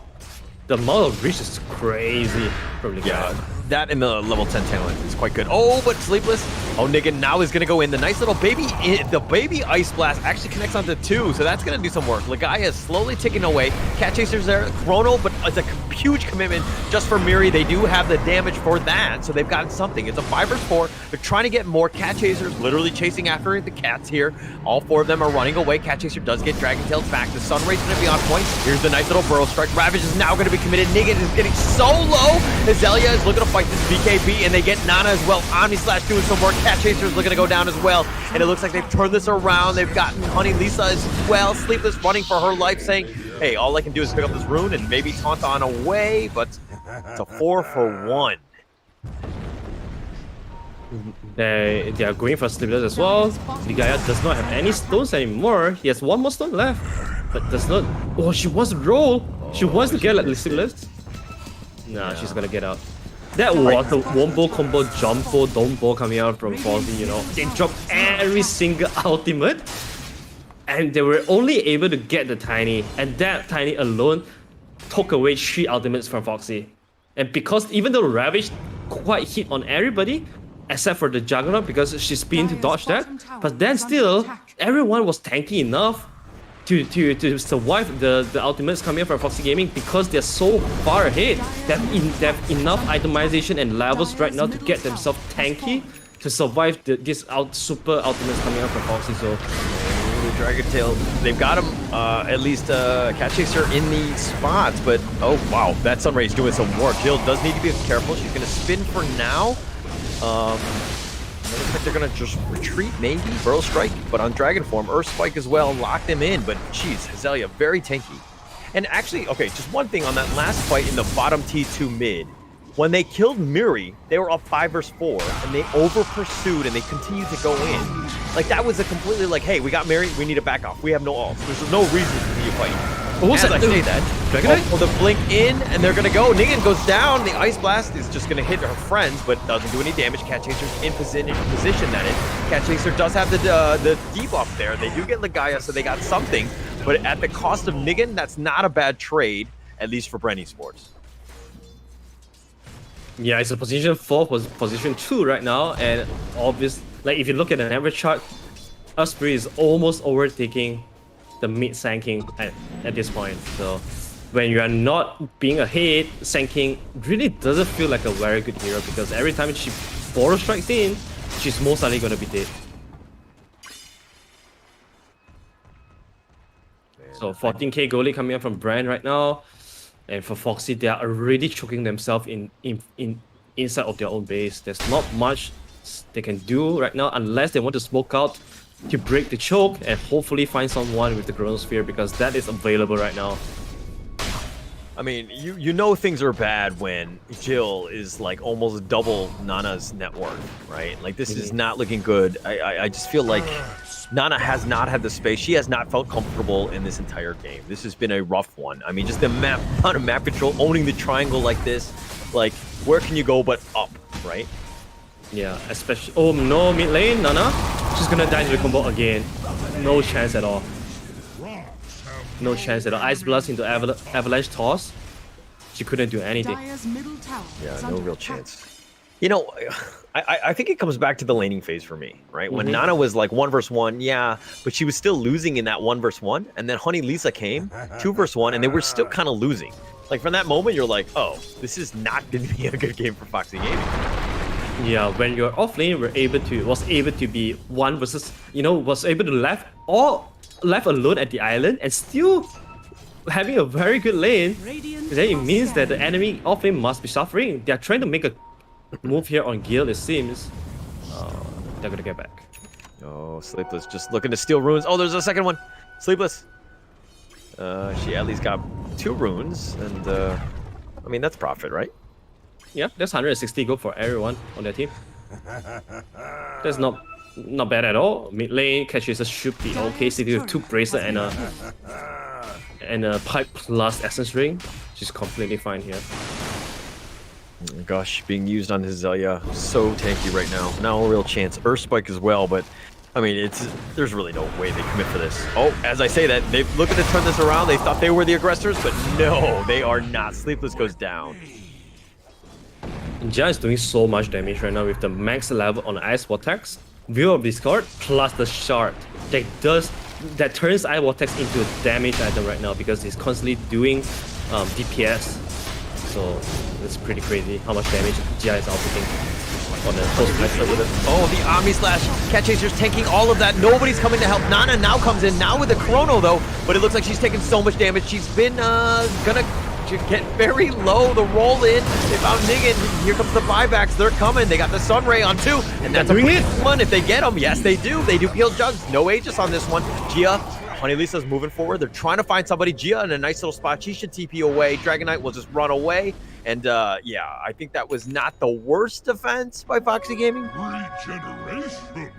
The amount of reach is crazy from the guy. That in the level 10 talent is quite good. Oh, but Sleepless. Oh, Ningen now is going to go in. The nice little baby Ice Blast actually connects onto 2, so that's going to do some work. Legaia is slowly ticking away. Cat Chaser's there. Chrono, but it's a huge commitment just for Miri. They do have the damage for that, so they've got something. It's a 5 vs 4. They're trying to get more. Cat Chasers literally chasing after the cats here. All 4 of them are running away. Cat Chaser does get Dragon Tailed back. The Sun Ray's going to be on point. Here's the nice little Burrow Strike. Ravage is now going to be committed. Ningen is getting so low. Azalea is looking to fight this BKB, and they get Nana as well. Omni Slash doing some work. Cat Chaser is looking to go down as well. And it looks like they've turned this around. They've gotten Honey Lisa as well. Sleepless running for her life, saying, hey, all I can do is pick up this rune and maybe taunt on away, but it's a 4 for 1. They are going for Sleepless as well. Legaia does not have any stones anymore. He has 1 more stone left, but does not. Oh, she wants to roll. She wants to get like Sleepless. Nah, she's gonna get out. That was the wombo combo jumbo dombo coming out from Foxy, They dropped every single ultimate, and they were only able to get the Tiny, and that Tiny alone took away 3 ultimates from Foxy. And because even though Ravage quite hit on everybody, except for the Juggernaut because she's spin to dodge that, but then still, everyone was tanky enough to survive the ultimates coming from Foxy Gaming because they're so far ahead. They have enough itemization and levels right now to get themselves tanky to survive this super ultimates coming out from Foxy. So Dragon Tail, they've got him at least Cat Chaser in the spots, but oh wow, that Sunray is doing some work. Jill does need to be careful. She's gonna spin for now. It looks like they're gonna just retreat, maybe Burrow Strike, but on Dragon Form, Earth Spike as well, locked them in. But geez, Azalea very tanky. And actually, okay, just one thing on that last fight in the bottom T2 mid. When they killed Miri, they were up 5 vs 4, and they over pursued and they continued to go in. Like that was a completely like, hey, we got Miri, we need to back off. We have no ults. There's no reason to continue fighting. As I say that, the blink in, and they're gonna go. Ningen goes down. The Ice Blast is just gonna hit her friends, but doesn't do any damage. Cat Chaser's in position that it. Cat Chaser does have the debuff there. They do get Legaia, so they got something, but at the cost of Ningen, that's not a bad trade, at least for Bren Esports. yeah, it's a position 4 position 2 right now, and obvious. Like if you look at an average chart, Osprey is almost overtaking the mid Sanking at this point. So when you are not being ahead, Sanking really doesn't feel like a very good hero because every time she Burrow strikes in, she's most likely gonna be dead. So 14k goal lead coming up from Bren right now, and for Foxy, they are already choking themselves inside of their own base. There's not much they can do right now unless they want to smoke out to break the choke and hopefully find someone with the Chronosphere because that is available right now. I mean, you know things are bad when Jill is like almost double Nana's net worth, right? Like this is not looking good. I just feel like Nana has not had the space. She has not felt comfortable in this entire game. This has been a rough one. I mean, just the amount of map control, owning the triangle like this, like where can you go but up, right? Yeah, especially... Oh no, mid lane, Nana. She's gonna die to the combo again. No chance at all. No chance at all. Ice Blast into Avalanche Toss. She couldn't do anything. Dire's middle tower Yeah, is no under real attack. chance. You know, I think it comes back to the laning phase for me, right? When Nana was like 1 versus 1, yeah, but she was still losing in that 1 versus 1. And then Honey Lisa came 2 versus 1, and they were still kind of losing. Like from that moment, you're like, oh, this is not going to be a good game for Foxy Gaming. Yeah, when your off lane was able to be 1 versus, was able to left alone at the island and still having a very good lane, then it means that the enemy off lane must be suffering. They are trying to make a move here on Gil, it seems. They're gonna get back. Oh, Sleepless just looking to steal runes. Oh, there's a second one. Sleepless. She at least got 2 runes, and I mean that's profit, right? Yeah, that's 160 gold for everyone on their team. That's not bad at all. Mid lane catches should be okay. Sitting with 2 bracelet and a pipe plus essence ring. She's completely fine here. Gosh, being used on his Zelia, so tanky right now. Now a real chance. Earth Spike as well, but I mean, there's really no way they commit for this. Oh, as I say that, they've looking to turn this around. They thought they were the aggressors, but no, they are not. Sleepless goes down. Jia is doing so much damage right now with the max level on Ice Vortex, View of Discord, plus the shard that turns Ice Vortex into a damage item right now because he's constantly doing DPS. So it's pretty crazy how much damage Jia is outputting on the post with it. Oh, the Omni Slash. Cat Chaser's taking all of that. Nobody's coming to help. Nana now comes in, now with a Chrono though, but it looks like she's taking so much damage. She's been gonna get very low. The roll in. They found Nigan. Here comes the buybacks. They're coming. They got the Sun Ray on 2, and that's a pretty one if they get them. Yes, they do. They do peel Jugs. No Aegis on this one. Gia, Honey Lisa's moving forward. They're trying to find somebody. Gia in a nice little spot. She should TP away. Dragon Knight will just run away. And yeah, I think that was not the worst defense by Foxy Gaming. Regeneration.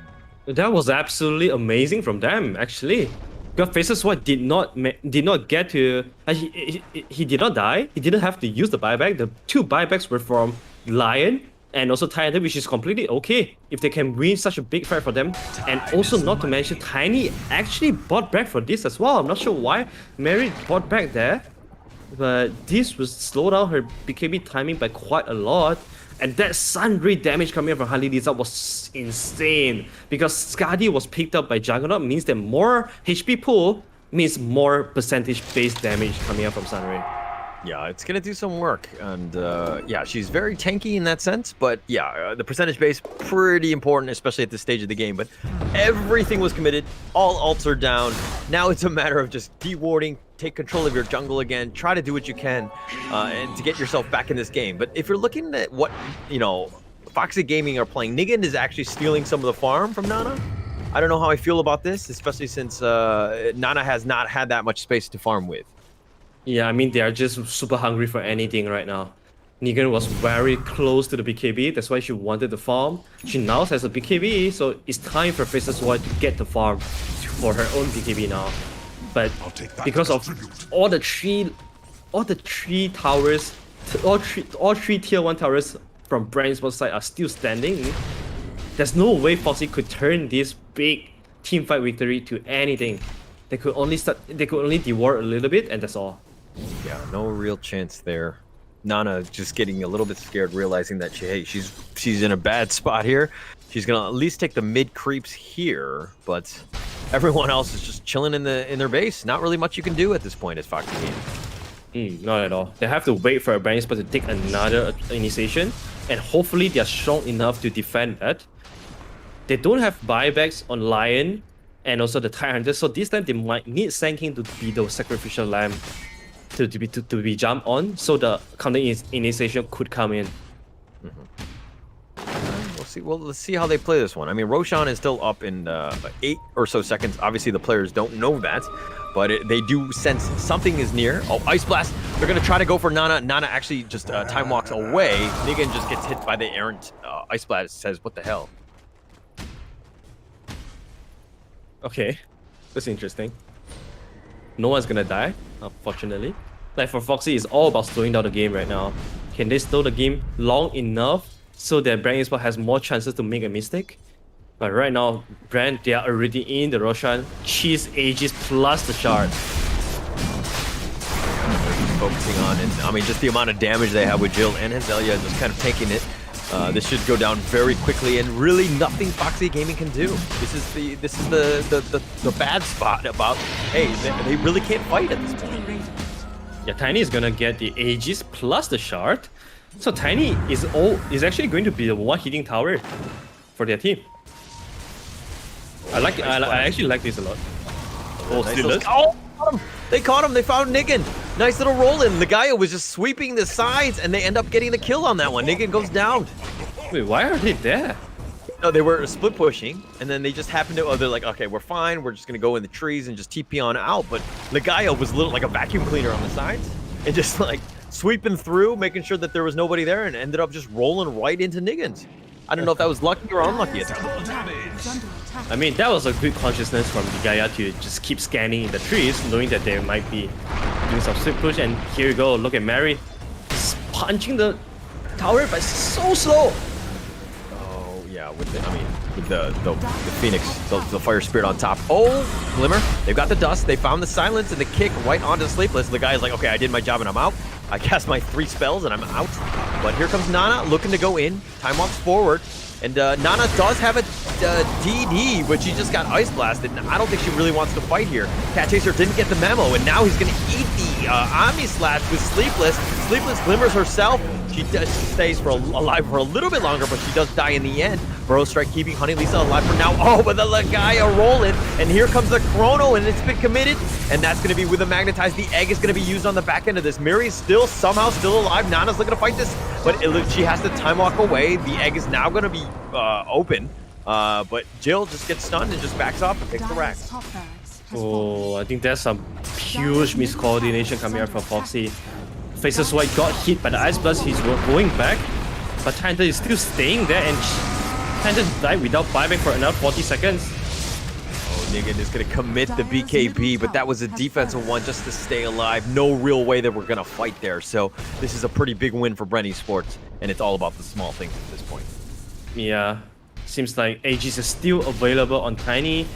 That was absolutely amazing from them, actually. Because Faceless Sword did not get to... he did not die. He didn't have to use the buyback. The 2 buybacks were from Lion and also Tiny, which is completely okay if they can win such a big fight for them. And also not to mention, Tiny actually bought back for this as well. I'm not sure why Mary bought back there, but this will slow down her BKB timing by quite a lot. And that Sun Ray damage coming from Honey Lisa was insane because Skadi was picked up by Juggernaut, means that more HP pool means more percentage-based damage coming out from Sun Ray. Yeah, it's going to do some work. And yeah, she's very tanky in that sense. But yeah, the percentage base, pretty important, especially at this stage of the game. But everything was committed. All ults are down. Now it's a matter of just dewarding, take control of your jungle again, try to do what you can and to get yourself back in this game. But if you're looking at what, Foxy Gaming are playing, Nigan is actually stealing some of the farm from Nana. I don't know how I feel about this, especially since Nana has not had that much space to farm with. Yeah, I mean, they are just super hungry for anything right now. Negan was very close to the BKB, that's why she wanted the farm. She now has a BKB, so it's time for Faceless Sword to get the farm for her own BKB now. But because of all the three towers, all three tier 1 towers from Bren Esports side are still standing, there's no way Foxy could turn this big teamfight victory to anything. They could only devour a little bit, and that's all. Yeah, no real chance there. Nana just getting a little bit scared, realizing that she's in a bad spot here. She's gonna at least take the mid creeps here, but everyone else is just chilling in their base. Not really much you can do at this point as Foxy Gaming. Not at all. They have to wait for a Bren Esports to take another initiation, and hopefully they are strong enough to defend that. They don't have buybacks on Lion and also the Tide Hunter, so this time they might need Sand King to be the sacrificial lamb to be jumped on, so the counter initiation could come in. We'll see. Well, let's see how they play this one. I mean, Roshan is still up in 8 or so seconds. Obviously, the players don't know that, but they do sense something is near. Oh, Ice Blast. They're going to try to go for Nana. Nana actually just time walks away. Negan just gets hit by the errant Ice Blast, says, what the hell? Okay, that's interesting. No one's gonna die, unfortunately. Like for Foxy, it's all about slowing down the game right now. Can they slow the game long enough so that Bren Esports has more chances to make a mistake? But right now, Bren, they are already in the Roshan, Cheese Aegis plus the shard. Focusing on, and I mean, just the amount of damage they have with Jill and Hazelia just kind of taking it. This should go down very quickly, and really nothing Foxy Gaming can do. This is the bad spot about, hey, they really can't fight at this point. Yeah, Tiny is gonna get the Aegis plus the shard. So Tiny is actually going to be the one hitting tower for their team. I actually like this a lot. Oh, Nice Steelers. caught him. They caught him. They found Niggin. Nice little roll in. Legaia was just sweeping the sides, and they end up getting the kill on that one. Niggin goes down. Wait, why are they there? No, they were split pushing, and then they just happened to. Oh, they're like, okay, we're fine. We're just gonna go in the trees and just TP on out. But Legaia was like a vacuum cleaner on the sides, and just like sweeping through, making sure that there was nobody there, and ended up just rolling right into Niggins. I don't know if that was lucky or unlucky at times. I mean, that was a good consciousness from Legaia to just keep scanning in the trees, knowing that they might be doing some swift push. And here you go, look at Mary, just punching the tower, but so slow. Oh yeah, with the Phoenix, the Fire Spirit on top. Oh, Glimmer, they've got the dust. They found the silence and the kick right onto Sleepless. The guy's like, okay, I did my job and I'm out. I cast my 3 spells and I'm out. But here comes Nana looking to go in. Time walks forward. And Nana does have a DD, but she just got Ice Blasted. And I don't think she really wants to fight here. Cat Chaser didn't get the memo, and now he's going to eat the Omni Slash with Sleepless. Sleepless glimmers herself. She stays alive for a little bit longer, but she does die in the end. Burrow Strike keeping Honey Lisa alive for now. Oh, but the Legaia rolling. And here comes the Chrono, and it's been committed. And that's going to be with the Magnetize. The egg is going to be used on the back end of this. Miri's somehow still alive. Nana's looking to fight this, but she has to time walk away. The egg is now going to be open. But Jill just gets stunned and just backs off and takes the rack. Oh, I think there's some huge miscoordination coming out from Foxy. Faces White got hit by the Ice Blast, he's going back, but Tanta is still staying there, and Tanta died without buyback for another 40 seconds. Oh, Niggin is going to commit the BKB, but that was a defensive one just to stay alive. No real way that we're going to fight there, so this is a pretty big win for Bren Esports, and it's all about the small things at this point. Yeah, seems like Aegis is still available on Tiny.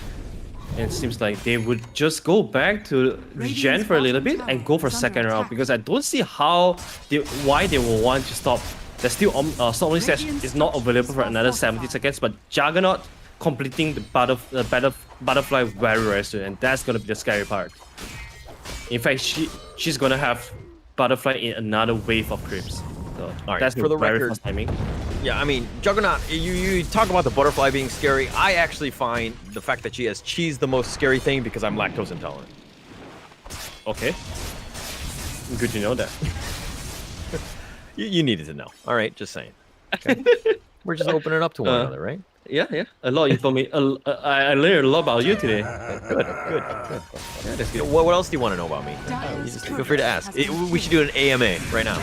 And it seems like they would just go back to regen for a little bit and go for second round, because I don't see why they will want to stop. There's still Stormling Slash is not available for another 70 seconds, but Juggernaut completing the butterfly very soon, and that's gonna be the scary part. In fact, she's gonna have butterfly in another wave of creeps. So right, that's for the very record, fast timing. Yeah, I mean, Juggernaut, you talk about the butterfly being scary. I actually find the fact that she has cheese the most scary thing because I'm lactose intolerant. Okay. Good to know that. You needed to know. All right, just saying. Okay. We're just opening up to one another, right? Yeah. A lot of information. I learned a lot about you today. Good. Yeah, that's good. What else do you want to know about me? You just feel free to ask. We should do an AMA right now.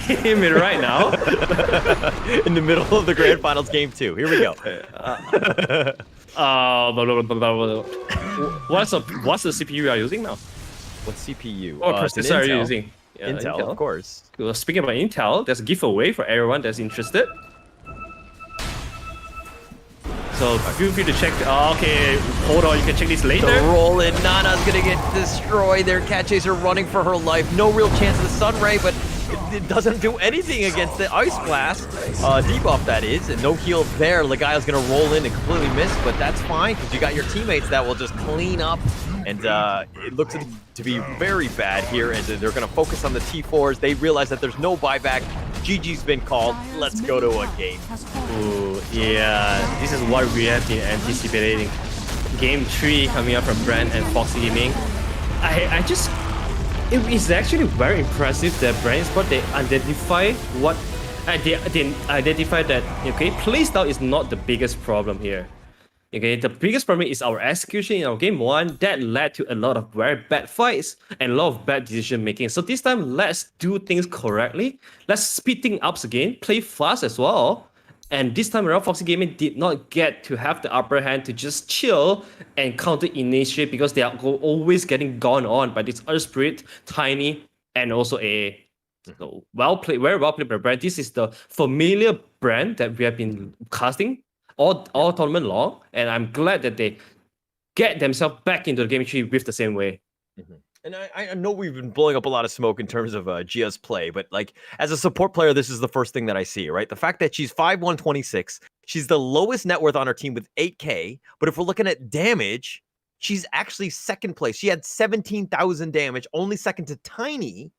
AMA right now? In the middle of the Grand Finals Game 2. Here we go. What's the CPU you are using now? What CPU? What processor are you using? Yeah, Intel, of course. Well, speaking about Intel, there's a giveaway for everyone that's interested. So feel free to check. Okay, hold on, you can check this later. The roll in, Nana's gonna get destroyed there. Cat Chaser running for her life. No real chance of the Sun Ray, but it doesn't do anything against the Ice Blast. Debuff, that is, and no heal there. Legaia's gonna roll in and completely miss, but that's fine, because you got your teammates that will just clean up. And it looks to be very bad here, and they're gonna focus on the T4s. They realize that there's no buyback. GG's been called. Let's go to a game. Ooh, yeah, this is what we have been anticipating. Game 3 coming up from Bren and Foxy Gaming. It is actually very impressive that Bren Esports, they identify that, okay, playstyle is not the biggest problem here. Okay, the biggest problem is our execution in our game 1 that led to a lot of very bad fights and a lot of bad decision making. So this time, let's do things correctly. Let's speed things up again, play fast as well. And this time around, Foxy Gaming did not get to have the upper hand to just chill and counter initiate, because they are always getting gone on by this Earth Spirit, Tiny, and also a so very well played by Brand. This is the familiar brand that we have been casting all tournament long, and I'm glad that they get themselves back into the game tree with the same way. And I know we've been blowing up a lot of smoke in terms of Gia's play, but like as a support player, this is the first thing that I see, right? The fact that she's 5'1", 26, she's the lowest net worth on her team with 8K. But if we're looking at damage, she's actually second place. She had 17,000 damage, only second to Tiny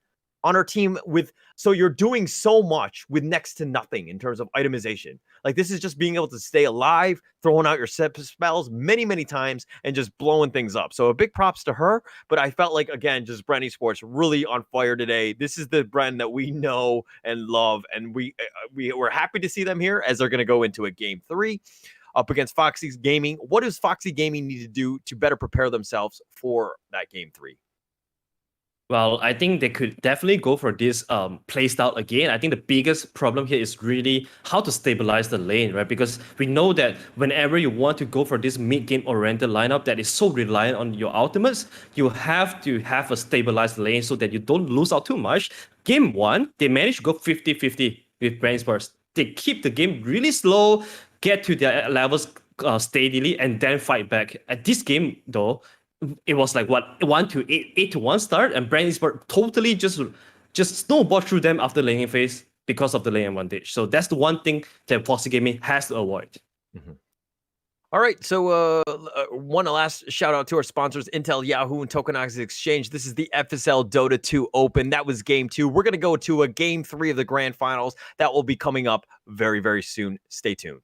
on her team with. So you're doing so much with next to nothing in terms of itemization. Like this is just being able to stay alive, throwing out your spells many, many times and just blowing things up. So a big props to her. But I felt like, again, just Bren Esports really on fire today. This is the Bren that we know and love. And we're happy to see them here as they're going to go into a game 3 up against Foxy Gaming. What does Foxy Gaming need to do to better prepare themselves for that game 3? Well, I think they could definitely go for this play style again. I think the biggest problem here is really how to stabilize the lane, right? Because we know that whenever you want to go for this mid-game oriented lineup that is so reliant on your ultimates, you have to have a stabilized lane so that you don't lose out too much. Game 1, they managed to go 50-50 with Bren Esports. They keep the game really slow, get to their levels steadily, and then fight back. At this game, though, it was like what 8-1 start, and Bren Esports totally just snowballed through them after laning phase because of the lane advantage. So that's the one thing that Foxy Gaming has to avoid. Mm-hmm. All right, so one last shout out to our sponsors, Intel, Yahoo, and Tokenomics Exchange. This is the FSL Dota 2 Open. That was game 2. We're going to go to a game 3 of the Grand Finals. That will be coming up very, very soon. Stay tuned.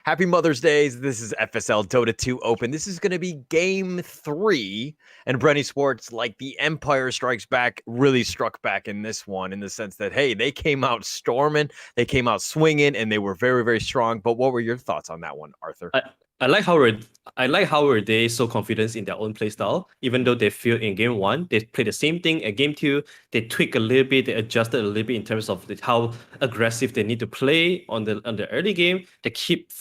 Happy Mother's Day. This is FSL Dota 2 Open. This is going to be game 3. And Bren Esports, like the Empire Strikes Back, really struck back in this one in the sense that, hey, they came out storming, they came out swinging, and they were very, very strong. But what were your thoughts on that one, Arthur? I like how were they so confident in their own playstyle, even though they feel in game 1 they played the same thing. At game 2 they tweak a little bit, they adjusted a little bit in terms of how aggressive they need to play on the early game. They keep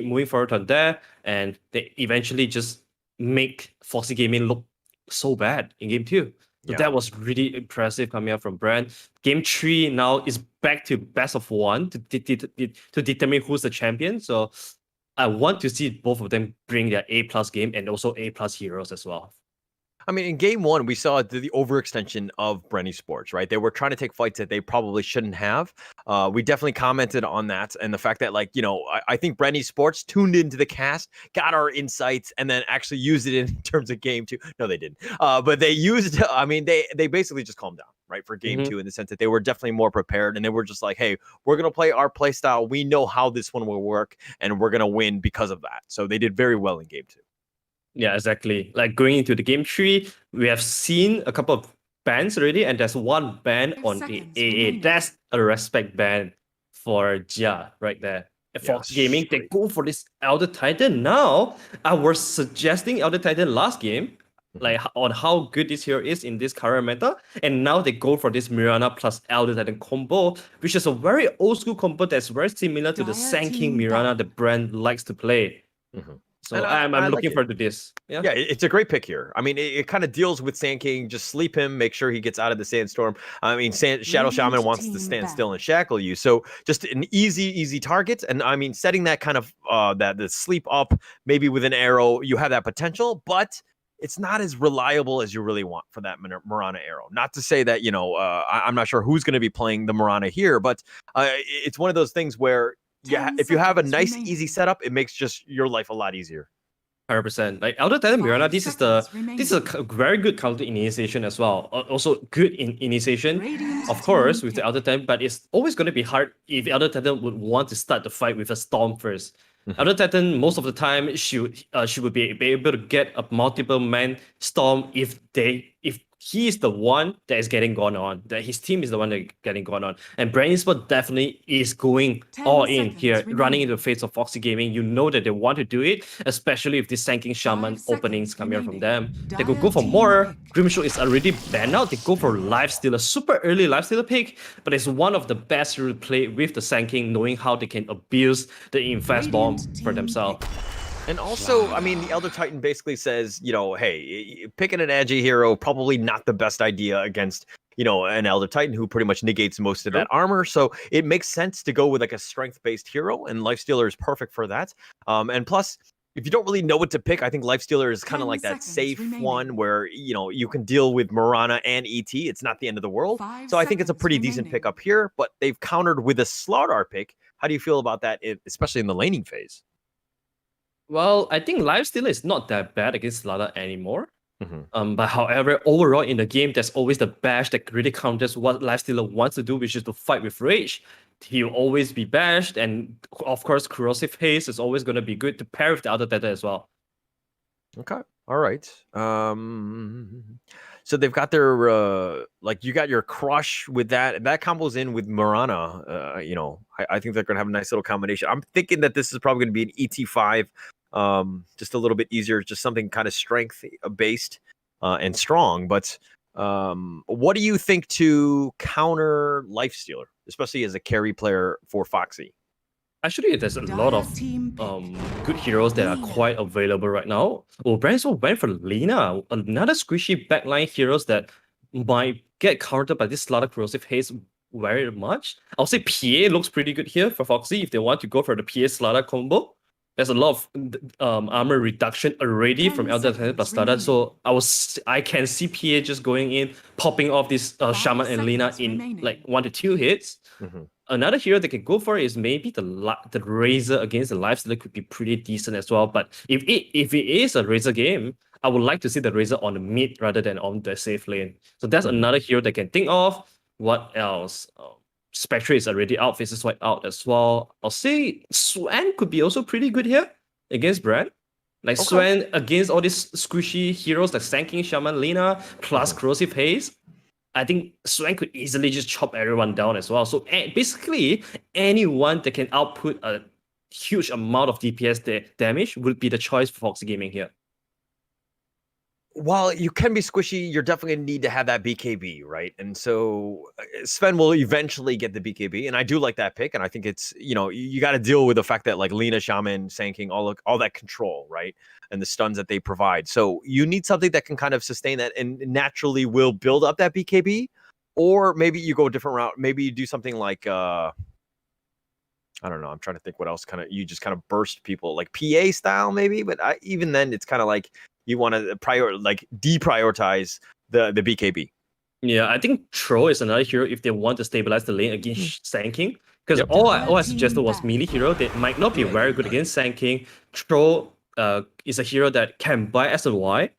moving forward on there, and they eventually just make Foxy Gaming look so bad in game 2. So that was really impressive coming out from Bren. Game 3 now is back to best of 1 to determine who's the champion. So I want to see both of them bring their A+ game and also A+ heroes as well. I mean, in game 1, we saw the overextension of Bren Esports, right? They were trying to take fights that they probably shouldn't have. We definitely commented on that. And the fact that, like, you know, I think Bren Esports tuned into the cast, got our insights, and then actually used it in terms of game 2. No, they didn't. But they used, I mean, they basically just calmed down, right, for game 2 in the sense that they were definitely more prepared. And they were just like, hey, we're going to play our play style. We know how this one will work, and we're going to win because of that. So they did very well in game 2. Yeah, exactly. Like going into the game 3, we have seen a couple of bans already, and there's one ban on the AA. That's a respect ban for Jia right there. For gaming, they go for this Elder Titan. Now, I was suggesting Elder Titan last game, like on how good this hero is in this current meta, and now they go for this Mirana plus Elder Titan combo, which is a very old school combo that's very similar to the Sand King Mirana the brand likes to play. So I'm looking forward to this. Yeah, it's a great pick here. I mean, it kind of deals with Sand King. Just sleep him, make sure he gets out of the Sandstorm. I mean, Shadow Shaman wants to stand still and shackle you. So just an easy target. And I mean, setting that kind of the sleep up, maybe with an arrow, you have that potential, but it's not as reliable as you really want for that Mirana arrow. Not to say that, you know, I'm not sure who's going to be playing the Mirana here, but it's one of those things where, yeah, if you have a nice, easy setup, it makes just your life a lot easier. 100%. Like Elder Titan Mirana, this is a very good counter initiation as well. Also good in initiation, of course, with the Elder Titan, but it's always going to be hard if Elder Titan would want to start the fight with a Storm first. Elder Titan, most of the time, she would be able to get a multiple man Storm if he is the one that is getting gone on, that his team is the one that is getting gone on. And Bren Esports definitely is going all in here, running into the face of Foxy Gaming. You know that they want to do it, especially if this Sand King Shaman openings coming out from them. They could go for more. Grimshow is already banned out. They go for Lifestealer, super early Lifestealer pick, but it's one of the best to play with the Sand King, knowing how they can abuse the Infest Bomb for themselves. And also, I mean, the Elder Titan basically says, you know, hey, picking an edgy hero, probably not the best idea against, you know, an Elder Titan who pretty much negates most of that armor. So it makes sense to go with like a strength-based hero, and Lifestealer is perfect for that. And plus, if you don't really know what to pick, I think Lifestealer is kind of like that safe one where, you know, you can deal with Mirana and ET. It's not the end of the world. So I think it's a pretty decent pick up here, but they've countered with a Slardar pick. How do you feel about that, especially in the laning phase? Well, I think Lifestealer is not that bad against Slardar anymore. But however, overall in the game, there's always the bash that really counters what Lifestealer wants to do, which is to fight with Rage. He'll always be bashed, and of course, Corrosive Haze is always going to be good to pair with the other Theta as well. Okay, all right. So they've got their like you got your Crush with that, and that combos in with Mirana. You know, I think they're going to have a nice little combination. I'm thinking that this is probably going to be an ET5. Just a little bit easier, just something kind of strength based and strong. But what do you think to counter Lifestealer, especially as a carry player for Foxy? Actually, there's a lot of good heroes that are quite available right now. Well, Bren also went for Lina, another squishy backline heroes that might get countered by this Slardar Corrosive Haze very much. I'll say PA looks pretty good here for Foxy if they want to go for the PA Slardar combo. There's a lot of armor reduction already from Elder Titan plus Slardar, so I can see PA just going in, popping off this Shaman and Lina in like 1 to 2 hits. Another hero they can go for is maybe the Razor against the Lifestealer could be pretty decent as well. But if it is a Razor game, I would like to see the Razor on the mid rather than on the safe lane. So that's another hero they can think of. What else? Spectre is already out, Faces White out as well. I'll say Swan could be also pretty good here against Bren. Like Swan against all these squishy heroes like Sanking, Shaman, Lina, plus Corrosive Haze. I think Swan could easily just chop everyone down as well. So basically, anyone that can output a huge amount of DPS damage would be the choice for Foxy Gaming here. While you can be squishy, you're definitely going to need to have that BKB, right? And so Sven will eventually get the BKB, and I do like that pick. And I think it's, you got to deal with the fact that like Lina, Shaman, Sanking, all that control, right? And the stuns that they provide. So you need something that can kind of sustain that and naturally will build up that BKB. Or maybe you go a different route. Maybe you do something like, I don't know. I'm trying to think what else you just kind of burst people like PA style maybe. But even then, it's kind of like, you want to deprioritize the BKB. Yeah, I think Tro is another hero if they want to stabilize the lane against Sanking. Because all I suggested was melee hero. They might not be very good against Sanking. Tro is a hero that can buy SLY,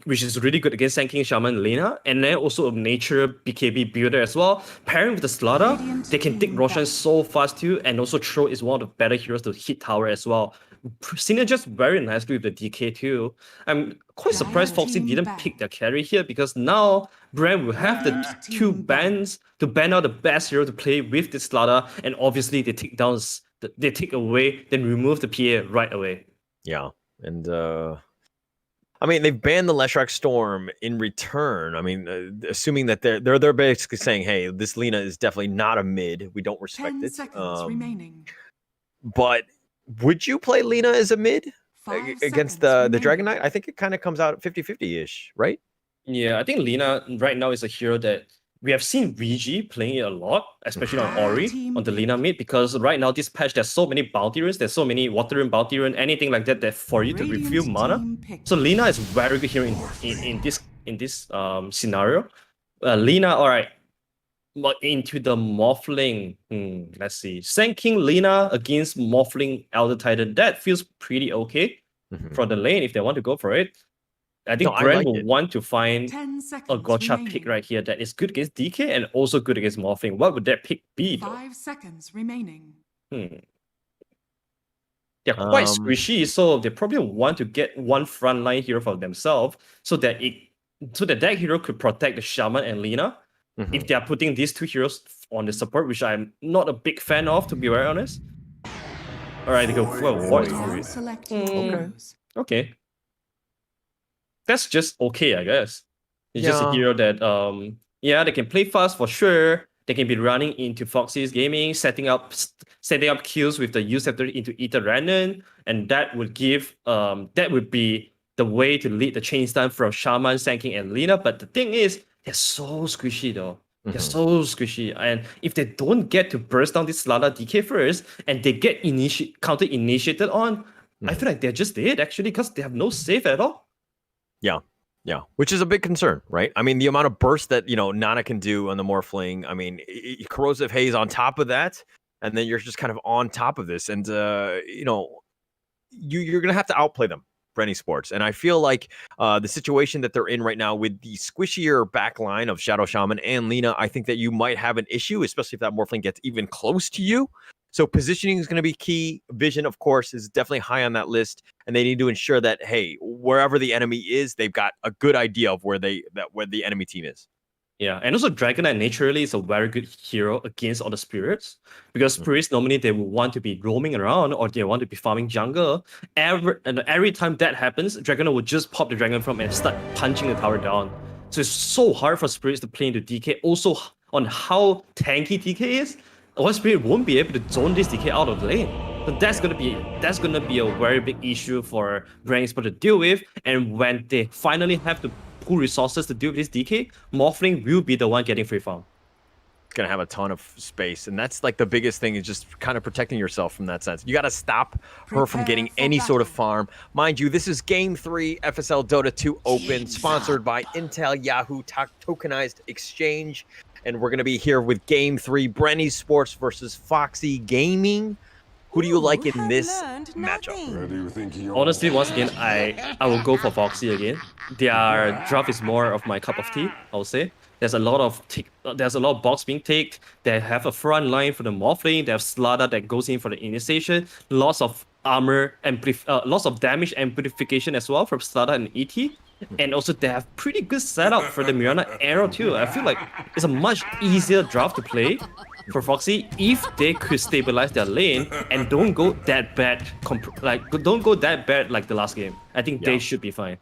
which is really good against Sanking, Shaman, and Lina. And then also a nature BKB builder as well. Pairing with the Slaughter, they can take Roshan so fast too. And also Tro is one of the better heroes to hit tower as well. Synergize very nicely with the DK too. I'm quite surprised Foxy didn't pick their carry here because now Bren will have the two bans to ban out the best hero to play with the Slaughter, and obviously they take away, then remove the PA right away. Yeah, and I mean they've banned the Leshrac Storm in return. I mean, assuming that they're basically saying, hey, this Lina is definitely not a mid. We don't respect 10 it. seconds remaining. But would you play Lina as a mid 5 against seconds the Dragon remaining. Knight? I think it kind of comes out 50-50-ish, right? Yeah, I think Lina right now is a hero that we have seen VG playing it a lot, especially on Ori, on the Lina mid, because right now this patch there's so many bounty runes, there's so many water rune, bounty rune, anything like that for you to refill mana. So Lina is very good here in this scenario. Lina, alright. But into the Morphling, let's see. Sanking Lina against Morphling Elder Titan, that feels pretty okay for the lane if they want to go for it. I think Bren will want to find 10 a seconds gotcha remaining. pick right here that is good against DK and also good against Morphling. What would that pick be though? 5 seconds remaining. They're quite squishy, so they probably want to get one frontline hero for themselves so that that hero could protect the Shaman and Lina. If they are putting these two heroes on the support, which I'm not a big fan of, to be very honest. Alright, they go for a War Spirit. Select your heroes. Okay. That's just okay, I guess. It's just a hero that, they can play fast for sure. They can be running into Foxy's gaming, setting up kills with the U-Scepter into Ether Renan, and that would be the way to lead the chain stun from Shaman, Sanking, and Lina. But the thing is, they're so squishy though. They're so squishy. And if they don't get to burst down this Slaughter DK first, and they get counter-initiated on, I feel like they're just dead actually, because they have no save at all. Yeah, which is a big concern, right? I mean, the amount of burst that, Nana can do on the Morphling, I mean, Corrosive Haze on top of that, and then you're just kind of on top of this, and, you're going to have to outplay them, Bren Esports. And I feel like the situation that they're in right now with the squishier backline of Shadow Shaman and Lina, I think that you might have an issue, especially if that Morphling gets even close to you. So positioning is going to be key. Vision, of course, is definitely high on that list, and they need to ensure that, hey, wherever the enemy is, they've got a good idea of where the enemy team is. Yeah, and also Dragon Knight naturally is a very good hero against all the spirits, because spirits normally they will want to be roaming around or they want to be farming jungle. Every time that happens, Dragon Knight will just pop the Dragon from and start punching the tower down. So it's so hard for spirits to play into DK. Also on how tanky DK is, one spirit won't be able to zone this DK out of the lane. So that's gonna be a very big issue for Bren Esports to deal with. And when they finally have to pool resources to deal with this DK, Morphling will be the one getting free farm. Gonna have a ton of space, and that's like the biggest thing, is just kind of protecting yourself from that sense. You got to stop her from getting any sort of farm. Mind you, this is Game 3 FSL Dota 2 Open, sponsored by Intel Yahoo Tokenized Exchange. And we're going to be here with Game 3, Bren Esports versus Foxy Gaming. Who do you like in this matchup? Honestly, once again, I will go for Foxy again. Their draft is more of my cup of tea, I would say. There's a lot of box being taken. They have a front line for the morph lane. They have Slada that goes in for the initiation. Lots of armor lots of damage amplification as well from Slada and ET. And also they have pretty good setup for the Mirana arrow too. I feel like it's a much easier draft to play for Foxy if they could stabilize their lane and don't go that bad like the last game. I think they should be fine.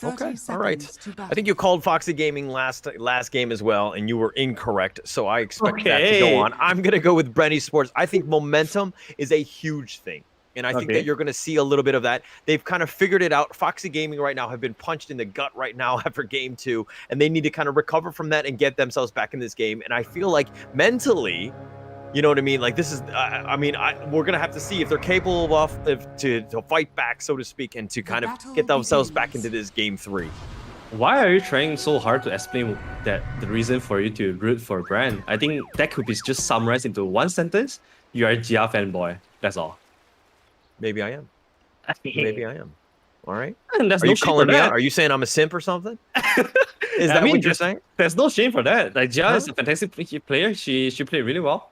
Okay, all right. I think you called Foxy Gaming last game as well, and you were incorrect. So I expect that to go on. I'm gonna go with Bren Esports. I think momentum is a huge thing, and I think that you're gonna see a little bit of that. They've kind of figured it out. Foxy Gaming right now have been punched in the gut right now after game 2, and they need to kind of recover from that and get themselves back in this game. And I feel like mentally, you know what I mean? Like this is, we're gonna have to see if they're capable of to fight back, so to speak, and to kind of get themselves back into this game 3. Why are you trying so hard to explain that the reason for you to root for Bren? I think that could be just summarized into one sentence. You are a Gia fanboy. That's all. Maybe I am. Maybe I am. All right. And there's are no you shame calling for me that. out? Are you saying I'm a simp or something? Is that what you're saying? There's no shame for that. Like Gia is a fantastic player. She played really well.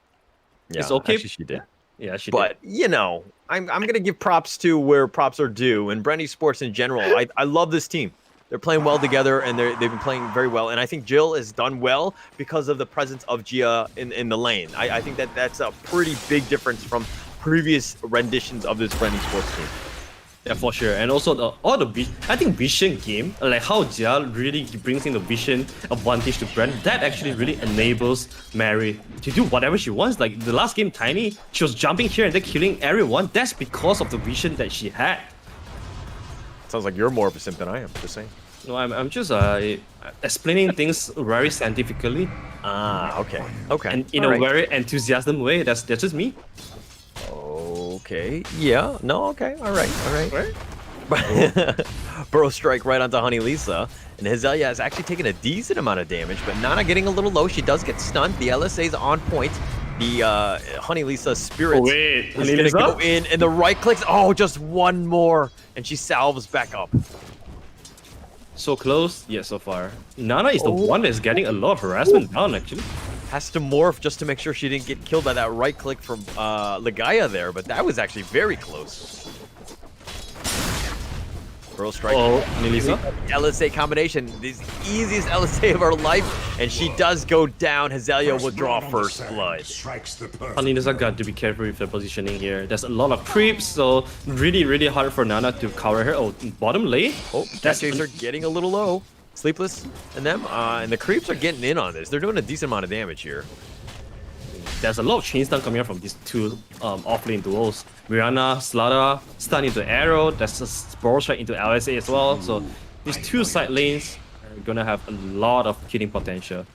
Yeah, it's okay. Actually, she did. Yeah, she but, did. you know, I'm going to give props to where props are due. And Bren Esports in general, I love this team. They're playing well together, and they've been playing very well. And I think Jill has done well because of the presence of Gia in the lane. I think that's a pretty big difference from previous renditions of this Bren Esports team. Yeah, for sure. And also I think vision game, like how Gia really brings in the vision advantage to Bren, that actually really enables Mary to do whatever she wants. Like the last game, Tiny, she was jumping here and then killing everyone. That's because of the vision that she had. Sounds like you're more of a simp than I am, just saying. No, I'm just explaining things very scientifically. Ah, okay. Okay. And in a very enthusiastic way. That's just me. Okay. Yeah. No. Okay. All right. Burrow strike right onto Honey Lisa, and Hazelia has actually taken a decent amount of damage, but Nana getting a little low. She does get stunned. The LSA is on point. The Honey Lisa spirit is going to go in, and the right clicks. Oh, just one more, and she salves back up. So close, yet so far. Nana is the one that's getting a lot of harassment down, actually. Has to morph just to make sure she didn't get killed by that right click from Ligaya there, but that was actually very close. Burrow strike. Oh, Nilisa. LSA combination. This is the easiest LSA of her life, and she does go down. Hazelia will draw first blood. Nilisa got to be careful with the positioning here. There's a lot of creeps, so really hard for Nana to cover her. Oh, bottom lane. Oh, Cascades are getting a little low. Sleepless and them, and the creeps are getting in on this. They're doing a decent amount of damage here. There's a lot of chain stun coming out from these two off-lane duels. Mirana, Slada, stun into Arrow. That's a Spore Strike into LSA as well. So these two side lanes are gonna have a lot of killing potential.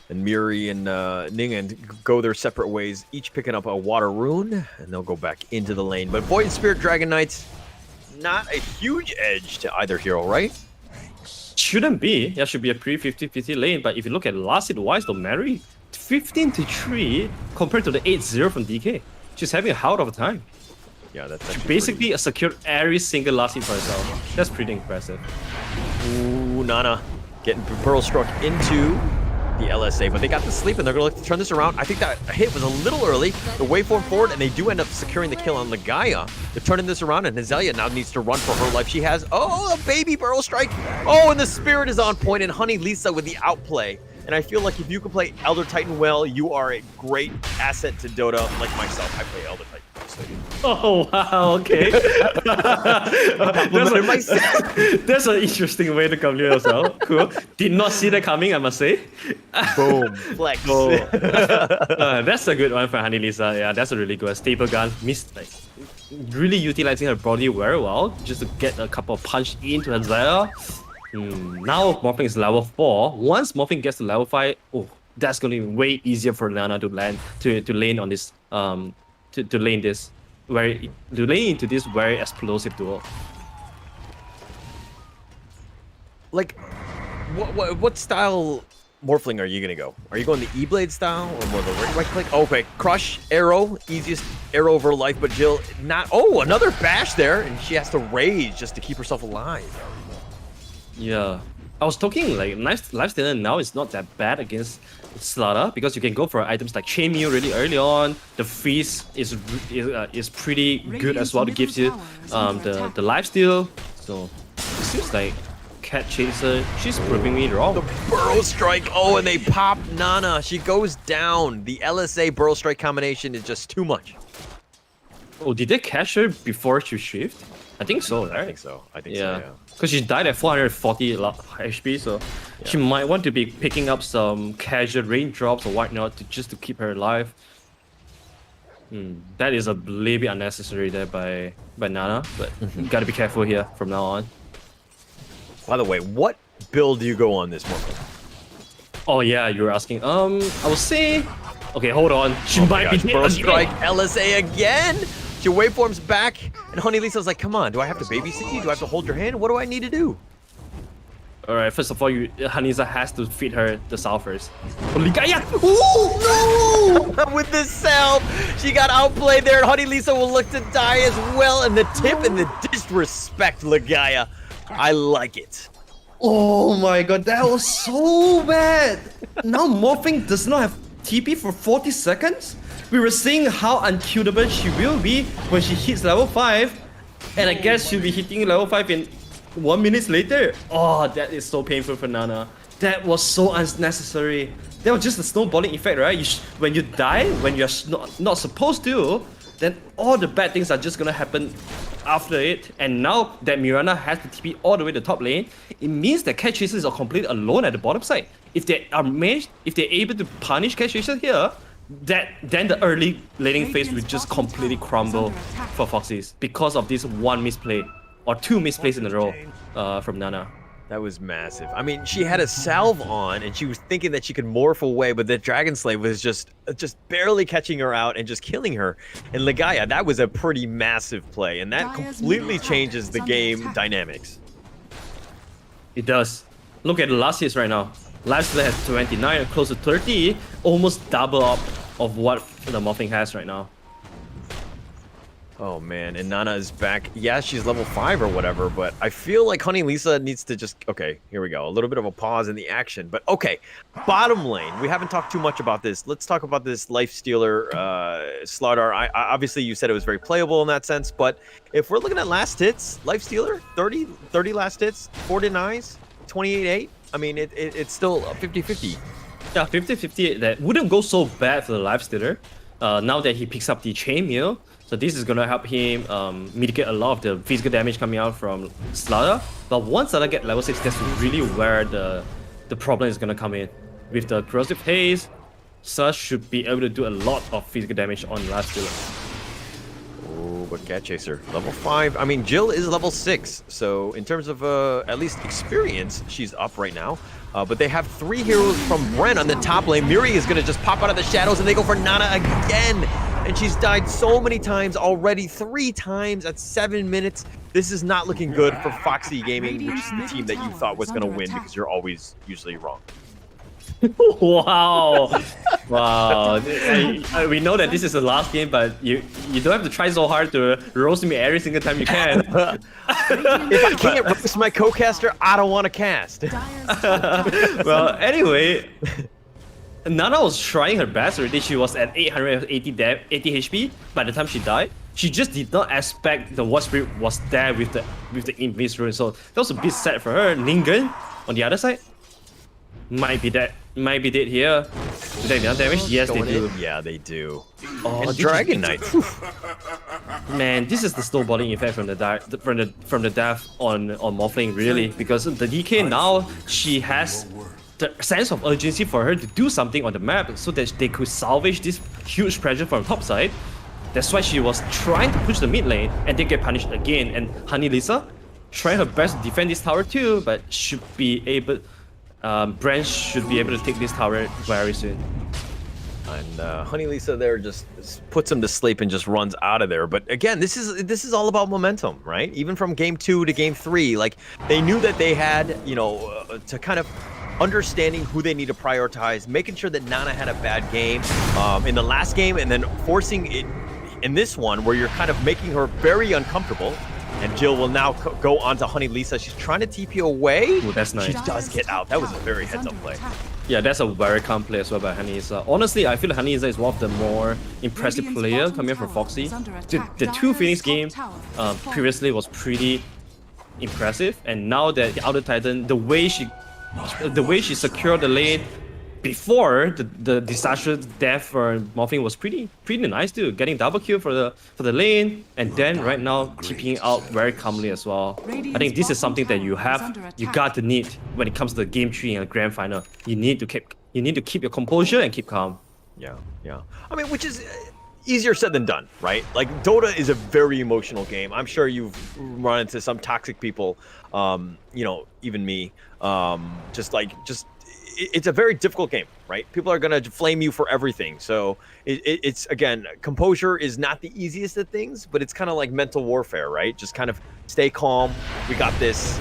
And Miri and Ningen go their separate ways, each picking up a water rune, and they'll go back into the lane. But Void Spirit Dragon Knights, not a huge edge to either hero, right? Shouldn't be. That should be a pretty 50-50 lane. But if you look at last hit wise, though, Mary 15-3 compared to the 8-0 from DK. She's having a hell of a time. Yeah, that's she basically secured every single last hit for herself. That's pretty impressive. Ooh, Nana getting Pearl Struck into the LSA, but they got the sleep and they're going to look to turn this around. I think that hit was a little early. The waveform forward, and they do end up securing the kill on Ligaya. They're turning this around, and Hazelia now needs to run for her life. She has, a baby Burrow Strike. Oh, and the Spirit is on point, and Honey Lisa with the outplay. And I feel like if you can play Elder Titan well, you are a great asset to Dota, like myself. I play Elder Titan. Oh, wow, okay. That's an interesting way to come here as well. Cool. Did not see that coming, I must say. Boom. Flex. Oh. That's a good one for Honey Lisa. Yeah, that's a really good staple gun. Really utilizing her body very well, just to get a couple of punch into Hazelia. Now Morphing is level 4. Once Morphing gets to level 5, that's going to be way easier for Nana to land to lane on this to lane into this very explosive duel. Like, what style Morphling are you gonna go? Are you going the E-Blade style or more the right click? Okay, Crush, Arrow, easiest arrow of her life, but Jill not. Oh, another bash there, and she has to rage just to keep herself alive. Yeah, I was talking like lifestealer now is not that bad against Slaughter because you can go for items like chainmail really early on. The freeze is pretty good as well. It gives you the lifesteal. So it seems like Cat Chaser, she's proving me wrong. The Burrow Strike. Oh, and they pop Nana. She goes down. The LSA Burrow Strike combination is just too much. Oh, did they catch her before she shift? I think so, right? I think so. I think so, yeah. Because she died at 440 HP, so she might want to be picking up some casual raindrops or whatnot just to keep her alive. That is a little bit unnecessary there by Nana, but you gotta be careful here from now on. By the way, what build do you go on this morning? Oh yeah, you were asking. I would say, okay, hold on. She might be Burrow Strike LSA again. Your waveform's back, and Honey Lisa's like, come on, do I have to babysit you? Do I have to hold your hand? What do I need to do? Alright, first of all, Hanisa has to feed her the Sao first. Oh, no! With the self, she got outplayed there, and Honey Lisa will look to die as well, and the tip and the disrespect, Ligaya. I like it. Oh my god, that was so bad! Now Morphing does not have TP for 40 seconds? We were seeing how unkillable she will be when she hits level 5, and I guess she'll be hitting level 5 in 1 minute later. Oh, that is so painful for Nana. That was so unnecessary. That was just a snowballing effect, right? When you die, when you're not supposed to, then all the bad things are just gonna happen after it. And now that Mirana has to TP all the way to the top lane, it means that Cat Chasers are completely alone at the bottom side. If they're able to punish Cat Chasers here, then the early laning phase will just completely crumble for Foxys because of this one misplay or two misplays in a row from Nana. That was massive. I mean, she had a salve on, and she was thinking that she could morph away, but the Dragon Slave was just barely catching her out and just killing her. And Ligaya, that was a pretty massive play, and that completely changes the game dynamics. It does. Look at the last hits right now. Lifesteal has 29, close to 30, almost double up of what the Morphing has right now. Oh man, and Nana is back. Yeah, she's level 5 or whatever, but I feel like Honey Lisa needs to just... Okay, here we go. A little bit of a pause in the action, but okay. Bottom lane, we haven't talked too much about this. Let's talk about this Lifestealer Slaughter. Obviously, you said it was very playable in that sense, but if we're looking at last hits, Lifestealer, 30 last hits, 4 denies, 28-8. I mean, it's still 50-50. Yeah, 50-50. That wouldn't go so bad for the Lifestealer. Now that he picks up the Chainmail, so this is gonna help him mitigate a lot of the physical damage coming out from Slaughter. But once Slaughter get level 6, that's really where the problem is gonna come in. With the Corrosive Haze, Slaughter should be able to do a lot of physical damage on Lifestealer. Oh, but Cat Chaser, level 5. I mean, Jill is level 6, so in terms of at least experience, she's up right now. But they have 3 heroes from Bren on the top lane. Miri is going to just pop out of the shadows, and they go for Nana again. And she's died so many times already, 3 times at 7 minutes. This is not looking good for Foxy Gaming, which is the team that you thought was going to win because you're always usually wrong. Wow. Wow. We know that this is the last game, but you don't have to try so hard to roast me every single time you can. If I can't roast my co-caster, I don't want to cast. Well, anyway, Nana was trying her best already. She was at 880 HP by the time she died. She just did not expect the War Spirit was there with the Invis rune, so that was a bit sad for her. Ningen, on the other side, might be dead here. Do they have damage? Yes, they do. Yeah, they do. Oh, and Dragon Knight. Man, this is the snowballing effect from the death on Morphling, really, because the DK now, she has the sense of urgency for her to do something on the map so that they could salvage this huge pressure from top side. That's why she was trying to push the mid lane, and they get punished again. And Honey Lisa trying her best to defend this tower too, but should be able. Bren should be able to take this tower very soon. And Honey Lisa there just puts him to sleep and just runs out of there. But again, this is all about momentum, right? Even from game 2 to game 3, like they knew that they had, you know, to kind of understanding who they need to prioritize, making sure that Nana had a bad game in the last game, and then forcing it in this one where you're kind of making her very uncomfortable. And Jill will now go on to Honey Lisa. She's trying to TP away. Ooh, that's nice. She does get out. That was a very heads-up play. Yeah, that's a very calm play as well by Hanisa. Honestly, I feel like Hanisa is one of the more impressive players coming from Foxy. The two Phoenix game previously was pretty impressive, and now that the Outer Titan, the way she secured the lane before the disastrous death for Morphing was pretty nice too. Getting double kill for the lane, and then right now TPing out very calmly as well. I think this is something that you got to need when it comes to the game 3 and the grand final. You need to keep your composure and keep calm. Yeah. I mean, which is easier said than done, right? Like, Dota is a very emotional game. I'm sure you've run into some toxic people, even me. It's a very difficult game, right? People are gonna flame you for everything. So it's again, composure is not the easiest of things, but it's kind of like mental warfare, right? Just kind of stay calm. We got this.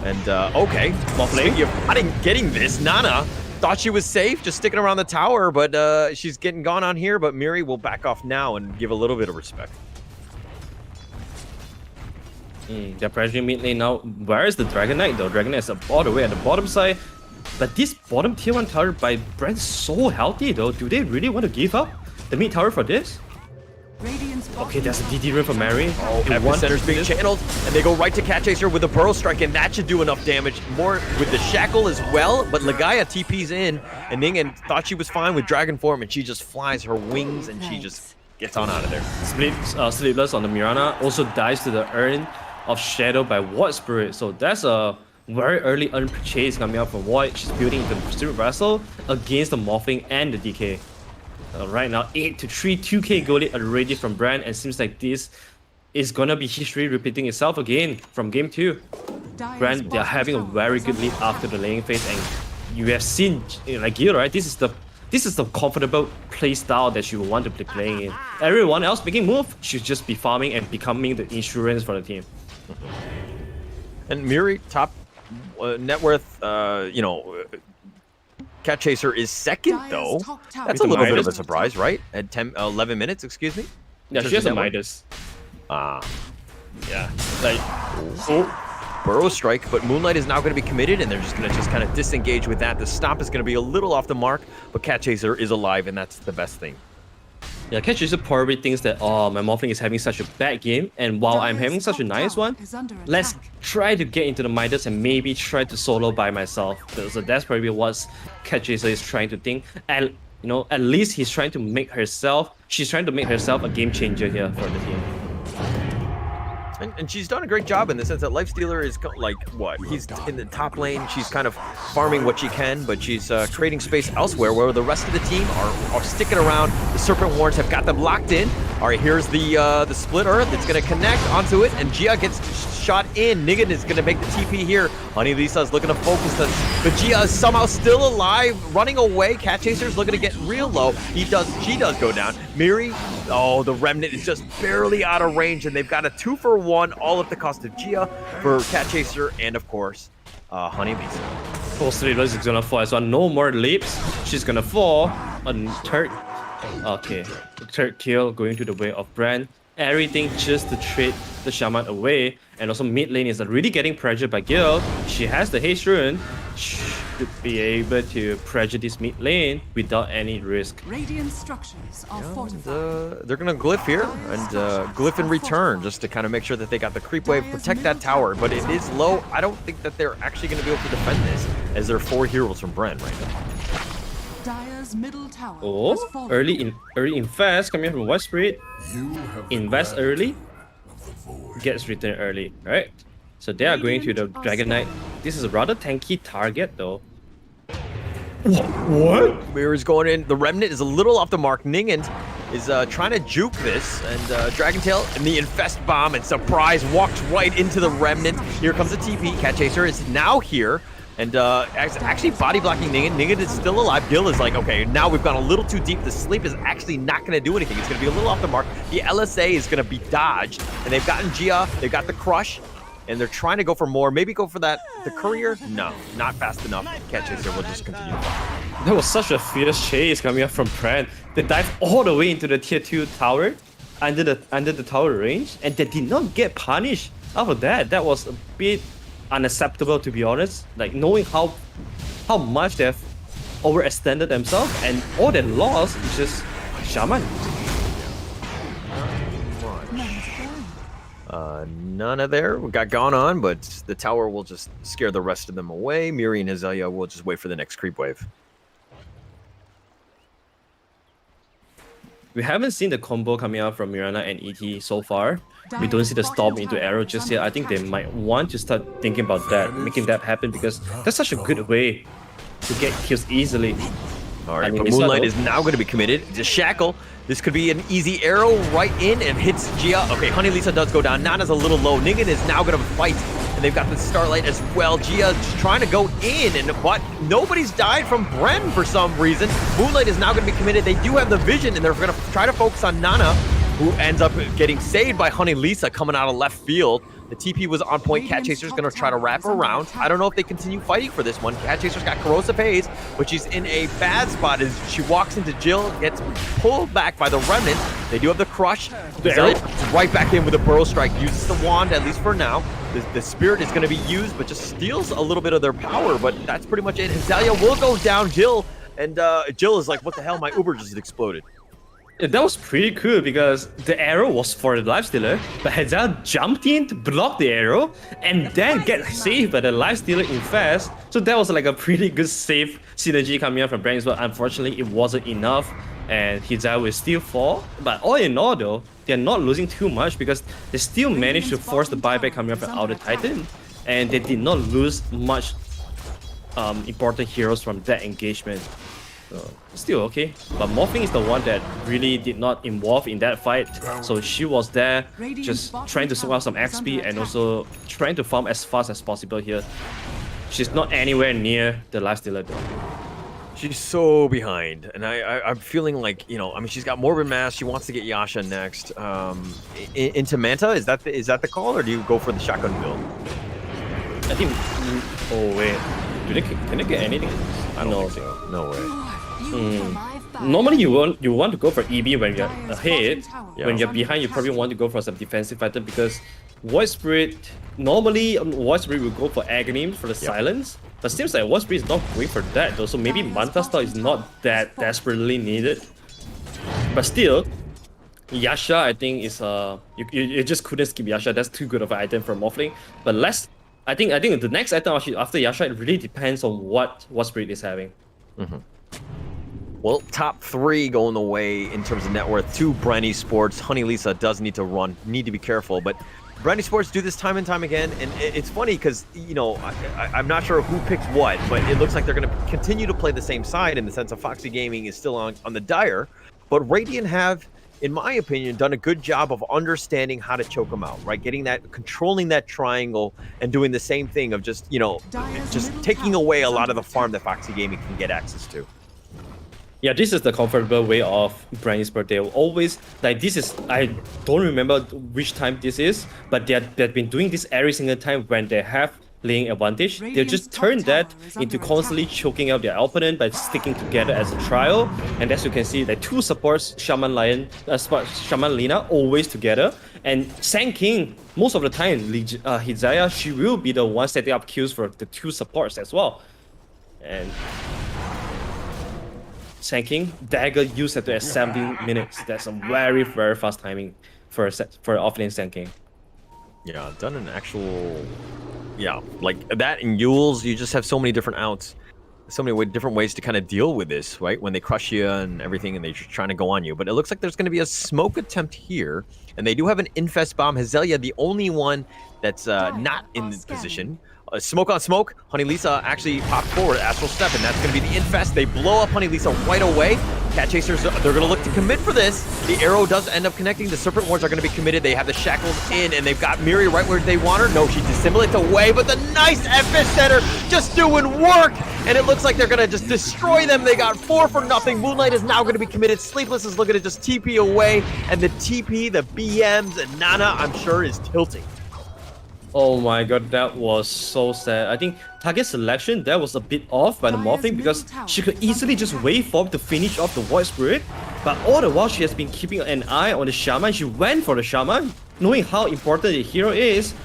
And okay, speaking of not getting this, Nana thought she was safe, just sticking around the tower, but she's getting gone on here. But Miri will back off now and give a little bit of respect. They're pressuring mid lane now. Where is the Dragon Knight though? Dragon Knight is all the way at the bottom side. But this bottom tier 1 tower by Bren is so healthy though. Do they really want to give up the mid tower for this? Okay, there's a DD rune for Mary. Oh, Epicenter's being channeled, and they go right to Cat Chaser with a Burrow Strike, and that should do enough damage. More with the Shackle as well, but Legaia TP's in, and Ningen thought she was fine with Dragon Form, and she just flies her wings, and she just gets on out of there. Sleepless on the Mirana also dies to the Urn of Shadow by Void Spirit, so that's a very early unpurchase coming out from Void. She's building into the Spirit Vessel against the Morphing and the DK. Right now, 8-3, 2k gold already from Bren, and seems like this is gonna be history repeating itself again from game 2. Bren, they're having a very good lead after the laning phase, and you have seen, like Gil, right? This is the comfortable play style that you want to be playing in. Everyone else making move should just be farming and becoming the insurance for the team. And Miri, top net worth, Cat Chaser is second though. That's a little bit of a surprise, right? At 11 minutes, excuse me? Yeah, she has a Midas. Yeah. Like, Burrow Strike, but Moonlight is now going to be committed, and they're just going to kind of disengage with that. The stomp is going to be a little off the mark, but Cat Chaser is alive, and that's the best thing. Yeah, Cat Chaser probably thinks that, oh, my Morphling is having such a bad game, and while I'm having such a nice one, let's try to get into the Midas and maybe try to solo by myself. So that's probably what Cat Chaser is trying to think. And at least she's trying to make herself a game changer here for the team. And she's done a great job in the sense that Lifestealer is like, what? He's in the top lane. She's kind of farming what she can, but she's creating space elsewhere where the rest of the team are sticking around. The Serpent Warns have got them locked in. All right, here's the split earth. It's going to connect onto it, and Gia gets shot in. Nigan is going to make the TP here. Honey Lisa is looking to focus this, but Gia is somehow still alive, running away. Cat Chaser's looking to get real low. She does go down. Miri, oh, the Remnant is just barely out of range, and they've got a 2-for-1, all at the cost of Gia for Cat Chaser, and of course, Honey Lisa. Foxy is gonna fall as well. No more leaps. She's gonna fall on third. Okay, third kill going to the way of Bren. Everything just to trade the Shaman away, and also mid lane is really getting pressured by Gil. She has the haste rune. Should be able to pressure this mid lane without any risk. Radiant structures are fortified. They're gonna glyph here and glyph in return just to kind of make sure that they got the creep wave, protect that tower. But it is low. I don't think that they're actually gonna be able to defend this, as there are 4 heroes from Bren right now. Dire's middle tower Oh, early invest coming from West Spirit. Invest early, gets return early, right? So they are going to the Dragon Knight. This is a rather tanky target though. What? Mirror's going in. The Remnant is a little off the mark. Ningen is trying to juke this, and Dragon Tail and the Infest Bomb, and surprise walks right into the Remnant. Here comes the TP. Cat Chaser is now here. And actually body blocking Ningen. Ningen is still alive. Gil is like, okay, now we've gone a little too deep. The sleep is actually not going to do anything. It's going to be a little off the mark. The LSA is going to be dodged. And they've gotten Gia. They've got the Crush. And they're trying to go for more. Maybe go for the Courier? No, not fast enough. Cat Chaser will just continue. That was such a fierce chase coming up from Bren. They dive all the way into the tier 2 tower under the tower range, and they did not get punished After that, that was a bit unacceptable, to be honest. Like, knowing how much they've overextended themselves, and all they lost is just Shaman. Nana there. We got gone on, but the tower will just scare the rest of them away. Miri and Azalea will just wait for the next creep wave. We haven't seen the combo coming out from Mirana and ET so far. We don't see the storm into arrow just yet. I think they might want to start thinking about that, making that happen, because that's such a good way to get kills easily. All right, but Moonlight is now going to be committed to Shackle. This could be an easy arrow right in and hits Gia. Okay, Honey Lisa does go down. Nana's a little low. Ningen is now going to fight, and they've got the Starlight as well. Gia's trying to go in, but nobody's died from Bren for some reason. Moonlight is now going to be committed. They do have the vision, and they're going to try to focus on Nana, who ends up getting saved by Honey Lisa coming out of left field. The TP was on point. Cat Chaser's going to try to wrap around. I don't know if they continue fighting for this one. Cat Chaser's got Corrosive Haze, but she's in a bad spot as she walks into Jill, gets pulled back by the Remnant. They do have the Crush. Right back in with a Burrow Strike. Uses the Wand, at least for now. The Spirit is going to be used, but just steals a little bit of their power, but that's pretty much it. Azalea will go down Jill, and Jill is like, what the hell? My Uber just exploded. That was pretty cool because the arrow was for the Lifestealer, but Hazal jumped in to block the arrow and then get saved by the Lifestealer in fast. So that was like a pretty good save synergy coming out from Bren, but unfortunately it wasn't enough and Hazal will still fall. But all in all though, they're not losing too much because they still managed to force the buyback coming out from Outer Titan, and they did not lose much important heroes from that engagement. Still okay, but Morphling is the one that really did not involve in that fight, so she was there just trying to soak out some XP and also trying to farm as fast as possible here. She's not anywhere near the Lifestealer though. She's so behind, and I'm feeling like, you know, I mean, she's got Morbid Mass. She wants to get Yasha next. Into Manta, is that the call, or do you go for the shotgun build? I think. Oh wait, can they get anything? I don't think so. No way. Normally you want to go for EB when you're ahead. When you're behind, you probably want to go for some defensive item because Void Spirit, normally Void Spirit will go for Agony for the silence, but seems like Void Spirit is not going for that though, so maybe Manta Star is not that desperately needed. But still, Yasha I think is you just couldn't skip Yasha. That's too good of an item for Morphling. But I think the next item after Yasha, it really depends on what Spirit is having. Well, top three going the way in terms of net worth to Bren Esports. Honey Lisa does need to be careful, but Bren Esports do this time and time again, and it's funny because, you know, I'm not sure who picks what, but it looks like they're going to continue to play the same side in the sense of Foxy Gaming is still on the Dire, but Radiant have, in my opinion, done a good job of understanding how to choke them out, right? Controlling that triangle and doing the same thing of just, you know, just taking away a lot of the farm that Foxy Gaming can get access to. Yeah, this is the comfortable way of Bren Esports. They will always, like, this is, I don't remember which time this is, but they've been doing this every single time when they have laying advantage. They'll just turn that into constantly choking out their opponent by sticking together as a trio. And as you can see, like, two supports, Shaman Lina, always together. And Sand King, most of the time, Hizaya, she will be the one setting up kills for the two supports as well. And Sand King, dagger used at 17 minutes. That's a very, very fast timing for offlane Sand King. Yeah, done an actual, yeah, like that in Yules, you just have so many different outs, so many different ways to kind of deal with this, right? When they crush you and everything and they're just trying to go on you. But it looks like there's going to be a smoke attempt here, and they do have an Infest Bomb. Hazelia, the only one that's not in this position. Smoke on smoke. Honey Lisa actually popped forward, Astral Step, and that's going to be the Infest. They blow up Honey Lisa right away. Cat Chasers, they're going to look to commit for this. The arrow does end up connecting. The Serpent Wards are going to be committed. They have the Shackles in, and they've got Miri right where they want her. No, she dissimulates away, but the nice FS Center just doing work, and it looks like they're going to just destroy them. They got 4 for nothing. Moonlight is now going to be committed. Sleepless is looking to just TP away, and the TP, the BMs, and Nana, I'm sure, is tilting. Oh my god, that was so sad. I think target selection, that was a bit off by the Morphling because she could easily just wait for to finish off the Void Spirit. But all the while she has been keeping an eye on the Shaman. She went for the Shaman, knowing how important the hero is.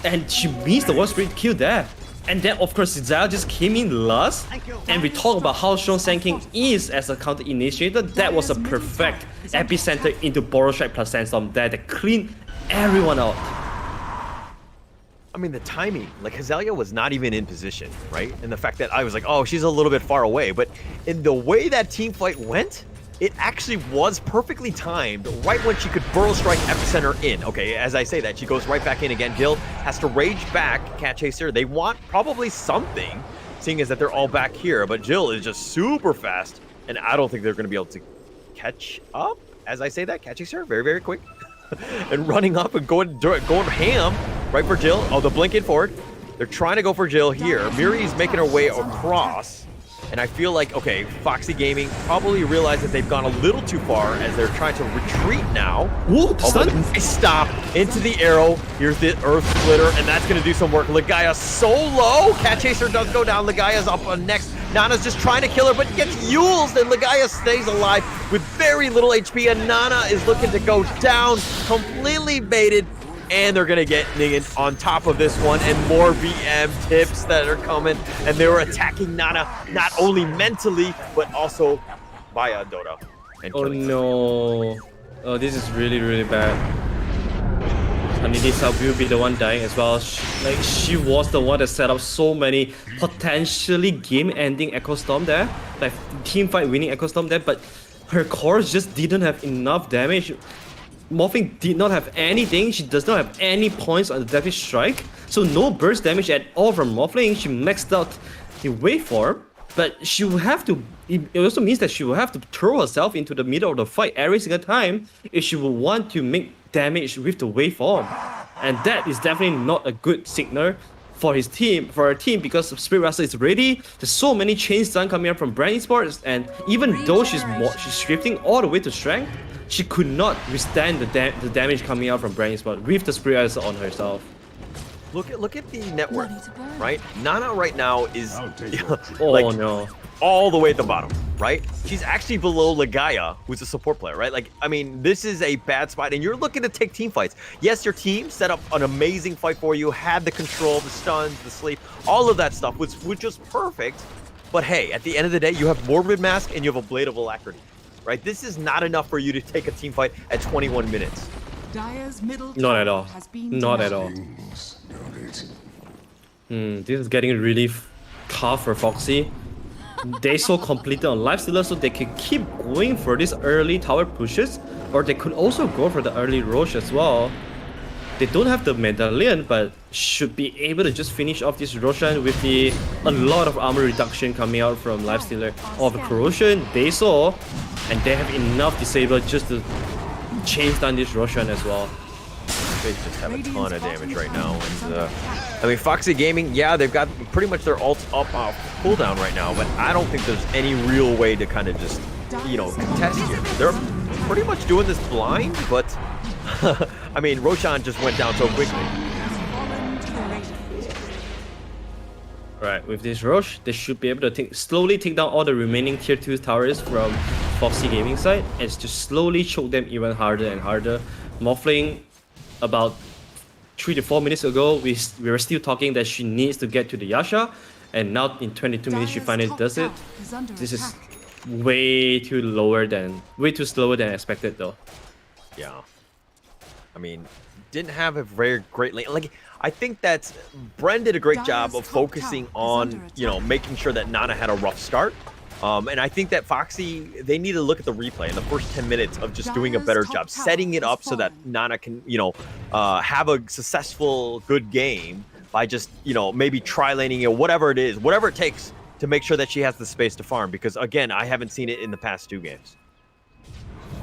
and she missed the War Spirit kill there. And then of course Zaya just came in last, and we talk about how strong Sand King is as a counter initiator. That was a perfect epicenter into Borrow Strike plus Sandstorm there that cleaned everyone out. I mean, the timing, like Hazelia was not even in position, right? And the fact that I was like, oh, she's a little bit far away, but in the way that team fight went, it actually was perfectly timed right when she could Burrow Strike Epicenter in. Okay, as I say that, she goes right back in again. Gil has to rage back, Cat Chaser. They want probably something, seeing as that they're all back here, but Jill is just super fast, and I don't think they're going to be able to catch up. As I say that, Cat Chaser, very, very quick. And running up and going ham right for Jill. Oh, the blink in forward. They're trying to go for Jill here. Miri's making her way across. And I feel like, okay, Foxy Gaming probably realized that they've gone a little too far as they're trying to retreat now. Ooh, Nice stop into the arrow. Here's the Earth Splitter, and that's going to do some work. Legaia so low. Cat Chaser does go down. Legaia's up on next. Nana's just trying to kill her, but gets used, and Legaia stays alive with very little HP, and Nana is looking to go down, completely baited. And they're going to get Ningin on top of this one, and more VM tips that are coming. And they were attacking Nana not only mentally, but also via Dota. And Oh no. Oh, this is really, really bad. Anidisa will be the one dying as well. She was the one that set up so many potentially game-ending Echo Storm there. Like team fight winning Echo Storm there, but her cores just didn't have enough damage. Morphling did not have anything. She does not have any points on the Deathwish Strike, so no burst damage at all from Morphling. She maxed out the waveform, but she will have to. It also means that she will have to throw herself into the middle of the fight every single time if she will want to make damage with the waveform, and that is definitely not a good signal for his team, for her team, because Spirit Wrestler is ready. There's so many chains done coming up from Bren Esports, and even though she's shifting all the way to strength, she could not withstand the damage coming out from Bren Esports with the Spirit Wrestler on herself. Look at the network, right? Nana right now is Oh like no. all the way at the bottom, right? She's actually below Legaia, who's a support player, right? Like, I mean, this is a bad spot, and you're looking to take team fights. Yes, your team set up an amazing fight for you, had the control, the stuns, the sleep, all of that stuff was just perfect. But hey, at the end of the day, you have Morbid Mask and you have a Blade of Alacrity, right? This is not enough for you to take a team fight at 21 minutes. Dire's middle Not at tower all. has been Not at all. This is getting really tough for Foxy. They so completed on Lifestealer, so they can keep going for these early tower pushes, or they could also go for the early Roche as well. They don't have the medallion, but should be able to just finish off this Roshan with a lot of armor reduction coming out from Lifestealer. Or the Corrosion, they saw, and they have enough disable just to chase down this Roshan as well. They just have a ton of damage right now, and I mean, Foxy Gaming, yeah, they've got pretty much their ults up off cooldown right now, but I don't think there's any real way to kind of just, you know, contest here. They're pretty much doing this blind, but I mean, Roshan just went down so quickly. Right, with this Roche, they should be able to slowly take down all the remaining tier 2 towers from Foxy Gaming side, and to slowly choke them even harder and harder. Morphling, about 3 to 4 minutes ago, we were still talking that she needs to get to the Yasha, and now in 22 minutes she finally does it. This is way too slower than expected though. Yeah. I mean, didn't have a very great lane. Like, I think that Bren did a great job of focusing on, you know, making sure that Nana had a rough start. And I think that Foxy, they need to look at the replay in the first 10 minutes of just doing a better job, setting it up so that Nana can, you know, have a successful, good game by just, you know, maybe tri-laning it, whatever it is, whatever it takes to make sure that she has the space to farm. Because again, I haven't seen it in the past 2 games.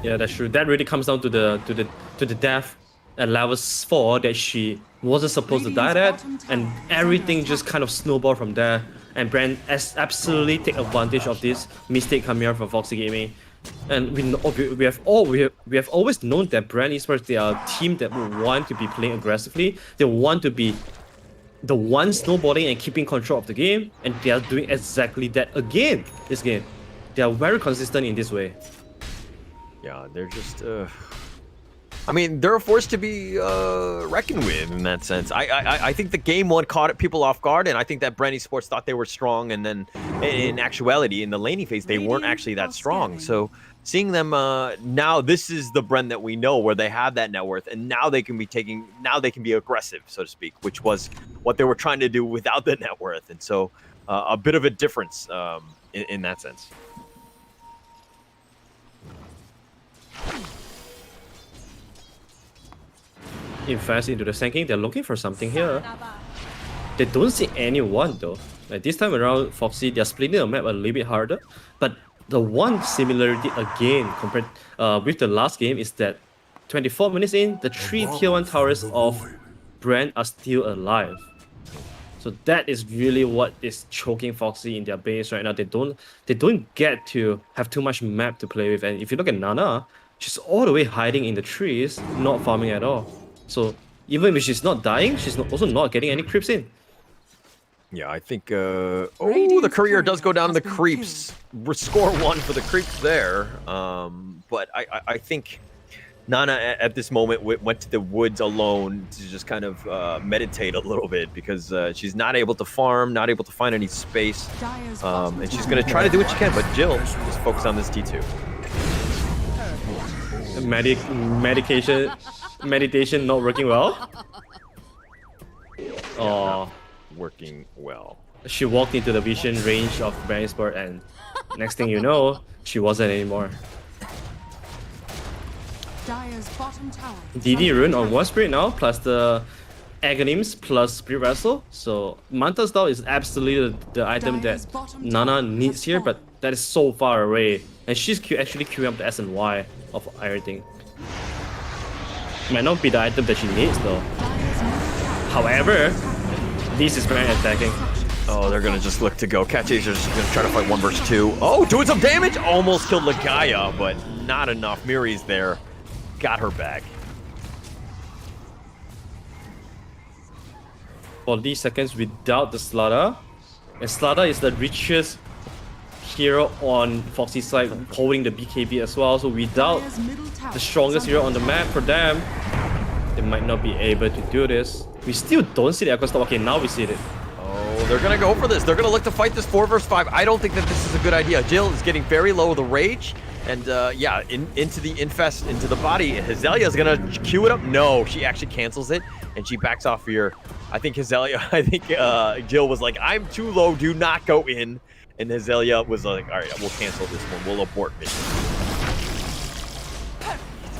Yeah, that's true. That really comes down to the death at level 4 that she wasn't supposed to die at, and everything just kind of snowballed from there. And Bren absolutely take advantage of this mistake coming out from Foxy Gaming. And we have always known that Bren Esports, they are a team that will want to be playing aggressively. They want to be the one snowballing and keeping control of the game, and they are doing exactly that again this game. They are very consistent in this way. Yeah, they're just I mean, they're a force to be reckoned with in that sense. I think the game one caught people off guard, and I think that Bren Esports thought they were strong, and then in actuality, in the laning phase, they weren't actually that strong. So seeing them now, this is the Bren that we know, where they have that net worth, and now they can be aggressive, so to speak, which was what they were trying to do without the net worth, and so a bit of a difference in that sense. Invest into the sinking. They're looking for something here. They don't see anyone though. Like this time around, Foxy, they're splitting the map a little bit harder. But the one similarity again compared with the last game is that 24 minutes in, the 3 tier 1 towers of Bren are still alive. So that is really what is choking Foxy in their base right now. They don't get to have too much map to play with. And if you look at Nana, she's all the way hiding in the trees, not farming at all. So even if she's not dying, she's also not getting any creeps in. Yeah, I think. Oh, the courier does go down to the creeps. Score 1 for the creeps there. But I think Nana at this moment went to the woods alone to just kind of meditate a little bit, because she's not able to farm, not able to find any space, and she's going to try to do what she can. But Jill is focused on this T2. Meditation not working well. Oh, working well. She walked into the vision range of Bren Esports, and next thing you know, she wasn't anymore. DD rune on 1 spirit now, plus the Agonims plus Spirit Vessel. So Manta Style is absolutely the item that Nana needs here, but that is so far away. And she's actually queuing up the S and Y of everything. Might not be the item that she needs though. However, this is Bren attacking. Oh, they're gonna just look to go. Cat Chaser's gonna try to fight 1 versus 2. Oh, doing some damage! Almost killed Lagaya, but not enough. Miri's there. Got her back. For these seconds without the Slaughter. And Slaughter is the richest hero on Foxy's side, holding the BKB as well. So without the strongest hero on the map for them, they might not be able to do this. We still don't see the Echo Stop. Okay, now we see it. Oh, they're gonna go for this. They're gonna look to fight this 4 versus 5. I don't think that this is a good idea. Jill is getting very low with the rage. And yeah, into the infest, into the body. Hazelia is gonna queue it up. No, she actually cancels it, and she backs off here. I think Jill was like, I'm too low, do not go in. And Hazelia was like, all right, we'll cancel this one. We'll abort mission.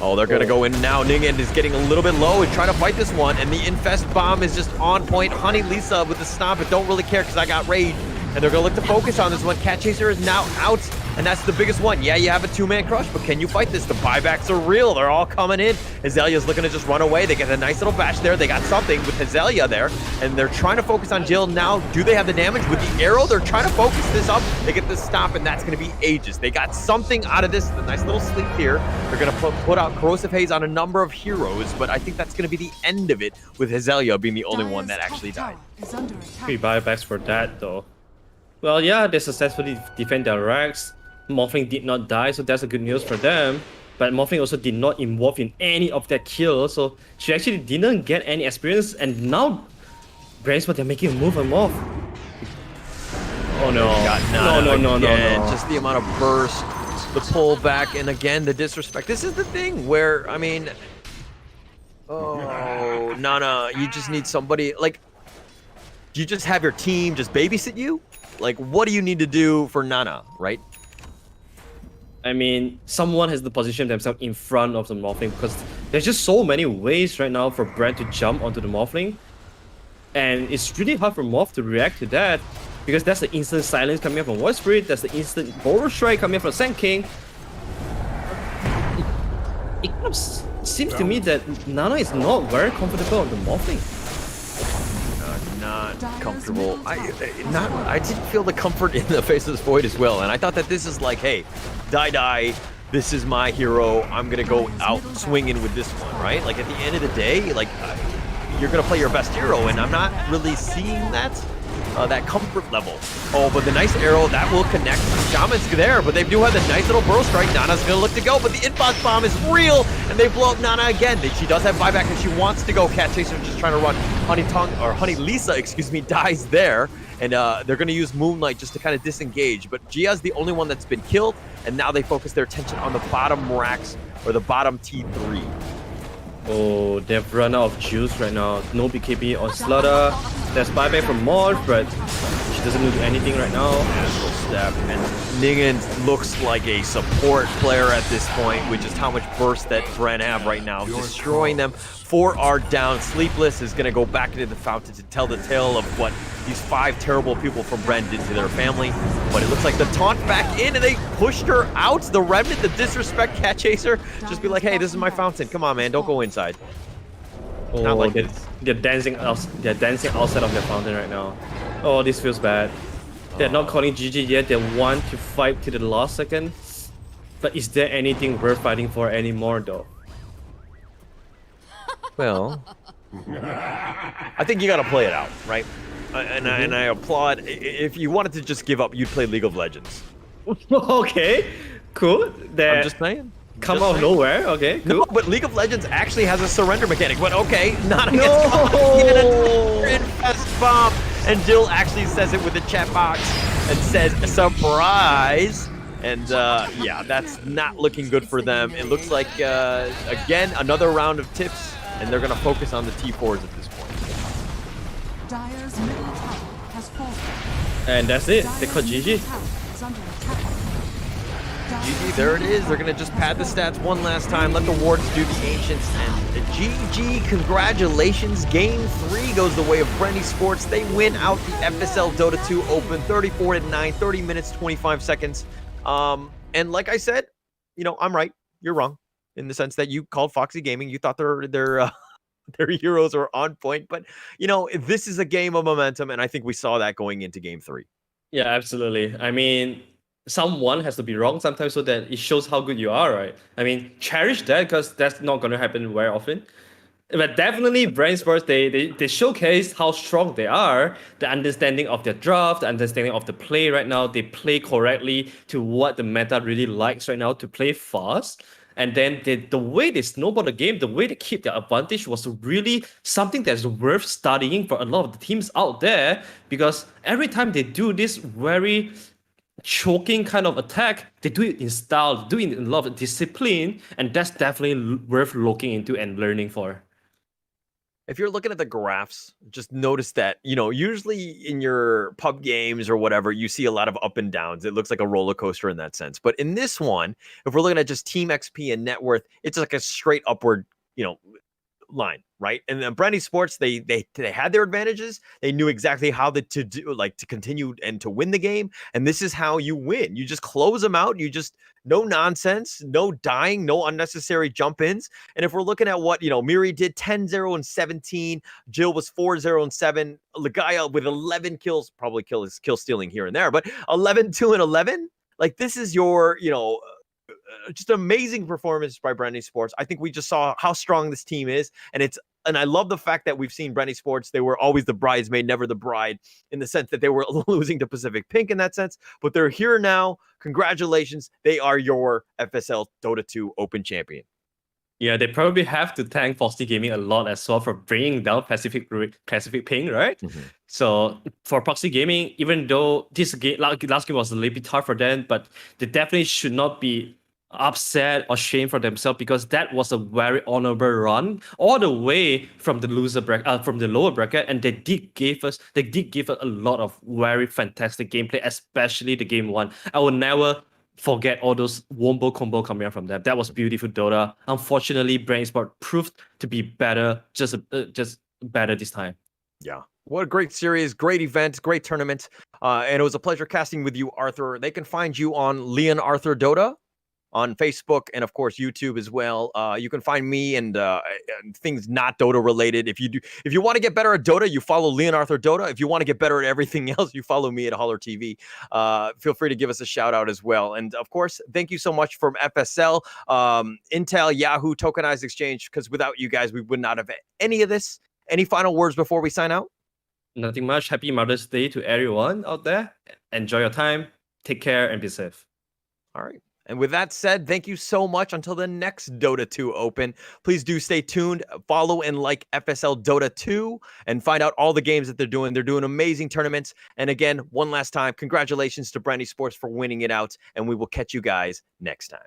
Oh, they're gonna go in now. Ningen is getting a little bit low and trying to fight this one. And the infest bomb is just on point. Honey Lisa with the stomp, but don't really care because I got rage. And they're gonna look to focus on this one. Cat Chaser is now out, and that's the biggest one. Yeah, you have a 2-man crush, but can you fight this? The buybacks are real. They're all coming in. Azalea's looking to just run away. They get a nice little bash there. They got something with Hazelia there, and they're trying to focus on Jill now. Do they have the damage with the arrow? They're trying to focus this up. They get the stop, and that's gonna be ages. They got something out of this. The nice little sleep here. They're gonna put out Corrosive Haze on a number of heroes, but I think that's gonna be the end of it, with Hazelia being the only one that actually died. 3 buybacks for that though. Well, yeah, they successfully defend their racks. Morphling did not die, so that's a good news for them. But Morphling also did not involve in any of their kills, so she actually didn't get any experience. And now, Bren Esports, they're making a move on Morph. Oh no. No. Just the amount of burst, the pullback, and again, the disrespect. This is the thing where, I mean, oh, Nana, you just need somebody, like, do you just have your team just babysit you? Like, what do you need to do for Nana, right? I mean, someone has to position themselves in front of the Morphling, because there's just so many ways right now for Bren to jump onto the Morphling. And it's really hard for Morph to react to that, because that's the instant silence coming up from Void Spirit, that's the instant Boulder Strike coming up from Sand King. It kind of seems to me that Nana is not very comfortable on the Morphling. Not comfortable. I didn't feel the comfort in the face of this Void as well, and I thought that this is like, hey, die, this is my hero, I'm gonna go out swinging with this one, right? Like, at the end of the day, like, you're gonna play your best hero, and I'm not really seeing that. that comfort level. Oh, but the nice arrow, that will connect. Shaman's there, but they do have the nice little burrow strike. Nana's going to look to go, but the inbox bomb is real, and they blow up Nana again. She does have buyback, and she wants to go. Cat Chaser just trying to run. Honey Lisa, dies there, and they're going to use Moonlight just to kind of disengage. But Gia's the only one that's been killed, and now they focus their attention on the bottom racks, or the bottom T3. Oh, they've run out of juice right now. No BKB on Slaughter. There's buyback from Maud, but she doesn't do anything right now. Astral Step, and Ningen looks like a support player at this point, with just how much burst that Bren have right now, destroying them. 4 are down. Sleepless is going to go back into the fountain to tell the tale of what these 5 terrible people from Bren did to their family. But it looks like the taunt back in, and they pushed her out. The Remnant, the disrespect Cat Chaser, just be like, hey, this is my fountain. Come on, man, don't go inside. Oh, Not like they're dancing outside of their fountain right now. Oh, this feels bad. They're not calling GG yet. They want to fight to the last second. But is there anything worth fighting for anymore, though? Well, I think you got to play it out, right? And I applaud. If you wanted to just give up, you'd play League of Legends. Okay, cool. I'm just saying. Come out of nowhere. Okay, cool. No, but League of Legends actually has a surrender mechanic. But okay, not No! Infest bomb. And Jill actually says it with the chat box and says, surprise. And yeah, that's not looking good for them. It looks like, again, another round of tips, and they're going to focus on the T4s at this point. Dire's middle tower has fallen. And that's it. They call GG. GG, there it is. They're going to just pad the stats one last time, let the wards do the ancients, and GG, congratulations. Game 3 goes the way of Bren Esports. They win out the FSL Dota 2 Open, 34-9, 30 minutes, 25 seconds. And like I said, you know, I'm right. You're wrong in the sense that you called Foxy Gaming. You thought their heroes were on point, but you know, this is a game of momentum, and I think we saw that going into Game 3. Yeah, absolutely. I mean, someone has to be wrong sometimes so that it shows how good you are, right? I mean, cherish that because that's not going to happen very often. But definitely, Bren Esports, they showcase how strong they are, the understanding of their draft, the understanding of the play right now. They play correctly to what the meta really likes right now, to play fast. And then the way they snowball the game, the way they keep their advantage was really something that's worth studying for a lot of the teams out there, because every time they do this very choking kind of attack, they do it in style, do it in a lot of discipline, and that's definitely worth looking into and learning for. If you're looking at the graphs, just notice that, you know, usually in your pub games or whatever, you see a lot of up and downs. It looks like a roller coaster in that sense. But in this one, if we're looking at just team XP and net worth, it's like a straight upward, you know, line, right? And then Bren Esports, they had their advantages. They knew exactly how to continue and to win the game. And this is how you win. You just close them out. You just no nonsense, no dying, no unnecessary jump ins. And if we're looking at what, you know, Miri did 10-0 and 17, Jill was 4-0 and 7, Ligaya with 11 kills, probably kill stealing here and there, but 11-2 and 11. Like, this is your, you know, just amazing performance by Bren Esports. I think we just saw how strong this team is, and I love the fact that we've seen Bren Esports. They were always the bridesmaid, never the bride, in the sense that they were losing to Pacific Pink in that sense, but they're here now. Congratulations. They are your FSL Dota 2 Open champion. Yeah, they probably have to thank Foxy Gaming a lot as well for bringing down Pacific Pink, right? Mm-hmm. So for Foxy Gaming, even though this game, last game was a little bit hard for them, but they definitely should not be upset or shame for themselves, because that was a very honorable run all the way from the from the lower bracket, and they did give us a lot of very fantastic gameplay, especially the game 1. I will never forget all those wombo combo coming out from them. That was beautiful Dota. Unfortunately, Bren Esports proved to be better, just better this time. Yeah. What a great series, great event, great tournament. And it was a pleasure casting with you, Arthur. They can find you on Leon Arthur Dota on Facebook and, of course, YouTube as well. You can find me and things not Dota related. If you want to get better at Dota, you follow Leon Arthur Dota. If you want to get better at everything else, you follow me at Holler TV. Feel free to give us a shout out as well. And of course, thank you so much from FSL, Intel, Yahoo, Tokenized Exchange, because without you guys, we would not have any of this. Any final words before we sign out? Nothing much. Happy Mother's Day to everyone out there. Enjoy your time. Take care and be safe. All right. And with that said, thank you so much. Until the next Dota 2 Open, please do stay tuned, follow and like FSL Dota 2, and find out all the games that they're doing. They're doing amazing tournaments. And again, one last time, congratulations to Bren Esports for winning it out, and we will catch you guys next time.